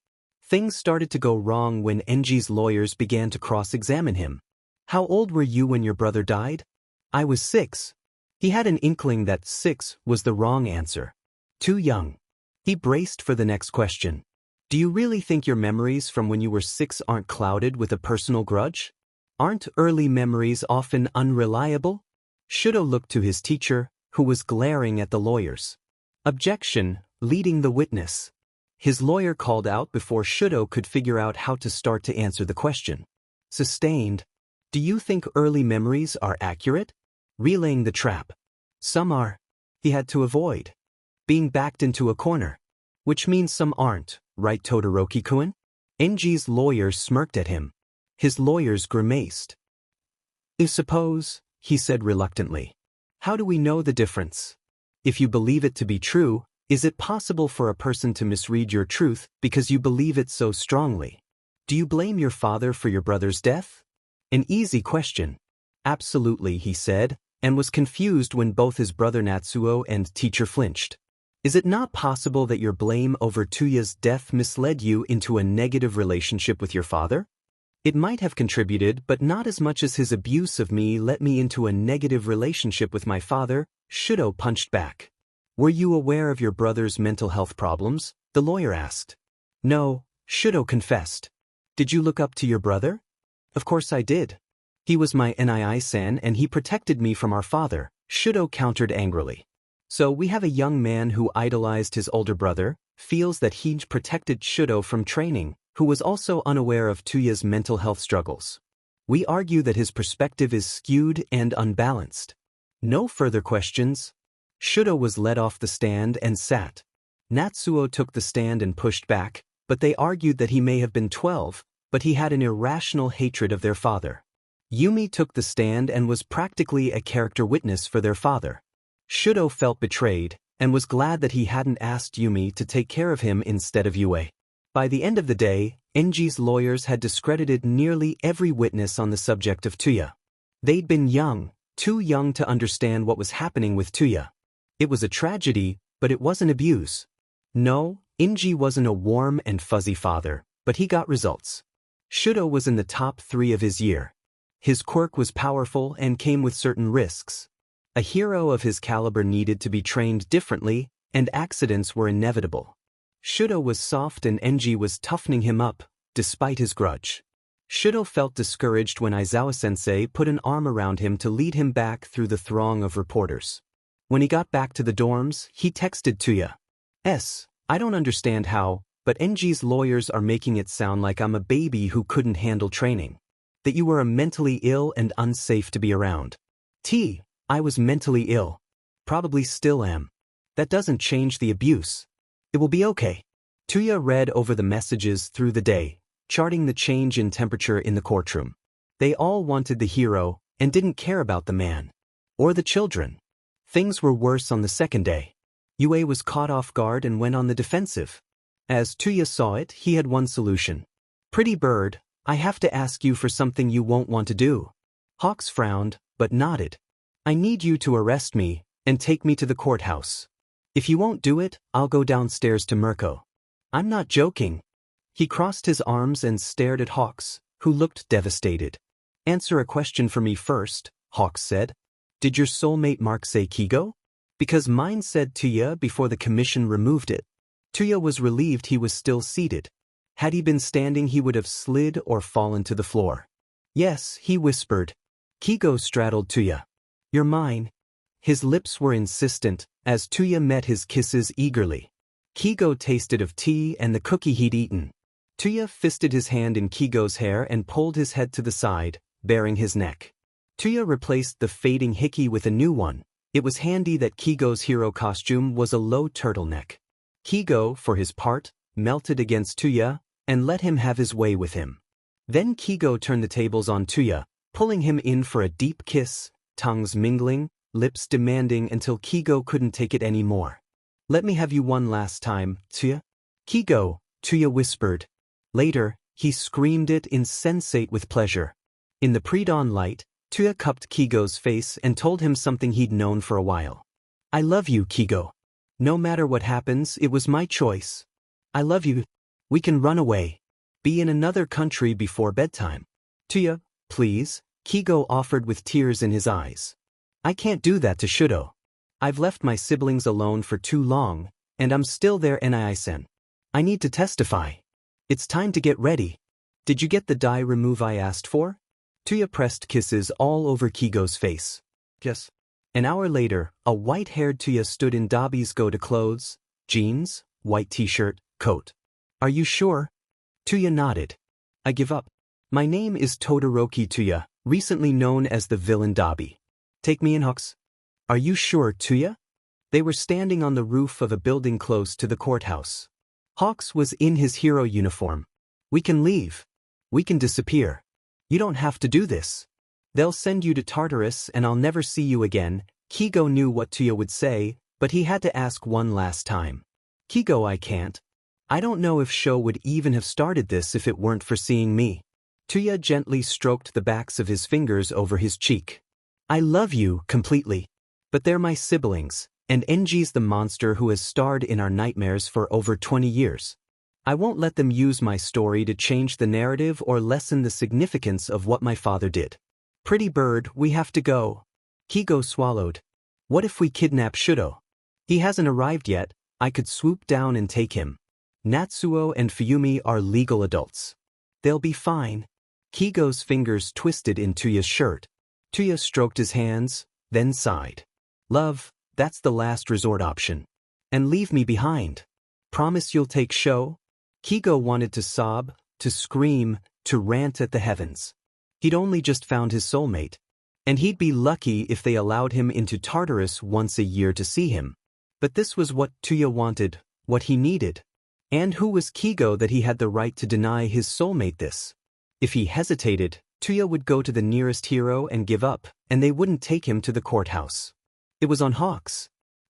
Things started to go wrong when Enji's lawyers began to cross-examine him. How old were you when your brother died? I was 6. He had an inkling that 6 was the wrong answer. Too young. He braced for the next question. Do you really think your memories from when you were 6 aren't clouded with a personal grudge? Aren't early memories often unreliable? Shoto looked to his teacher, who was glaring at the lawyers. Objection, leading the witness. His lawyer called out before Shoto could figure out how to start to answer the question. Sustained. Do you think early memories are accurate? Relaying the trap. Some are. He had to avoid being backed into a corner. Which means some aren't, right, Todoroki-kun? Enji's lawyer smirked at him. His lawyers grimaced. I suppose, he said reluctantly. How do we know the difference? If you believe it to be true, is it possible for a person to misread your truth because you believe it so strongly? Do you blame your father for your brother's death? An easy question. Absolutely, he said, and was confused when both his brother Natsuo and teacher flinched. Is it not possible that your blame over Toya's death misled you into a negative relationship with your father? It might have contributed, but not as much as his abuse of me let me into a negative relationship with my father, Shoto punched back. Were you aware of your brother's mental health problems? The lawyer asked. No, Shoto confessed. Did you look up to your brother? Of course I did. He was my nii-san and he protected me from our father, Shoto countered angrily. So we have a young man who idolized his older brother, feels that he protected Shoto from training, who was also unaware of Toya's mental health struggles. We argue that his perspective is skewed and unbalanced. No further questions. Shoto was led off the stand and sat. Natsuo took the stand and pushed back, but they argued that he may have been 12, but he had an irrational hatred of their father. Yumi took the stand and was practically a character witness for their father. Shoto felt betrayed, and was glad that he hadn't asked Yumi to take care of him instead of Yue. By the end of the day, Enji's lawyers had discredited nearly every witness on the subject of Toya. They'd been young, too young to understand what was happening with Toya. It was a tragedy, but it wasn't abuse. No, Enji wasn't a warm and fuzzy father, but he got results. Shoto was in the top 3 of his year. His quirk was powerful and came with certain risks. A hero of his caliber needed to be trained differently, and accidents were inevitable. Shoto was soft and Enji was toughening him up, despite his grudge. Shoto felt discouraged when Aizawa-sensei put an arm around him to lead him back through the throng of reporters. When he got back to the dorms, he texted Toya. I don't understand how, but Enji's lawyers are making it sound like I'm a baby who couldn't handle training. That you were mentally ill and unsafe to be around. I was mentally ill. Probably still am. That doesn't change the abuse. It will be okay. Toya read over the messages through the day, charting the change in temperature in the courtroom. They all wanted the hero, and didn't care about the man. Or the children. Things were worse on the second day. Yue was caught off guard and went on the defensive. As Toya saw it, he had one solution. Pretty bird, I have to ask you for something you won't want to do. Hawks frowned, but nodded. I need you to arrest me, and take me to the courthouse. If you won't do it, I'll go downstairs to Mirko. I'm not joking. He crossed his arms and stared at Hawks, who looked devastated. Answer a question for me first, Hawks said. Did your soulmate mark say Kigo? Because mine said Toya before the commission removed it. Toya was relieved he was still seated. Had he been standing he would have slid or fallen to the floor. Yes, he whispered. Kigo straddled Toya. You're mine. His lips were insistent, as Toya met his kisses eagerly. Kigo tasted of tea and the cookie he'd eaten. Toya fisted his hand in Kigo's hair and pulled his head to the side, baring his neck. Toya replaced the fading hickey with a new one. It was handy that Kigo's hero costume was a low turtleneck. Kigo, for his part, melted against Toya, and let him have his way with him. Then Kigo turned the tables on Toya, pulling him in for a deep kiss, tongues mingling, lips demanding until Kigo couldn't take it anymore. Let me have you one last time, Toya. Kigo, Toya whispered. Later, he screamed it insensate with pleasure. In the pre-dawn light, Toya cupped Kigo's face and told him something he'd known for a while. I love you, Kigo. No matter what happens, it was my choice. I love you. We can run away. Be in another country before bedtime. Toya, please, Kigo offered with tears in his eyes. I can't do that to Shoto. I've left my siblings alone for too long, and I'm still their Nii-sen. I need to testify. It's time to get ready. Did you get the dye remove I asked for? Toya pressed kisses all over Kigo's face. Yes. An hour later, a white-haired Toya stood in Dabi's go-to clothes, jeans, white t-shirt, coat. Are you sure? Toya nodded. I give up. My name is Todoroki Toya, recently known as the villain Dabi. Take me in, Hawks. Are you sure, Toya? They were standing on the roof of a building close to the courthouse. Hawks was in his hero uniform. We can leave. We can disappear. You don't have to do this. They'll send you to Tartarus and I'll never see you again. Kigo knew what Toya would say, but he had to ask one last time. Kigo, I can't. I don't know if Sho would even have started this if it weren't for seeing me. Toya gently stroked the backs of his fingers over his cheek. I love you completely. But they're my siblings, and Enji's the monster who has starred in our nightmares for over 20 years. I won't let them use my story to change the narrative or lessen the significance of what my father did. Pretty bird, we have to go. Kigo swallowed. What if we kidnap Shoto? He hasn't arrived yet. I could swoop down and take him. Natsuo and Fuyumi are legal adults. They'll be fine. Kigo's fingers twisted in Toya's shirt. Toya stroked his hands, then sighed. Love, that's the last resort option. And leave me behind. Promise you'll take Sho? Kigo wanted to sob, to scream, to rant at the heavens. He'd only just found his soulmate. And he'd be lucky if they allowed him into Tartarus once a year to see him. But this was what Toya wanted, what he needed. And who was Kigo that he had the right to deny his soulmate this? If he hesitated, Toya would go to the nearest hero and give up, and they wouldn't take him to the courthouse. It was on Hawks.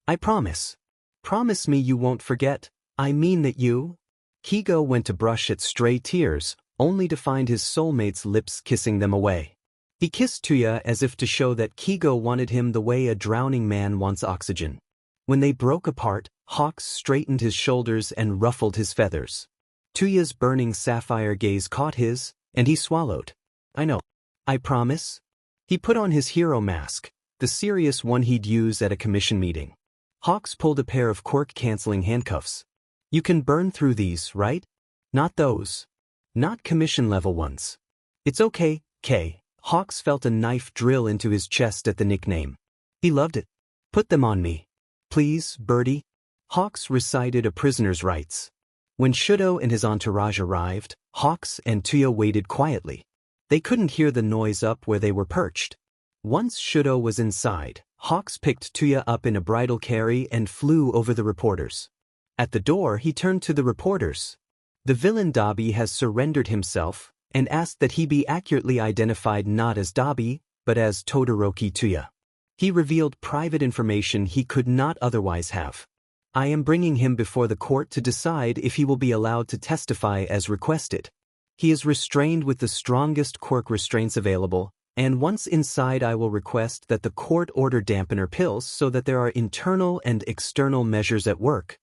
I promise. Promise me you won't forget. I mean that you. Kigo went to brush at stray tears, only to find his soulmate's lips kissing them away. He kissed Toya as if to show that Kigo wanted him the way a drowning man wants oxygen. When they broke apart, Hawks straightened his shoulders and ruffled his feathers. Toya's burning sapphire gaze caught his, and he swallowed. I know. I promise. He put on his hero mask, the serious one he'd use at a commission meeting. Hawks pulled a pair of quirk-canceling handcuffs. You can burn through these, right? Not those. Not commission-level ones. It's okay, K. Hawks felt a knife drill into his chest at the nickname. He loved it. Put them on me. Please, Birdie. Hawks recited a prisoner's rights. When Shoto and his entourage arrived, Hawks and Toya waited quietly. They couldn't hear the noise up where they were perched. Once Shoto was inside, Hawks picked Toya up in a bridal carry and flew over the reporters. At the door he turned to the reporters. The villain Dabi has surrendered himself, and asked that he be accurately identified not as Dabi, but as Todoroki Toya. He revealed private information he could not otherwise have. I am bringing him before the court to decide if he will be allowed to testify as requested. He is restrained with the strongest quirk restraints available, and once inside I will request that the court order dampener pills so that there are internal and external measures at work.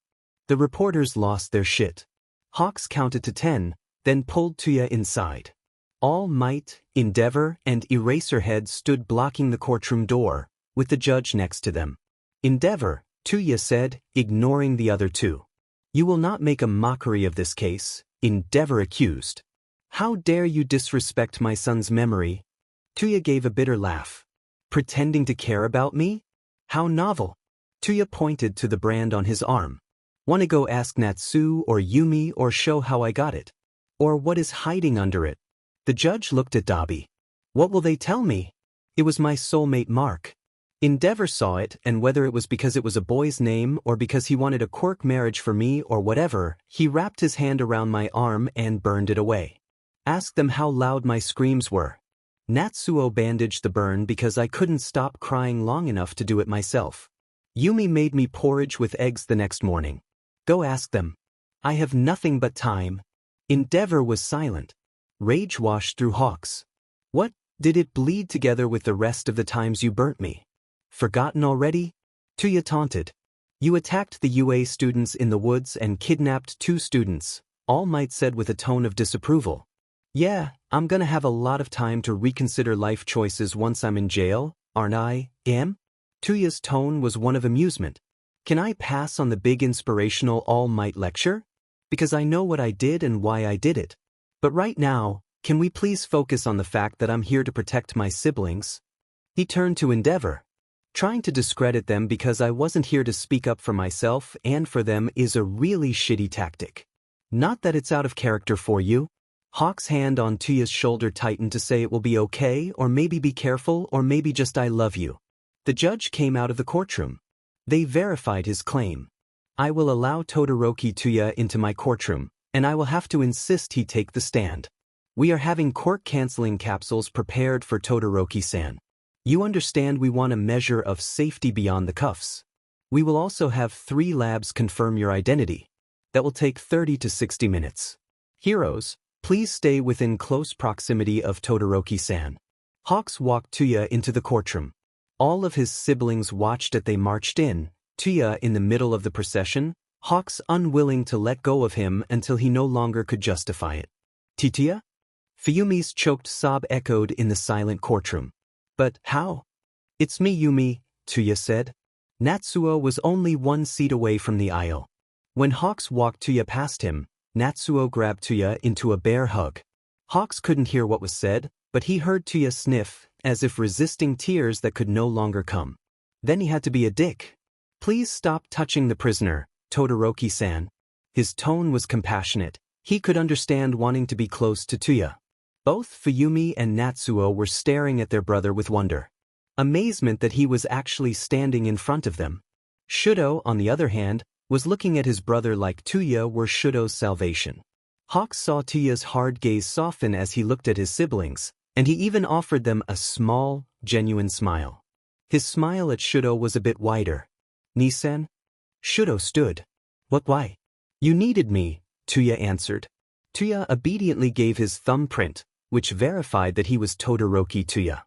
The reporters lost their shit. Hawks counted to 10, then pulled Toya inside. All Might, Endeavor, and Eraserhead stood blocking the courtroom door, with the judge next to them. Endeavor, Toya said, ignoring the other two. You will not make a mockery of this case, Endeavor accused. How dare you disrespect my son's memory? Toya gave a bitter laugh. Pretending to care about me? How novel. Toya pointed to the brand on his arm. Wanna go ask Natsu or Yumi or show how I got it? Or what is hiding under it? The judge looked at Dabi. What will they tell me? It was my soulmate Mark. Endeavor saw it, and whether it was because it was a boy's name or because he wanted a quirk marriage for me or whatever, he wrapped his hand around my arm and burned it away. Ask them how loud my screams were. Natsuo bandaged the burn because I couldn't stop crying long enough to do it myself. Yumi made me porridge with eggs the next morning. Go ask them. I have nothing but time. Endeavor was silent. Rage washed through Hawks. What, did it bleed together with the rest of the times you burnt me? Forgotten already? Toya taunted. You attacked the UA students in the woods and kidnapped 2 students, All Might said with a tone of disapproval. Yeah, I'm gonna have a lot of time to reconsider life choices once I'm in jail, aren't I, Am? Toya's tone was one of amusement. Can I pass on the big inspirational All Might lecture? Because I know what I did and why I did it. But right now, can we please focus on the fact that I'm here to protect my siblings? He turned to Endeavor. Trying to discredit them because I wasn't here to speak up for myself and for them is a really shitty tactic. Not that it's out of character for you. Hawk's hand on Toya's shoulder tightened to say it will be okay, or maybe be careful, or maybe just I love you. The judge came out of the courtroom. They verified his claim. I will allow Todoroki Toya into my courtroom, and I will have to insist he take the stand. We are having court-canceling capsules prepared for Todoroki-san. You understand we want a measure of safety beyond the cuffs. We will also have 3 labs confirm your identity. That will take 30 to 60 minutes. Heroes, please stay within close proximity of Todoroki-san. Hawks walked Toya into the courtroom. All of his siblings watched as they marched in, Toya in the middle of the procession, Hawks unwilling to let go of him until he no longer could justify it. Toya? Fuyumi's choked sob echoed in the silent courtroom. But how? It's me, Yumi, Toya said. Natsuo was only 1 seat away from the aisle. When Hawks walked Toya past him, Natsuo grabbed Toya into a bear hug. Hawks couldn't hear what was said, but he heard Toya sniff, as if resisting tears that could no longer come. Then he had to be a dick. Please stop touching the prisoner, Todoroki-san. His tone was compassionate. He could understand wanting to be close to Toya. Both Fuyumi and Natsuo were staring at their brother with wonder. Amazement that he was actually standing in front of them. Shoto, on the other hand, was looking at his brother like Toya were Shoto's salvation. Hawks saw Toya's hard gaze soften as he looked at his siblings, and he even offered them a small, genuine smile. His smile at Shoto was a bit wider. Ni-san? Shoto stood. What, why? You needed me, Toya answered. Toya obediently gave his thumbprint, which verified that he was Todoroki Toya.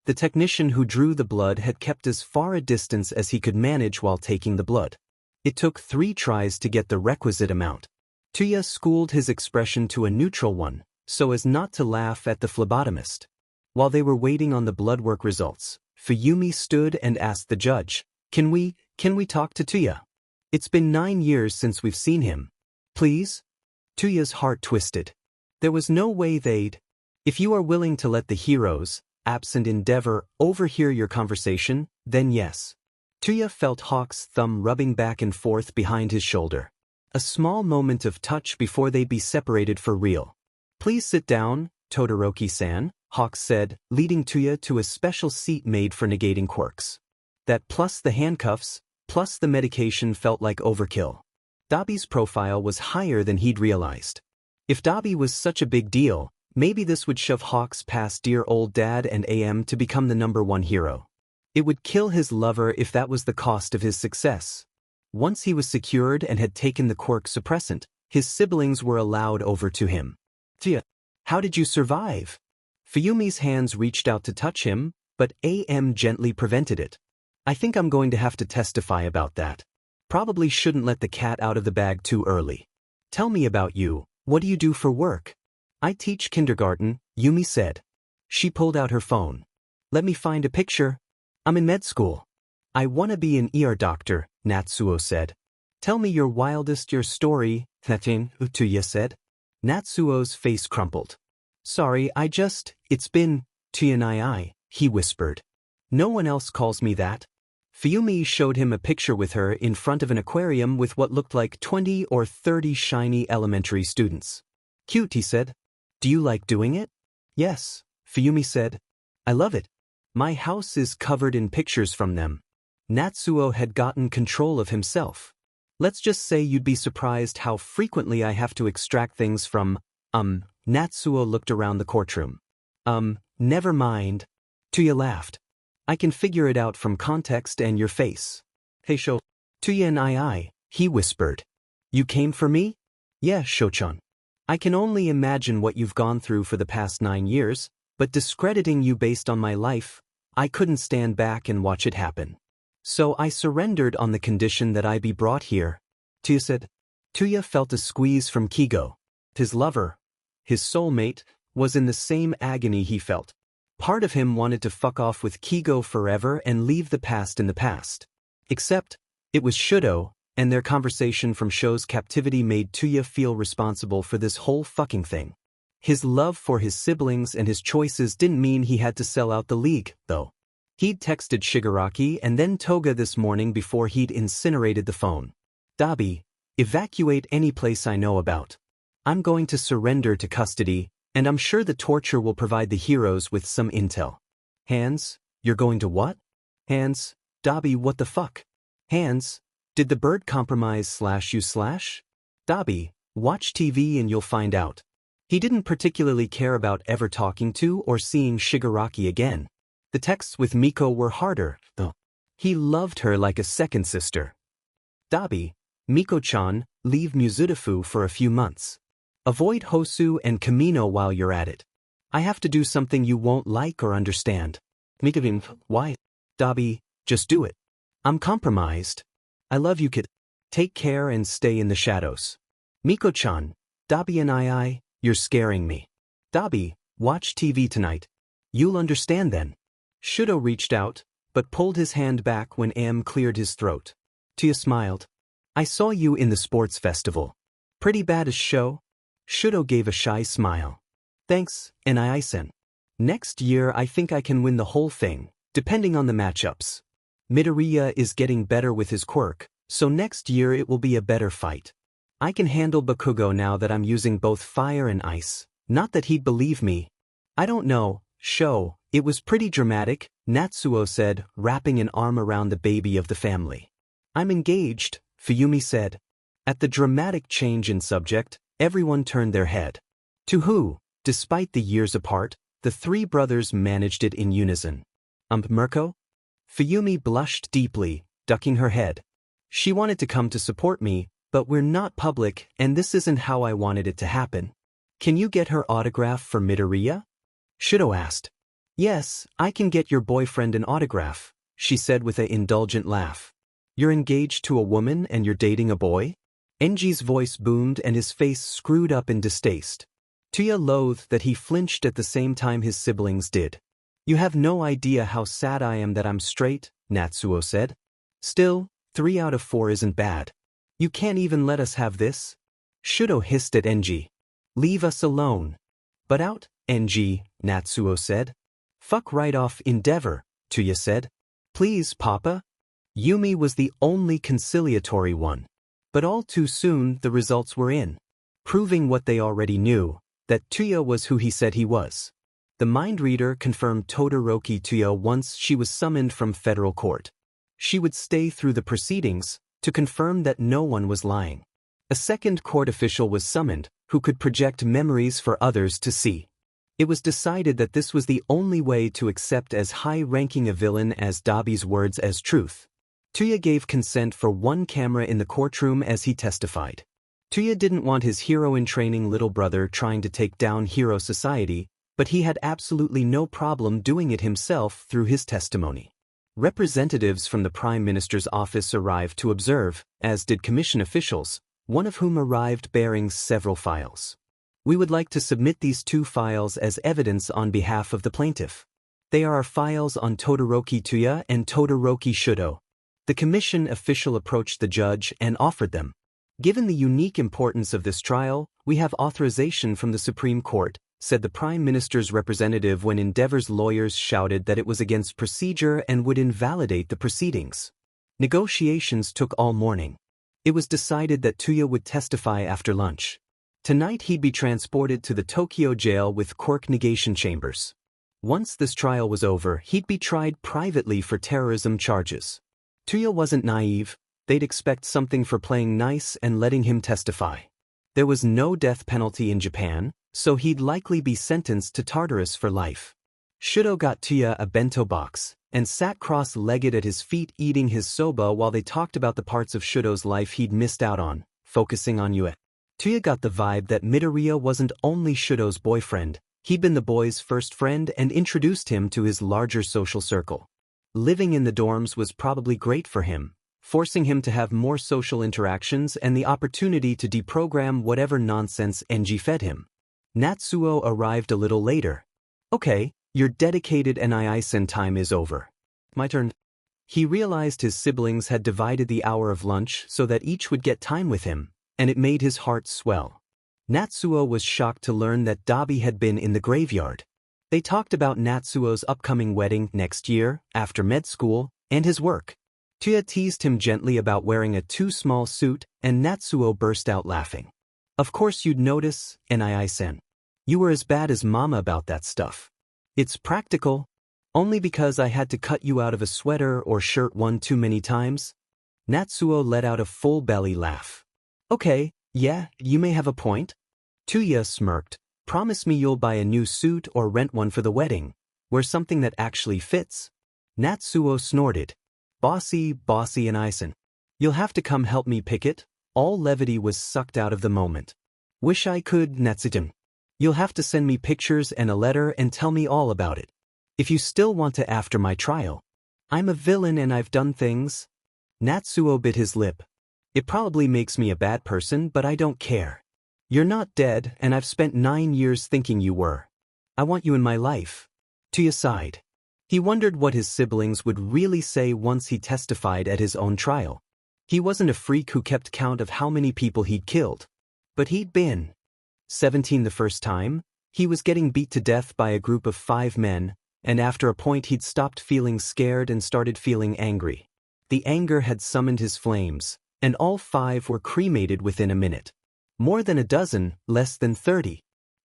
The technician who drew the blood had kept as far a distance as he could manage while taking the blood. It took 3 tries to get the requisite amount. Toya schooled his expression to a neutral one, so as not to laugh at the phlebotomist. While they were waiting on the blood work results, Fuyumi stood and asked the judge, Can we talk to Toya? It's been 9 years since we've seen him. Please? Toya's heart twisted. There was no way they'd. If you are willing to let the heroes, absent Endeavor, overhear your conversation, then yes. Toya felt Hawk's thumb rubbing back and forth behind his shoulder. A small moment of touch before they'd be separated for real. Please sit down, Todoroki-san, Hawks said, leading Toya to a special seat made for negating quirks. That plus the handcuffs, plus the medication felt like overkill. Dabi's profile was higher than he'd realized. If Dabi was such a big deal, maybe this would shove Hawks past dear old dad and AM to become the #1 hero. It would kill his lover if that was the cost of his success. Once he was secured and had taken the quirk suppressant, his siblings were allowed over to him. Toya, how did you survive? Fuyumi's hands reached out to touch him, but AM gently prevented it. I think I'm going to have to testify about that. Probably shouldn't let the cat out of the bag too early. Tell me about you. What do you do for work? I teach kindergarten, Yumi said. She pulled out her phone. Let me find a picture. I'm in med school. I want to be an ER doctor, Natsuo said. Tell me your story, Toya said. Natsuo's face crumpled. Sorry, it's been, Toya, he whispered. No one else calls me that. Fuyumi showed him a picture with her in front of an aquarium with what looked like 20 or 30 shiny elementary students. Cute, he said. Do you like doing it? Yes, Fuyumi said. I love it. My house is covered in pictures from them. Natsuo had gotten control of himself. Let's just say you'd be surprised how frequently I have to extract things from, Natsuo looked around the courtroom. Never mind. Toya laughed. I can figure it out from context and your face. Hey Sho. Toya and he whispered. You came for me? Yeah, Shochan. I can only imagine what you've gone through for the past 9 years, but discrediting you based on my life, I couldn't stand back and watch it happen. So I surrendered on the condition that I be brought here. Toya said. Toya felt a squeeze from Kigo. His lover, his soulmate, was in the same agony he felt. Part of him wanted to fuck off with Kigo forever and leave the past in the past. Except, it was Shoto, and their conversation from Sho's captivity made Toya feel responsible for this whole fucking thing. His love for his siblings and his choices didn't mean he had to sell out the league, though. He'd texted Shigaraki and then Toga this morning before he'd incinerated the phone. Dabi, evacuate any place I know about. I'm going to surrender to custody, and I'm sure the torture will provide the heroes with some intel. Hands, you're going to what? Hands, Dabi, what the fuck? Hands, did the bird compromise /you/? Dabi, watch TV and you'll find out. He didn't particularly care about ever talking to or seeing Shigaraki again. The texts with Miko were harder, though. He loved her like a second sister. Dabi, Miko-chan, leave Muzutafu for a few months. Avoid Hosu and Kamino while you're at it. I have to do something you won't like or understand. Miko, why? Dabi, just do it. I'm compromised. I love you, kid. Take care and stay in the shadows. Miko-chan, Dabi and you're scaring me. Dabi, watch TV tonight. You'll understand then. Shoto reached out, but pulled his hand back when Am cleared his throat. Toya smiled. I saw you in the sports festival. Pretty bad as show? Shoto gave a shy smile. Thanks, Nii-sen. Next year I think I can win the whole thing, depending on the matchups. Midoriya is getting better with his quirk, so next year it will be a better fight. I can handle Bakugo now that I'm using both fire and ice. Not that he'd believe me. I don't know, Sho, it was pretty dramatic, Natsuo said, wrapping an arm around the baby of the family. I'm engaged, Fuyumi said. At the dramatic change in subject, everyone turned their head. To who, despite the years apart, the three brothers managed it in unison. Mirko? Fuyumi blushed deeply, ducking her head. She wanted to come to support me, but we're not public and this isn't how I wanted it to happen. Can you get her autograph for Midoriya? Shoto asked. Yes, I can get your boyfriend an autograph, she said with an indulgent laugh. You're engaged to a woman and you're dating a boy? Enji's voice boomed and his face screwed up in distaste. Toya loathed that he flinched at the same time his siblings did. You have no idea how sad I am that I'm straight, Natsuo said. Still, 3 out of 4 isn't bad. You can't even let us have this? Shoto hissed at Enji. Leave us alone. But out, Enji, Natsuo said. Fuck right off, Endeavor, Toya said. Please, Papa. Yumi was the only conciliatory one. But all too soon the results were in. Proving what they already knew, that Toya was who he said he was. The mind reader confirmed Todoroki Toya once she was summoned from federal court. She would stay through the proceedings, to confirm that no one was lying. A second court official was summoned, who could project memories for others to see. It was decided that this was the only way to accept as high-ranking a villain as Dabi's words as truth. Toya gave consent for one camera in the courtroom as he testified. Toya didn't want his hero-in-training little brother trying to take down Hero Society, but he had absolutely no problem doing it himself through his testimony. Representatives from the Prime Minister's office arrived to observe, as did commission officials, one of whom arrived bearing several files. We would like to submit these 2 files as evidence on behalf of the plaintiff. They are our files on Todoroki Toya and Todoroki Shoto. The commission official approached the judge and offered them. Given the unique importance of this trial, we have authorization from the Supreme Court, said the Prime Minister's representative when Endeavor's lawyers shouted that it was against procedure and would invalidate the proceedings. Negotiations took all morning. It was decided that Toya would testify after lunch. Tonight he'd be transported to the Tokyo jail with quirk negation chambers. Once this trial was over, he'd be tried privately for terrorism charges. Toya wasn't naive. They'd expect something for playing nice and letting him testify. There was no death penalty in Japan, so he'd likely be sentenced to Tartarus for life. Shoto got Toya a bento box, and sat cross-legged at his feet eating his soba while they talked about the parts of Shoto's life he'd missed out on, focusing on Yue. Toya got the vibe that Midoriya wasn't only Shoto's boyfriend, he'd been the boy's first friend and introduced him to his larger social circle. Living in the dorms was probably great for him, forcing him to have more social interactions and the opportunity to deprogram whatever nonsense NG fed him. Natsuo arrived a little later. Okay, your dedicated NII-sen time is over. My turn. He realized his siblings had divided the hour of lunch so that each would get time with him, and it made his heart swell. Natsuo was shocked to learn that Dabi had been in the graveyard. They talked about Natsuo's upcoming wedding next year, after med school, and his work. Toya teased him gently about wearing a too small suit, and Natsuo burst out laughing. Of course you'd notice, NII-sen. You were as bad as Mama about that stuff. It's practical. Only because I had to cut you out of a sweater or shirt one too many times? Natsuo let out a full belly laugh. Okay, yeah, you may have a point. Toya smirked. Promise me you'll buy a new suit or rent one for the wedding. Wear something that actually fits. Natsuo snorted. Bossy and Isen. You'll have to come help me pick it. All levity was sucked out of the moment. Wish I could, Natsutin. You'll have to send me pictures and a letter and tell me all about it. If you still want to after my trial. I'm a villain and I've done things. Natsuo bit his lip. It probably makes me a bad person, but I don't care. You're not dead, and I've spent 9 years thinking you were. I want you in my life. Toya sighed. He wondered what his siblings would really say once he testified at his own trial. He wasn't a freak who kept count of how many people he'd killed. But he'd been 17 the first time. He was getting beat to death by a group of 5 men, and after a point he'd stopped feeling scared and started feeling angry. The anger had summoned his flames, and all 5 were cremated within a minute. More than a dozen, less than 30.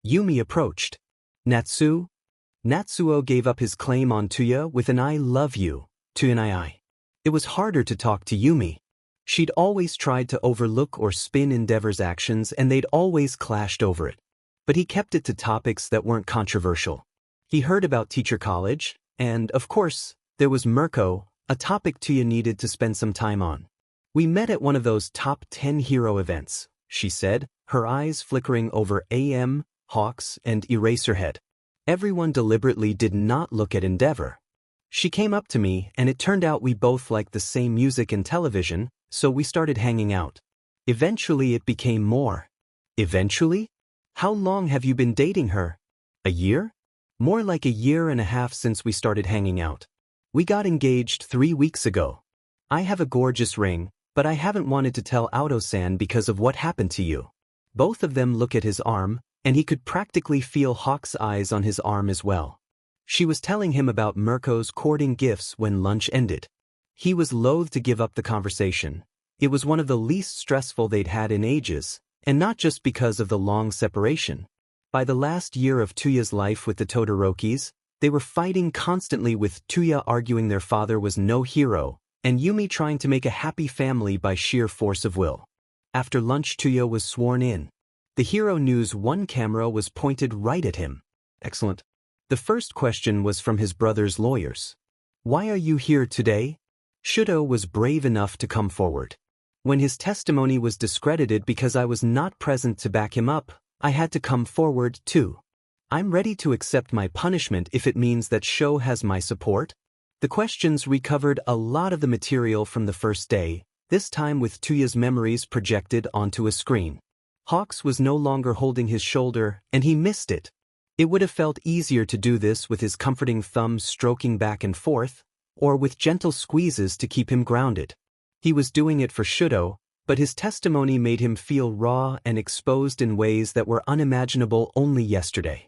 Yumi approached. Natsuo gave up his claim on Toya with an I love you, to an I. It was harder to talk to Yumi. She'd always tried to overlook or spin Endeavor's actions and they'd always clashed over it. But he kept it to topics that weren't controversial. He heard about teacher college, and, of course, there was Mirko, a topic Toya needed to spend some time on. We met at one of those top 10 hero events, she said, her eyes flickering over AM, Hawks, and Eraserhead. Everyone deliberately did not look at Endeavor. She came up to me, and it turned out we both liked the same music and television, so we started hanging out. Eventually it became more. Eventually? How long have you been dating her? A year? More like a year and a half since we started hanging out. We got engaged 3 weeks ago. I have a gorgeous ring, but I haven't wanted to tell Auto-san because of what happened to you. Both of them look at his arm, and he could practically feel Hawk's eyes on his arm as well. She was telling him about Mirko's courting gifts when lunch ended. He was loath to give up the conversation. It was one of the least stressful they'd had in ages, and not just because of the long separation. By the last year of Toya's life with the Todorokis, they were fighting constantly with Toya arguing their father was no hero, and Yumi trying to make a happy family by sheer force of will. After lunch Toya was sworn in. The Hero News 1 camera was pointed right at him. Excellent. The first question was from his brother's lawyers. Why are you here today? Shoto was brave enough to come forward. When his testimony was discredited because I was not present to back him up, I had to come forward too. I'm ready to accept my punishment if it means that Sho has my support. The questions recovered a lot of the material from the first day, this time with Toya's memories projected onto a screen. Hawks was no longer holding his shoulder, and he missed it. It would have felt easier to do this with his comforting thumb stroking back and forth, or with gentle squeezes to keep him grounded. He was doing it for Shoto, but his testimony made him feel raw and exposed in ways that were unimaginable only yesterday.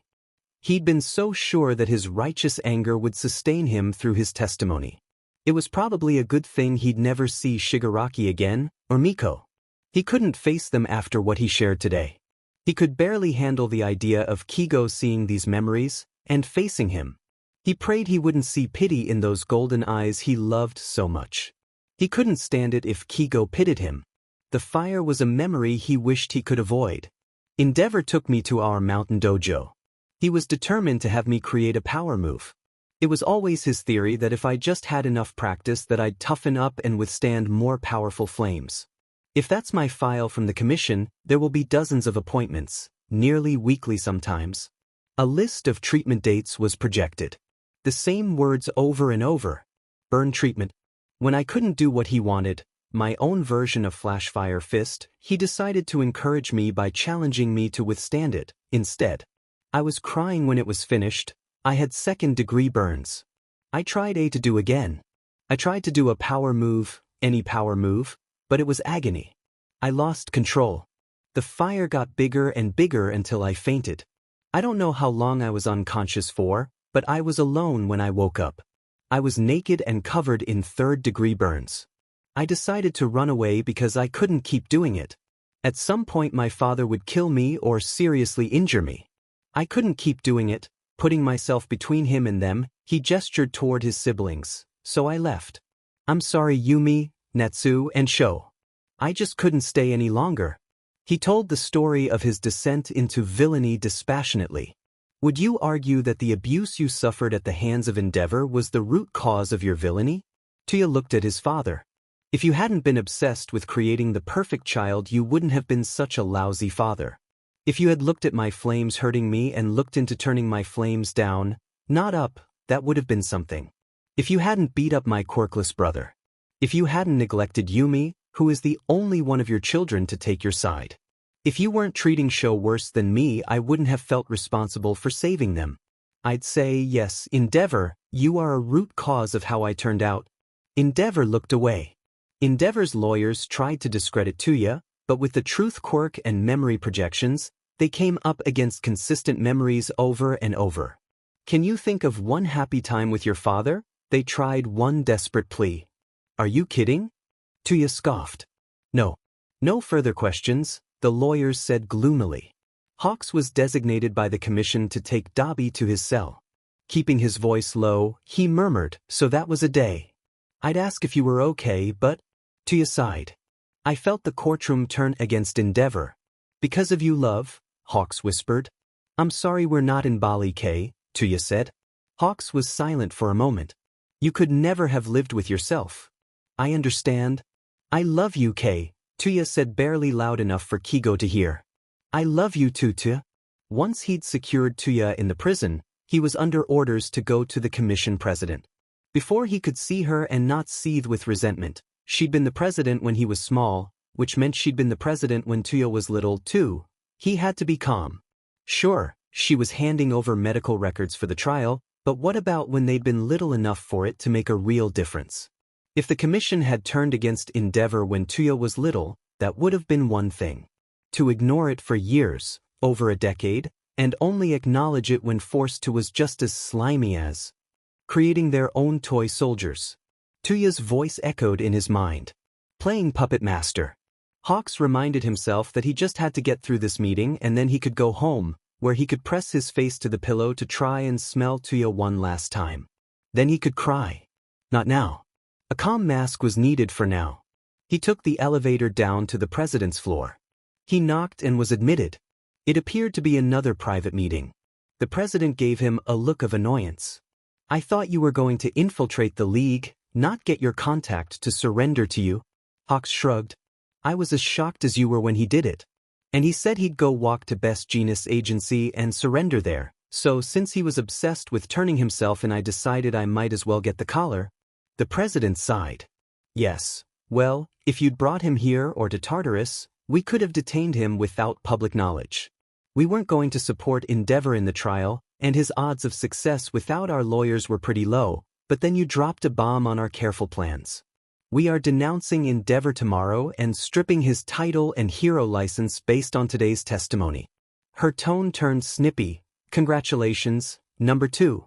He'd been so sure that his righteous anger would sustain him through his testimony. It was probably a good thing he'd never see Shigaraki again, or Miko. He couldn't face them after what he shared today. He could barely handle the idea of Kigo seeing these memories, and facing him. He prayed he wouldn't see pity in those golden eyes he loved so much. He couldn't stand it if Kigo pitied him. The fire was a memory he wished he could avoid. Endeavor took me to our mountain dojo. He was determined to have me create a power move. It was always his theory that if I just had enough practice that I'd toughen up and withstand more powerful flames. If that's my file from the commission, there will be dozens of appointments, nearly weekly sometimes. A list of treatment dates was projected. The same words over and over. Burn treatment. When I couldn't do what he wanted, my own version of Flashfire Fist, he decided to encourage me by challenging me to withstand it. Instead, I was crying when it was finished. I had second-degree burns. I tried to do again. I tried to do a power move, any power move, but it was agony. I lost control. The fire got bigger and bigger until I fainted. I don't know how long I was unconscious for, but I was alone when I woke up. I was naked and covered in third-degree burns. I decided to run away because I couldn't keep doing it. At some point my father would kill me or seriously injure me. I couldn't keep doing it, putting myself between him and them. He gestured toward his siblings, so I left. I'm sorry Yumi, Natsu, and Sho. I just couldn't stay any longer. He told the story of his descent into villainy dispassionately. Would you argue that the abuse you suffered at the hands of Endeavor was the root cause of your villainy? Toya looked at his father. If you hadn't been obsessed with creating the perfect child, you wouldn't have been such a lousy father. If you had looked at my flames hurting me and looked into turning my flames down, not up, that would have been something. If you hadn't beat up my quirkless brother. If you hadn't neglected Yumi, who is the only one of your children to take your side. If you weren't treating Sho worse than me, I wouldn't have felt responsible for saving them. I'd say, yes, Endeavor, you are a root cause of how I turned out. Endeavor looked away. Endeavor's lawyers tried to discredit Toya, but with the truth quirk and memory projections, they came up against consistent memories over and over. Can you think of one happy time with your father? They tried one desperate plea. Are you kidding? Toya scoffed. No. No further questions, the lawyers said gloomily. Hawks was designated by the commission to take Dabi to his cell. Keeping his voice low, he murmured, so that was a day. I'd ask if you were okay, but... Toya sighed. I felt the courtroom turn against Endeavor. Because of you, love, Hawks whispered. I'm sorry we're not in Bali, K, Toya said. Hawks was silent for a moment. You could never have lived with yourself. I understand. I love you, K, Toya said barely loud enough for Kigo to hear. I love you too, Toya. Once he'd secured Toya in the prison, he was under orders to go to the commission president. Before he could see her and not seethe with resentment, she'd been the president when he was small, which meant she'd been the president when Toya was little too. He had to be calm. Sure, she was handing over medical records for the trial, but what about when they'd been little enough for it to make a real difference? If the commission had turned against Endeavor when Toya was little, that would have been one thing. To ignore it for years, over a decade, and only acknowledge it when forced to was just as slimy as creating their own toy soldiers. Toya's voice echoed in his mind. Playing puppet master. Hawks reminded himself that he just had to get through this meeting and then he could go home, where he could press his face to the pillow to try and smell Toya one last time. Then he could cry. Not now. A calm mask was needed for now. He took the elevator down to the president's floor. He knocked and was admitted. It appeared to be another private meeting. The president gave him a look of annoyance. I thought you were going to infiltrate the league, not get your contact to surrender to you. Hawks shrugged. I was as shocked as you were when he did it. And he said he'd go walk to Best Genus Agency and surrender there, so since he was obsessed with turning himself in, I decided I might as well get the collar. The president sighed. Yes, well, if you'd brought him here or to Tartarus, we could have detained him without public knowledge. We weren't going to support Endeavor in the trial, and his odds of success without our lawyers were pretty low, but then you dropped a bomb on our careful plans. We are denouncing Endeavor tomorrow and stripping his title and hero license based on today's testimony. Her tone turned snippy. Congratulations, number 2.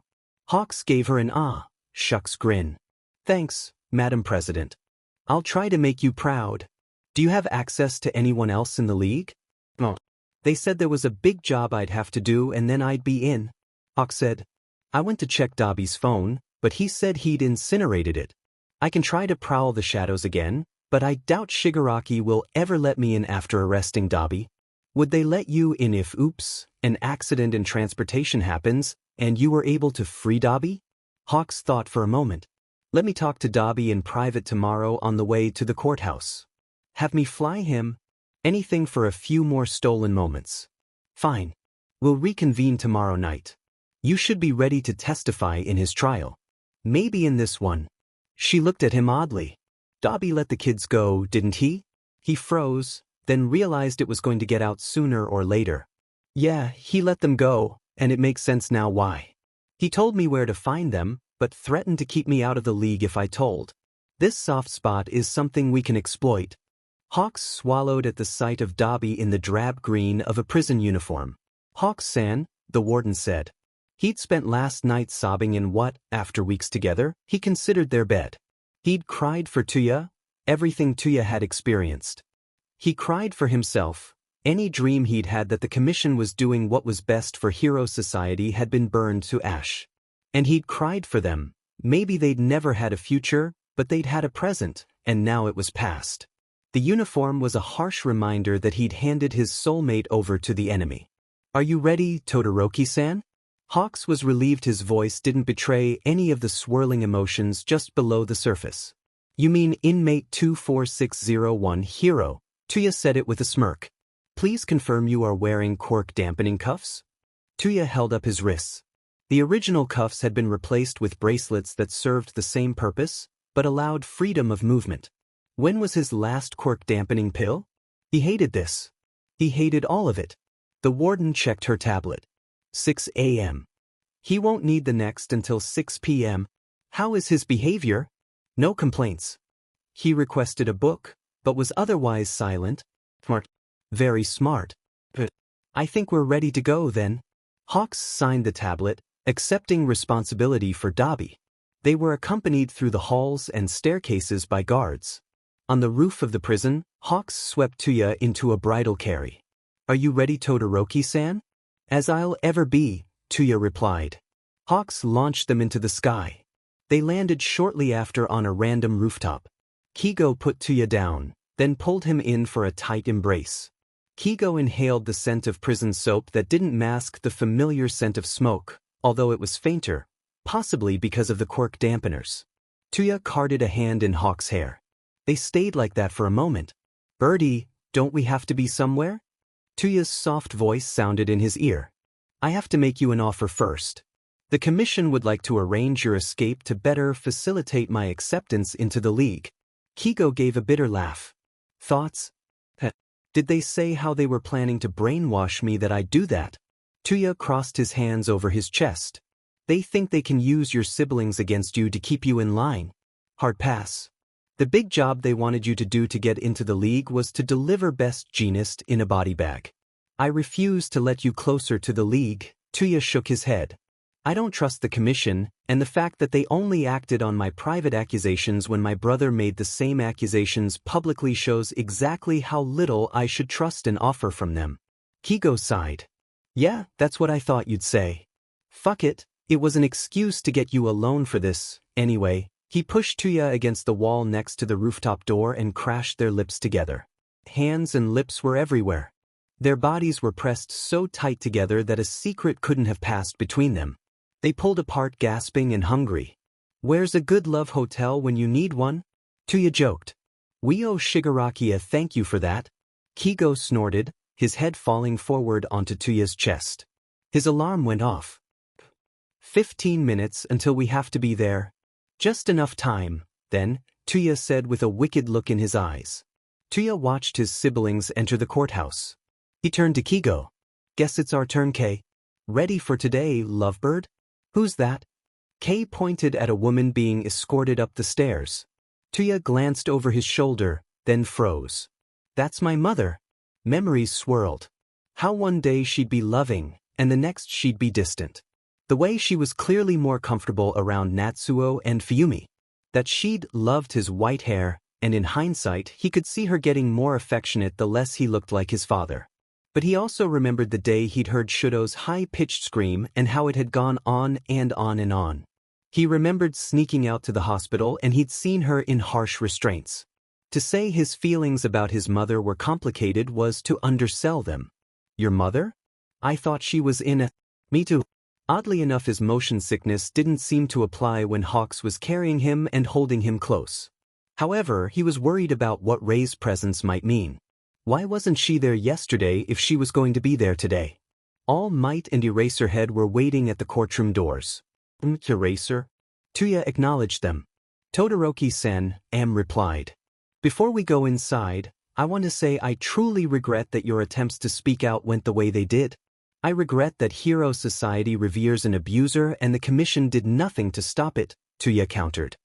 Hawks gave her an shucks grin. Thanks, Madam President. I'll try to make you proud. Do you have access to anyone else in the league? No. They said there was a big job I'd have to do and then I'd be in. Hawks said. I went to check Dabi's phone, but he said he'd incinerated it. I can try to prowl the shadows again, but I doubt Shigaraki will ever let me in after arresting Dabi. Would they let you in if, oops, an accident in transportation happens, and you were able to free Dabi? Hawks thought for a moment. Let me talk to Dabi in private tomorrow on the way to the courthouse. Have me fly him? Anything for a few more stolen moments. Fine. We'll reconvene tomorrow night. You should be ready to testify in his trial. Maybe in this one. She looked at him oddly. Dabi let the kids go, didn't he? He froze, then realized it was going to get out sooner or later. Yeah, he let them go, and it makes sense now why. He told me where to find them, but threatened to keep me out of the league if I told. This soft spot is something we can exploit. Hawks swallowed at the sight of Dabi in the drab green of a prison uniform. Hawks-san, the warden said. He'd spent last night sobbing in what, after weeks together, he considered their bed. He'd cried for Toya, everything Toya had experienced. He cried for himself. Any dream he'd had that the commission was doing what was best for hero society had been burned to ash. And he'd cried for them. Maybe they'd never had a future, but they'd had a present, and now it was past. The uniform was a harsh reminder that he'd handed his soulmate over to the enemy. Are you ready, Todoroki-san? Hawks was relieved his voice didn't betray any of the swirling emotions just below the surface. You mean inmate 24601 hero? Toya said it with a smirk. Please confirm you are wearing quirk dampening cuffs? Toya held up his wrists. The original cuffs had been replaced with bracelets that served the same purpose, but allowed freedom of movement. When was his last quirk dampening pill? He hated this. He hated all of it. The warden checked her tablet. 6 a.m. He won't need the next until 6 p.m. How is his behavior? No complaints. He requested a book, but was otherwise silent. Smart. Very smart. But I think we're ready to go then. Hawks signed the tablet, accepting responsibility for Dabi. They were accompanied through the halls and staircases by guards. On the roof of the prison, Hawks swept Toya into a bridal carry. Are you ready, Todoroki-san? As I'll ever be, Toya replied. Hawks launched them into the sky. They landed shortly after on a random rooftop. Kigo put Toya down, then pulled him in for a tight embrace. Kigo inhaled the scent of prison soap that didn't mask the familiar scent of smoke, although it was fainter, possibly because of the quirk dampeners. Toya carted a hand in Hawk's hair. They stayed like that for a moment. Birdie, don't we have to be somewhere? Toya's soft voice sounded in his ear. I have to make you an offer first. The commission would like to arrange your escape to better facilitate my acceptance into the league. Kigo gave a bitter laugh. Thoughts? Did they say how they were planning to brainwash me that I'd do that? Toya crossed his hands over his chest. They think they can use your siblings against you to keep you in line. Hard pass. The big job they wanted you to do to get into the league was to deliver Best Jeanist in a body bag. I refuse to let you closer to the league. Toya shook his head. I don't trust the commission, and the fact that they only acted on my private accusations when my brother made the same accusations publicly shows exactly how little I should trust an offer from them. Kigo sighed. Yeah, that's what I thought you'd say. Fuck it, it was an excuse to get you alone for this, anyway. He pushed Toya against the wall next to the rooftop door and crashed their lips together. Hands and lips were everywhere. Their bodies were pressed so tight together that a secret couldn't have passed between them. They pulled apart gasping and hungry. Where's a good love hotel when you need one? Toya joked. We owe Shigaraki a thank you for that. Kigo snorted, his head falling forward onto Toya's chest. His alarm went off. 15 minutes until we have to be there. Just enough time, then, Toya said with a wicked look in his eyes. Toya watched his siblings enter the courthouse. He turned to Kigo. Guess it's our turn, Kei. Ready for today, lovebird? Who's that? Kei pointed at a woman being escorted up the stairs. Toya glanced over his shoulder, then froze. That's my mother. Memories swirled. How one day she'd be loving, and the next she'd be distant. The way she was clearly more comfortable around Natsuo and Fuyumi. That she'd loved his white hair, and in hindsight he could see her getting more affectionate the less he looked like his father. But he also remembered the day he'd heard Shoto's high-pitched scream and how it had gone on and on and on. He remembered sneaking out to the hospital and he'd seen her in harsh restraints. To say his feelings about his mother were complicated was to undersell them. Your mother? I thought she was in a... Me too. Oddly enough, his motion sickness didn't seem to apply when Hawks was carrying him and holding him close. However, he was worried about what Ray's presence might mean. Why wasn't she there yesterday if she was going to be there today? All Might and Eraserhead were waiting at the courtroom doors. Eraser? Toya acknowledged them. Todoroki-sen, replied. Before we go inside, I want to say I truly regret that your attempts to speak out went the way they did. I regret that Hero Society reveres an abuser and the commission did nothing to stop it, Toya countered.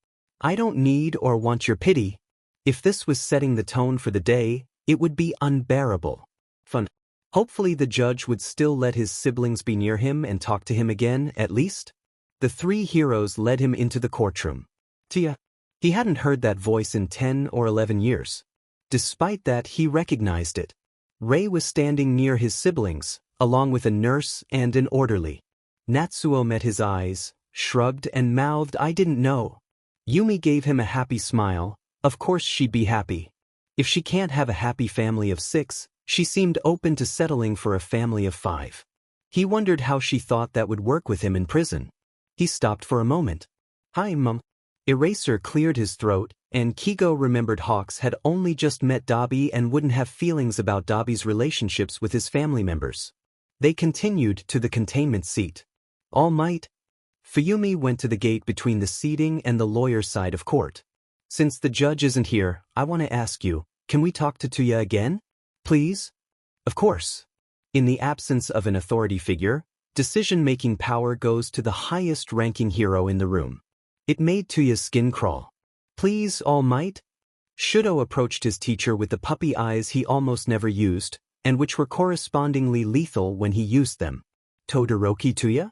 I don't need or want your pity. If this was setting the tone for the day, it would be unbearable. Fun. Hopefully the judge would still let his siblings be near him and talk to him again, at least. The three heroes led him into the courtroom. Toya. He hadn't heard that voice in 10 or 11 years. Despite that, he recognized it. Rei was standing near his siblings, along with a nurse and an orderly. Natsuo met his eyes, shrugged and mouthed, "I didn't know." Yumi gave him a happy smile. Of course she'd be happy. If she can't have a happy family of 6, she seemed open to settling for a family of 5. He wondered how she thought that would work with him in prison. He stopped for a moment. "Hi, Mum." Eraser cleared his throat, and Kigo remembered Hawks had only just met Dabi and wouldn't have feelings about Dabi's relationships with his family members. They continued to the containment seat. All Might. Fuyumi went to the gate between the seating and the lawyer's side of court. "Since the judge isn't here, I want to ask you, can we talk to Toya again? Please?" "Of course." In the absence of an authority figure, decision-making power goes to the highest-ranking hero in the room. It made Toya's skin crawl. "Please, All Might?" Shoto approached his teacher with the puppy eyes he almost never used, and which were correspondingly lethal when he used them. "Todoroki Toya?"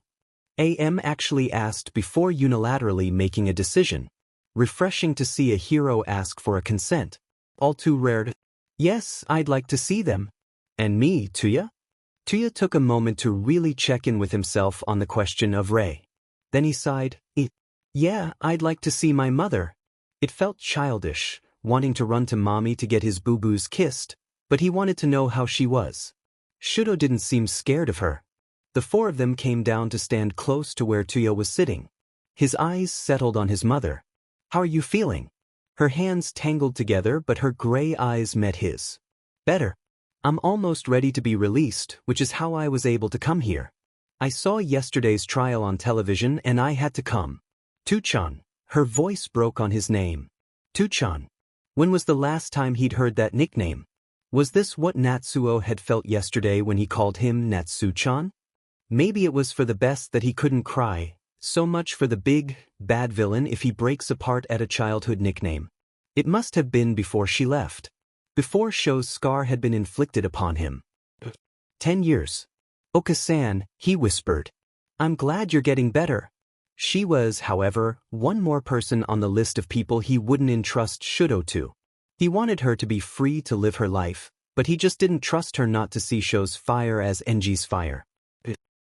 AM actually asked before unilaterally making a decision. Refreshing to see a hero ask for a consent. All too rare. "Yes, I'd like to see them." "And me, Toya?" Toya took a moment to really check in with himself on the question of Rei. Then he sighed. "Yeah, I'd like to see my mother." It felt childish, wanting to run to mommy to get his boo-boos kissed, but he wanted to know how she was. Shoto didn't seem scared of her. The 4 of them came down to stand close to where Toya was sitting. His eyes settled on his mother. "How are you feeling?" Her hands tangled together, but her gray eyes met his. "Better. I'm almost ready to be released, which is how I was able to come here. I saw yesterday's trial on television and I had to come." "Tuchan." Her voice broke on his name. "Tuchan." When was the last time he'd heard that nickname? Was this what Natsuo had felt yesterday when he called him Natsu-chan? Maybe it was for the best that he couldn't cry, so much for the big, bad villain if he breaks apart at a childhood nickname. It must have been before she left. Before Sho's scar had been inflicted upon him. 10 years. "Oka-san," he whispered. "I'm glad you're getting better." She was, however, one more person on the list of people he wouldn't entrust Shoto to. He wanted her to be free to live her life, but he just didn't trust her not to see Sho's fire as Enji's fire.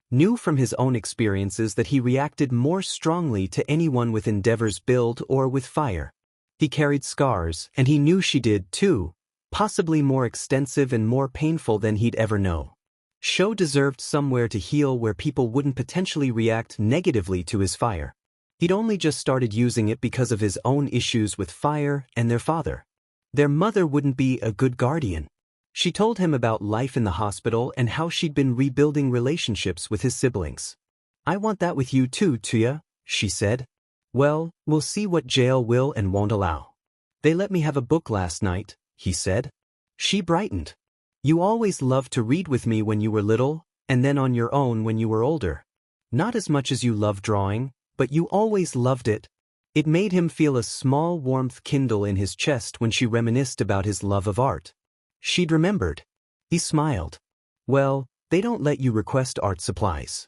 Knew from his own experiences that he reacted more strongly to anyone with Endeavor's build or with fire. He carried scars, and he knew she did too, possibly more extensive and more painful than he'd ever know. Sho deserved somewhere to heal where people wouldn't potentially react negatively to his fire. He'd only just started using it because of his own issues with fire and their father. Their mother wouldn't be a good guardian. She told him about life in the hospital and how she'd been rebuilding relationships with his siblings. "I want that with you too, Toya," she said. "Well, we'll see what jail will and won't allow." "They let me have a book last night," he said. She brightened. "You always loved to read with me when you were little, and then on your own when you were older. Not as much as you love drawing, but you always loved it." It made him feel a small warmth kindle in his chest when she reminisced about his love of art. She'd remembered. He smiled. "Well, they don't let you request art supplies."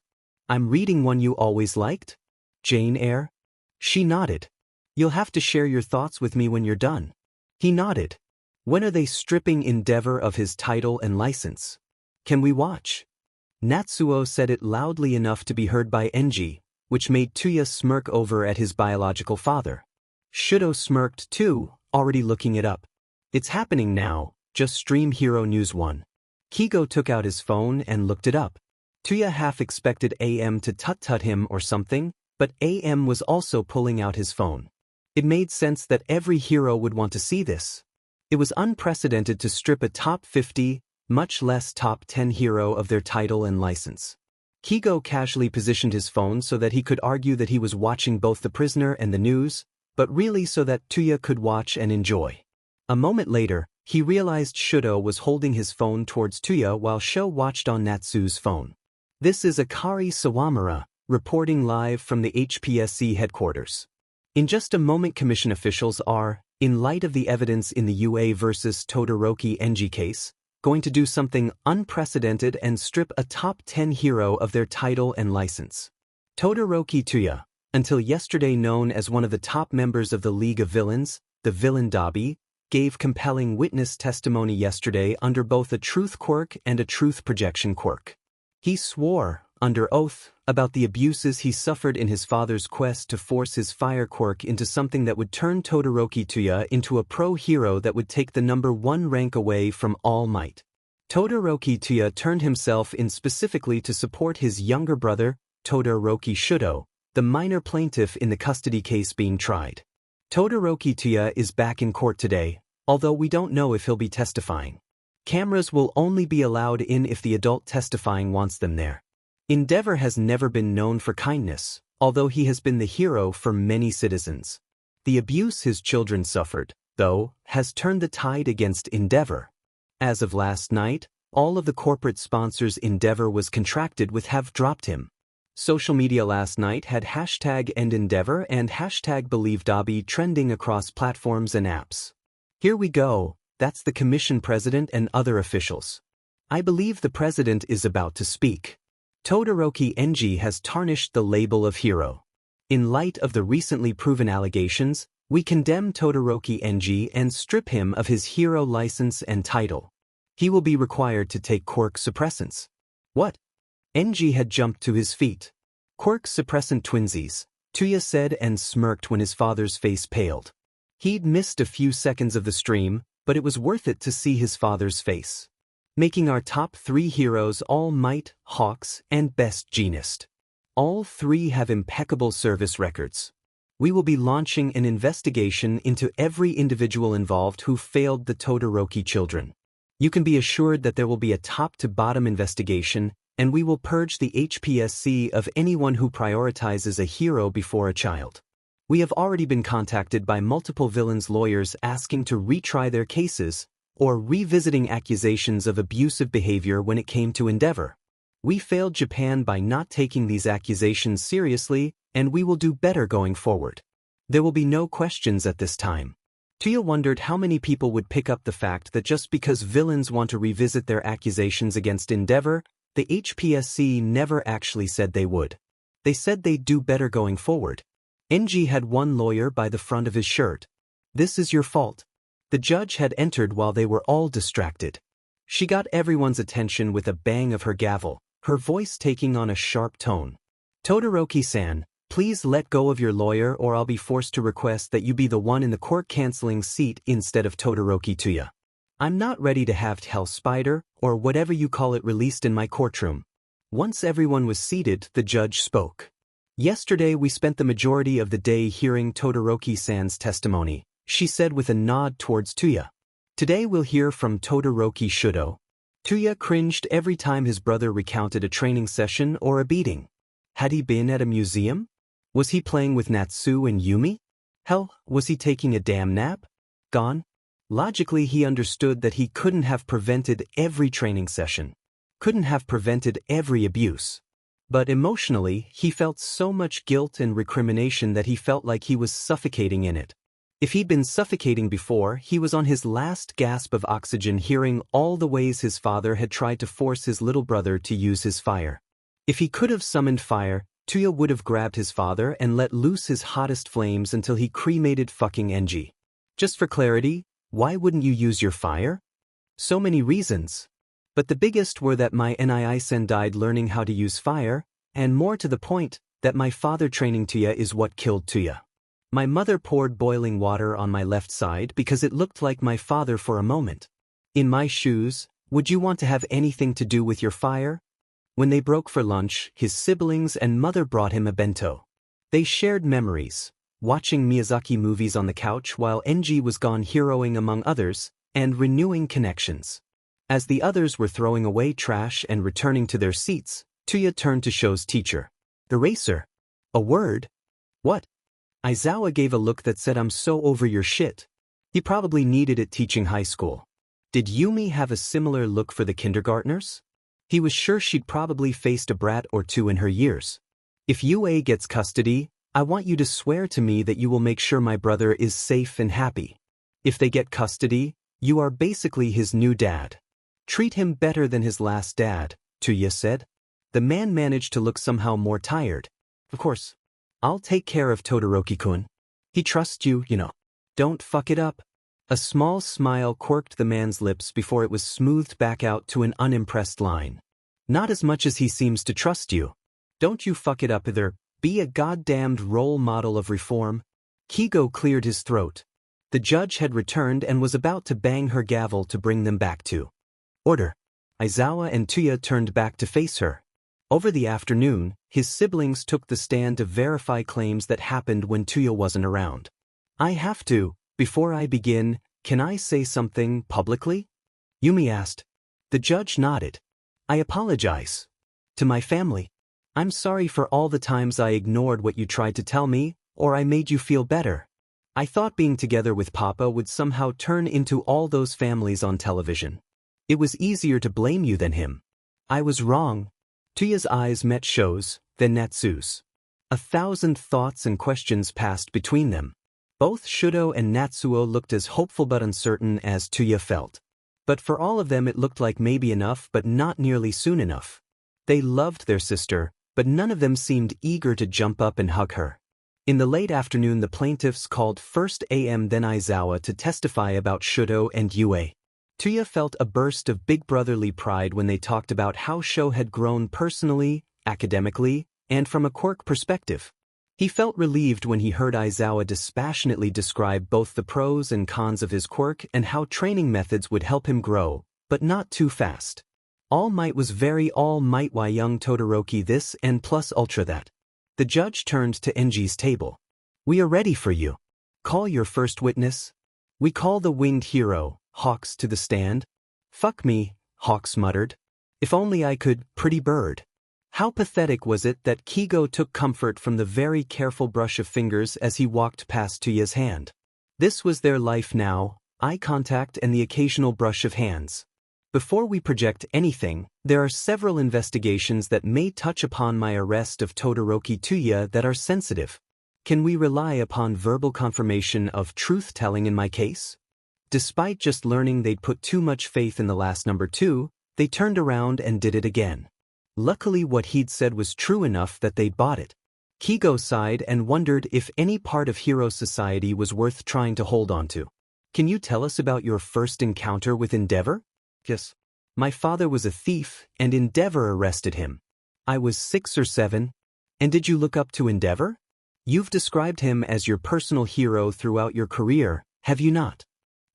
"I'm reading one you always liked? Jane Eyre?" She nodded. "You'll have to share your thoughts with me when you're done." He nodded. "When are they stripping Endeavor of his title and license? Can we watch?" Natsuo said it loudly enough to be heard by Enji, which made Toya smirk over at his biological father. Shoto smirked too, already looking it up. "It's happening now, just stream Hero News 1. Kigo took out his phone and looked it up. Toya half expected AM to tut-tut him or something, but AM was also pulling out his phone. It made sense that every hero would want to see this. It was unprecedented to strip a top 50, much less top 10 hero of their title and license. Kigo casually positioned his phone so that he could argue that he was watching both the prisoner and the news, but really so that Toya could watch and enjoy. A moment later, he realized Shoto was holding his phone towards Toya while Sho watched on Natsu's phone. This is Akari Sawamura, reporting live from the HPSC headquarters. In just a moment, Commission officials are, in light of the evidence in the UA versus Todoroki Enji case, going to do something unprecedented and strip a top 10 hero of their title and license. Todoroki Toya, until yesterday known as one of the top members of the League of Villains, the villain Dabi, gave compelling witness testimony yesterday under both a truth quirk and a truth projection quirk. He swore, under oath, about the abuses he suffered in his father's quest to force his fire quirk into something that would turn Todoroki Toya into a pro-hero that would take the #1 rank away from All Might. Todoroki Toya turned himself in specifically to support his younger brother, Todoroki Shoto, the minor plaintiff in the custody case being tried. Todoroki Toya is back in court today, although we don't know if he'll be testifying. Cameras will only be allowed in if the adult testifying wants them there. Endeavor has never been known for kindness, although he has been the hero for many citizens. The abuse his children suffered, though, has turned the tide against Endeavor. As of last night, all of the corporate sponsors Endeavor was contracted with have dropped him. Social media last night had #EndEndeavor and #BelieveDabi trending across platforms and apps. Here we go, that's the commission president and other officials. I believe the president is about to speak. Todoroki Enji has tarnished the label of hero. In light of the recently proven allegations, we condemn Todoroki Enji and strip him of his hero license and title. He will be required to take quirk suppressants. What? Enji had jumped to his feet. Quirk suppressant twinsies, Toya said and smirked when his father's face paled. He'd missed a few seconds of the stream, but it was worth it to see his father's face. Making our top 3 heroes All Might, Hawks, and Best Genist. All 3 have impeccable service records. We will be launching an investigation into every individual involved who failed the Todoroki children. You can be assured that there will be a top-to-bottom investigation, and we will purge the HPSC of anyone who prioritizes a hero before a child. We have already been contacted by multiple villains' lawyers asking to retry their cases, or revisiting accusations of abusive behavior when it came to Endeavor. We failed Japan by not taking these accusations seriously, and we will do better going forward. There will be no questions at this time. Toya wondered how many people would pick up the fact that just because villains want to revisit their accusations against Endeavor, the HPSC never actually said they would. They said they'd do better going forward. Enji had one lawyer by the front of his shirt. This is your fault. The judge had entered while they were all distracted. She got everyone's attention with a bang of her gavel, her voice taking on a sharp tone. Todoroki-san, please let go of your lawyer or I'll be forced to request that you be the one in the court-canceling seat instead of Todoroki Toya. I'm not ready to have Hell Spider, or whatever you call it, released in my courtroom. Once everyone was seated, the judge spoke. Yesterday we spent the majority of the day hearing Todoroki-san's testimony, she said with a nod towards Toya. Today we'll hear from Todoroki Shoto. Toya cringed every time his brother recounted a training session or a beating. Had he been at a museum? Was he playing with Natsu and Yumi? Hell, was he taking a damn nap? Gone? Logically he understood that he couldn't have prevented every training session. Couldn't have prevented every abuse. But emotionally, he felt so much guilt and recrimination that he felt like he was suffocating in it. If he'd been suffocating before, he was on his last gasp of oxygen hearing all the ways his father had tried to force his little brother to use his fire. If he could have summoned fire, Toya would have grabbed his father and let loose his hottest flames until he cremated fucking Enji. Just for clarity, why wouldn't you use your fire? So many reasons. But the biggest were that my Nii-sen died learning how to use fire, and more to the point, that my father training Toya is what killed Toya. My mother poured boiling water on my left side because it looked like my father for a moment. In my shoes, would you want to have anything to do with your fire? When they broke for lunch, his siblings and mother brought him a bento. They shared memories, watching Miyazaki movies on the couch while Enji was gone heroing among others, and renewing connections. As the others were throwing away trash and returning to their seats, Toya turned to Sho's teacher. Eraser. A word? What? Aizawa gave a look that said, I'm so over your shit. He probably needed it teaching high school. Did Yumi have a similar look for the kindergartners? He was sure she'd probably faced a brat or two in her years. If UA gets custody, I want you to swear to me that you will make sure my brother is safe and happy. If they get custody, you are basically his new dad. Treat him better than his last dad, Toya said. The man managed to look somehow more tired. Of course. I'll take care of Todoroki-kun. He trusts you, you know. Don't fuck it up. A small smile quirked the man's lips before it was smoothed back out to an unimpressed line. Not as much as he seems to trust you. Don't you fuck it up either. Be a goddamned role model of reform. Kigo cleared his throat. The judge had returned and was about to bang her gavel to bring them back to order. Aizawa and Toya turned back to face her. Over the afternoon, his siblings took the stand to verify claims that happened when Toya wasn't around. I have to, before I begin, can I say something publicly? Yumi asked. The judge nodded. I apologize. To my family. I'm sorry for all the times I ignored what you tried to tell me, or I made you feel better. I thought being together with Papa would somehow turn into all those families on television. It was easier to blame you than him. I was wrong. Toya's eyes met Sho's, then Natsu's. 1,000 thoughts and questions passed between them. Both Shoto and Natsuo looked as hopeful but uncertain as Toya felt. But for all of them it looked like maybe enough but not nearly soon enough. They loved their sister, but none of them seemed eager to jump up and hug her. In the late afternoon the plaintiffs called first AM then Aizawa to testify about Shoto and Yue. Toya felt a burst of big brotherly pride when they talked about how Sho had grown personally, academically, and from a quirk perspective. He felt relieved when he heard Aizawa dispassionately describe both the pros and cons of his quirk and how training methods would help him grow, but not too fast. All Might was very All Might. Why young Todoroki this and plus ultra that. The judge turned to Enji's table. We are ready for you. Call your first witness. We call the winged hero, Hawks, to the stand. Fuck me, Hawks muttered. If only I could, pretty bird. How pathetic was it that Kigo took comfort from the very careful brush of fingers as he walked past Toya's hand. This was their life now, eye contact and the occasional brush of hands. Before we project anything, there are several investigations that may touch upon my arrest of Todoroki Toya that are sensitive. Can we rely upon verbal confirmation of truth-telling in my case? Despite just learning they'd put too much faith in the last number 2, they turned around and did it again. Luckily what he'd said was true enough that they bought it. Kigo sighed and wondered if any part of Hero Society was worth trying to hold on to. Can you tell us about your first encounter with Endeavor? Yes. My father was a thief, and Endeavor arrested him. I was 6 or 7. And did you look up to Endeavor? You've described him as your personal hero throughout your career, have you not?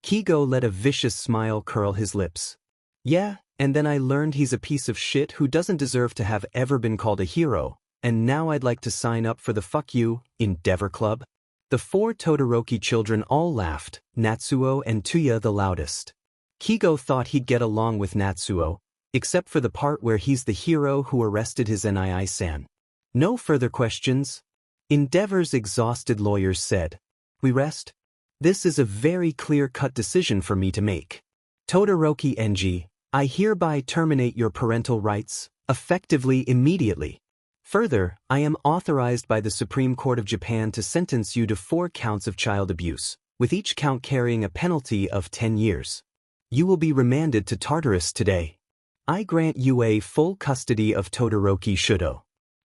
Kigo let a vicious smile curl his lips. Yeah, and then I learned he's a piece of shit who doesn't deserve to have ever been called a hero, and now I'd like to sign up for the Fuck You, Endeavor Club. The 4 Todoroki children all laughed, Natsuo and Toya the loudest. Kigo thought he'd get along with Natsuo, except for the part where he's the hero who arrested his Nii-san. No further questions? Endeavor's exhausted lawyers said. We rest? This is a very clear-cut decision for me to make. Todoroki Enji, I hereby terminate your parental rights, effectively immediately. Further, I am authorized by the Supreme Court of Japan to sentence you to 4 counts of child abuse, with each count carrying a penalty of 10 years. You will be remanded to Tartarus today. I grant you a full custody of Todoroki Shoto.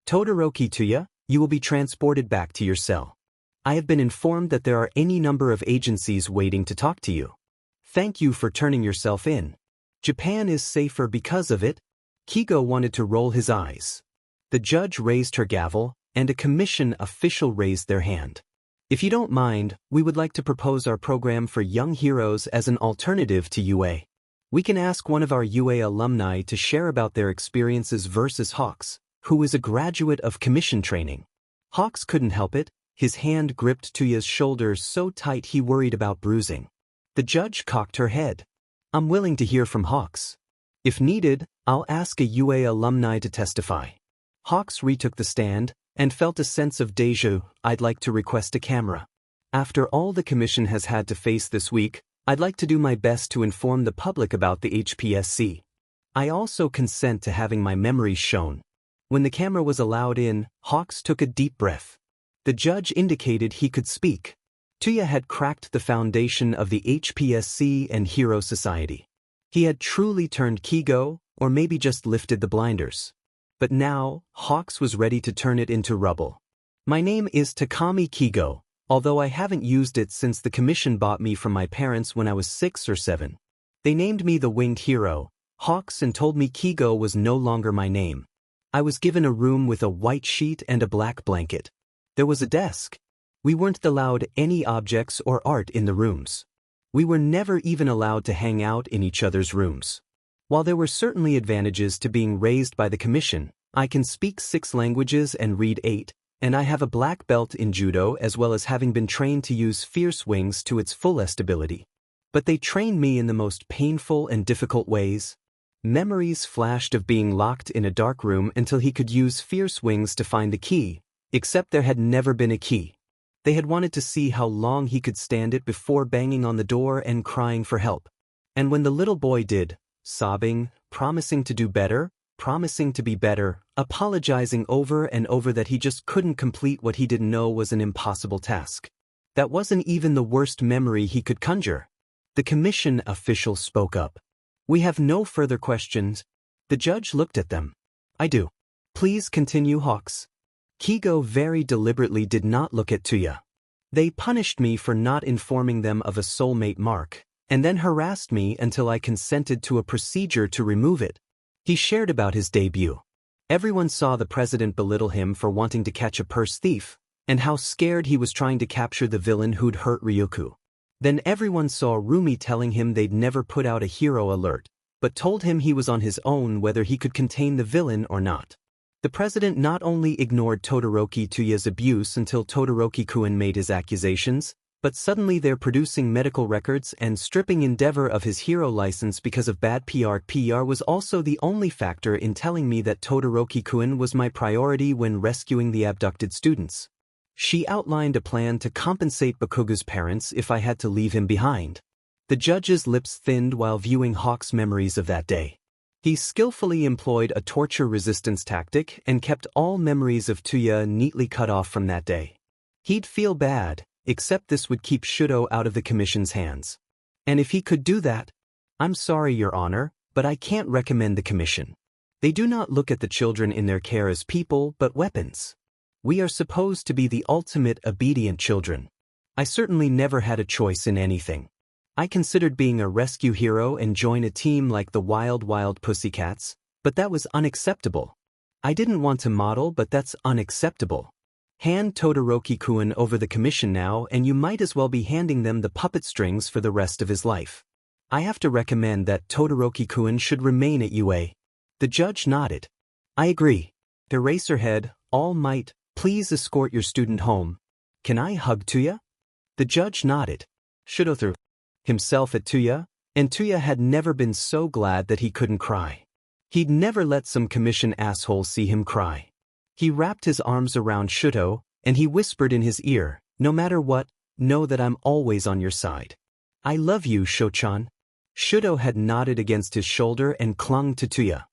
Todoroki Toya, you will be transported back to your cell. I have been informed that there are any number of agencies waiting to talk to you. Thank you for turning yourself in. Japan is safer because of it. Kigo wanted to roll his eyes. The judge raised her gavel, and a commission official raised their hand. If you don't mind, we would like to propose our program for young heroes as an alternative to UA. We can ask one of our UA alumni to share about their experiences versus Hawks, who is a graduate of commission training. Hawks couldn't help it. His hand gripped Toya's shoulder so tight he worried about bruising. The judge cocked her head. I'm willing to hear from Hawks. If needed, I'll ask a UA alumni to testify. Hawks retook the stand, and felt a sense of déjà vu. I'd like to request a camera. After all the commission has had to face this week, I'd like to do my best to inform the public about the HPSC. I also consent to having my memories shown. When the camera was allowed in, Hawks took a deep breath. The judge indicated he could speak. Toya had cracked the foundation of the HPSC and Hero Society. He had truly turned Kigo, or maybe just lifted the blinders. But now, Hawks was ready to turn it into rubble. My name is Takami Kigo, although I haven't used it since the commission bought me from my parents when I was 6 or 7. They named me the Winged Hero, Hawks, and told me Kigo was no longer my name. I was given a room with a white sheet and a black blanket. There was a desk. We weren't allowed any objects or art in the rooms. We were never even allowed to hang out in each other's rooms. While there were certainly advantages to being raised by the commission, I can speak 6 languages and read 8, and I have a black belt in judo as well as having been trained to use fierce wings to its fullest ability. But they trained me in the most painful and difficult ways. Memories flashed of being locked in a dark room until he could use fierce wings to find the key, except there had never been a key. They had wanted to see how long he could stand it before banging on the door and crying for help. And when the little boy did, sobbing, promising to do better, promising to be better, apologizing over and over that he just couldn't complete what he didn't know was an impossible task. That wasn't even the worst memory he could conjure. The commission official spoke up. We have no further questions. The judge looked at them. I do. Please continue, Hawks. Kigo very deliberately did not look at Toya. They punished me for not informing them of a soulmate mark, and then harassed me until I consented to a procedure to remove it. He shared about his debut. Everyone saw the president belittle him for wanting to catch a purse thief, and how scared he was trying to capture the villain who'd hurt Ryuko. Then everyone saw Rumi telling him they'd never put out a hero alert, but told him he was on his own whether he could contain the villain or not. The president not only ignored Todoroki Toya's abuse until Todoroki-kun made his accusations, but suddenly they're producing medical records and stripping Endeavor of his hero license because of bad PR. PR was also the only factor in telling me that Todoroki-kun was my priority when rescuing the abducted students. She outlined a plan to compensate Bakugo's parents if I had to leave him behind. The judge's lips thinned while viewing Hawk's memories of that day. He skillfully employed a torture resistance tactic and kept all memories of Toya neatly cut off from that day. He'd feel bad, except this would keep Shoto out of the commission's hands. And if he could do that, I'm sorry, Your Honor, but I can't recommend the commission. They do not look at the children in their care as people but weapons. We are supposed to be the ultimate obedient children. I certainly never had a choice in anything. I considered being a rescue hero and join a team like the Wild Pussycats, but that was unacceptable. I didn't want to model, but that's unacceptable. Hand Todoroki-kun over the commission now, and you might as well be handing them the puppet strings for the rest of his life. I have to recommend that Todoroki-kun should remain at UA. The judge nodded. I agree. Eraserhead, All Might, please escort your student home. Can I hug Toya? The judge nodded. Shoto threw himself at Toya, and Toya had never been so glad that he couldn't cry. He'd never let some commission asshole see him cry. He wrapped his arms around Shoto, and he whispered in his ear, no matter what, know that I'm always on your side. I love you, Shochan. Shoto had nodded against his shoulder and clung to Toya.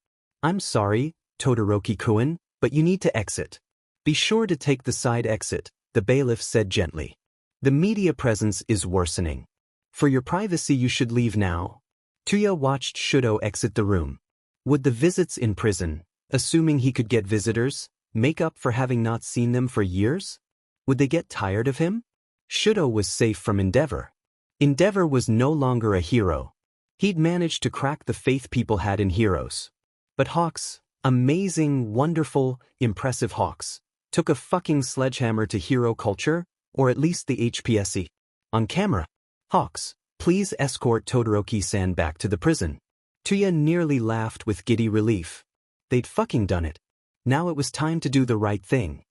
I'm sorry, Todoroki-kun, but you need to exit. Be sure to take the side exit, the bailiff said gently. The media presence is worsening. For your privacy you should leave now. Toya watched Shoto exit the room. Would the visits in prison, assuming he could get visitors, make up for having not seen them for years? Would they get tired of him? Shoto was safe from Endeavor. Endeavor was no longer a hero. He'd managed to crack the faith people had in heroes. But Hawks, amazing, wonderful, impressive Hawks, took a fucking sledgehammer to hero culture, or at least the HPSC. On camera. Hawks, please escort Todoroki-san back to the prison. Toya nearly laughed with giddy relief. They'd fucking done it. Now it was time to do the right thing.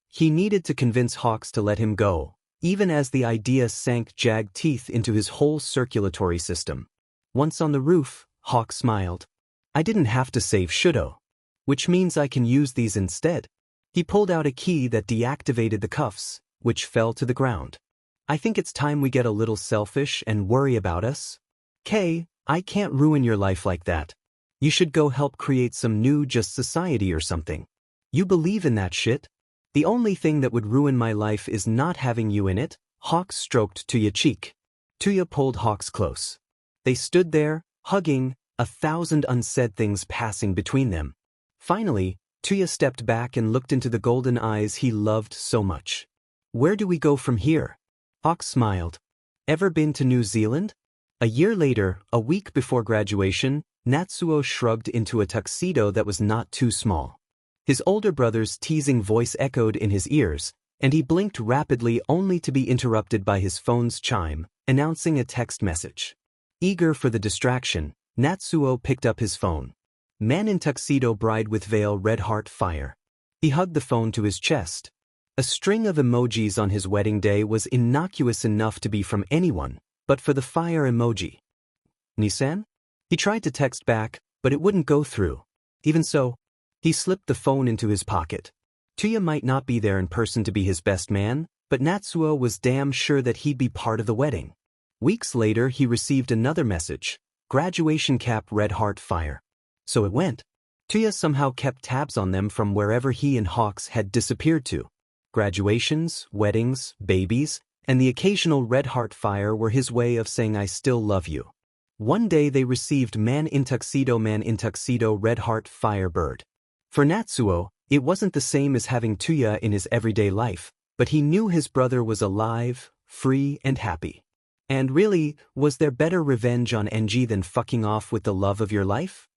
He needed to convince Hawks to let him go, even as the idea sank jagged teeth into his whole circulatory system. Once on the roof, Hawks smiled. I didn't have to save Shoto. Which means I can use these instead. He pulled out a key that deactivated the cuffs, which fell to the ground. I think it's time we get a little selfish and worry about us. Kay, I can't ruin your life like that. You should go help create some new just society or something. You believe in that shit? The only thing that would ruin my life is not having you in it. Hawks stroked Toya's cheek. Toya pulled Hawks close. They stood there, hugging, 1,000 unsaid things passing between them. Finally, Toya stepped back and looked into the golden eyes he loved so much. Where do we go from here? Hawks smiled. Ever been to New Zealand? A year later, a week before graduation, Natsuo shrugged into a tuxedo that was not too small. His older brother's teasing voice echoed in his ears, and he blinked rapidly only to be interrupted by his phone's chime, announcing a text message. Eager for the distraction, Natsuo picked up his phone. Man in tuxedo, bride with veil, red heart, fire. He hugged the phone to his chest. A string of emojis on his wedding day was innocuous enough to be from anyone, but for the fire emoji. Nissan? He tried to text back, but it wouldn't go through. Even so, he slipped the phone into his pocket. Toya might not be there in person to be his best man, but Natsuo was damn sure that he'd be part of the wedding. Weeks later, he received another message. Graduation cap, red heart, fire. So it went. Toya somehow kept tabs on them from wherever he and Hawks had disappeared to. Graduations, weddings, babies, and the occasional red heart fire were his way of saying I still love you. One day they received man in tuxedo, red heart, fire, bird. For Natsuo, it wasn't the same as having Toya in his everyday life, but he knew his brother was alive, free, and happy. And really, was there better revenge on NG than fucking off with the love of your life?